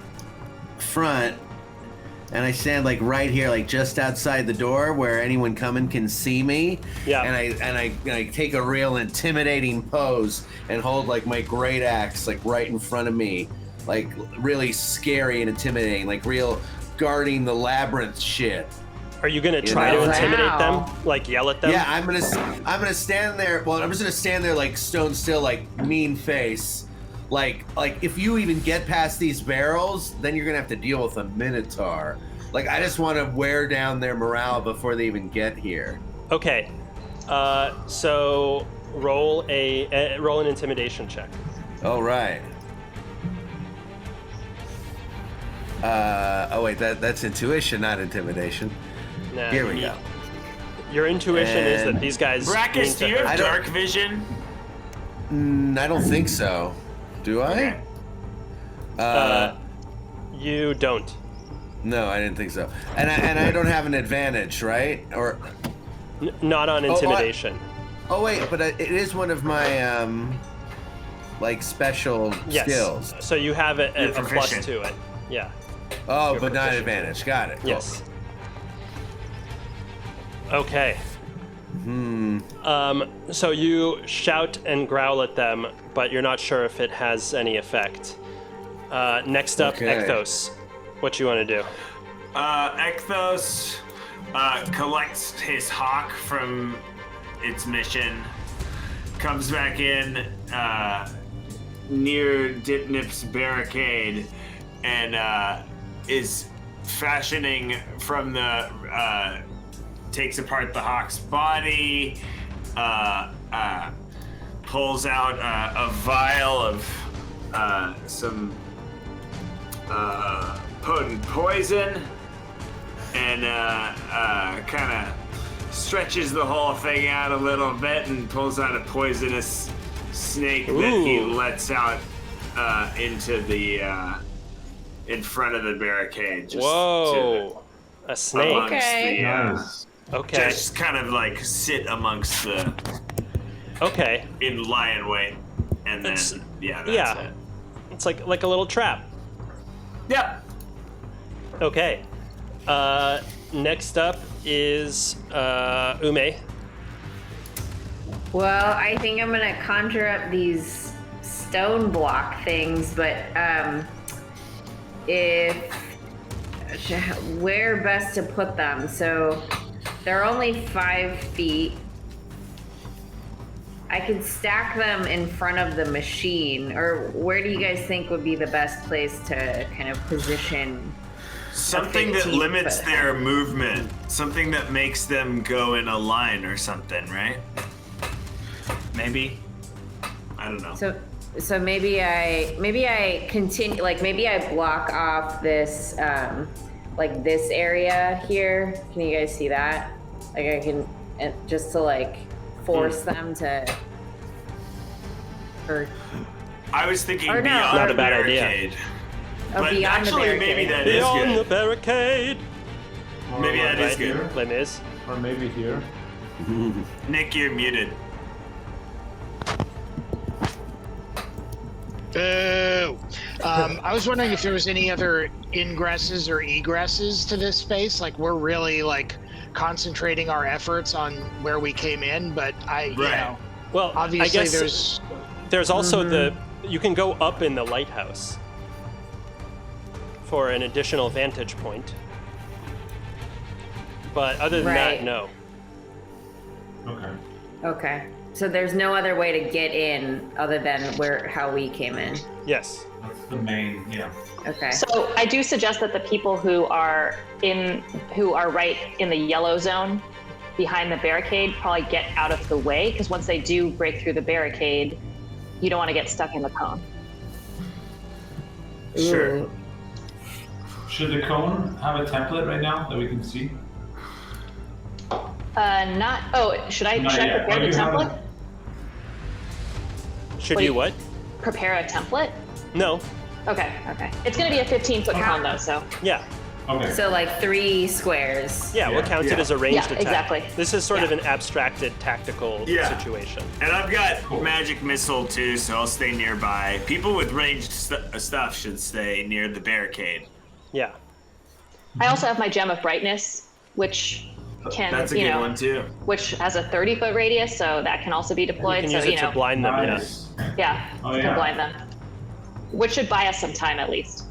Speaker 6: front, and I stand like right here, like just outside the door where anyone coming can see me.
Speaker 1: Yeah.
Speaker 6: And I take a real intimidating pose and hold like my great axe like right in front of me, like really scary and intimidating, like real guarding the labyrinth shit.
Speaker 1: Are you gonna try to intimidate them? Like yell at them?
Speaker 6: Yeah, I'm gonna stand there. Well, I'm just gonna stand there like stone still, like mean face. Like if you even get past these barrels, then you're gonna have to deal with a minotaur. Like I just want to wear down their morale before they even get here.
Speaker 1: Okay, so roll an intimidation check.
Speaker 6: All right. Oh wait, that's intuition, not intimidation.
Speaker 1: Nah,
Speaker 6: Here we go.
Speaker 1: Your intuition is that these guys.
Speaker 3: Brachus, do you have dark vision?
Speaker 6: I don't think so. Do I?
Speaker 3: Okay.
Speaker 1: You don't.
Speaker 6: No, I didn't think so. And I don't have an advantage, right? Or
Speaker 1: Not on intimidation.
Speaker 6: oh wait, but it is one of my like special skills.
Speaker 1: So you have a plus
Speaker 3: proficient.
Speaker 1: to it. Yeah.
Speaker 6: Oh,
Speaker 1: You're
Speaker 6: but not
Speaker 1: proficient.
Speaker 6: advantage. Got it. Cool.
Speaker 1: Yes. Okay. So you shout and growl at them, but you're not sure if it has any effect. Next up,
Speaker 6: Okay.
Speaker 1: Ekthos. What you want to do?
Speaker 3: Ekthos collects his hawk from its mission, comes back in near Dipnip's barricade, and is fashioning from the takes apart the hawk's body, pulls out a vial of some potent poison, and kind of stretches the whole thing out a little bit and pulls out a poisonous snake that he lets out into the in front of the barricade.
Speaker 1: Whoa. A snake.
Speaker 3: amongst
Speaker 5: Okay.
Speaker 8: Nice.
Speaker 1: Okay.
Speaker 3: just kind of like sit amongst the
Speaker 1: Okay.
Speaker 3: in lion wait, and then
Speaker 1: It's-
Speaker 3: that's
Speaker 1: yeah.
Speaker 3: it.
Speaker 1: It's like a little trap.
Speaker 3: Yep.
Speaker 1: Okay. Next up is Ume.
Speaker 5: Well, I think I'm gonna conjure up these stone block things, but where best to put them? So they're only 5 feet. I could stack them in front of the machine, or where do you guys think would be the best place to kind of position?
Speaker 3: Something that
Speaker 5: 15
Speaker 3: limits
Speaker 5: foot.
Speaker 3: their movement. Something that makes them go in a line or something, right? Maybe. I don't know.
Speaker 5: So maybe I continue, like maybe I block off this like this area here. Can you guys see that? Like I can just to like force them to. Or
Speaker 3: I was thinking
Speaker 5: Or no,
Speaker 3: beyond
Speaker 1: Not
Speaker 3: the
Speaker 1: a bad idea.
Speaker 3: barricade.
Speaker 5: oh,
Speaker 3: But
Speaker 5: beyond the
Speaker 3: actually,
Speaker 5: barricade.
Speaker 3: maybe that is
Speaker 1: Beyond the
Speaker 3: good.
Speaker 1: barricade.
Speaker 8: Or
Speaker 3: Maybe
Speaker 8: like
Speaker 3: that is
Speaker 1: Right?
Speaker 3: good.
Speaker 1: Les Mis.
Speaker 8: Or maybe here.
Speaker 3: Nick, you're muted.
Speaker 2: Boo. I was wondering if there was any other ingresses or egresses to this space. Like we're really like concentrating our efforts on where we came in, but you
Speaker 3: Right.
Speaker 2: know,
Speaker 1: Well,
Speaker 2: obviously
Speaker 1: I guess there's also you can go up in the lighthouse for an additional vantage point. But other than
Speaker 5: Right.
Speaker 1: that, no.
Speaker 8: Okay.
Speaker 5: Okay. So there's no other way to get in other than how we came in.
Speaker 1: Yes.
Speaker 8: That's the main, yeah.
Speaker 5: Okay.
Speaker 4: So I do suggest that the people who are right in the yellow zone behind the barricade probably get out of the way, because once they do break through the barricade, you don't want to get stuck in the cone.
Speaker 3: Sure.
Speaker 5: Ooh.
Speaker 8: Should the cone have a template right now that we can see?
Speaker 4: Should I
Speaker 8: Not yet.
Speaker 4: prepare
Speaker 8: Oh,
Speaker 4: the
Speaker 8: you have
Speaker 4: template?
Speaker 8: it.
Speaker 1: Should
Speaker 4: Wait.
Speaker 1: you what?
Speaker 4: Prepare a template?
Speaker 1: No.
Speaker 4: Okay. It's going to be a 15-foot cone though, so.
Speaker 1: Yeah.
Speaker 8: Okay.
Speaker 5: So like 3 squares.
Speaker 1: Yeah, we'll
Speaker 8: Yeah,
Speaker 1: count it
Speaker 8: yeah.
Speaker 1: as a ranged
Speaker 4: Yeah,
Speaker 1: attack.
Speaker 4: exactly.
Speaker 1: This is sort of
Speaker 4: Yeah.
Speaker 1: an abstracted tactical
Speaker 3: Yeah.
Speaker 1: situation.
Speaker 3: And I've got
Speaker 8: Cool.
Speaker 3: magic missile too, so I'll stay nearby. People with ranged stuff should stay near the barricade.
Speaker 1: Yeah.
Speaker 4: I also have my gem of brightness, which can,
Speaker 3: That's a good one too.
Speaker 4: which has a 30-foot radius, so that can also be
Speaker 1: You
Speaker 4: deployed.
Speaker 1: can
Speaker 4: So
Speaker 1: use it to blind them.
Speaker 8: Nice.
Speaker 4: yeah,
Speaker 8: Oh,
Speaker 4: can
Speaker 8: yeah.
Speaker 4: blind them, which should buy us some time at least.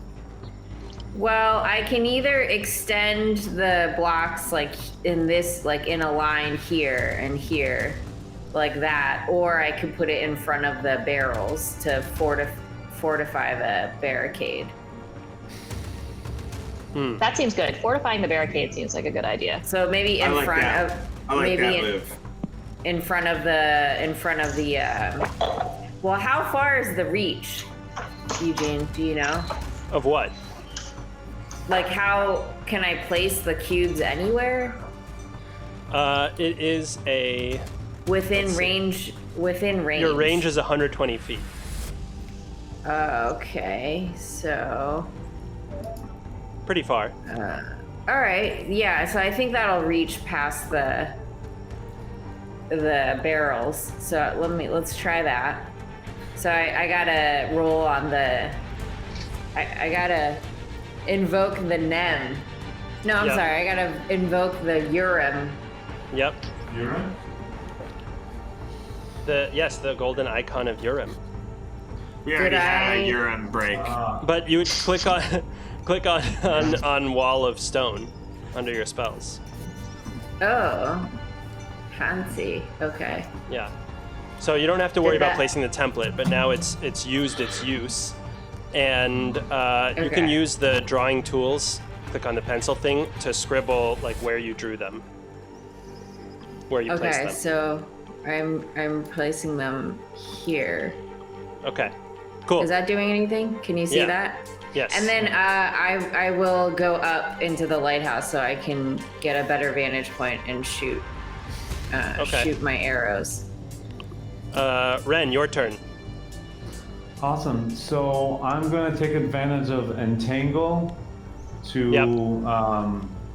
Speaker 5: Well, I can either extend the blocks like in this, like in a line here and here, like that, or I could put it in front of the barrels to fortify the barricade.
Speaker 4: That seems good. Fortifying the barricade seems like a good idea.
Speaker 5: So maybe
Speaker 3: I
Speaker 5: in
Speaker 3: like
Speaker 5: front
Speaker 3: that.
Speaker 5: of,
Speaker 3: I like
Speaker 5: maybe
Speaker 3: that move.
Speaker 5: in front of the. Well, how far is the reach, Eugene? Do you know?
Speaker 1: Of what?
Speaker 5: Like, how can I place the cubes anywhere
Speaker 1: It is a.
Speaker 5: within
Speaker 1: Let's see.
Speaker 5: range? Within range.
Speaker 1: Your range is 120 feet.
Speaker 5: Okay, so.
Speaker 1: Pretty far.
Speaker 5: All right, yeah. So I think that'll reach past the barrels. So let's try that. So I gotta roll on the. I gotta invoke the Nem. No, I'm
Speaker 1: Yep.
Speaker 5: sorry. I gotta invoke the Urim.
Speaker 1: Yep.
Speaker 8: You're right.
Speaker 1: The golden icon of Urim.
Speaker 3: We already had
Speaker 5: I-
Speaker 3: a urine break.
Speaker 1: But you would click on wall of stone under your spells.
Speaker 5: Oh, fancy. Okay.
Speaker 1: Yeah. So you don't have to worry
Speaker 5: Did
Speaker 1: about
Speaker 5: that-
Speaker 1: placing the template, but now it's used its use. And you can
Speaker 5: Okay.
Speaker 1: use the drawing tools, click on the pencil thing, to scribble like where you drew them. Where you placed
Speaker 5: Okay,
Speaker 1: them.
Speaker 5: so I'm placing them here.
Speaker 1: Okay. Cool.
Speaker 5: Is that doing anything? Can you see
Speaker 1: Yeah.
Speaker 5: that?
Speaker 1: Yes.
Speaker 5: And then I will go up into the lighthouse so I can get a better vantage point and shoot
Speaker 1: Okay.
Speaker 5: shoot my arrows.
Speaker 1: Ren, your turn.
Speaker 7: Awesome. So I'm going to take advantage of Entangle to
Speaker 1: Yep.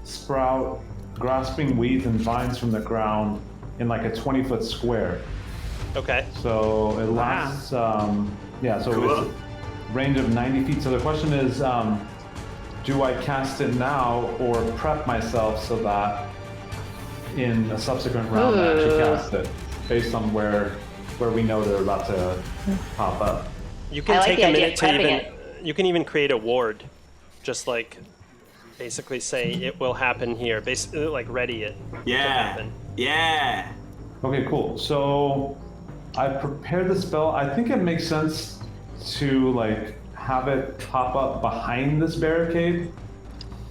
Speaker 7: sprout grasping weeds and vines from the ground in like a 20-foot square.
Speaker 1: Okay.
Speaker 7: So it lasts, so
Speaker 3: Cool.
Speaker 7: it's range of 90 feet. So the question is, do I cast it now or prep myself so that in a subsequent round I actually cast it based on where we know they're about to pop up?
Speaker 1: You can
Speaker 4: I like
Speaker 1: take
Speaker 4: the
Speaker 1: a
Speaker 4: idea
Speaker 1: minute
Speaker 4: of
Speaker 1: to
Speaker 4: prepping
Speaker 1: even.
Speaker 4: it.
Speaker 1: You can even create a ward, just like basically say it will happen here. Basically, like ready it to
Speaker 3: Yeah.
Speaker 1: happen.
Speaker 3: Yeah.
Speaker 7: Okay, cool. So I prepared the spell. I think it makes sense to like have it pop up behind this barricade.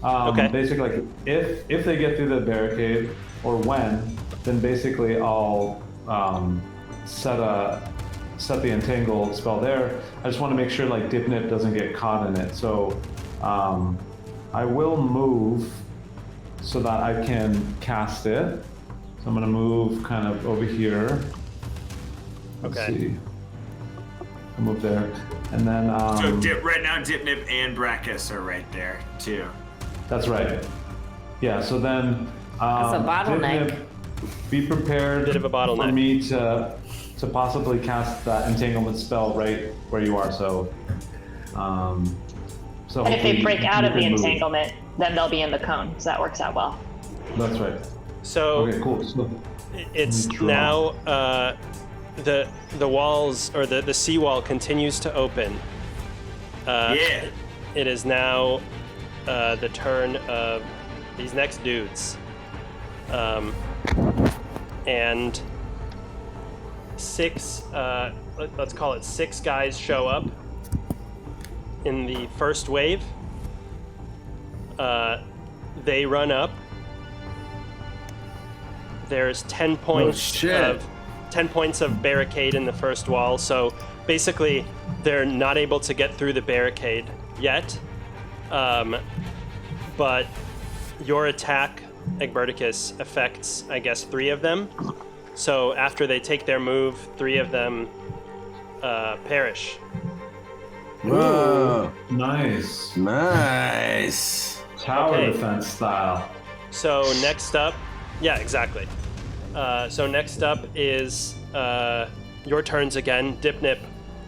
Speaker 1: Okay.
Speaker 7: Basically, like if they get through the barricade or when, then basically I'll set the entangle spell there. I just want to make sure like Dipnip doesn't get caught in it. So I will move so that I can cast it. So I'm gonna move kind of over here. Let's
Speaker 1: Okay.
Speaker 7: see. I'll move there, and then
Speaker 3: So right now, Dipnip and Brachus are right there too.
Speaker 7: that's right. Yeah. So then
Speaker 5: That's a bottleneck.
Speaker 7: Dipnip, be prepared
Speaker 1: Bit of a bottleneck.
Speaker 7: for me to possibly cast that entanglement spell right where you are. So
Speaker 4: And if
Speaker 7: hopefully
Speaker 4: they break out
Speaker 7: you
Speaker 4: of the
Speaker 7: can move.
Speaker 4: entanglement, then they'll be in the cone. So that works out well.
Speaker 7: That's right.
Speaker 1: So
Speaker 7: Okay. Cool. So,
Speaker 1: it's
Speaker 7: Draw.
Speaker 1: now the walls or the seawall continues to open.
Speaker 3: Yeah.
Speaker 1: It is now the turn of these next dudes, and six. Let's call it 6 guys show up in the first wave. They run up. There's 10 points
Speaker 6: shit.
Speaker 1: of 10 points of barricade in the first wall. So basically, they're not able to get through the barricade yet. But your attack, Egberticus, affects, I guess, 3 of them. So after they take their move, 3 of them perish.
Speaker 6: Whoa.
Speaker 7: nice.
Speaker 6: Nice.
Speaker 7: Tower
Speaker 1: Okay.
Speaker 7: defense style.
Speaker 1: So next up, yeah, exactly. So next up is your turns again. Dipnip,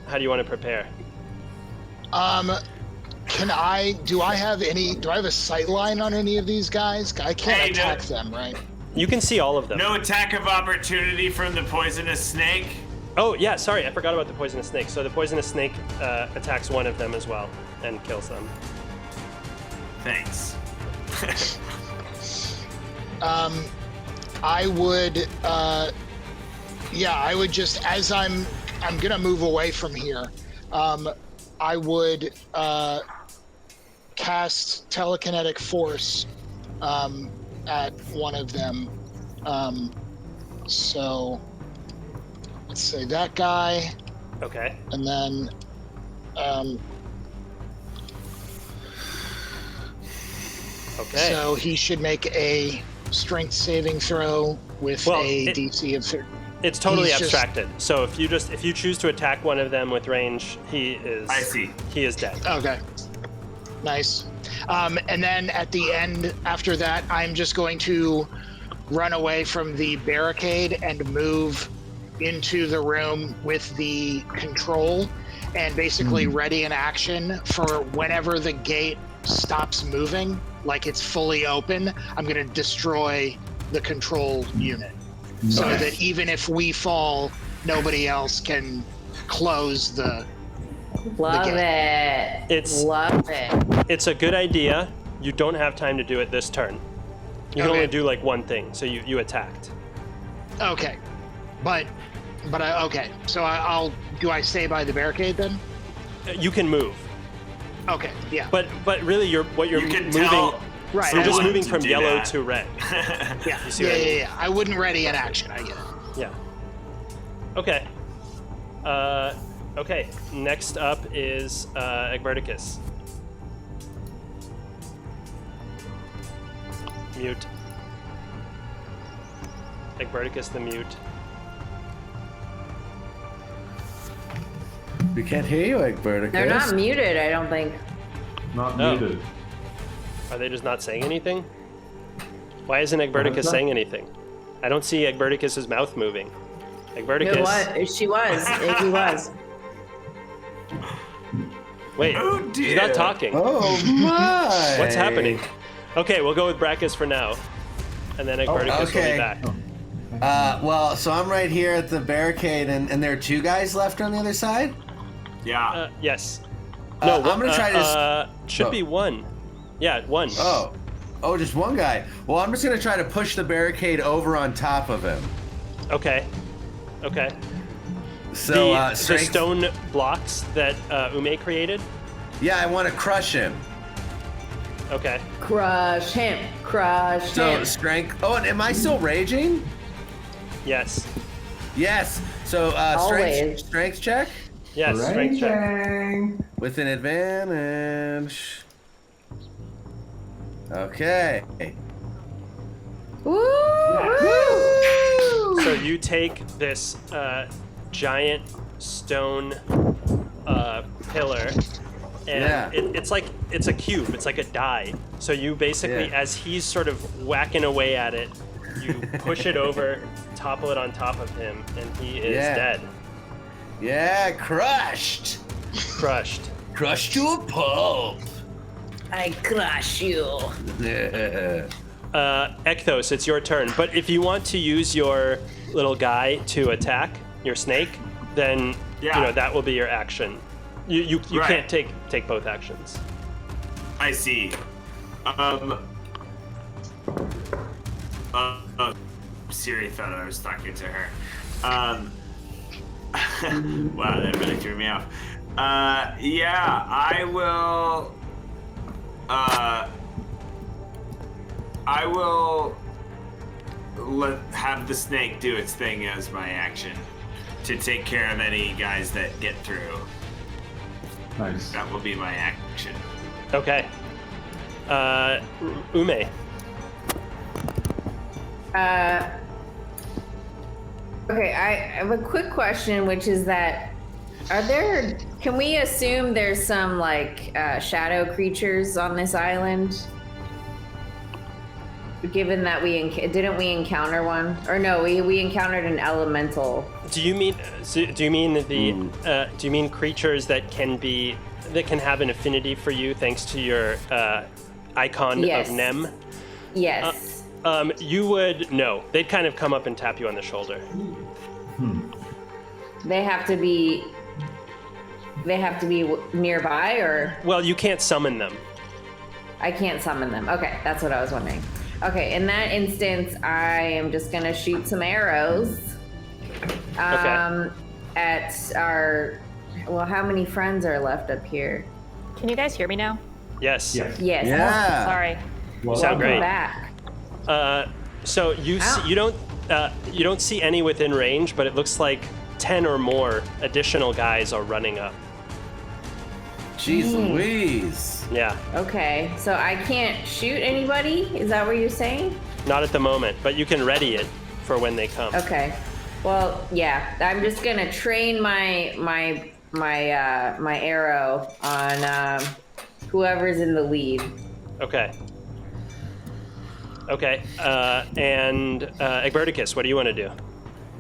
Speaker 1: how do you want to prepare?
Speaker 2: Do I have a sight line on any of these guys? I can't
Speaker 3: Hey,
Speaker 2: attack
Speaker 3: no.
Speaker 2: them, right?
Speaker 1: You can see all of them.
Speaker 3: No attack of opportunity from the poisonous snake.
Speaker 1: Oh, yeah, sorry, I forgot about the poisonous snake. So the poisonous snake attacks one of them as well and kills them.
Speaker 3: Thanks.
Speaker 2: I would, I would just, as I'm gonna move away from here, I would cast telekinetic force at one of them. So let's say that guy,
Speaker 1: Okay.
Speaker 2: and then
Speaker 1: Okay.
Speaker 2: so he should make a strength saving throw with
Speaker 1: Well,
Speaker 2: a
Speaker 1: it-
Speaker 2: DC of 30.
Speaker 1: It's totally
Speaker 2: he's just-
Speaker 1: abstracted. So if you choose to attack one of them with range, he is
Speaker 3: I see.
Speaker 1: He is dead.
Speaker 2: Okay. Nice. And then at the end, after that, I'm just going to run away from the barricade and move into the room with the control and basically ready an action for whenever the gate stops moving, like it's fully open, I'm going to destroy the control unit. So
Speaker 7: Nice.
Speaker 2: that even if we fall, nobody else can close the...
Speaker 5: Love
Speaker 2: game.
Speaker 5: it. Love it.
Speaker 1: It's a good idea. You don't have time to do it this turn. You can
Speaker 2: Okay.
Speaker 1: only do like one thing. So you attacked.
Speaker 2: Okay, but okay. So I'll do I stay by the barricade then?
Speaker 1: You can move,
Speaker 2: Okay, yeah,
Speaker 1: but really you're
Speaker 3: You can
Speaker 1: moving.
Speaker 3: tell.
Speaker 2: right.
Speaker 1: You're just
Speaker 3: Someone
Speaker 1: moving
Speaker 3: to
Speaker 1: from
Speaker 3: do
Speaker 1: yellow
Speaker 3: that.
Speaker 1: to red.
Speaker 2: yeah,
Speaker 1: You see
Speaker 2: yeah,
Speaker 1: what I
Speaker 2: yeah,
Speaker 1: mean?
Speaker 2: yeah. I wouldn't ready an action. I get it.
Speaker 1: Yeah. Okay. Okay. Next up is Egberticus. Mute. Egberticus the mute.
Speaker 6: We can't hear you, Egberticus.
Speaker 5: They're not muted, I don't think.
Speaker 7: Not
Speaker 1: Oh.
Speaker 7: muted.
Speaker 1: Are they just not saying anything? Why isn't Egberticus saying anything? I don't see Egberticus's mouth moving. Egberticus.
Speaker 5: What? She was. He was.
Speaker 1: Wait, he's not talking.
Speaker 6: Oh my!
Speaker 1: What's happening? Okay, we'll go with Brachus for now, and then Egberticus will be back.
Speaker 6: Well, so I'm right here at the barricade, and there are 2 guys left on the other side?
Speaker 3: Yeah.
Speaker 1: Yes. No,
Speaker 6: I'm gonna try to...
Speaker 1: should be 1. Yeah, 1.
Speaker 6: Oh, just 1 guy. Well, I'm just gonna try to push the barricade over on top of him.
Speaker 1: Okay.
Speaker 6: So,
Speaker 1: the
Speaker 6: strength...
Speaker 1: stone blocks that Ume created?
Speaker 6: Yeah, I want to crush him.
Speaker 1: Okay.
Speaker 5: Crush him.
Speaker 6: So, strength... Oh, and am I still raging?
Speaker 1: Yes.
Speaker 6: Yes. So, strength check?
Speaker 1: Yes, strength check.
Speaker 6: With an advantage. Okay.
Speaker 5: Woo!
Speaker 1: So you take this giant stone pillar, and it's a cube. It's like a die. So you basically, as he's sort of whacking away at it, you push it over, topple it on top of him, and he is dead.
Speaker 6: Yeah, crushed. Crushed to a pulp.
Speaker 5: I crush you.
Speaker 1: Ekthos, it's your turn. But if you want to use your little guy to attack your snake, then that will be your action. You can't take both actions.
Speaker 3: I see. Siri thought I was talking to her. Wow, that really threw me off. I will have the snake do its thing as my action to take care of any guys that get through.
Speaker 7: Nice.
Speaker 3: That will be my action.
Speaker 1: Okay. Ume.
Speaker 5: Okay, I have a quick question, which is that can we assume there's some shadow creatures on this island? Given that didn't we encounter one? Or no, we encountered an elemental.
Speaker 1: Do you mean creatures that can have an affinity for you thanks to your icon of Nem?
Speaker 5: Yes.
Speaker 1: You would no. They'd kind of come up and tap you on the shoulder.
Speaker 5: They have to be nearby, or?
Speaker 1: Well, you can't summon them.
Speaker 5: I can't summon them. Okay, that's what I was wondering. Okay, in that instance, I am just gonna shoot some arrows. At our. Well, how many friends are left up here?
Speaker 9: Can you guys hear me now?
Speaker 1: Yes.
Speaker 5: Yes.
Speaker 6: Yeah.
Speaker 9: Sorry.
Speaker 1: You sound great.
Speaker 5: Back.
Speaker 1: So you don't see any within range, but it looks like 10 or more additional guys are running up.
Speaker 6: Jeez Louise.
Speaker 1: Yeah.
Speaker 5: Okay, so I can't shoot anybody? Is that what you're saying?
Speaker 1: Not at the moment, but you can ready it for when they come.
Speaker 5: Okay. Well, yeah, I'm just gonna train my arrow on whoever's in the lead.
Speaker 1: Okay. And Egberticus, what do you want to do?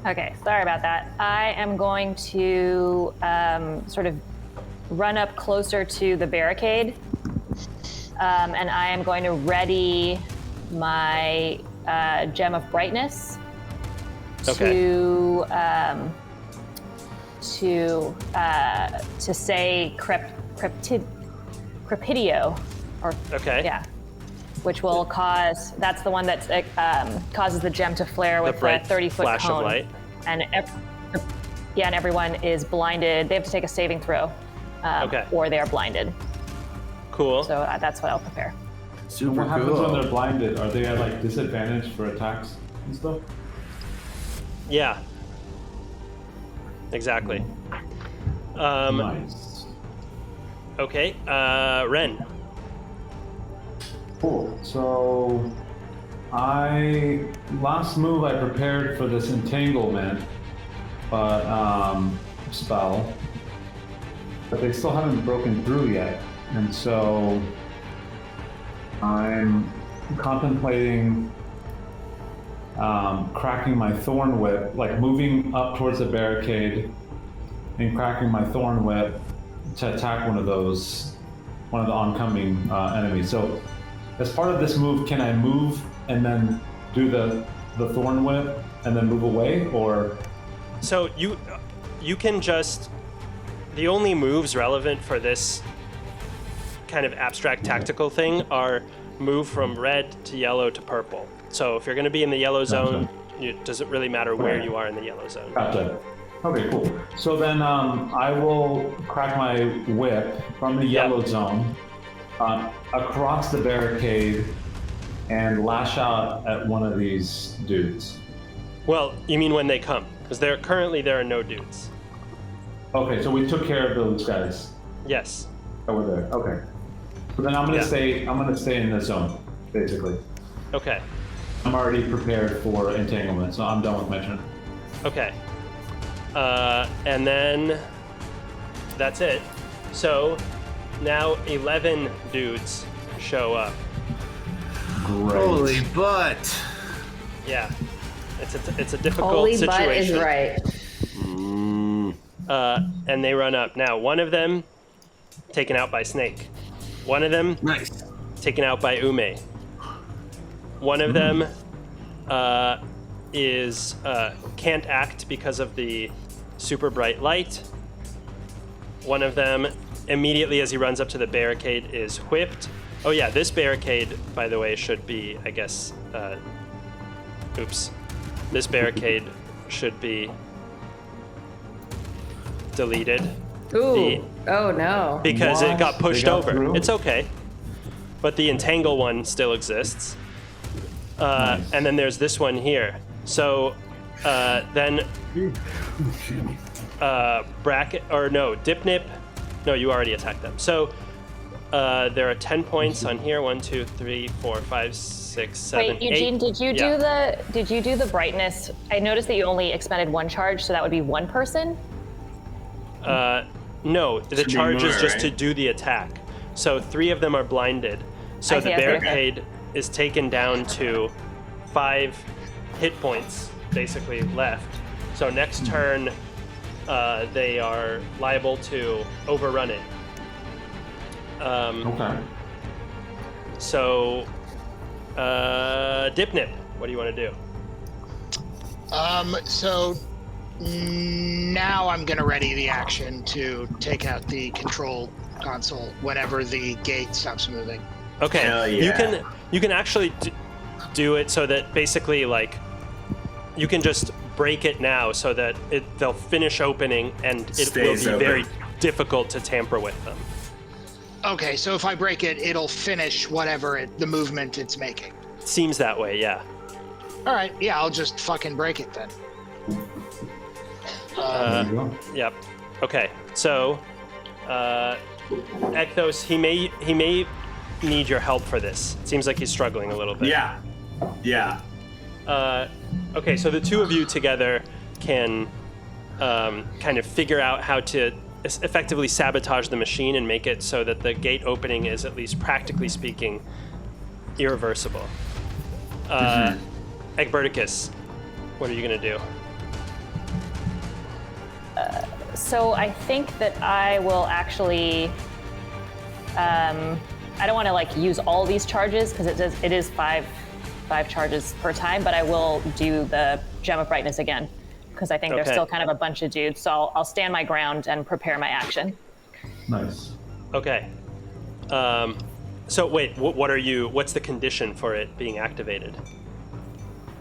Speaker 9: Okay, sorry about that. I am going to sort of run up closer to the barricade, and I am going to ready my gem of brightness to say Crepidio, which will cause. That's the one that causes the gem to flare with a 30-foot
Speaker 1: flash
Speaker 9: cone.
Speaker 1: of light.
Speaker 9: And and everyone is blinded. They have to take a saving throw, or they are blinded.
Speaker 1: Cool.
Speaker 9: So that's what I'll prepare.
Speaker 6: Super
Speaker 7: What happens
Speaker 6: cool.
Speaker 7: when they're blinded? Are they at disadvantage for attacks and stuff?
Speaker 1: Yeah. Exactly.
Speaker 7: Nice.
Speaker 1: Okay. Ren.
Speaker 7: Cool. So, last move I prepared for this entanglement, spell, but they still haven't broken through yet, and so I'm contemplating cracking my thorn whip, like moving up towards the barricade and cracking my thorn whip to attack one of the oncoming enemies. So as part of this move, can I move and then do the thorn whip and then move away, or?
Speaker 1: So you can just, the only moves relevant for this kind of abstract tactical thing are move from red to yellow to purple. So if you're going to be in the yellow zone, it doesn't really matter where you are in the yellow zone.
Speaker 7: Gotcha. Okay, cool. So then I will crack my whip from the yellow zone across the barricade and lash out at one of these dudes.
Speaker 1: Well, you mean when they come? Because currently there are no dudes.
Speaker 7: Okay, so we took care of those guys.
Speaker 1: Yes.
Speaker 7: That were there. Okay. So then I'm gonna stay in the zone, basically.
Speaker 1: Okay.
Speaker 7: I'm already prepared for entanglement, so I'm done with my turn.
Speaker 1: Okay. And then that's it. So now 11 dudes show up.
Speaker 7: Great.
Speaker 6: Holy butt.
Speaker 1: Yeah. It's a difficult
Speaker 5: Holy
Speaker 1: situation.
Speaker 5: butt is right.
Speaker 1: And they run up. Now, one of them taken out by Snake. One of them taken out by Ume. One of them is can't act because of the super bright light. One of them, immediately as he runs up to the barricade, is whipped. Oh yeah, this barricade, by the way, should be, I guess, oops. This barricade should be deleted.
Speaker 5: Ooh. Oh no.
Speaker 1: Because it got pushed over.
Speaker 7: Through?
Speaker 1: It's okay. But the entangle one still exists. And then there's this one here. So then Dipnip. No, you already attacked them. So there are 10 points on here. 1, 2, 3, 4, 5, 6, 7,
Speaker 9: Wait, Eugene,
Speaker 1: 8.
Speaker 9: did you do the brightness? I noticed that you only expended one charge, so that would be one person.
Speaker 1: No, the charge is just to do the attack. So 3 of them are blinded. So the barricade is taken down to 5 hit points, basically, left. So next turn, they are liable to overrun it.
Speaker 7: Okay.
Speaker 1: So, Dipnip, what do you want to do?
Speaker 2: So now I'm going to ready the action to take out the control console whenever the gate stops moving.
Speaker 1: Okay,
Speaker 3: Hell yeah.
Speaker 1: you can actually do it so that basically, like, you can just break it now so that they'll finish opening and it will be very difficult to tamper with them.
Speaker 2: Okay, so if I break it, it'll finish whatever the movement it's making.
Speaker 1: Seems that way, yeah.
Speaker 2: All right, yeah, I'll just fucking break it then.
Speaker 7: There you go.
Speaker 1: Yep. Okay. So, Ekthos, he may need your help for this. It seems like he's struggling a little bit.
Speaker 3: Yeah.
Speaker 1: Okay, so the two of you together can kind of figure out how to effectively sabotage the machine and make it so that the gate opening is, at least practically speaking, irreversible. Egberticus, what are you going to do?
Speaker 9: So I think that I will actually. I don't want to like use all these charges because it is five charges per time, but I will do the Gem of Brightness again because I think there's still kind of a bunch of dudes. So I'll stand my ground and prepare my action.
Speaker 7: Nice.
Speaker 1: Okay. So wait, what's the condition for it being activated?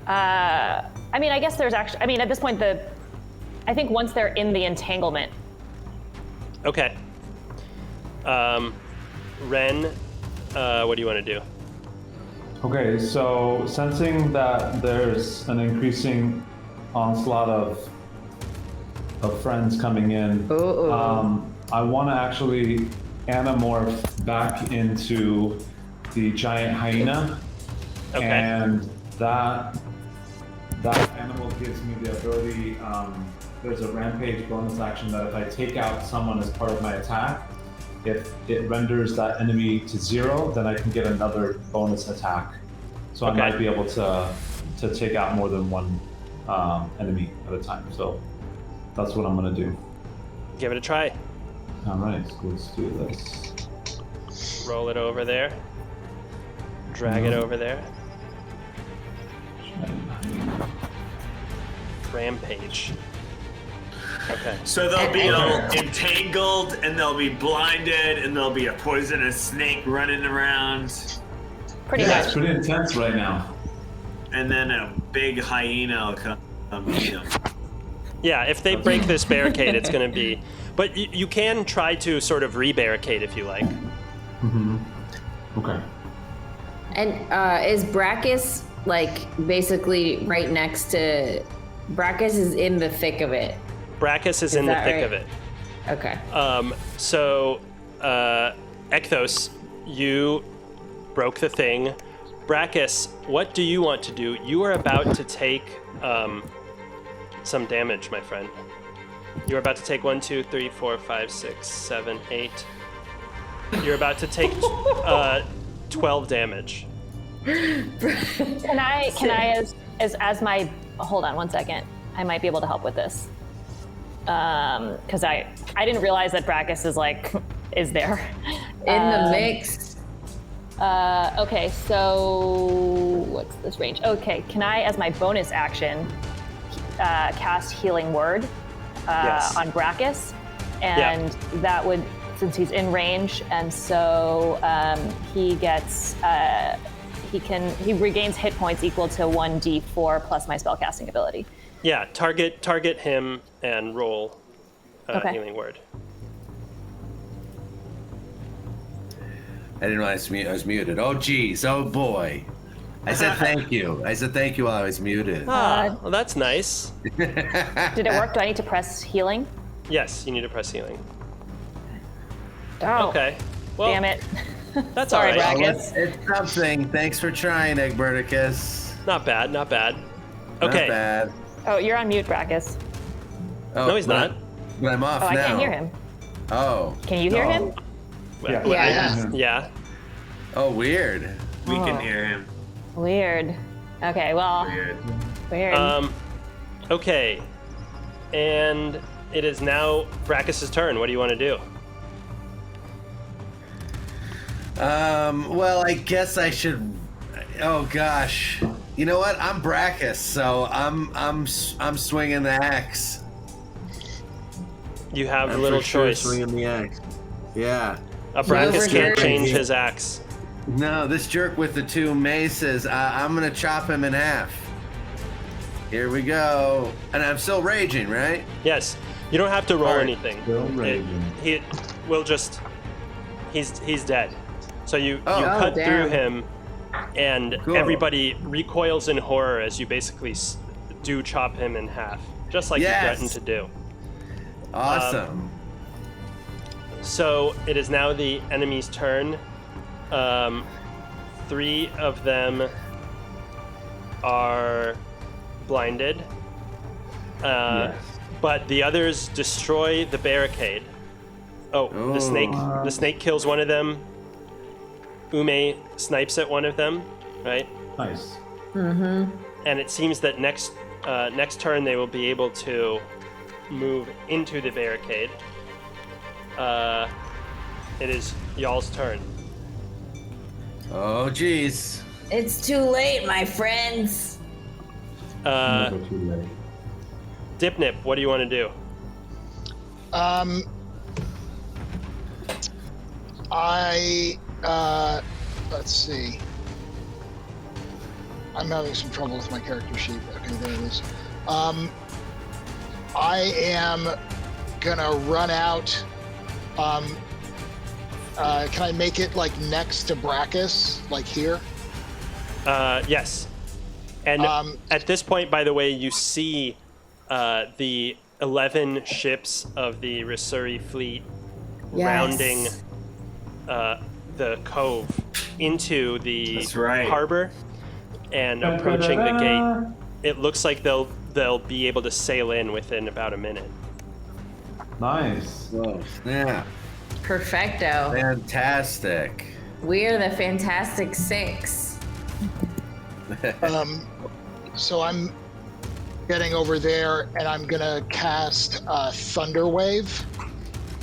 Speaker 9: I mean, I guess there's actually. I mean, at this point, I think once they're in the entanglement.
Speaker 1: Okay. Ren, what do you want to do?
Speaker 7: Okay, so sensing that there's an increasing onslaught of friends coming in, I want to actually anamorph back into the giant hyena, and that animal gives me the ability. There's a rampage bonus action that if I take out someone as part of my attack, if it renders that enemy to 0, then I can get another bonus attack. So I might be able to to take out more than one enemy at a time. So that's what I'm gonna do.
Speaker 1: Give it a try.
Speaker 7: All right, so let's do this.
Speaker 1: Roll it over there. Drag it over there. Rampage. Okay.
Speaker 3: So they'll be all entangled, and they'll be blinded, and there'll be a poisonous snake running around.
Speaker 9: Pretty
Speaker 7: Yeah, it's
Speaker 9: much.
Speaker 7: pretty intense right now.
Speaker 3: And then a big hyena will come meet them.
Speaker 1: Yeah, if they break this barricade, it's going to be... But you can try to sort of re-barricade if you like.
Speaker 7: Mm-hmm. Okay.
Speaker 5: And is Brachus like basically right next to? Brachus is in the thick of it.
Speaker 1: Brachus is in the
Speaker 5: that
Speaker 1: thick
Speaker 5: right?
Speaker 1: of it.
Speaker 5: Okay.
Speaker 1: So, Ekthos, you broke the thing. Brachus, what do you want to do? You are about to take some damage, my friend. You're about to take 1, 2, 3, 4, 5, 6, 7, 8. You're about to take 12 damage.
Speaker 9: Can I as my hold on one second. I might be able to help with this. Because I didn't realize that Brachus is there.
Speaker 5: In the mix.
Speaker 9: Okay, so what's this range? Okay, can I, as my bonus action, cast Healing Word
Speaker 1: Yes.
Speaker 9: on Brachus? And that would, since he's in range, and so he gets, he regains hit points equal to 1d4 plus my spellcasting ability.
Speaker 1: Yeah, target him and roll
Speaker 9: Okay.
Speaker 1: Healing Word.
Speaker 6: I didn't realize I was muted. Oh, geez. Oh, boy. I said thank you. I said thank you while I was muted.
Speaker 1: Well, that's nice.
Speaker 9: Did it work? Do I need to press healing?
Speaker 1: Yes, you need to press healing.
Speaker 9: Oh,
Speaker 1: Okay. Well,
Speaker 9: damn it.
Speaker 1: That's
Speaker 9: Sorry,
Speaker 1: all right.
Speaker 9: Brachus.
Speaker 6: It's something. Thanks for trying, Egberticus.
Speaker 1: Not bad, not bad. Okay.
Speaker 6: Not bad.
Speaker 9: Oh, you're on mute, Brachus.
Speaker 6: Oh,
Speaker 1: No, he's
Speaker 6: but-
Speaker 1: not.
Speaker 6: But I'm off
Speaker 9: Oh,
Speaker 6: now.
Speaker 9: I can't hear him.
Speaker 6: Oh.
Speaker 9: Can you hear him?
Speaker 7: Yeah.
Speaker 2: Yeah.
Speaker 1: Yeah.
Speaker 6: Oh, weird.
Speaker 3: We can hear him.
Speaker 9: Weird. Okay, well, weird.
Speaker 1: Okay. And it is now Brachus' turn. What do you want to do?
Speaker 6: Well, I guess I should. Oh gosh. You know what? I'm Brachus, so I'm swinging the axe.
Speaker 1: You have
Speaker 6: I'm
Speaker 1: little
Speaker 6: for sure
Speaker 1: choice.
Speaker 6: swinging the axe. Yeah.
Speaker 1: Brachus can't
Speaker 5: Overheard.
Speaker 1: change his axe.
Speaker 6: No, this jerk with the two maces. I'm gonna chop him in half. Here we go. And I'm still raging, right?
Speaker 1: Yes. You don't have to roll
Speaker 6: Alright.
Speaker 1: anything.
Speaker 7: Still raging.
Speaker 1: He will just. He's dead. So you cut
Speaker 5: damn.
Speaker 1: through him, and
Speaker 6: Cool.
Speaker 1: everybody recoils in horror as you basically do chop him in half, just like
Speaker 6: Yes.
Speaker 1: you threatened to do.
Speaker 6: Awesome.
Speaker 1: So it is now the enemy's turn. 3 of them are blinded,
Speaker 7: Yes.
Speaker 1: but the others destroy the barricade. Oh,
Speaker 6: Oh.
Speaker 1: the snake kills one of them. Ume snipes at one of them, right?
Speaker 7: Nice.
Speaker 1: And it seems that next turn they will be able to move into the barricade. It is y'all's turn.
Speaker 6: Oh, geez.
Speaker 5: It's too late, my friends.
Speaker 7: Never too late.
Speaker 1: Dipnip, what do you want to do?
Speaker 2: Let's see. I'm having some trouble with my character sheet. Okay, there it is. I am gonna run out. Can I make it like next to Brachus, like here?
Speaker 1: Yes. And at this point, by the way, you see the 11 ships of the Risuri fleet
Speaker 5: Yes.
Speaker 1: rounding the cove into the
Speaker 3: That's right.
Speaker 1: harbor and approaching the gate. It looks like they'll be able to sail in within about a minute.
Speaker 7: Nice.
Speaker 6: Oh, snap.
Speaker 5: Perfecto.
Speaker 6: Fantastic.
Speaker 5: We're the Fantastic Six.
Speaker 2: So I'm getting over there, and I'm gonna cast Thunder Wave.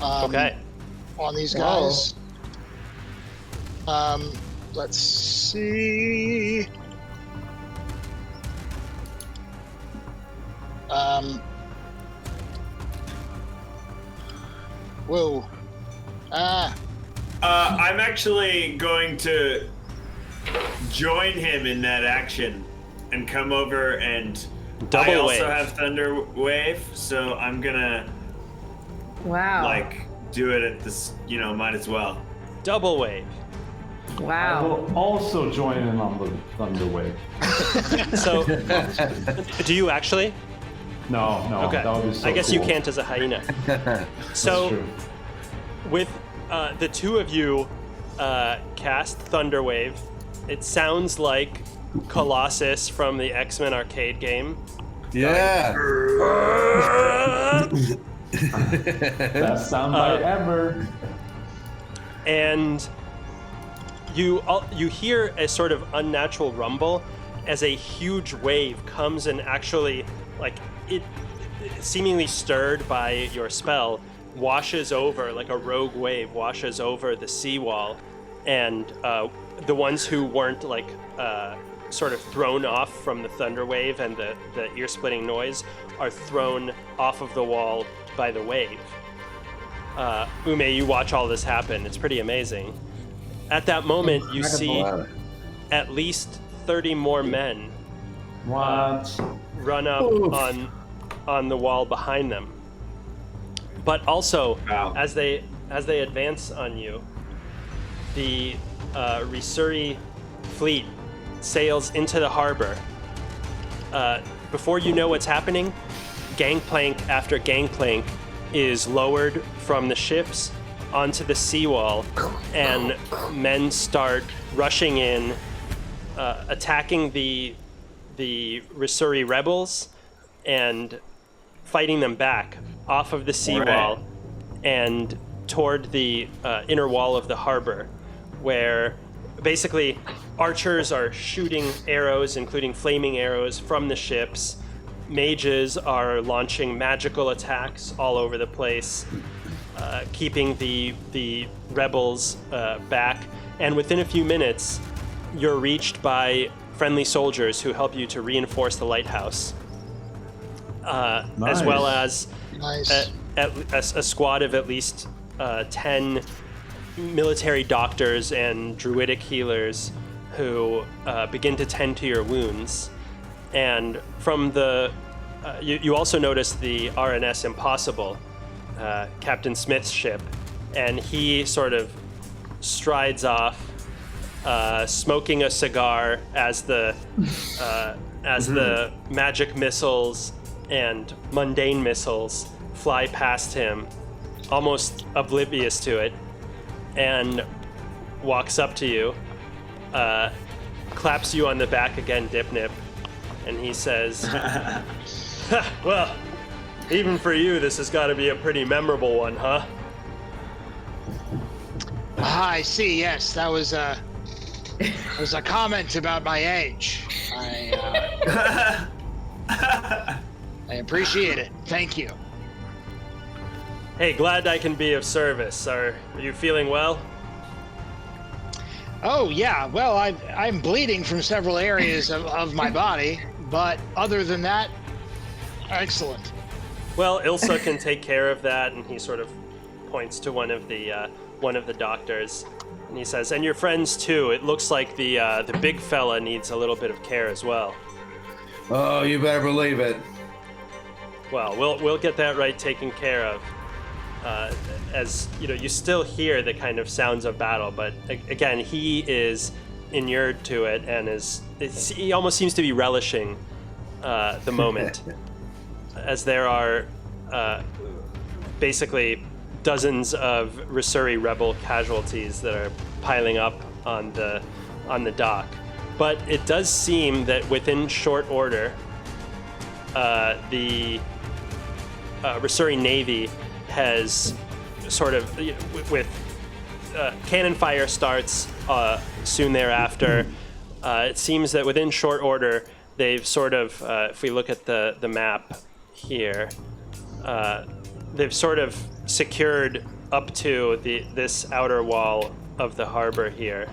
Speaker 1: Okay.
Speaker 2: On these guys. Let's see. Whoa.
Speaker 3: I'm actually going to join him in that action and come over and
Speaker 1: Double
Speaker 3: I also
Speaker 1: wave.
Speaker 3: have Thunder Wave, so I'm gonna
Speaker 5: Wow.
Speaker 3: do it at this, might as well.
Speaker 1: Double wave.
Speaker 7: I
Speaker 5: Wow.
Speaker 7: will also join in on the Thunder Wave.
Speaker 1: So, do you actually?
Speaker 7: No,
Speaker 1: Okay.
Speaker 7: that would be so
Speaker 1: I guess you
Speaker 7: cool.
Speaker 1: can't as a hyena.
Speaker 7: That's
Speaker 1: So,
Speaker 7: true.
Speaker 1: with the two of you cast Thunder Wave, it sounds like Colossus from the X-Men arcade game.
Speaker 6: Yeah.
Speaker 7: Best soundbite ever.
Speaker 1: And you hear a sort of unnatural rumble as a huge wave comes and actually, it seemingly stirred by your spell, washes over, like a rogue wave washes over the seawall, and the ones who weren't sort of thrown off from the thunder wave and the ear-splitting noise are thrown off of the wall by the wave. Ume, you watch all this happen. It's pretty amazing. At that moment, you see at least 30 more men
Speaker 7: What?
Speaker 1: run up on the wall behind them. But also,
Speaker 3: Wow.
Speaker 1: as they advance on you, the Risuri fleet sails into the harbor. Before you know what's happening, gangplank after gangplank is lowered from the ships onto the seawall, and men start rushing in, attacking the Risuri rebels and fighting them back off of the seawall and toward the inner wall of the harbor, where basically archers are shooting arrows, including flaming arrows, from the ships. Mages are launching magical attacks all over the place, keeping the rebels back. And within a few minutes, you're reached by friendly soldiers who help you to reinforce the lighthouse, as well as
Speaker 2: Nice.
Speaker 1: a squad of at least 10 military doctors and druidic healers who begin to tend to your wounds. And from the you also notice the RNS Impossible, Captain Smith's ship, and he sort of strides off, smoking a cigar as the magic missiles and mundane missiles fly past him, almost oblivious to it, and walks up to you, claps you on the back again, Dipnip, and he says, "Well, even for you, this has got to be a pretty memorable one, huh?"
Speaker 2: I see. Yes, that was a comment about my age. I appreciate it. Thank you.
Speaker 1: Hey, glad I can be of service. Are you feeling well?
Speaker 2: Oh yeah. Well, I'm bleeding from several areas of my body, but other than that, excellent.
Speaker 1: Well, Ilsa can take care of that, and he sort of points to one of the doctors, and he says, "And your friends too. It looks like the big fella needs a little bit of care as well."
Speaker 6: Oh, you better believe it.
Speaker 1: Well, we'll get that right taken care of. As you know, you still hear the kind of sounds of battle, but again, he is inured to it, and he almost seems to be relishing the moment, as there are basically dozens of Risuri rebel casualties that are piling up on the dock. But it does seem that within short order, the Risuri Navy has sort of, with cannon fire starts soon thereafter. It seems that within short order, they've sort of, if we look at the map here, they've sort of secured up to this outer wall of the harbor here.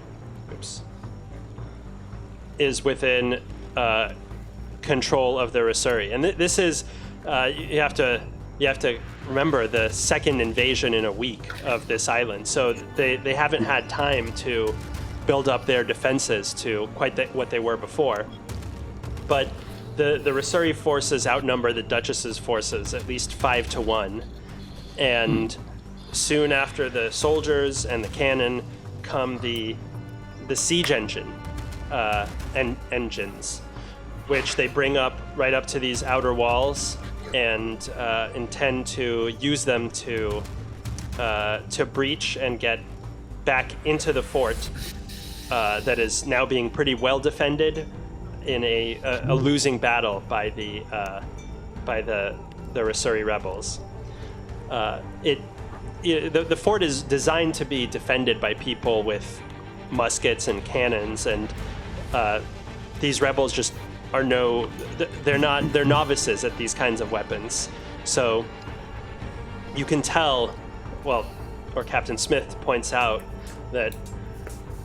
Speaker 1: Oops. Is within control of the Rasuri, and this is you have to remember the second invasion in a week of this island, so they haven't had time to build up their defenses to quite what they were before. But the Rasuri forces outnumber the Duchess's forces at least 5-1, and soon after the soldiers and the cannon come the siege engines, which they bring up right up to these outer walls and intend to use them to breach and get back into the fort that is now being pretty well defended in a losing battle by the Rasuri rebels. The fort is designed to be defended by people with muskets and cannons, and these rebels just are they're novices at these kinds of weapons. So you can tell, or Captain Smith points out, that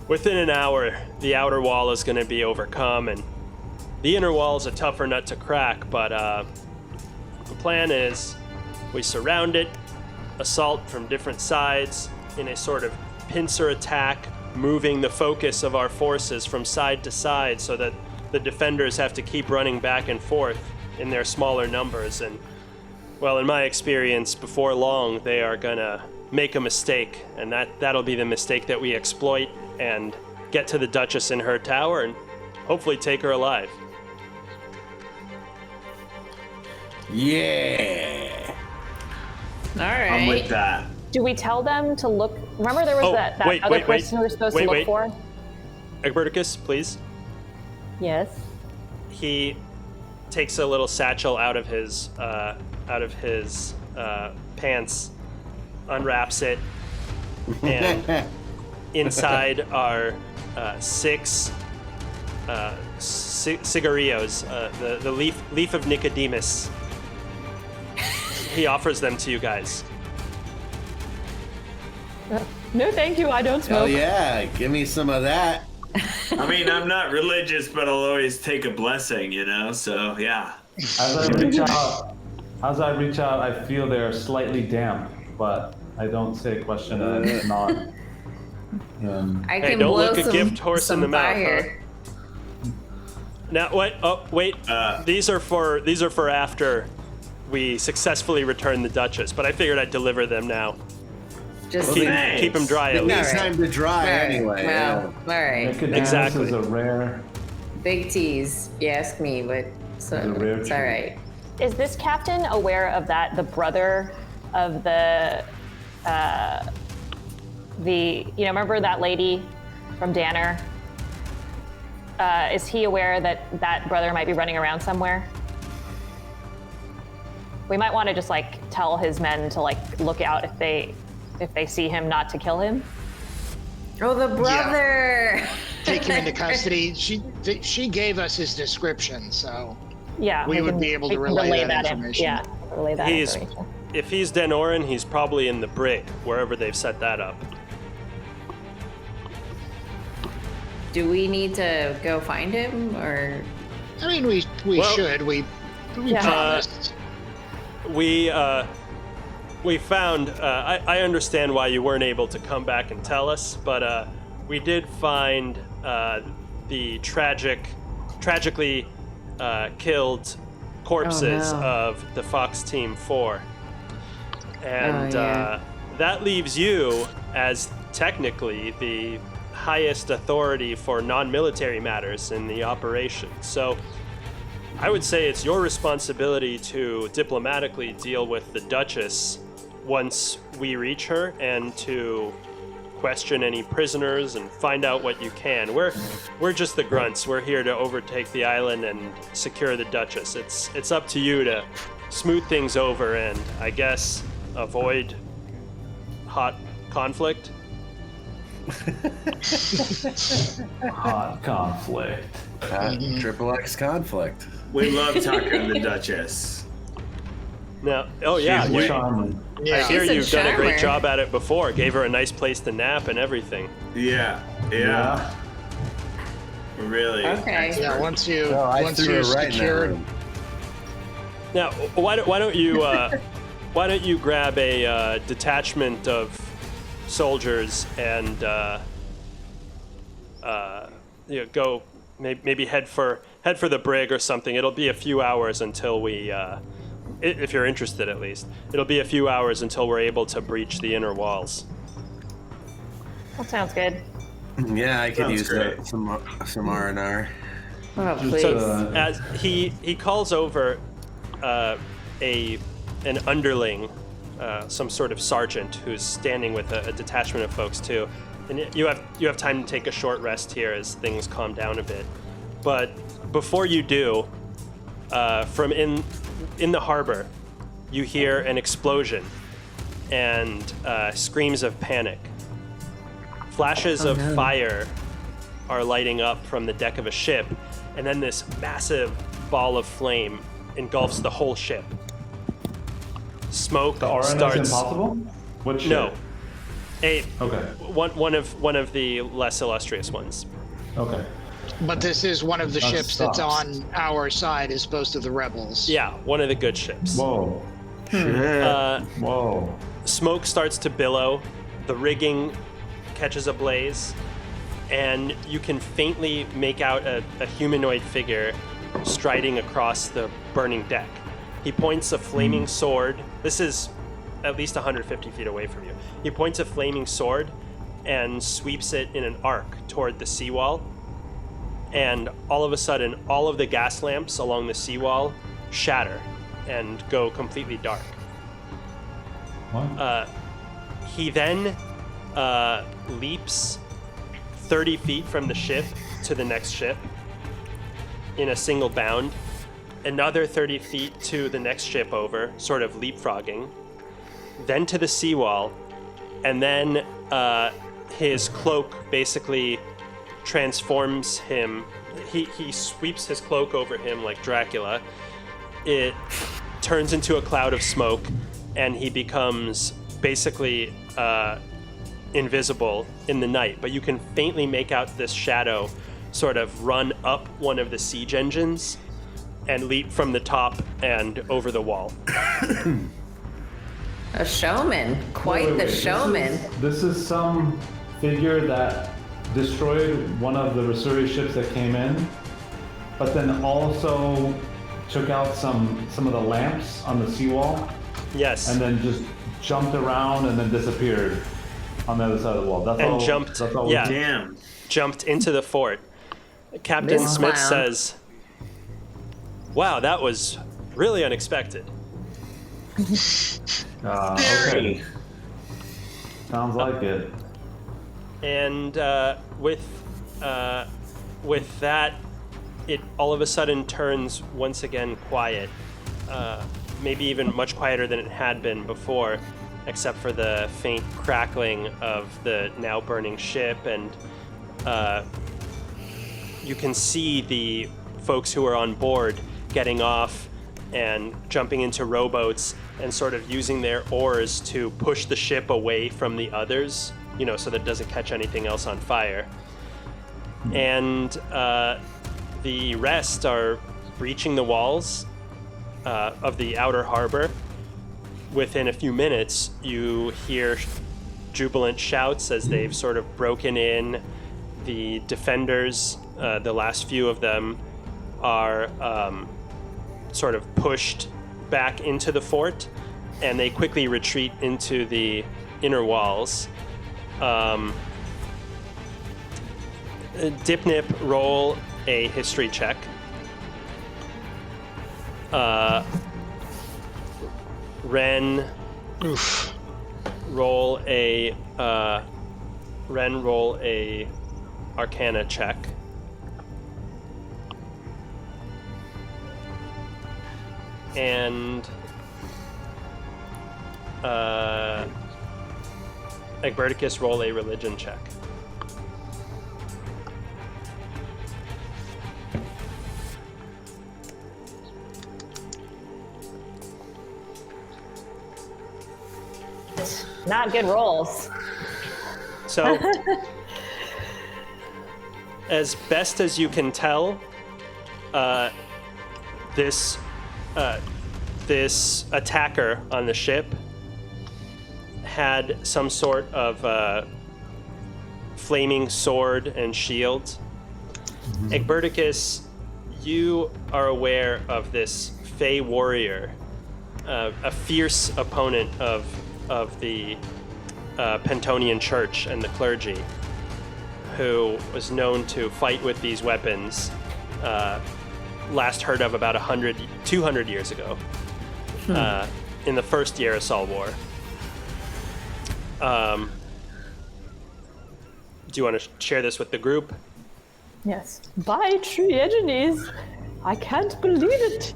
Speaker 1: within an hour the outer wall is going to be overcome, and the inner wall is a tougher nut to crack, but the plan is we surround it, assault from different sides in a sort of pincer attack, moving the focus of our forces from side to side so that the defenders have to keep running back and forth in their smaller numbers. And, well, in my experience, before long, they are gonna make a mistake, and that'll be the mistake that we exploit and get to the Duchess in her tower and hopefully take her alive.
Speaker 6: Yeah.
Speaker 5: All right.
Speaker 3: I'm with that.
Speaker 9: Do we tell them to look? Remember there was that other person we were supposed to look for?
Speaker 1: Egberticus, please.
Speaker 9: Yes.
Speaker 1: He takes a little satchel out of his pants, unwraps it, and inside are 6 cigarillos, the leaf of Nicodemus. He offers them to you guys.
Speaker 9: No, thank you. I don't smoke.
Speaker 6: Oh yeah, give me some of that.
Speaker 3: I mean, I'm not religious, but I'll always take a blessing, so yeah.
Speaker 7: As I reach out, I feel they're slightly damp, but I don't say question that it's not.
Speaker 5: I
Speaker 1: Hey,
Speaker 5: can
Speaker 1: don't
Speaker 5: blow
Speaker 1: look a
Speaker 5: some,
Speaker 1: gift horse in
Speaker 5: some
Speaker 1: the mouth,
Speaker 5: fire.
Speaker 1: Now, wait. Oh, wait. These are for after we successfully return the Duchess. But I figured I'd deliver them now.
Speaker 5: Just
Speaker 1: Keep them dry at
Speaker 6: It
Speaker 1: least.
Speaker 6: needs time to dry anyway.
Speaker 5: Well, all right.
Speaker 7: Nicodemus
Speaker 1: Exactly.
Speaker 7: is a rare.
Speaker 5: Big tease, you ask me, but
Speaker 7: It's a rare
Speaker 5: it's all
Speaker 7: treat.
Speaker 5: right.
Speaker 9: Is this captain aware of that? The brother of the remember that lady from Danner? Is he aware that brother might be running around somewhere? We might want to just tell his men to look out if they see him, not to kill him.
Speaker 5: Oh, the brother!
Speaker 2: Take him into custody. She gave us his description, so
Speaker 9: Yeah,
Speaker 2: we would be able to relay that information.
Speaker 9: Yeah, relay that information.
Speaker 1: If he's Denoran, he's probably in the brig, wherever they've set that up.
Speaker 5: Do we need to go find him, or?
Speaker 2: I mean, we should. We promised.
Speaker 1: We found. I understand why you weren't able to come back and tell us, but we did find the tragically killed corpses of the Fox Team 4, and that leaves you as technically the highest authority for non-military matters in the operation. So I would say it's your responsibility to diplomatically deal with the Duchess once we reach her, and to question any prisoners and find out what you can. We're just the grunts. We're here to overtake the island and secure the Duchess. It's up to you to smooth things over and, I guess, avoid hot conflict.
Speaker 7: Hot conflict.
Speaker 6: Triple X conflict.
Speaker 3: We love Tucker and the Duchess.
Speaker 1: Now, oh yeah,
Speaker 3: She's
Speaker 7: Charming.
Speaker 1: I
Speaker 2: Yeah.
Speaker 1: hear
Speaker 5: She's a
Speaker 1: you've done a great
Speaker 5: charmer.
Speaker 1: job at it before. Gave her a nice place to nap and everything.
Speaker 3: Yeah. Really.
Speaker 5: Okay.
Speaker 2: Yeah, once you
Speaker 6: No, I
Speaker 2: once
Speaker 6: threw
Speaker 2: you
Speaker 6: it right in that
Speaker 2: secured
Speaker 6: room.
Speaker 1: Now, why don't you grab a detachment of soldiers and go maybe head for the brig or something. It'll be a few hours until we, if you're interested at least, it'll be a few hours until we're able to breach the inner walls.
Speaker 9: That sounds good.
Speaker 6: Yeah, I could
Speaker 3: Sounds
Speaker 6: use
Speaker 3: great.
Speaker 6: some R&R.
Speaker 5: Oh, please.
Speaker 1: So as he calls over an underling, some sort of sergeant who's standing with a detachment of folks too, and you have time to take a short rest here as things calm down a bit. But before you do, from in the harbor, you hear an explosion and screams of panic. Flashes of fire are lighting up from the deck of a ship, and then this massive ball of flame engulfs the whole ship. Smoke
Speaker 7: The RN
Speaker 1: starts.
Speaker 7: is impossible? What ship?
Speaker 1: No,
Speaker 7: Okay.
Speaker 1: one of the less illustrious ones.
Speaker 7: Okay.
Speaker 2: But this is one of the
Speaker 7: That
Speaker 2: ships that's
Speaker 7: sucks.
Speaker 2: on our side as opposed to the rebels.
Speaker 1: Yeah, one of the good ships.
Speaker 7: Whoa. Whoa.
Speaker 1: Smoke starts to billow, the rigging catches ablaze, and you can faintly make out a humanoid figure striding across the burning deck. He points a flaming sword. This is at least 150 feet away from you. He points a flaming sword and sweeps it in an arc toward the seawall. And all of a sudden, all of the gas lamps along the seawall shatter and go completely dark.
Speaker 7: What?
Speaker 1: He then leaps 30 feet from the ship to the next ship in a single bound, another 30 feet to the next ship over, sort of leapfrogging, then to the seawall, and then his cloak basically transforms him. He sweeps his cloak over him like Dracula. It turns into a cloud of smoke, and he becomes basically invisible in the night, but you can faintly make out this shadow sort of run up one of the siege engines and leap from the top and over the wall.
Speaker 5: A showman. Quite the showman.
Speaker 7: This is some figure that destroyed one of the Rasuri ships that came in, but then also took out some of the lamps on the seawall,
Speaker 1: Yes.
Speaker 7: and then just jumped around and then disappeared on the other side of the wall. That's
Speaker 1: And
Speaker 7: all.
Speaker 1: jumped,
Speaker 7: That's all.
Speaker 1: yeah.
Speaker 3: Damn.
Speaker 1: Jumped into the fort. Captain
Speaker 5: This
Speaker 1: Smith
Speaker 5: clown.
Speaker 1: says, "Wow, that was really unexpected."
Speaker 7: Okay. Sounds like it.
Speaker 1: And with that, it all of a sudden turns once again quiet, maybe even much quieter than it had been before, except for the faint crackling of the now burning ship, and you can see the folks who are on board getting off and jumping into rowboats and sort of using their oars to push the ship away from the others, so that it doesn't catch anything else on fire. And the rest are breaching the walls of the outer harbor. Within a few minutes, you hear jubilant shouts as they've sort of broken in. The defenders, the last few of them, are sort of pushed back into the fort, and they quickly retreat into the inner walls. Dipnip, roll a history check. Ren, roll a Arcana check. And Egberticus, roll a religion check.
Speaker 9: Not good rolls.
Speaker 1: So, as best as you can tell, this attacker on the ship had some sort of flaming sword and shield. Egberticus, you are aware of this Fey warrior, a fierce opponent of the Pentonian Church and the clergy, who was known to fight with these weapons, last heard of about 200 years ago, in the first Yarosal War. Do you want to share this with the group?
Speaker 9: Yes. By Triogenes, I can't believe it.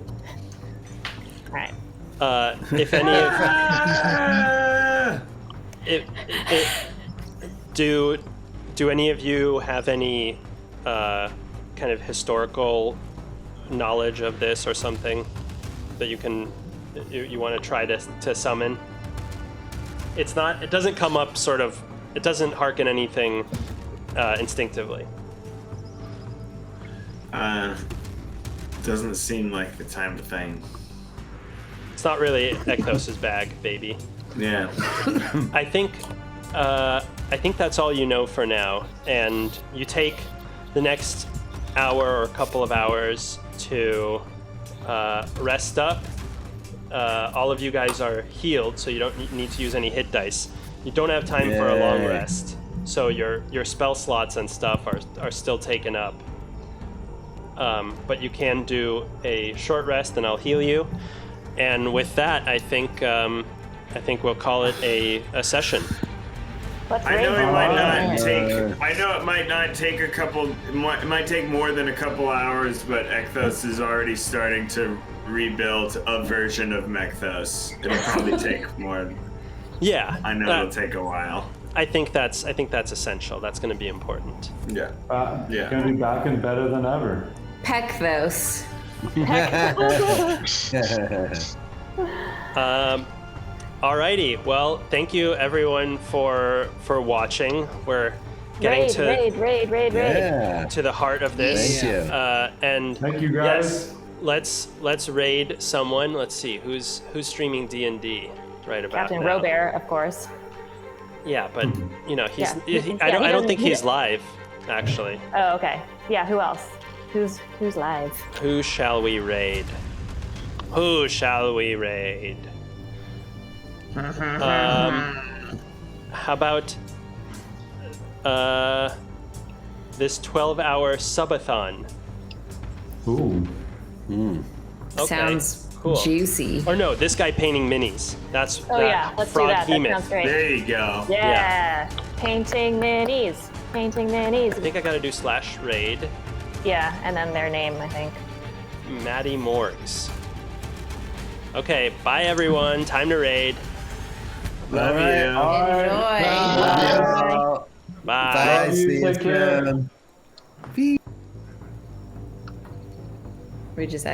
Speaker 9: All right.
Speaker 1: If any of do any of you have any kind of historical knowledge of this or something that you want to try to summon? It doesn't come up it doesn't hearken anything instinctively.
Speaker 3: Doesn't seem like the time thing.
Speaker 1: It's not really Ekthos' bag, baby.
Speaker 3: Yeah.
Speaker 1: I think that's all you know for now, and you take the next hour or couple of hours to rest up. All of you guys are healed, so you don't need to use any hit dice. You don't have time for a long rest, so your spell slots and stuff are still taken up. But you can do a short rest, and I'll heal you. And with that, I think we'll call it a session.
Speaker 3: I know it might not take. I know it might not take a couple. It might take more than a couple hours, but Ekthos is already starting to rebuild a version of Mekthos. It'll probably take more.
Speaker 1: Yeah.
Speaker 3: I know it'll take a while.
Speaker 1: I think that's essential. That's going to be important.
Speaker 3: Yeah.
Speaker 7: Yeah. Gonna be back and better than ever.
Speaker 5: Pekthos.
Speaker 1: Alrighty. Well, thank you everyone for watching. We're getting to the heart of this.
Speaker 6: Thank you.
Speaker 1: And
Speaker 8: Thank you, guys.
Speaker 1: Yes, let's raid someone. Let's see who's streaming D&D right about
Speaker 9: Captain
Speaker 1: now.
Speaker 9: Robert, of course.
Speaker 1: Yeah, but he's.
Speaker 9: Yeah.
Speaker 1: I don't think he's live, actually.
Speaker 9: Oh, okay. Yeah, who else? Who's live?
Speaker 1: Who shall we raid? Who shall we raid? How about this 12-hour subathon?
Speaker 7: Ooh.
Speaker 1: Okay,
Speaker 5: Sounds
Speaker 1: cool.
Speaker 5: juicy.
Speaker 1: Or no, this guy painting minis. That's
Speaker 9: Yeah, let's do that. That sounds great.
Speaker 3: There you go.
Speaker 9: Yeah. Painting minis.
Speaker 1: I think I gotta do /raid.
Speaker 9: Yeah, and then their name, I think.
Speaker 1: Maddie Morgs. Okay, bye everyone. Time to raid.
Speaker 3: Love you.
Speaker 5: Enjoy.
Speaker 1: Bye.
Speaker 6: Bye. See you
Speaker 7: Take care.
Speaker 6: soon.
Speaker 5: We just